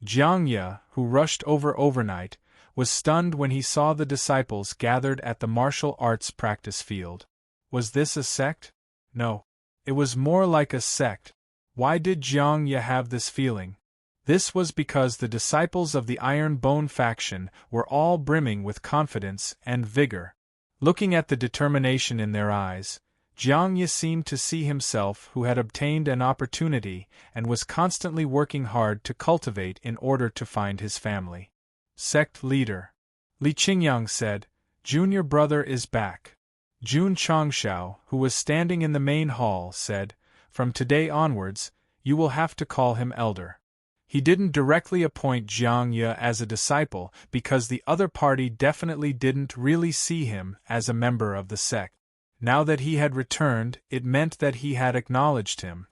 Jiang Yi, who rushed over overnight, was stunned when he saw the disciples gathered at the martial arts practice field. Was this a sect? No. It was more like a sect. Why did Jiang Yi have this feeling? This was because the disciples of the Iron Bone faction were all brimming with confidence and vigor. Looking at the determination in their eyes, Jiang Yi seemed to see himself who had obtained an opportunity and was constantly working hard to cultivate in order to find his family. Sect leader Li Qingyang said, Junior brother is back. Jun Changshao, who was standing in the main hall, said, From today onwards, you will have to call him elder. He didn't directly appoint Jiang Yi as a disciple because the other party definitely didn't really see him as a member of the sect. Now that he had returned, it meant that he had acknowledged him.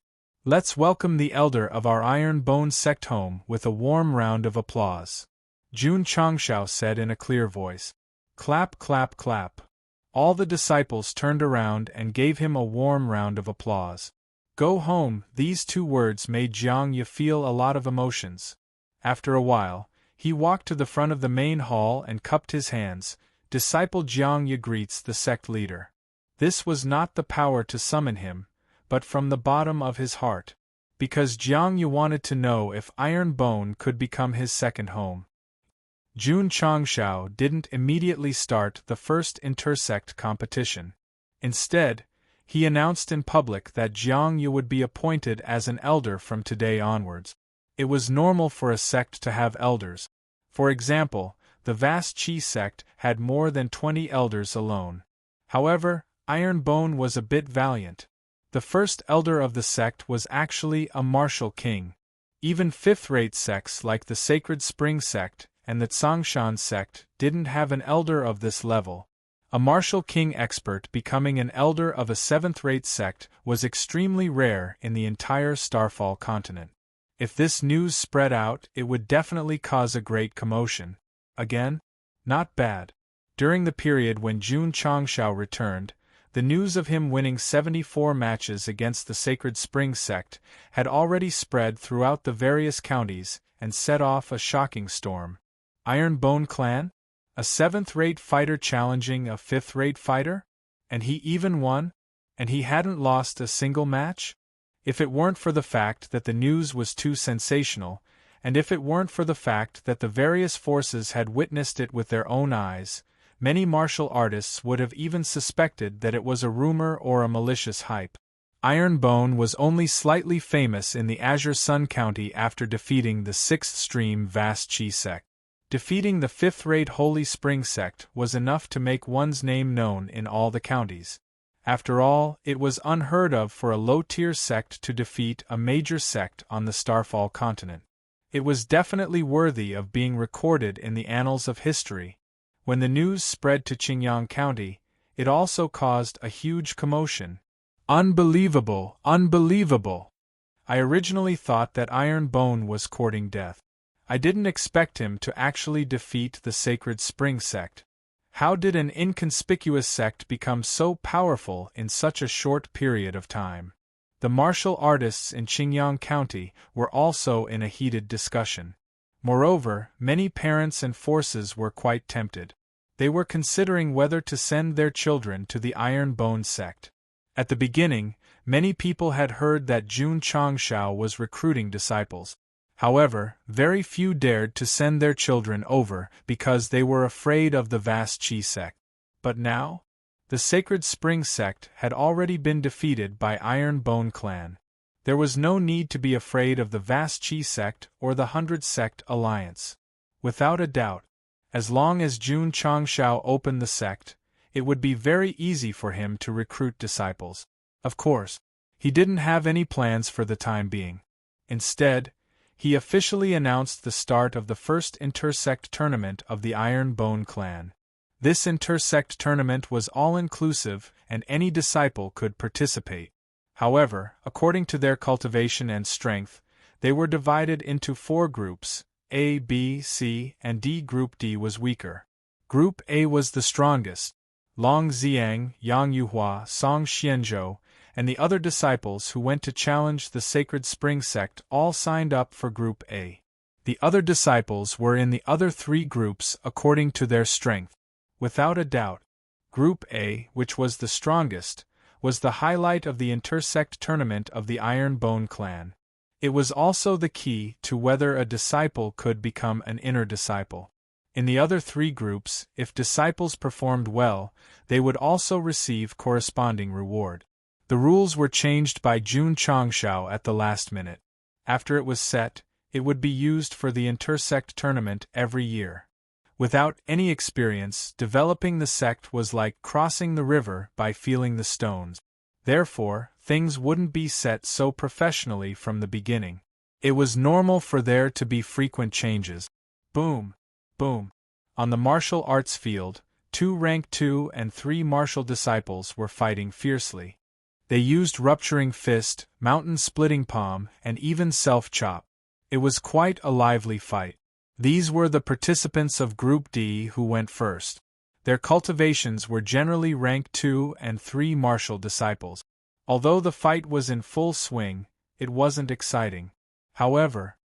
Let's welcome the elder of our Iron Bone sect home with a warm round of applause. Jun Changshao said in a clear voice. Clap, clap, clap. All the disciples turned around and gave him a warm round of applause. Go home, these two words made Jiang Yi feel a lot of emotions. After a while, he walked to the front of the main hall and cupped his hands. Disciple Jiang Yi greets the sect leader. This was not the power to summon him, but from the bottom of his heart, because Jiang Yi wanted to know if Iron Bone could become his second home. Jun Changshao didn't immediately start the first intersect competition. Instead, he announced in public that Jiang Yi would be appointed as an elder from today onwards. It was normal for a sect to have elders. For example, the vast Qi sect had more than 20 elders alone. However, Iron Bone was a bit valiant. The first elder of the sect was actually a martial king. Even fifth-rate sects like the Sacred Spring Sect and the Tsangshan Sect didn't have an elder of this level. A martial king expert becoming an elder of a seventh-rate sect was extremely rare in the entire Starfall continent. If this news spread out, it would definitely cause a great commotion. Again? Not bad. During the period when Jun Changshao returned, the news of him winning 74 matches against the Sacred Spring Sect had already spread throughout the various counties and set off a shocking storm. Iron Bone Clan? A 7th-rate fighter challenging a 5th-rate fighter? And he even won? And he hadn't lost a single match? If it weren't for the fact that the news was too sensational, and if it weren't for the fact that the various forces had witnessed it with their own eyes, many martial artists would have even suspected that it was a rumor or a malicious hype. Iron Bone was only slightly famous in the Azure Sun County after defeating the 6th-stream Vast Chi Sect. Defeating the 5th-rate Holy Spring Sect was enough to make one's name known in all the counties. After all, it was unheard of for a low-tier sect to defeat a major sect on the Starfall continent. It was definitely worthy of being recorded in the annals of history. When the news spread to Qingyang County, it also caused a huge commotion. Unbelievable! Unbelievable! I originally thought that Iron Bone was courting death. I didn't expect him to actually defeat the Sacred Spring Sect. How did an inconspicuous sect become so powerful in such a short period of time? The martial artists in Qingyang County were also in a heated discussion. Moreover, many parents and forces were quite tempted. They were considering whether to send their children to the Iron Bone sect. At the beginning, many people had heard that Jun Changshao was recruiting disciples. However, very few dared to send their children over because they were afraid of the Vast Chi sect. But now? The Sacred Spring sect had already been defeated by Iron Bone Clan. There was no need to be afraid of the Vast Chi sect or the 100 Sect Alliance. Without a doubt, as long as Jun Changshao opened the sect, it would be very easy for him to recruit disciples. Of course, he didn't have any plans for the time being. Instead, he officially announced the start of the first intersect tournament of the Iron Bone Clan. This intersect tournament was all-inclusive and any disciple could participate. However, according to their cultivation and strength, they were divided into 4 groups, A, B, C, and D. Group D was weaker. Group A was the strongest. Long Xiang, Yang Yuhua, Song Xianzhou, and the other disciples who went to challenge the Sacred Spring Sect all signed up for Group A. The other disciples were in the other 3 groups according to their strength. Without a doubt, Group A, which was the strongest, was the highlight of the intersect tournament of the Iron Bone Clan. It was also the key to whether a disciple could become an inner disciple. In the other 3 groups, if disciples performed well, they would also receive corresponding reward. The rules were changed by Jun Changshao at the last minute. After it was set, it would be used for the intersect tournament every year. Without any experience, developing the sect was like crossing the river by feeling the stones. Therefore, things wouldn't be set so professionally from the beginning. It was normal for there to be frequent changes. Boom! Boom! On the martial arts field, 2 rank 2 and 3 martial disciples were fighting fiercely. They used rupturing fist, mountain-splitting palm, and even self-chop. It was quite a lively fight. These were the participants of Group D who went first. Their cultivations were generally rank 2 and 3 martial disciples. Although the fight was in full swing, it wasn't exciting. However,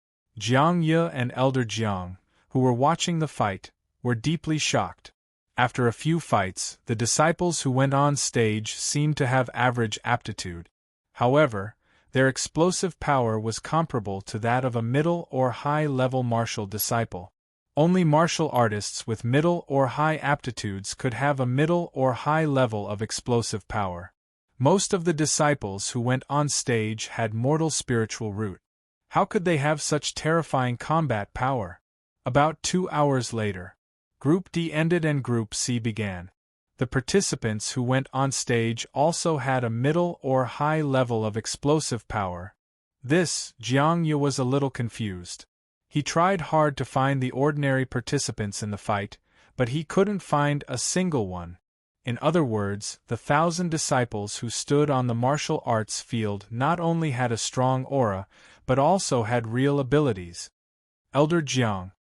Jiang Ye and Elder Jiang, who were watching the fight, were deeply shocked. After a few fights, the disciples who went on stage seemed to have average aptitude. However, their explosive power was comparable to that of a middle or high-level martial disciple. Only martial artists with middle or high aptitudes could have a middle or high level of explosive power. Most of the disciples who went on stage had mortal spiritual root. How could they have such terrifying combat power? About 2 hours later, Group D ended and Group C began. The participants who went on stage also had a middle or high level of explosive power. Jiang Yu was a little confused. He tried hard to find the ordinary participants in the fight, but he couldn't find a single one. In other words, the 1,000 disciples who stood on the martial arts field not only had a strong aura, but also had real abilities. Elder Jiang,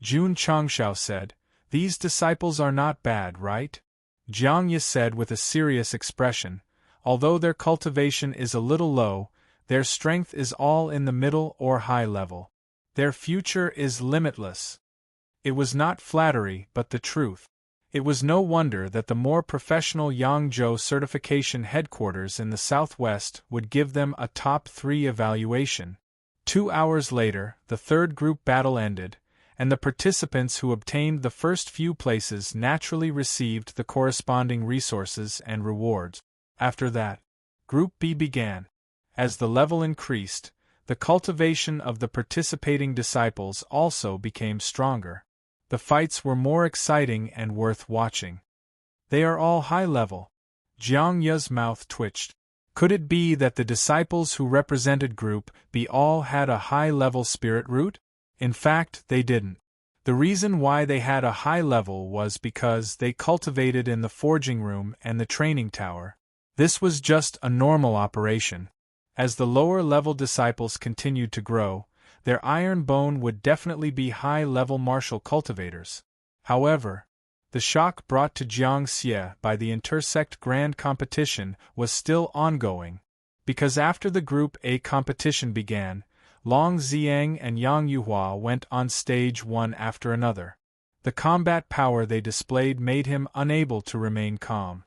Jun Changshao said, "These disciples are not bad, right?" Jiang Ye said with a serious expression, "Although their cultivation is a little low, their strength is all in the middle or high level. Their future is limitless." It was not flattery but the truth. It was no wonder that the more professional Yangzhou certification headquarters in the southwest would give them a top 3 evaluation. 2 hours later, the third group battle ended, and the participants who obtained the first few places naturally received the corresponding resources and rewards. After that, Group B began. As the level increased, the cultivation of the participating disciples also became stronger. The fights were more exciting and worth watching. "They are all high level." Jiang Ye's mouth twitched. Could it be that the disciples who represented Group B all had a high-level spirit root? In fact, they didn't. The reason why they had a high level was because they cultivated in the forging room and the training tower. This was just a normal operation. As the lower-level disciples continued to grow, their iron bone would definitely be high-level martial cultivators. However, the shock brought to Jiang Xie by the intersect grand competition was still ongoing, because after the Group A competition began, Long Xiang and Yang Yuhua went on stage one after another. The combat power they displayed made him unable to remain calm.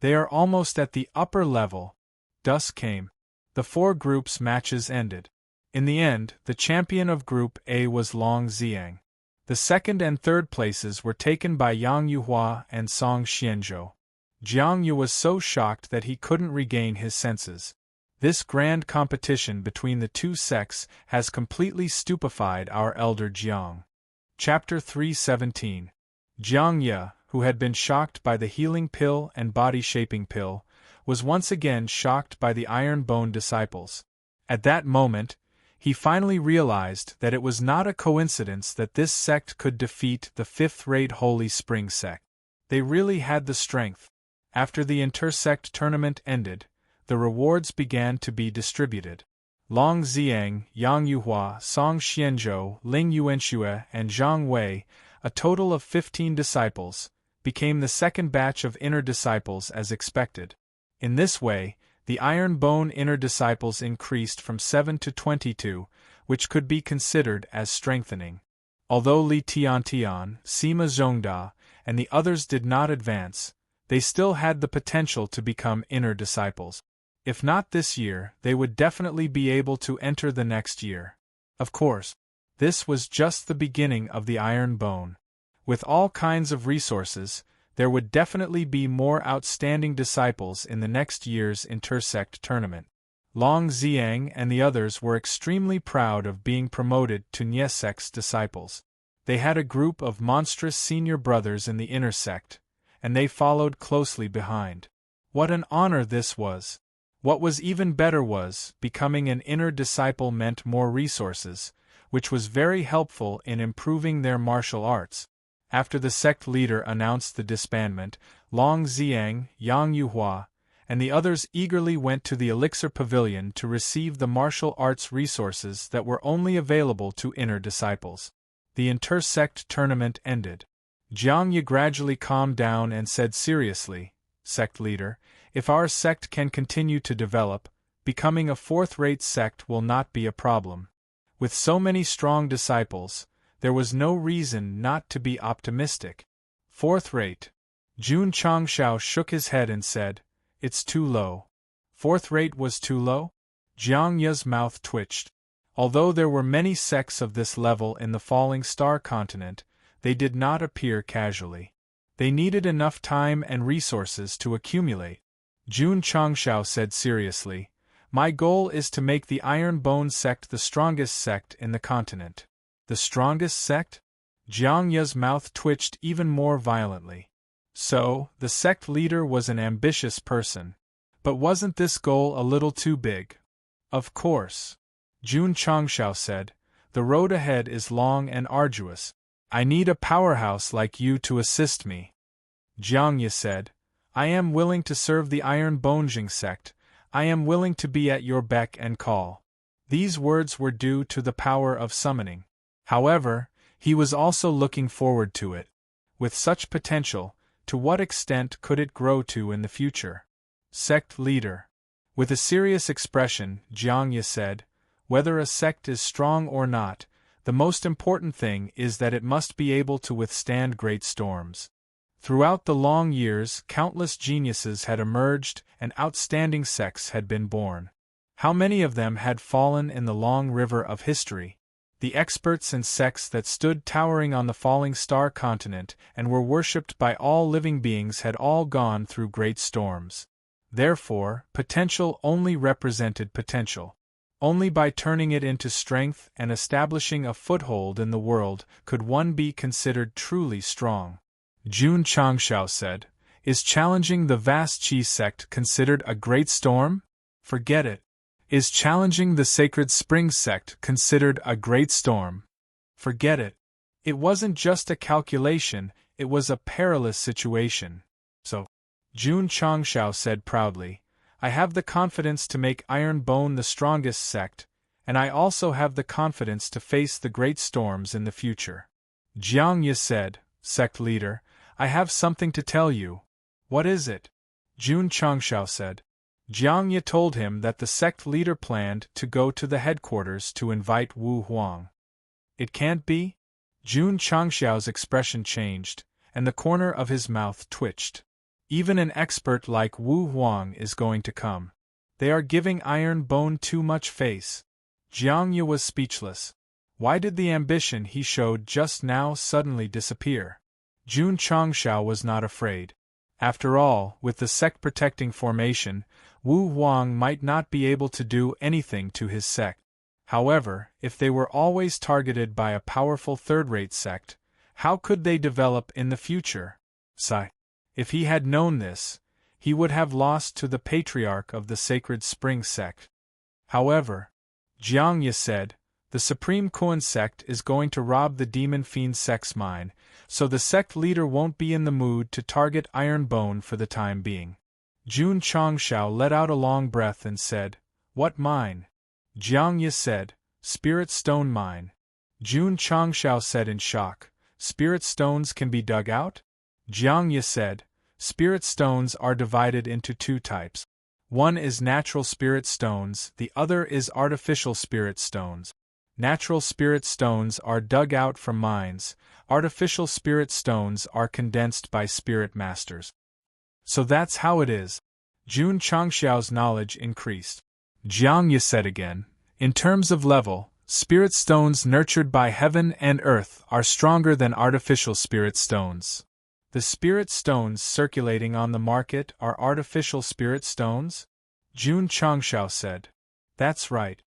"They are almost at the upper level." Dusk came. The 4 groups matches ended. In the end, the champion of Group A was Long Xiang. The second and third places were taken by Yang Yuhua and Song Xianzhou. Jiang Yu was so shocked that he couldn't regain his senses. This grand competition between the two sects has completely stupefied our elder Jiang. Chapter 317. Jiang Ye, who had been shocked by the healing pill and body-shaping pill, was once again shocked by the iron bone disciples. At that moment, he finally realized that it was not a coincidence that this sect could defeat the fifth-rate Holy Spring sect. They really had the strength. After the intersect tournament ended, the rewards began to be distributed. Long Xiang, Yang Yuhua, Song Xianzhou, Ling Yuanxue, and Zhang Wei, a total of 15 disciples, became the second batch of inner disciples as expected. In this way, the Iron Bone inner disciples increased from 7 to 22, which could be considered as strengthening. Although Li Tiantian, Sima Zhongda, and the others did not advance, they still had the potential to become inner disciples. If not this year, they would definitely be able to enter the next year. Of course, this was just the beginning of the Iron Bone. With all kinds of resources, there would definitely be more outstanding disciples in the next year's intersect tournament. Long Xiang and the others were extremely proud of being promoted to Nye sect's disciples. They had a group of monstrous senior brothers in the inner sect, and they followed closely behind. What an honor this was! What was even better was, becoming an inner disciple meant more resources, which was very helpful in improving their martial arts. After the sect leader announced the disbandment, Long Xiang, Yang Yuhua, and the others eagerly went to the Elixir Pavilion to receive the martial arts resources that were only available to inner disciples. The intersect tournament ended. Jiang Ye gradually calmed down and said seriously, "Sect leader, if our sect can continue to develop, becoming a fourth-rate sect will not be a problem. With so many strong disciples, there was no reason not to be optimistic." Fourth-rate. Jun Changshao shook his head and said, "It's too low." Fourth-rate was too low? Jiang Ye's mouth twitched. Although there were many sects of this level in the Falling Star continent, they did not appear casually. They needed enough time and resources to accumulate. Jun Changshao said seriously, "My goal is to make the Iron Bone sect the strongest sect in the continent." The strongest sect? Jiang Ye's mouth twitched even more violently. So, the sect leader was an ambitious person. But wasn't this goal a little too big? Of course. Jun Changshao said, "The road ahead is long and arduous. I need a powerhouse like you to assist me." Jiang Ye said, "I am willing to serve the Iron Bonejing sect. I am willing to be at your beck and call." These words were due to the power of summoning. However, he was also looking forward to it. With such potential, to what extent could it grow to in the future? Sect leader. With a serious expression, Jiangye said, "Whether a sect is strong or not, the most important thing is that it must be able to withstand great storms." Throughout the long years, countless geniuses had emerged and outstanding sects had been born. How many of them had fallen in the long river of history? The experts and sects that stood towering on the falling star continent and were worshipped by all living beings had all gone through great storms. Therefore, potential only represented potential. Only by turning it into strength and establishing a foothold in the world could one be considered truly strong. Jun Changshao said, "Is challenging the vast Qi sect considered a great storm? Forget it. Is challenging the sacred spring sect considered a great storm? Forget it. It wasn't just a calculation, it was a perilous situation." So, Jun Changshao said proudly, "I have the confidence to make Iron Bone the strongest sect, and I also have the confidence to face the great storms in the future." Jiang Ye said, "Sect leader, I have something to tell you." "What is it?" Jun Changshao said. Jiang Ye told him that the sect leader planned to go to the headquarters to invite Wu Huang. "It can't be?" Jun Changshao's expression changed, and the corner of his mouth twitched. "Even an expert like Wu Huang is going to come. They are giving Iron Bone too much face." Jiang Ye was speechless. Why did the ambition he showed just now suddenly disappear? Jun Changshao was not afraid. After all, with the sect protecting formation, Wu Huang might not be able to do anything to his sect. However, if they were always targeted by a powerful third-rate sect, how could they develop in the future? If he had known this, he would have lost to the patriarch of the Sacred Spring sect. However, Jiang Ye said, "The Supreme Kuan sect is going to rob the Demon Fiend sect's mine, so the sect leader won't be in the mood to target Iron Bone for the time being." Jun Changshao let out a long breath and said, "What mine?" Jiang Ye said, "Spirit Stone Mine." Jun Changshao said in shock, "Spirit stones can be dug out?" Jiang Ye said, "Spirit stones are divided into two types. One is natural spirit stones, the other is artificial spirit stones. Natural spirit stones are dug out from mines, artificial spirit stones are condensed by spirit masters." "So that's how it is." Jun Changshao's knowledge increased. Jiang Ye said again, "In terms of level, spirit stones nurtured by heaven and earth are stronger than artificial spirit stones." "The spirit stones circulating on the market are artificial spirit stones?" Jun Changshao said. "That's right."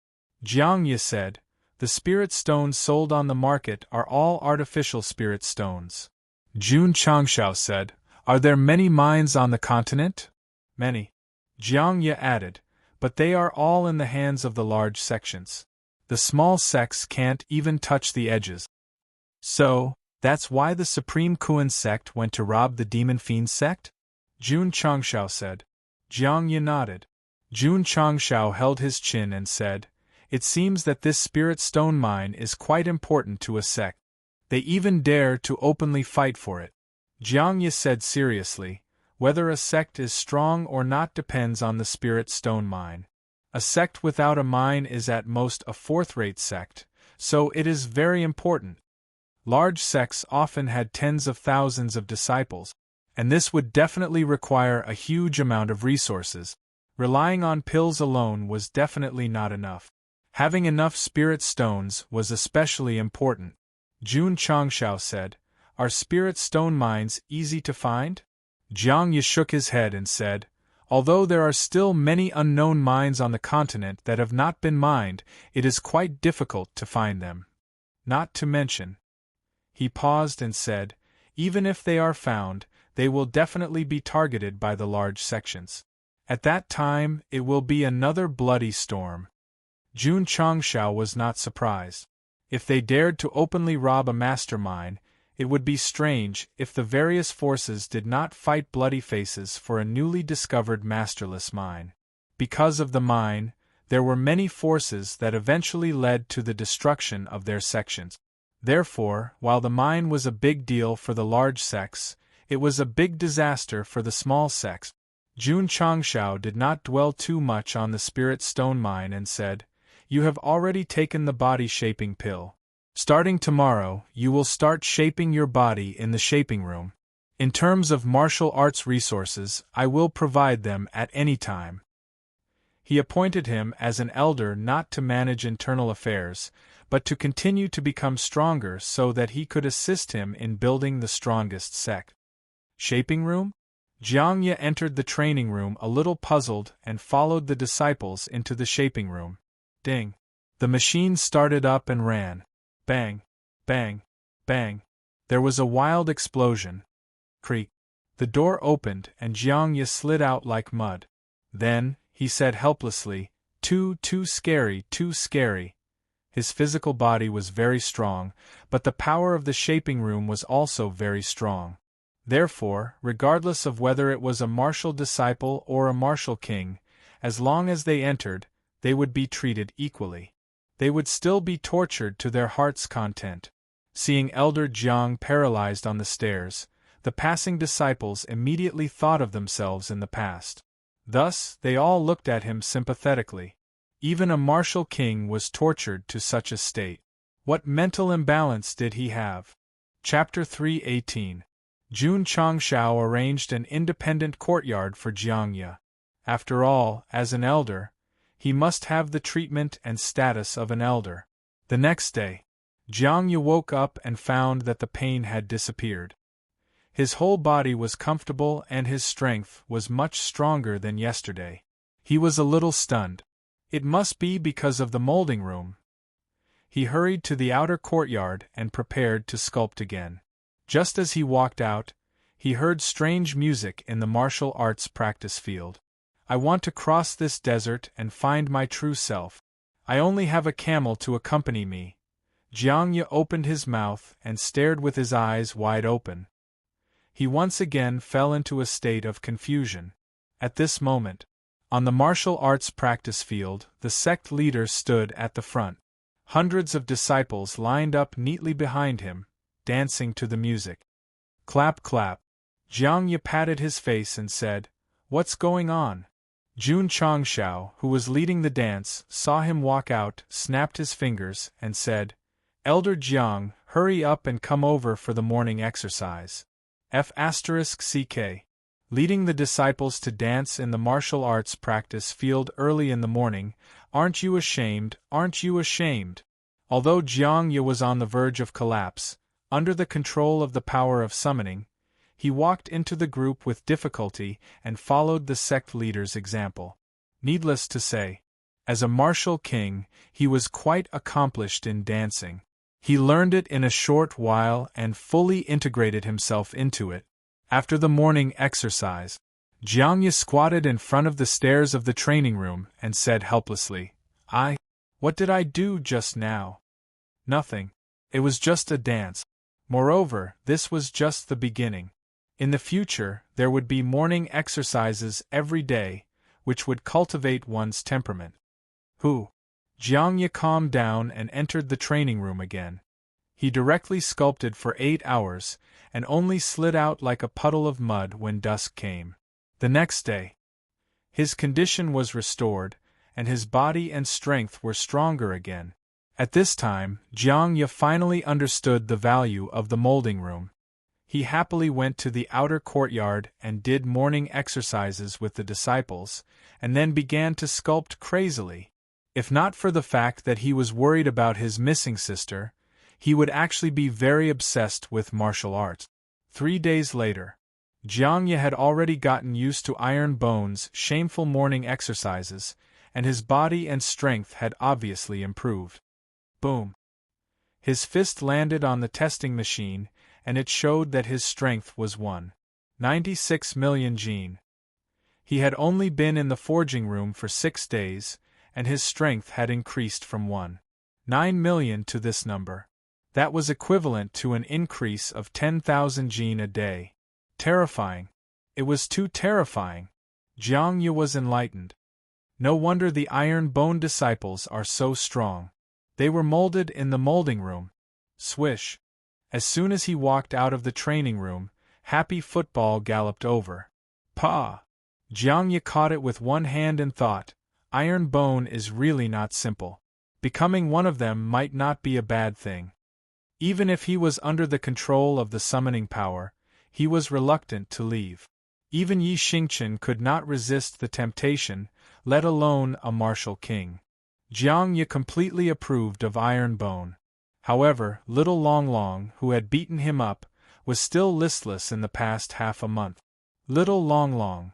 Jiang Ye said, "The spirit stones sold on the market are all artificial spirit stones." Jun Changshao said, "Are there many mines on the continent?" "Many." Jiang Ye added, "But they are all in the hands of the large sections. The small sects can't even touch the edges." "So, that's why the Supreme Kuan sect went to rob the Demon Fiend sect?" Jun Changshao said. Jiang Ye nodded. Jun Changshao held his chin and said, "It seems that this spirit stone mine is quite important to a sect. They even dare to openly fight for it." Jiang Ye said seriously, "Whether a sect is strong or not depends on the spirit stone mine. A sect without a mine is at most a fourth-rate sect, so it is very important. Large sects often had tens of thousands of disciples, and this would definitely require a huge amount of resources. Relying on pills alone was definitely not enough. Having enough spirit stones was especially important." Jun Changshao said, "Are spirit stone mines easy to find?" Jiang Ye shook his head and said, "Although there are still many unknown mines on the continent that have not been mined, it is quite difficult to find them. Not to mention..." He paused and said, "Even if they are found, they will definitely be targeted by the large sections. At that time, it will be another bloody storm." Jun Changshao was not surprised. If they dared to openly rob a master mine, it would be strange if the various forces did not fight bloody faces for a newly discovered masterless mine. Because of the mine, there were many forces that eventually led to the destruction of their sections. Therefore, while the mine was a big deal for the large sects, it was a big disaster for the small sects. Jun Changshao did not dwell too much on the spirit stone mine and said, "You have already taken the body-shaping pill. Starting tomorrow, you will start shaping your body in the shaping room. In terms of martial arts resources, I will provide them at any time." He appointed him as an elder not to manage internal affairs, but to continue to become stronger so that he could assist him in building the strongest sect. Shaping room? Jiangye entered the training room a little puzzled and followed the disciples into the shaping room. Ding! The machine started up and ran. Bang! Bang! Bang! There was a wild explosion. Creak! The door opened and Jiangye slid out like mud. Then, he said helplessly, too scary, too scary. His physical body was very strong, but the power of the shaping room was also very strong. Therefore, regardless of whether it was a martial disciple or a martial king, as long as they entered, they would be treated equally. They would still be tortured to their heart's content. Seeing Elder Jiang paralyzed on the stairs, the passing disciples immediately thought of themselves in the past. Thus, they all looked at him sympathetically. Even a martial king was tortured to such a state. What mental imbalance did he have? Chapter 3:18. Jun Changshao arranged an independent courtyard for Jiangye. After all, as an elder, he must have the treatment and status of an elder. The next day, Jiangye woke up and found that the pain had disappeared. His whole body was comfortable and his strength was much stronger than yesterday. He was a little stunned. It must be because of the molding room. He hurried to the outer courtyard and prepared to sculpt again. Just as he walked out, he heard strange music in the martial arts practice field. "I want to cross this desert and find my true self. I only have a camel to accompany me." Jiangye opened his mouth and stared with his eyes wide open. He once again fell into a state of confusion. At this moment, on the martial arts practice field, the sect leader stood at the front. Hundreds of disciples lined up neatly behind him, dancing to the music. Clap clap. Jiangye patted his face and said, "What's going on?" Jun Changshao, who was leading the dance, saw him walk out, snapped his fingers, and said, "Elder Jiang, hurry up and come over for the morning exercise." F***ck. Leading the disciples to dance in the martial arts practice field early in the morning, aren't you ashamed, aren't you ashamed? Although Jiangye was on the verge of collapse, under the control of the power of summoning, he walked into the group with difficulty and followed the sect leader's example. Needless to say, as a martial king, he was quite accomplished in dancing. He learned it in a short while and fully integrated himself into it. After the morning exercise, Jiangye squatted in front of the stairs of the training room and said helplessly, What did I do just now? Nothing. It was just a dance. Moreover, this was just the beginning. In the future, there would be morning exercises every day, which would cultivate one's temperament. Jiangye calmed down and entered the training room again. He directly sculpted for 8 hours, and only slid out like a puddle of mud when dusk came. The next day, his condition was restored, and his body and strength were stronger again. At this time, Jiangye finally understood the value of the molding room. He happily went to the outer courtyard and did morning exercises with the disciples, and then began to sculpt crazily. If not for the fact that he was worried about his missing sister, he would actually be very obsessed with martial arts. 3 days later, Jiangye had already gotten used to Iron Bone's shameful morning exercises, and his body and strength had obviously improved. Boom! His fist landed on the testing machine, and it showed that his strength was 1.96 million gene. He had only been in the forging room for 6 days, and his strength had increased from 1.9 million to this number. That was equivalent to an increase of 10,000 gene a day. Terrifying. It was too terrifying. Jiangye was enlightened. No wonder the iron-bone disciples are so strong. They were molded in the molding room. Swish. As soon as he walked out of the training room, Happy Football galloped over. Pa! Jiang Yi caught it with one hand and thought, iron bone is really not simple. Becoming one of them might not be a bad thing. Even if he was under the control of the summoning power, he was reluctant to leave. Even Yi Xingchen could not resist the temptation, let alone a martial king. Jiang Yi completely approved of iron bone. However, little Long Long, who had beaten him up, was still listless in the past half a month. Little Long Long,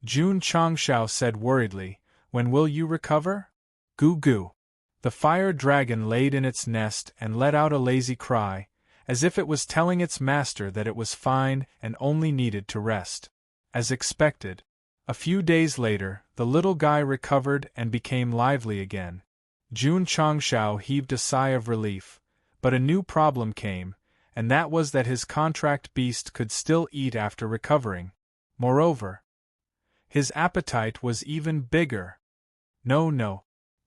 Jun Changshao said worriedly, when will you recover? Goo goo. The fire dragon laid in its nest and let out a lazy cry, as if it was telling its master that it was fine and only needed to rest. As expected, a few days later, the little guy recovered and became lively again. Jun Changshao heaved a sigh of relief, but a new problem came, and that was that his contract beast could still eat after recovering. Moreover, his appetite was even bigger. No,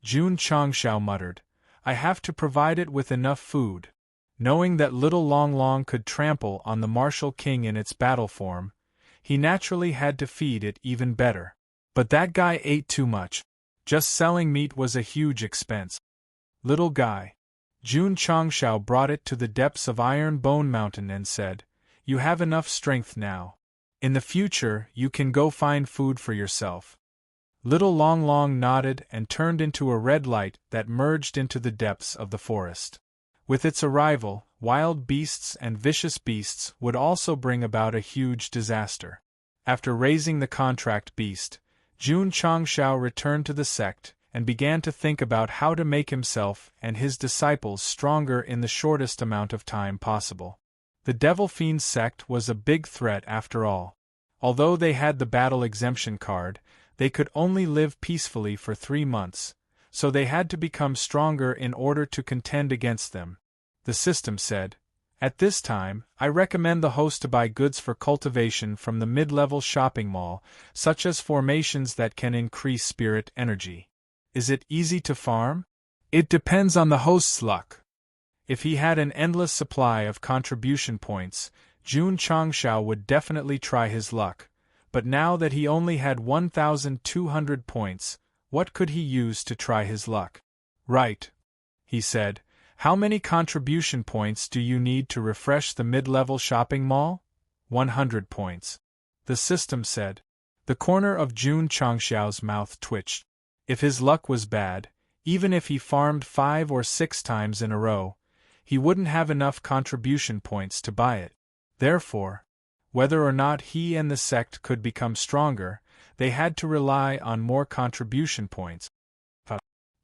Jun Changshao muttered, I have to provide it with enough food. Knowing that little Long Long could trample on the martial king in its battle form, he naturally had to feed it even better. But that guy ate too much. Just selling meat was a huge expense. Little guy. Jun Changshao brought it to the depths of Iron Bone Mountain and said, you have enough strength now. In the future, you can go find food for yourself. Little Long Long nodded and turned into a red light that merged into the depths of the forest. With its arrival, wild beasts and vicious beasts would also bring about a huge disaster. After raising the contract beast, Jun Changshao returned to the sect and began to think about how to make himself and his disciples stronger in the shortest amount of time possible. The Devil Fiend sect was a big threat after all. Although they had the battle exemption card, they could only live peacefully for 3 months, so they had to become stronger in order to contend against them. The system said, at this time, I recommend the host to buy goods for cultivation from the mid-level shopping mall, such as formations that can increase spirit energy. Is it easy to farm? It depends on the host's luck. If he had an endless supply of contribution points, Jun Changshao would definitely try his luck, but now that he only had 1,200 points, what could he use to try his luck? Right, he said. How many contribution points do you need to refresh the mid-level shopping mall? 100 points. The system said. The corner of Jun Changshao's mouth twitched. If his luck was bad, even if he farmed 5 or 6 times in a row, he wouldn't have enough contribution points to buy it. Therefore, whether or not he and the sect could become stronger, they had to rely on more contribution points.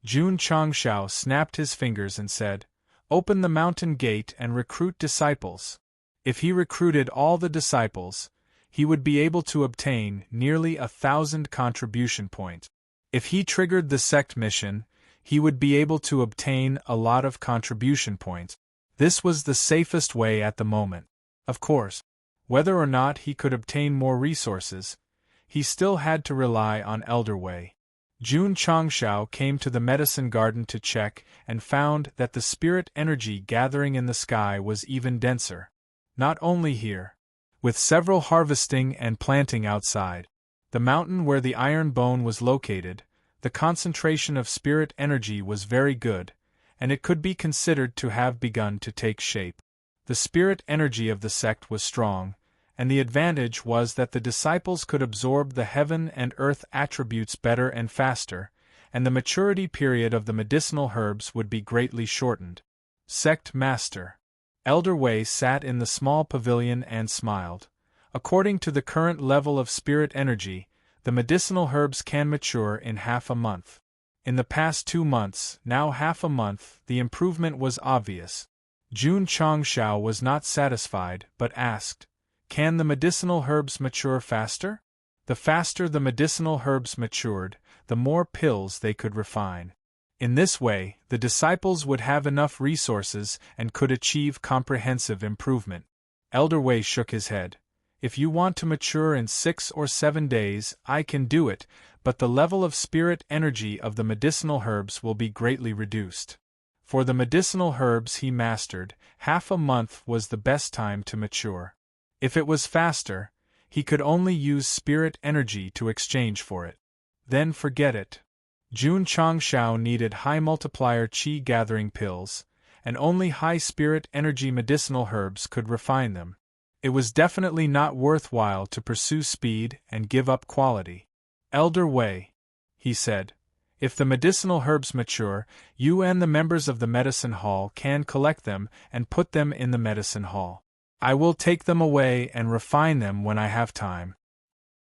Jun Changshao snapped his fingers and said, open the mountain gate and recruit disciples. If he recruited all the disciples, he would be able to obtain nearly 1,000 contribution points. If he triggered the sect mission, he would be able to obtain a lot of contribution points. This was the safest way at the moment. Of course, whether or not he could obtain more resources, he still had to rely on Elder Wei. Jun Changshao came to the medicine garden to check and found that the spirit energy gathering in the sky was even denser. Not only here, with several harvesting and planting outside the mountain where the iron bone was located, the concentration of spirit energy was very good, and it could be considered to have begun to take shape. The spirit energy of the sect was strong, and the advantage was that the disciples could absorb the heaven and earth attributes better and faster, and the maturity period of the medicinal herbs would be greatly shortened. Sect Master Elder Wei sat in the small pavilion and smiled. According to the current level of spirit energy, the medicinal herbs can mature in half a month. In the past 2 months, now half a month, the improvement was obvious. Jun Changshao was not satisfied but asked, can the medicinal herbs mature faster? The faster the medicinal herbs matured, the more pills they could refine. In this way, the disciples would have enough resources and could achieve comprehensive improvement. Elder Wei shook his head. If you want to mature in 6 or 7 days, I can do it, but the level of spirit energy of the medicinal herbs will be greatly reduced. For the medicinal herbs he mastered, half a month was the best time to mature. If it was faster, he could only use spirit energy to exchange for it. Then forget it. Jun Changshao needed high multiplier qi gathering pills, and only high spirit energy medicinal herbs could refine them. It was definitely not worthwhile to pursue speed and give up quality. Elder Wei, he said, if the medicinal herbs mature, you and the members of the medicine hall can collect them and put them in the medicine hall. I will take them away and refine them when I have time.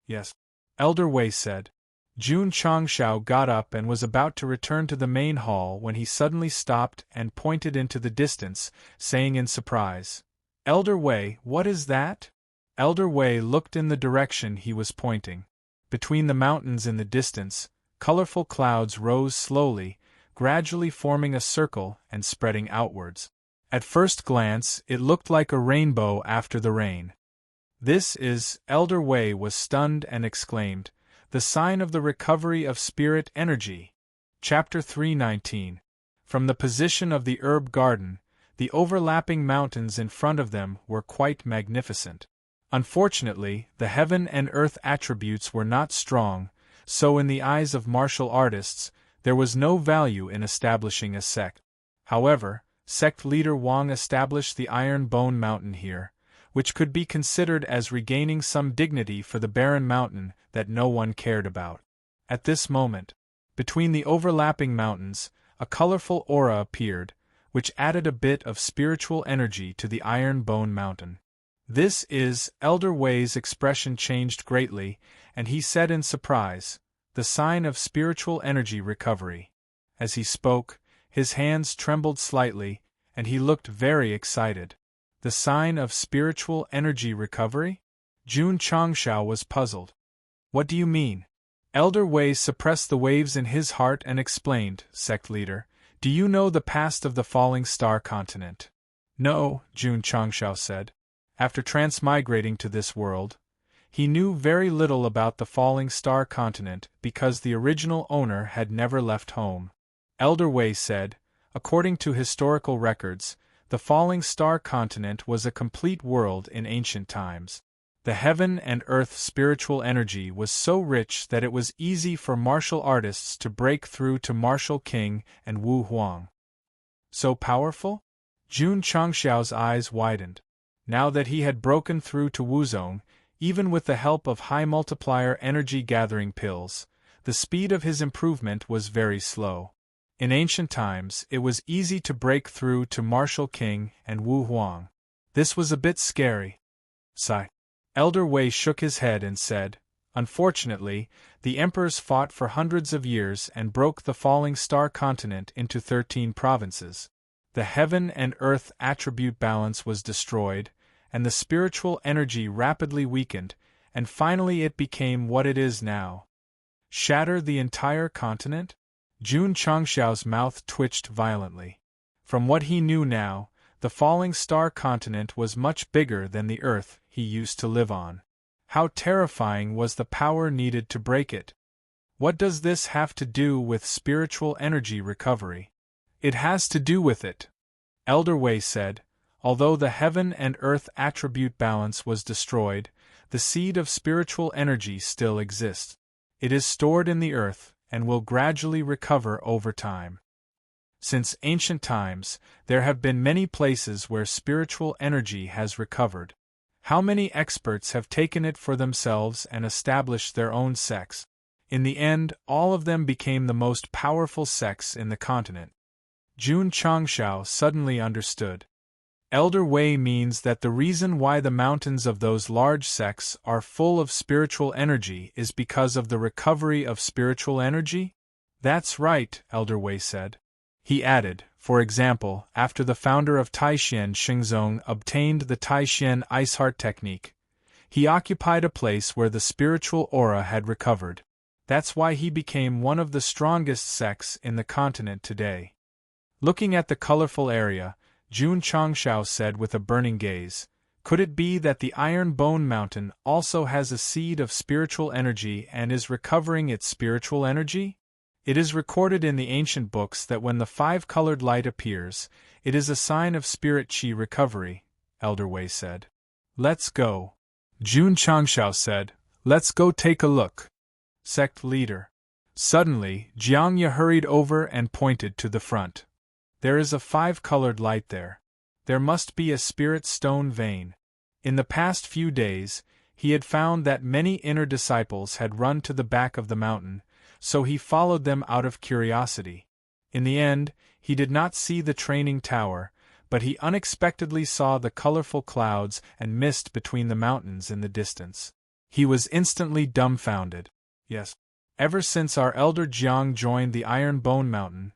Yes, Elder Wei said. Jun Changshao got up and was about to return to the main hall when he suddenly stopped and pointed into the distance, saying in surprise, Elder Wei, what is that? Elder Wei looked in the direction he was pointing. Between the mountains in the distance, colorful clouds rose slowly, gradually forming a circle and spreading outwards. At first glance, it looked like a rainbow after the rain. This is, Elder Wei was stunned and exclaimed, the sign of the recovery of spirit energy. Chapter 319. From the position of the herb garden, the overlapping mountains in front of them were quite magnificent. Unfortunately, the heaven and earth attributes were not strong, so in the eyes of martial artists, there was no value in establishing a sect. However, sect leader Wang established the Iron Bone Mountain here, which could be considered as regaining some dignity for the barren mountain that no one cared about. At this moment, between the overlapping mountains, a colorful aura appeared, which added a bit of spiritual energy to the Iron Bone Mountain. This is, Elder Wei's expression changed greatly, and he said in surprise, the sign of spiritual energy recovery. As he spoke, his hands trembled slightly, and he looked very excited. The sign of spiritual energy recovery? Jun Changshao was puzzled. What do you mean? Elder Wei suppressed the waves in his heart and explained, Sect leader, do you know the past of the falling star continent? No, Jun Changshao said. After transmigrating to this world, he knew very little about the falling star continent because the original owner had never left home. Elder Wei said, according to historical records, the falling star continent was a complete world in ancient times. The heaven and earth spiritual energy was so rich that it was easy for martial artists to break through to Martial King and Wu Huang. So powerful? Jun Changshao's eyes widened. Now that he had broken through to Wuzong, even with the help of high multiplier energy gathering pills, the speed of his improvement was very slow. In ancient times, it was easy to break through to Martial King and Wu Huang. This was a bit scary. Sigh. Elder Wei shook his head and said, unfortunately, the emperors fought for hundreds of years and broke the falling star continent into 13 provinces. The heaven and earth attribute balance was destroyed, and the spiritual energy rapidly weakened, and finally it became what it is now. Shatter the entire continent? Jun Changshao's mouth twitched violently. From what he knew now, the falling star continent was much bigger than the Earth he used to live on. How terrifying was the power needed to break it? What does this have to do with spiritual energy recovery? It has to do with it, Elder Wei said. Although the heaven and earth attribute balance was destroyed, the seed of spiritual energy still exists. It is stored in the earth, and will gradually recover over time. Since ancient times, there have been many places where spiritual energy has recovered. How many experts have taken it for themselves and established their own sects? In the end, all of them became the most powerful sects in the continent. Jun Changshao suddenly understood. Elder Wei means that the reason why the mountains of those large sects are full of spiritual energy is because of the recovery of spiritual energy? That's right, Elder Wei said. He added, for example, after the founder of Taishan Xingzong obtained the Taishan Ice Heart technique, he occupied a place where the spiritual aura had recovered. That's why he became one of the strongest sects in the continent today. Looking at the colorful area, Jun Changshao said with a burning gaze, Could it be that the Iron Bone Mountain also has a seed of spiritual energy and is recovering its spiritual energy? It is recorded in the ancient books that when the five-colored light appears, it is a sign of spirit qi recovery, Elder Wei said. Let's go. Jun Changshao said, let's go take a look. Sect leader. Suddenly, Jiangya hurried over and pointed to the front. There is a five-colored light there. There must be a spirit stone vein. In the past few days, he had found that many inner disciples had run to the back of the mountain, so he followed them out of curiosity. In the end, he did not see the training tower, but he unexpectedly saw the colorful clouds and mist between the mountains in the distance. He was instantly dumbfounded. Yes. Ever since our elder Jiang joined the Iron Bone Mountain,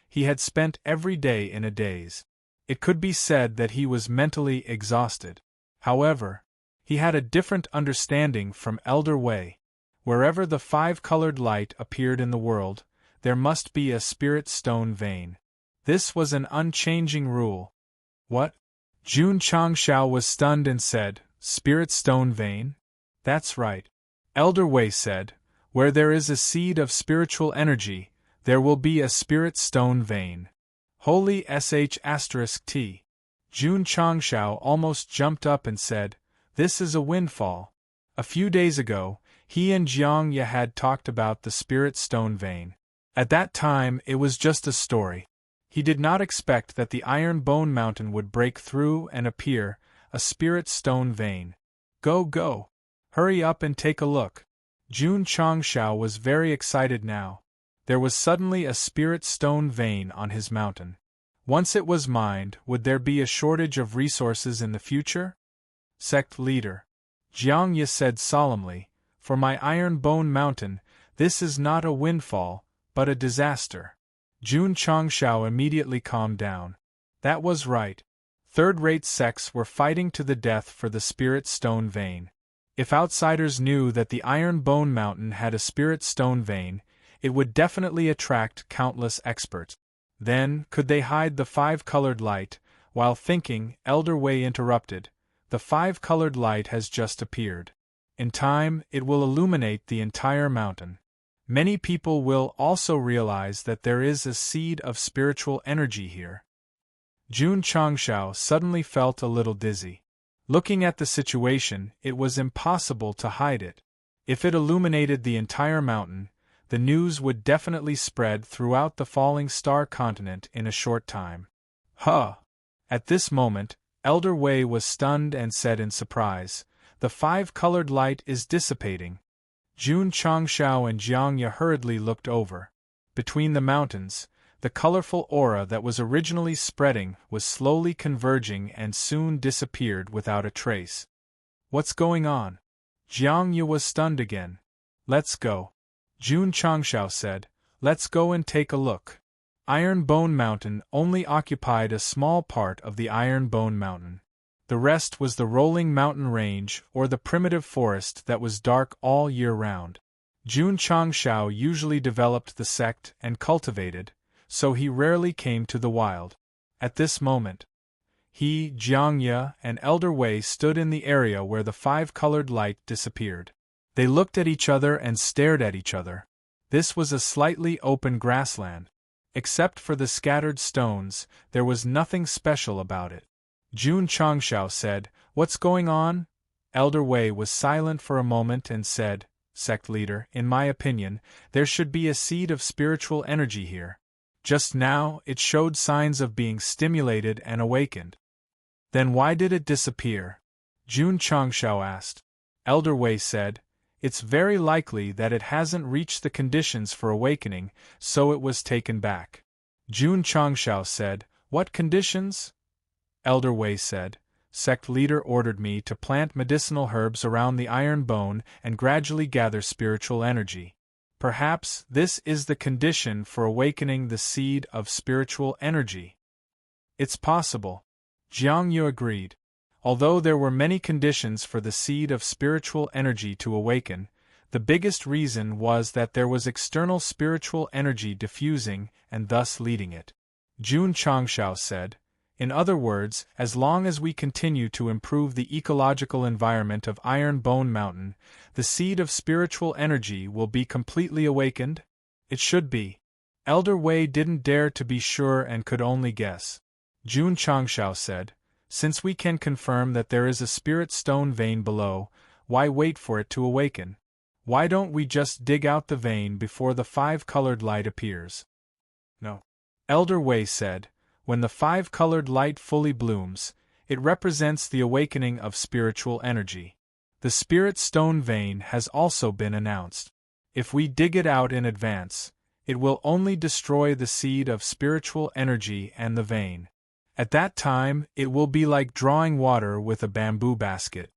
he had spent every day in a daze. It could be said that he was mentally exhausted. However, he had a different understanding from Elder Wei. Wherever the five-colored light appeared in the world, there must be a spirit stone vein. This was an unchanging rule. What? Jun Changshao was stunned and said, Spirit stone vein? That's right. Elder Wei said, where there is a seed of spiritual energy, there will be a spirit stone vein. Holy sh*t. Jun Changshao almost jumped up and said, this is a windfall. A few days ago, he and Jiangya had talked about the spirit stone vein. At that time it was just a story. He did not expect that the Iron Bone Mountain would break through and appear a spirit stone vein. Go! Hurry up and take a look. Jun Changshao was very excited now. There was suddenly a spirit stone vein on his mountain. Once it was mined, would there be a shortage of resources in the future? Sect leader. Jiangya said solemnly, for my Iron Bone Mountain, this is not a windfall, but a disaster. Jun Changshao immediately calmed down. That was right. Third-rate sects were fighting to the death for the spirit stone vein. If outsiders knew that the Iron Bone Mountain had a spirit stone vein, it would definitely attract countless experts. Then, could they hide the five-colored light? While thinking, Elder Wei interrupted. The five-colored light has just appeared. In time, it will illuminate the entire mountain. Many people will also realize that there is a seed of spiritual energy here. Jun Changshao suddenly felt a little dizzy. Looking at the situation, it was impossible to hide it. If it illuminated the entire mountain, the news would definitely spread throughout the falling star continent in a short time. Huh! At this moment, Elder Wei was stunned and said in surprise, the five-colored light is dissipating. Jun Changshao and Jiangya hurriedly looked over. Between the mountains, the colorful aura that was originally spreading was slowly converging and soon disappeared without a trace. What's going on? Jiangya was stunned again. Let's go. Jun Changshao said, let's go and take a look. Iron Bone Mountain only occupied a small part of the Iron Bone Mountain. The rest was the rolling mountain range or the primitive forest that was dark all year round. Jun Changshao usually developed the sect and cultivated, so he rarely came to the wild. At this moment, he, Jiangya, and Elder Wei stood in the area where the five-colored light disappeared. They looked at each other and stared at each other. This was a slightly open grassland. Except for the scattered stones, there was nothing special about it. Jun Changshao said, what's going on? Elder Wei was silent for a moment and said, Sect leader, in my opinion, there should be a seed of spiritual energy here. Just now, it showed signs of being stimulated and awakened. Then why did it disappear? Jun Changshao asked. Elder Wei said, it's very likely that it hasn't reached the conditions for awakening, so it was taken back. Jun Changshao said, what conditions? Elder Wei said, Sect leader ordered me to plant medicinal herbs around the Iron Bone and gradually gather spiritual energy. Perhaps this is the condition for awakening the seed of spiritual energy. It's possible. Jiangyu agreed. Although there were many conditions for the seed of spiritual energy to awaken, the biggest reason was that there was external spiritual energy diffusing and thus leading it. Jun Changshao said, In other words, as long as we continue to improve the ecological environment of Iron Bone Mountain, the seed of spiritual energy will be completely awakened? It should be. Elder Wei didn't dare to be sure and could only guess. Jun Changshao said, "Since we can confirm that there is a spirit stone vein below, why wait for it to awaken? Why don't we just dig out the vein before the five-colored light appears?" "No," Elder Wei said. "When the five-colored light fully blooms, it represents the awakening of spiritual energy. The spirit stone vein has also been announced. If we dig it out in advance, it will only destroy the seed of spiritual energy and the vein. At that time, it will be like drawing water with a bamboo basket."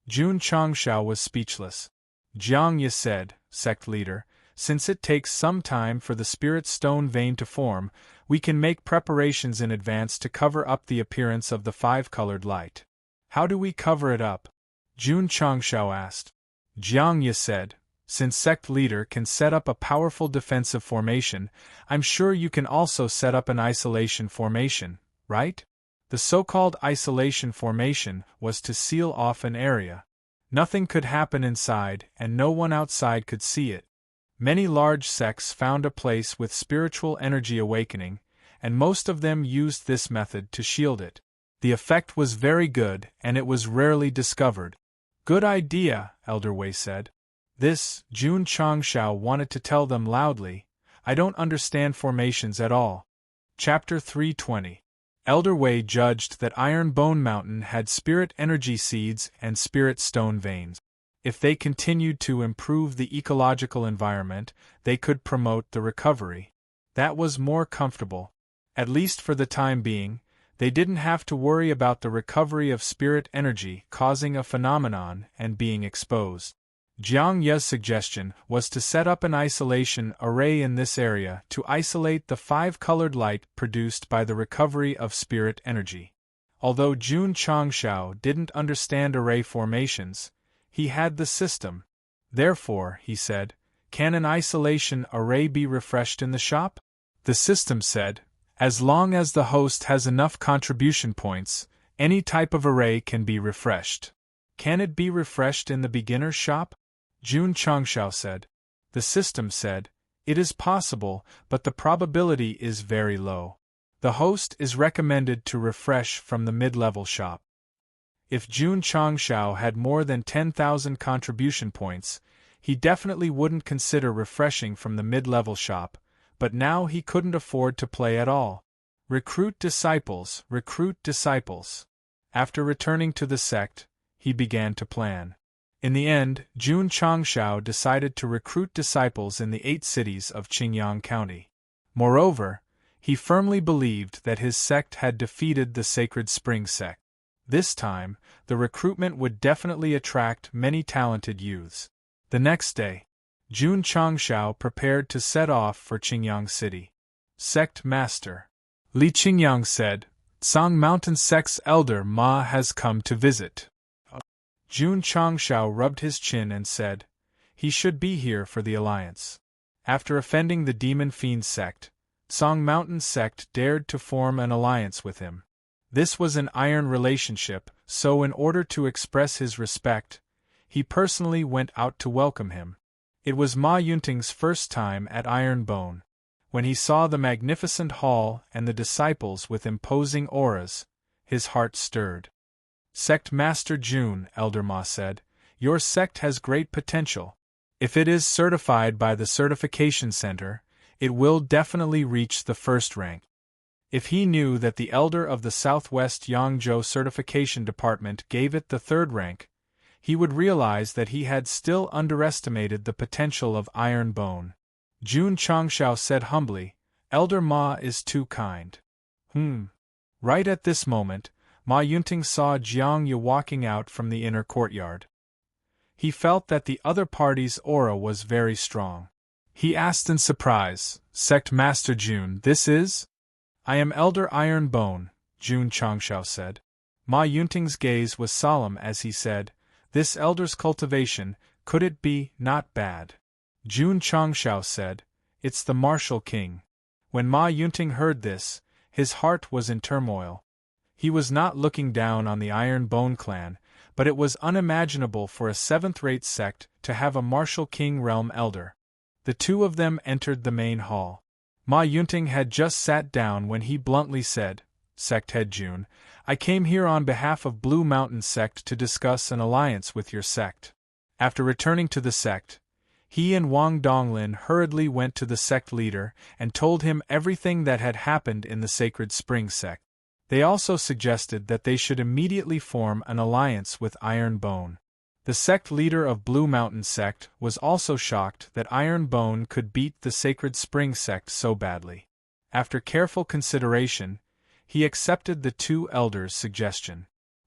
Jun Changshao was speechless. Jiang Ye said, "Sect leader, since it takes some time for the spirit stone vein to form, we can make preparations in advance to cover up the appearance of the five-colored light." "How do we cover it up?" Jun Changshao asked. Jiang Ye said, "Since Sect leader can set up a powerful defensive formation, I'm sure you can also set up an isolation formation, right?" The so-called isolation formation was to seal off an area. Nothing could happen inside, and no one outside could see it. Many large sects found a place with spiritual energy awakening, and most of them used this method to shield it. The effect was very good, and it was rarely discovered. "Good idea," Elder Wei said. This, Jun Changshao wanted to tell them loudly, "I don't understand formations at all." Chapter 320. Elder Wei judged that Iron Bone Mountain had spirit energy seeds and spirit stone veins. If they continued to improve the ecological environment, they could promote the recovery. That was more comfortable. At least for the time being, they didn't have to worry about the recovery of spirit energy causing a phenomenon and being exposed. Jiang Ye's suggestion was to set up an isolation array in this area to isolate the five-colored light produced by the recovery of spirit energy. Although Jun Changshao didn't understand array formations, he had the system. Therefore, he said, "Can an isolation array be refreshed in the shop?" The system said, "As long as the host has enough contribution points, any type of array can be refreshed." "Can it be refreshed in the beginner's shop?" Jun Changshao said. The system said, "It is possible, but the probability is very low. The host is recommended to refresh from the mid-level shop." If Jun Changshao had more than 10,000 contribution points, he definitely wouldn't consider refreshing from the mid-level shop, but now he couldn't afford to play at all. Recruit disciples, recruit disciples. After returning to the sect, he began to plan. In the end, Jun Changshao decided to recruit disciples in the 8 cities of Qingyang County. Moreover, he firmly believed that his sect had defeated the Sacred Spring sect. This time, the recruitment would definitely attract many talented youths. The next day, Jun Changshao prepared to set off for Qingyang City. Sect Master Li Qingyang said, "Song Mountain Sect's elder Ma has come to visit." Jun Changshao rubbed his chin and said, "He should be here for the alliance." After offending the Demon Fiend sect, Song Mountain sect dared to form an alliance with him. This was an iron relationship, so in order to express his respect, he personally went out to welcome him. It was Ma Yunting's first time at Iron Bone. When he saw the magnificent hall and the disciples with imposing auras, his heart stirred. "Sect Master Jun," Elder Ma said, "your sect has great potential. If it is certified by the certification center, it will definitely reach the first rank." If he knew that the elder of the Southwest Yangzhou certification department gave it the third rank, he would realize that he had still underestimated the potential of Iron Bone. Jun Changshao said humbly, "Elder Ma is too kind." Right at this moment, Ma Yunting saw Jiang Ye walking out from the inner courtyard. He felt that the other party's aura was very strong. He asked in surprise, "Sect Master Jun, this is?" "I am Elder Iron Bone," Jun Changshao said. Ma Yunting's gaze was solemn as he said, "This elder's cultivation, could it be not bad?" Jun Changshao said, "It's the martial king." When Ma Yunting heard this, His heart was in turmoil. He was not looking down on the Iron Bone clan, but it was unimaginable for a seventh-rate sect to have a martial king realm elder. The two of them entered the main hall. Ma Yunting had just sat down when he bluntly said, "Sect Head Jun, I came here on behalf of Blue Mountain Sect to discuss an alliance with your sect." After returning to the sect, he and Wang Donglin hurriedly went to the sect leader and told him everything that had happened in the Sacred Spring sect. They also suggested that they should immediately form an alliance with Iron Bone. The sect leader of Blue Mountain Sect was also shocked that Iron Bone could beat the Sacred Spring sect so badly. After careful consideration, he accepted the two elders' suggestion.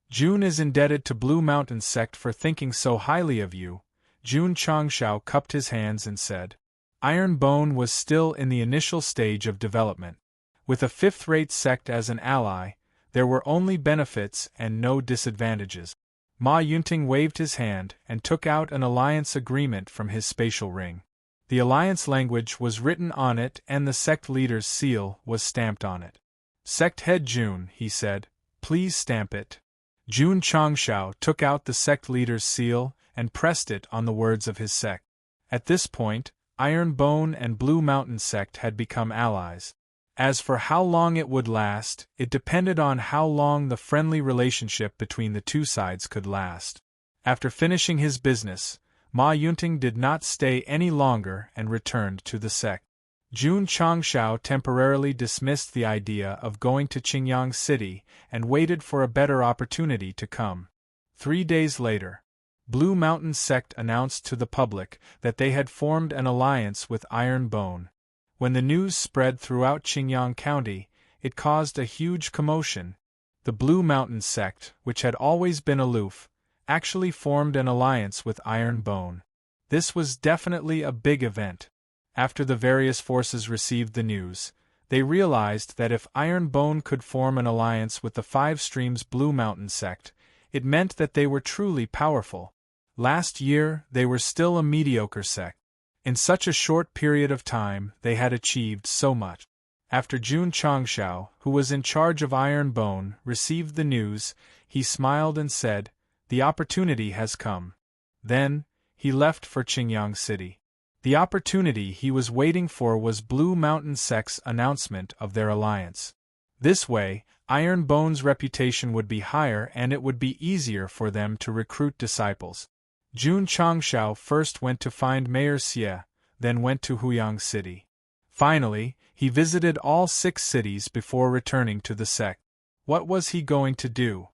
"Jun is indebted to Blue Mountain Sect for thinking so highly of you." Jun Changshao cupped his hands and said. Iron Bone was still in the initial stage of development. With a fifth-rate sect as an ally, there were only benefits and no disadvantages. Ma Yunting waved his hand and took out an alliance agreement from his spatial ring. The alliance language was written on it and the sect leader's seal was stamped on it. "Sect Head Jun," he said, "please stamp it." Jun Changshao took out the sect leader's seal and pressed it on the words of his sect. At this point, Iron Bone and Blue Mountain Sect had become allies. As for how long it would last, it depended on how long the friendly relationship between the two sides could last. After finishing his business, Ma Yunting did not stay any longer and returned to the sect. Jun Changshao temporarily dismissed the idea of going to Qingyang City and waited for a better opportunity to come. 3 days later, Blue Mountain Sect announced to the public that they had formed an alliance with Iron Bone. When the news spread throughout Qingyang County, it caused a huge commotion. The Blue Mountain Sect, which had always been aloof, actually formed an alliance with Iron Bone. This was definitely a big event. After the various forces received the news, they realized that if Iron Bone could form an alliance with the Five Streams Blue Mountain Sect, it meant that they were truly powerful. Last year, they were still a mediocre sect. In such a short period of time, they had achieved so much. After Jun Changshao, who was in charge of Iron Bone, received the news, he smiled and said, "The opportunity has come." Then, he left for Qingyang City. The opportunity he was waiting for was Blue Mountain Sect's announcement of their alliance. This way, Iron Bone's reputation would be higher and it would be easier for them to recruit disciples. Jun Changshao first went to find Mayor Xie, then went to Huyang City. Finally, he visited all 6 cities before returning to the sect. What was he going to do?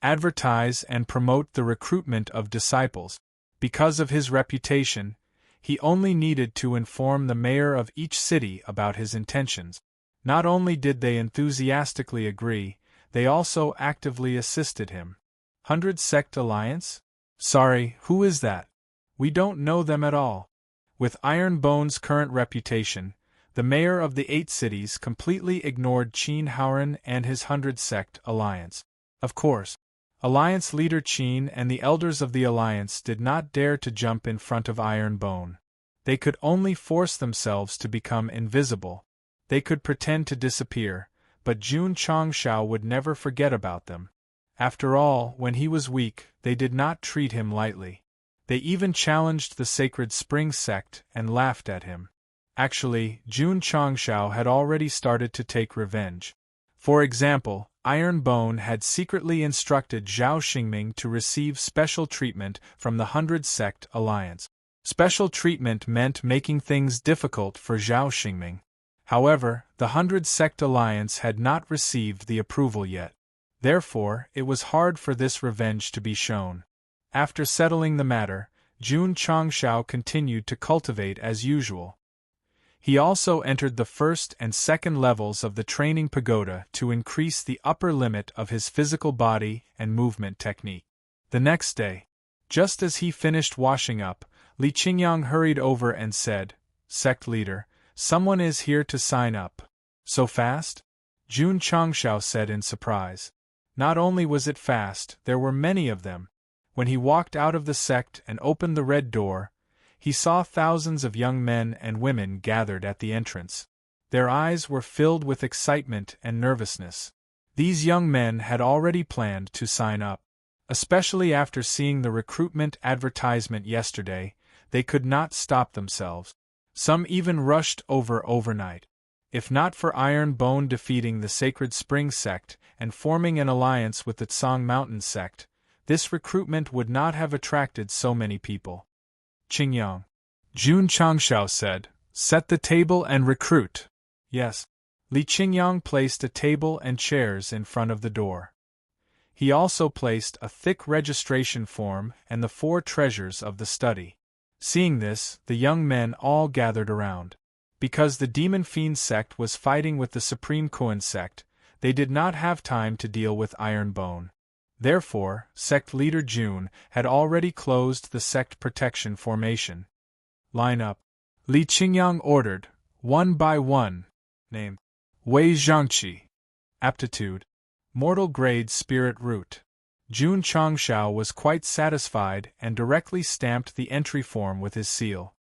Advertise and promote the recruitment of disciples. Because of his reputation, he only needed to inform the mayor of each city about his intentions. Not only did they enthusiastically agree, they also actively assisted him. 100 Sect Alliance? Sorry, who is that? We don't know them at all. With Iron Bone's current reputation, the mayor of the 8 cities completely ignored Qin Haoren and his 100 Sect Alliance. Of course, Alliance leader Qin and the elders of the Alliance did not dare to jump in front of Iron Bone. They could only force themselves to become invisible. They could pretend to disappear, but Jun Changshao would never forget about them. After all, when he was weak, they did not treat him lightly. They even challenged the Sacred Spring Sect and laughed at him. Actually, Jun Changshao had already started to take revenge. For example, Iron Bone had secretly instructed Zhao Xingming to receive special treatment from the 100 Sect Alliance. Special treatment meant making things difficult for Zhao Xingming. However, the 100 Sect Alliance had not received the approval yet. Therefore, it was hard for this revenge to be shown. After settling the matter, Jun Changshao continued to cultivate as usual. He also entered the first and second levels of the training pagoda to increase the upper limit of his physical body and movement technique. The next day, just as he finished washing up, Li Qingyang hurried over and said, "Sect leader, someone is here to sign up." "So fast?" Jun Changshao said in surprise. Not only was it fast, there were many of them. When he walked out of the sect and opened the red door, he saw thousands of young men and women gathered at the entrance. Their eyes were filled with excitement and nervousness. These young men had already planned to sign up. Especially after seeing the recruitment advertisement yesterday, they could not stop themselves. Some even rushed over overnight. If not for Iron Bone defeating the Sacred Spring Sect and forming an alliance with the Tsang Mountain Sect, this recruitment would not have attracted so many people. Qingyang. Jun Changshao said, "Set the table and recruit." Yes. Li Qingyang placed a table and chairs in front of the door. He also placed a thick registration form and the 4 treasures of the study. Seeing this, the young men all gathered around. Because the Demon Fiend Sect was fighting with the Supreme Koan Sect, they did not have time to deal with Iron Bone. Therefore, Sect Leader Jun had already closed the Sect Protection Formation. Line up. Li Qingyang ordered, one by one. Name. Wei Zhangqi. Aptitude. Mortal Grade Spirit Root. Jun Changshao was quite satisfied and directly stamped the entry form with his seal.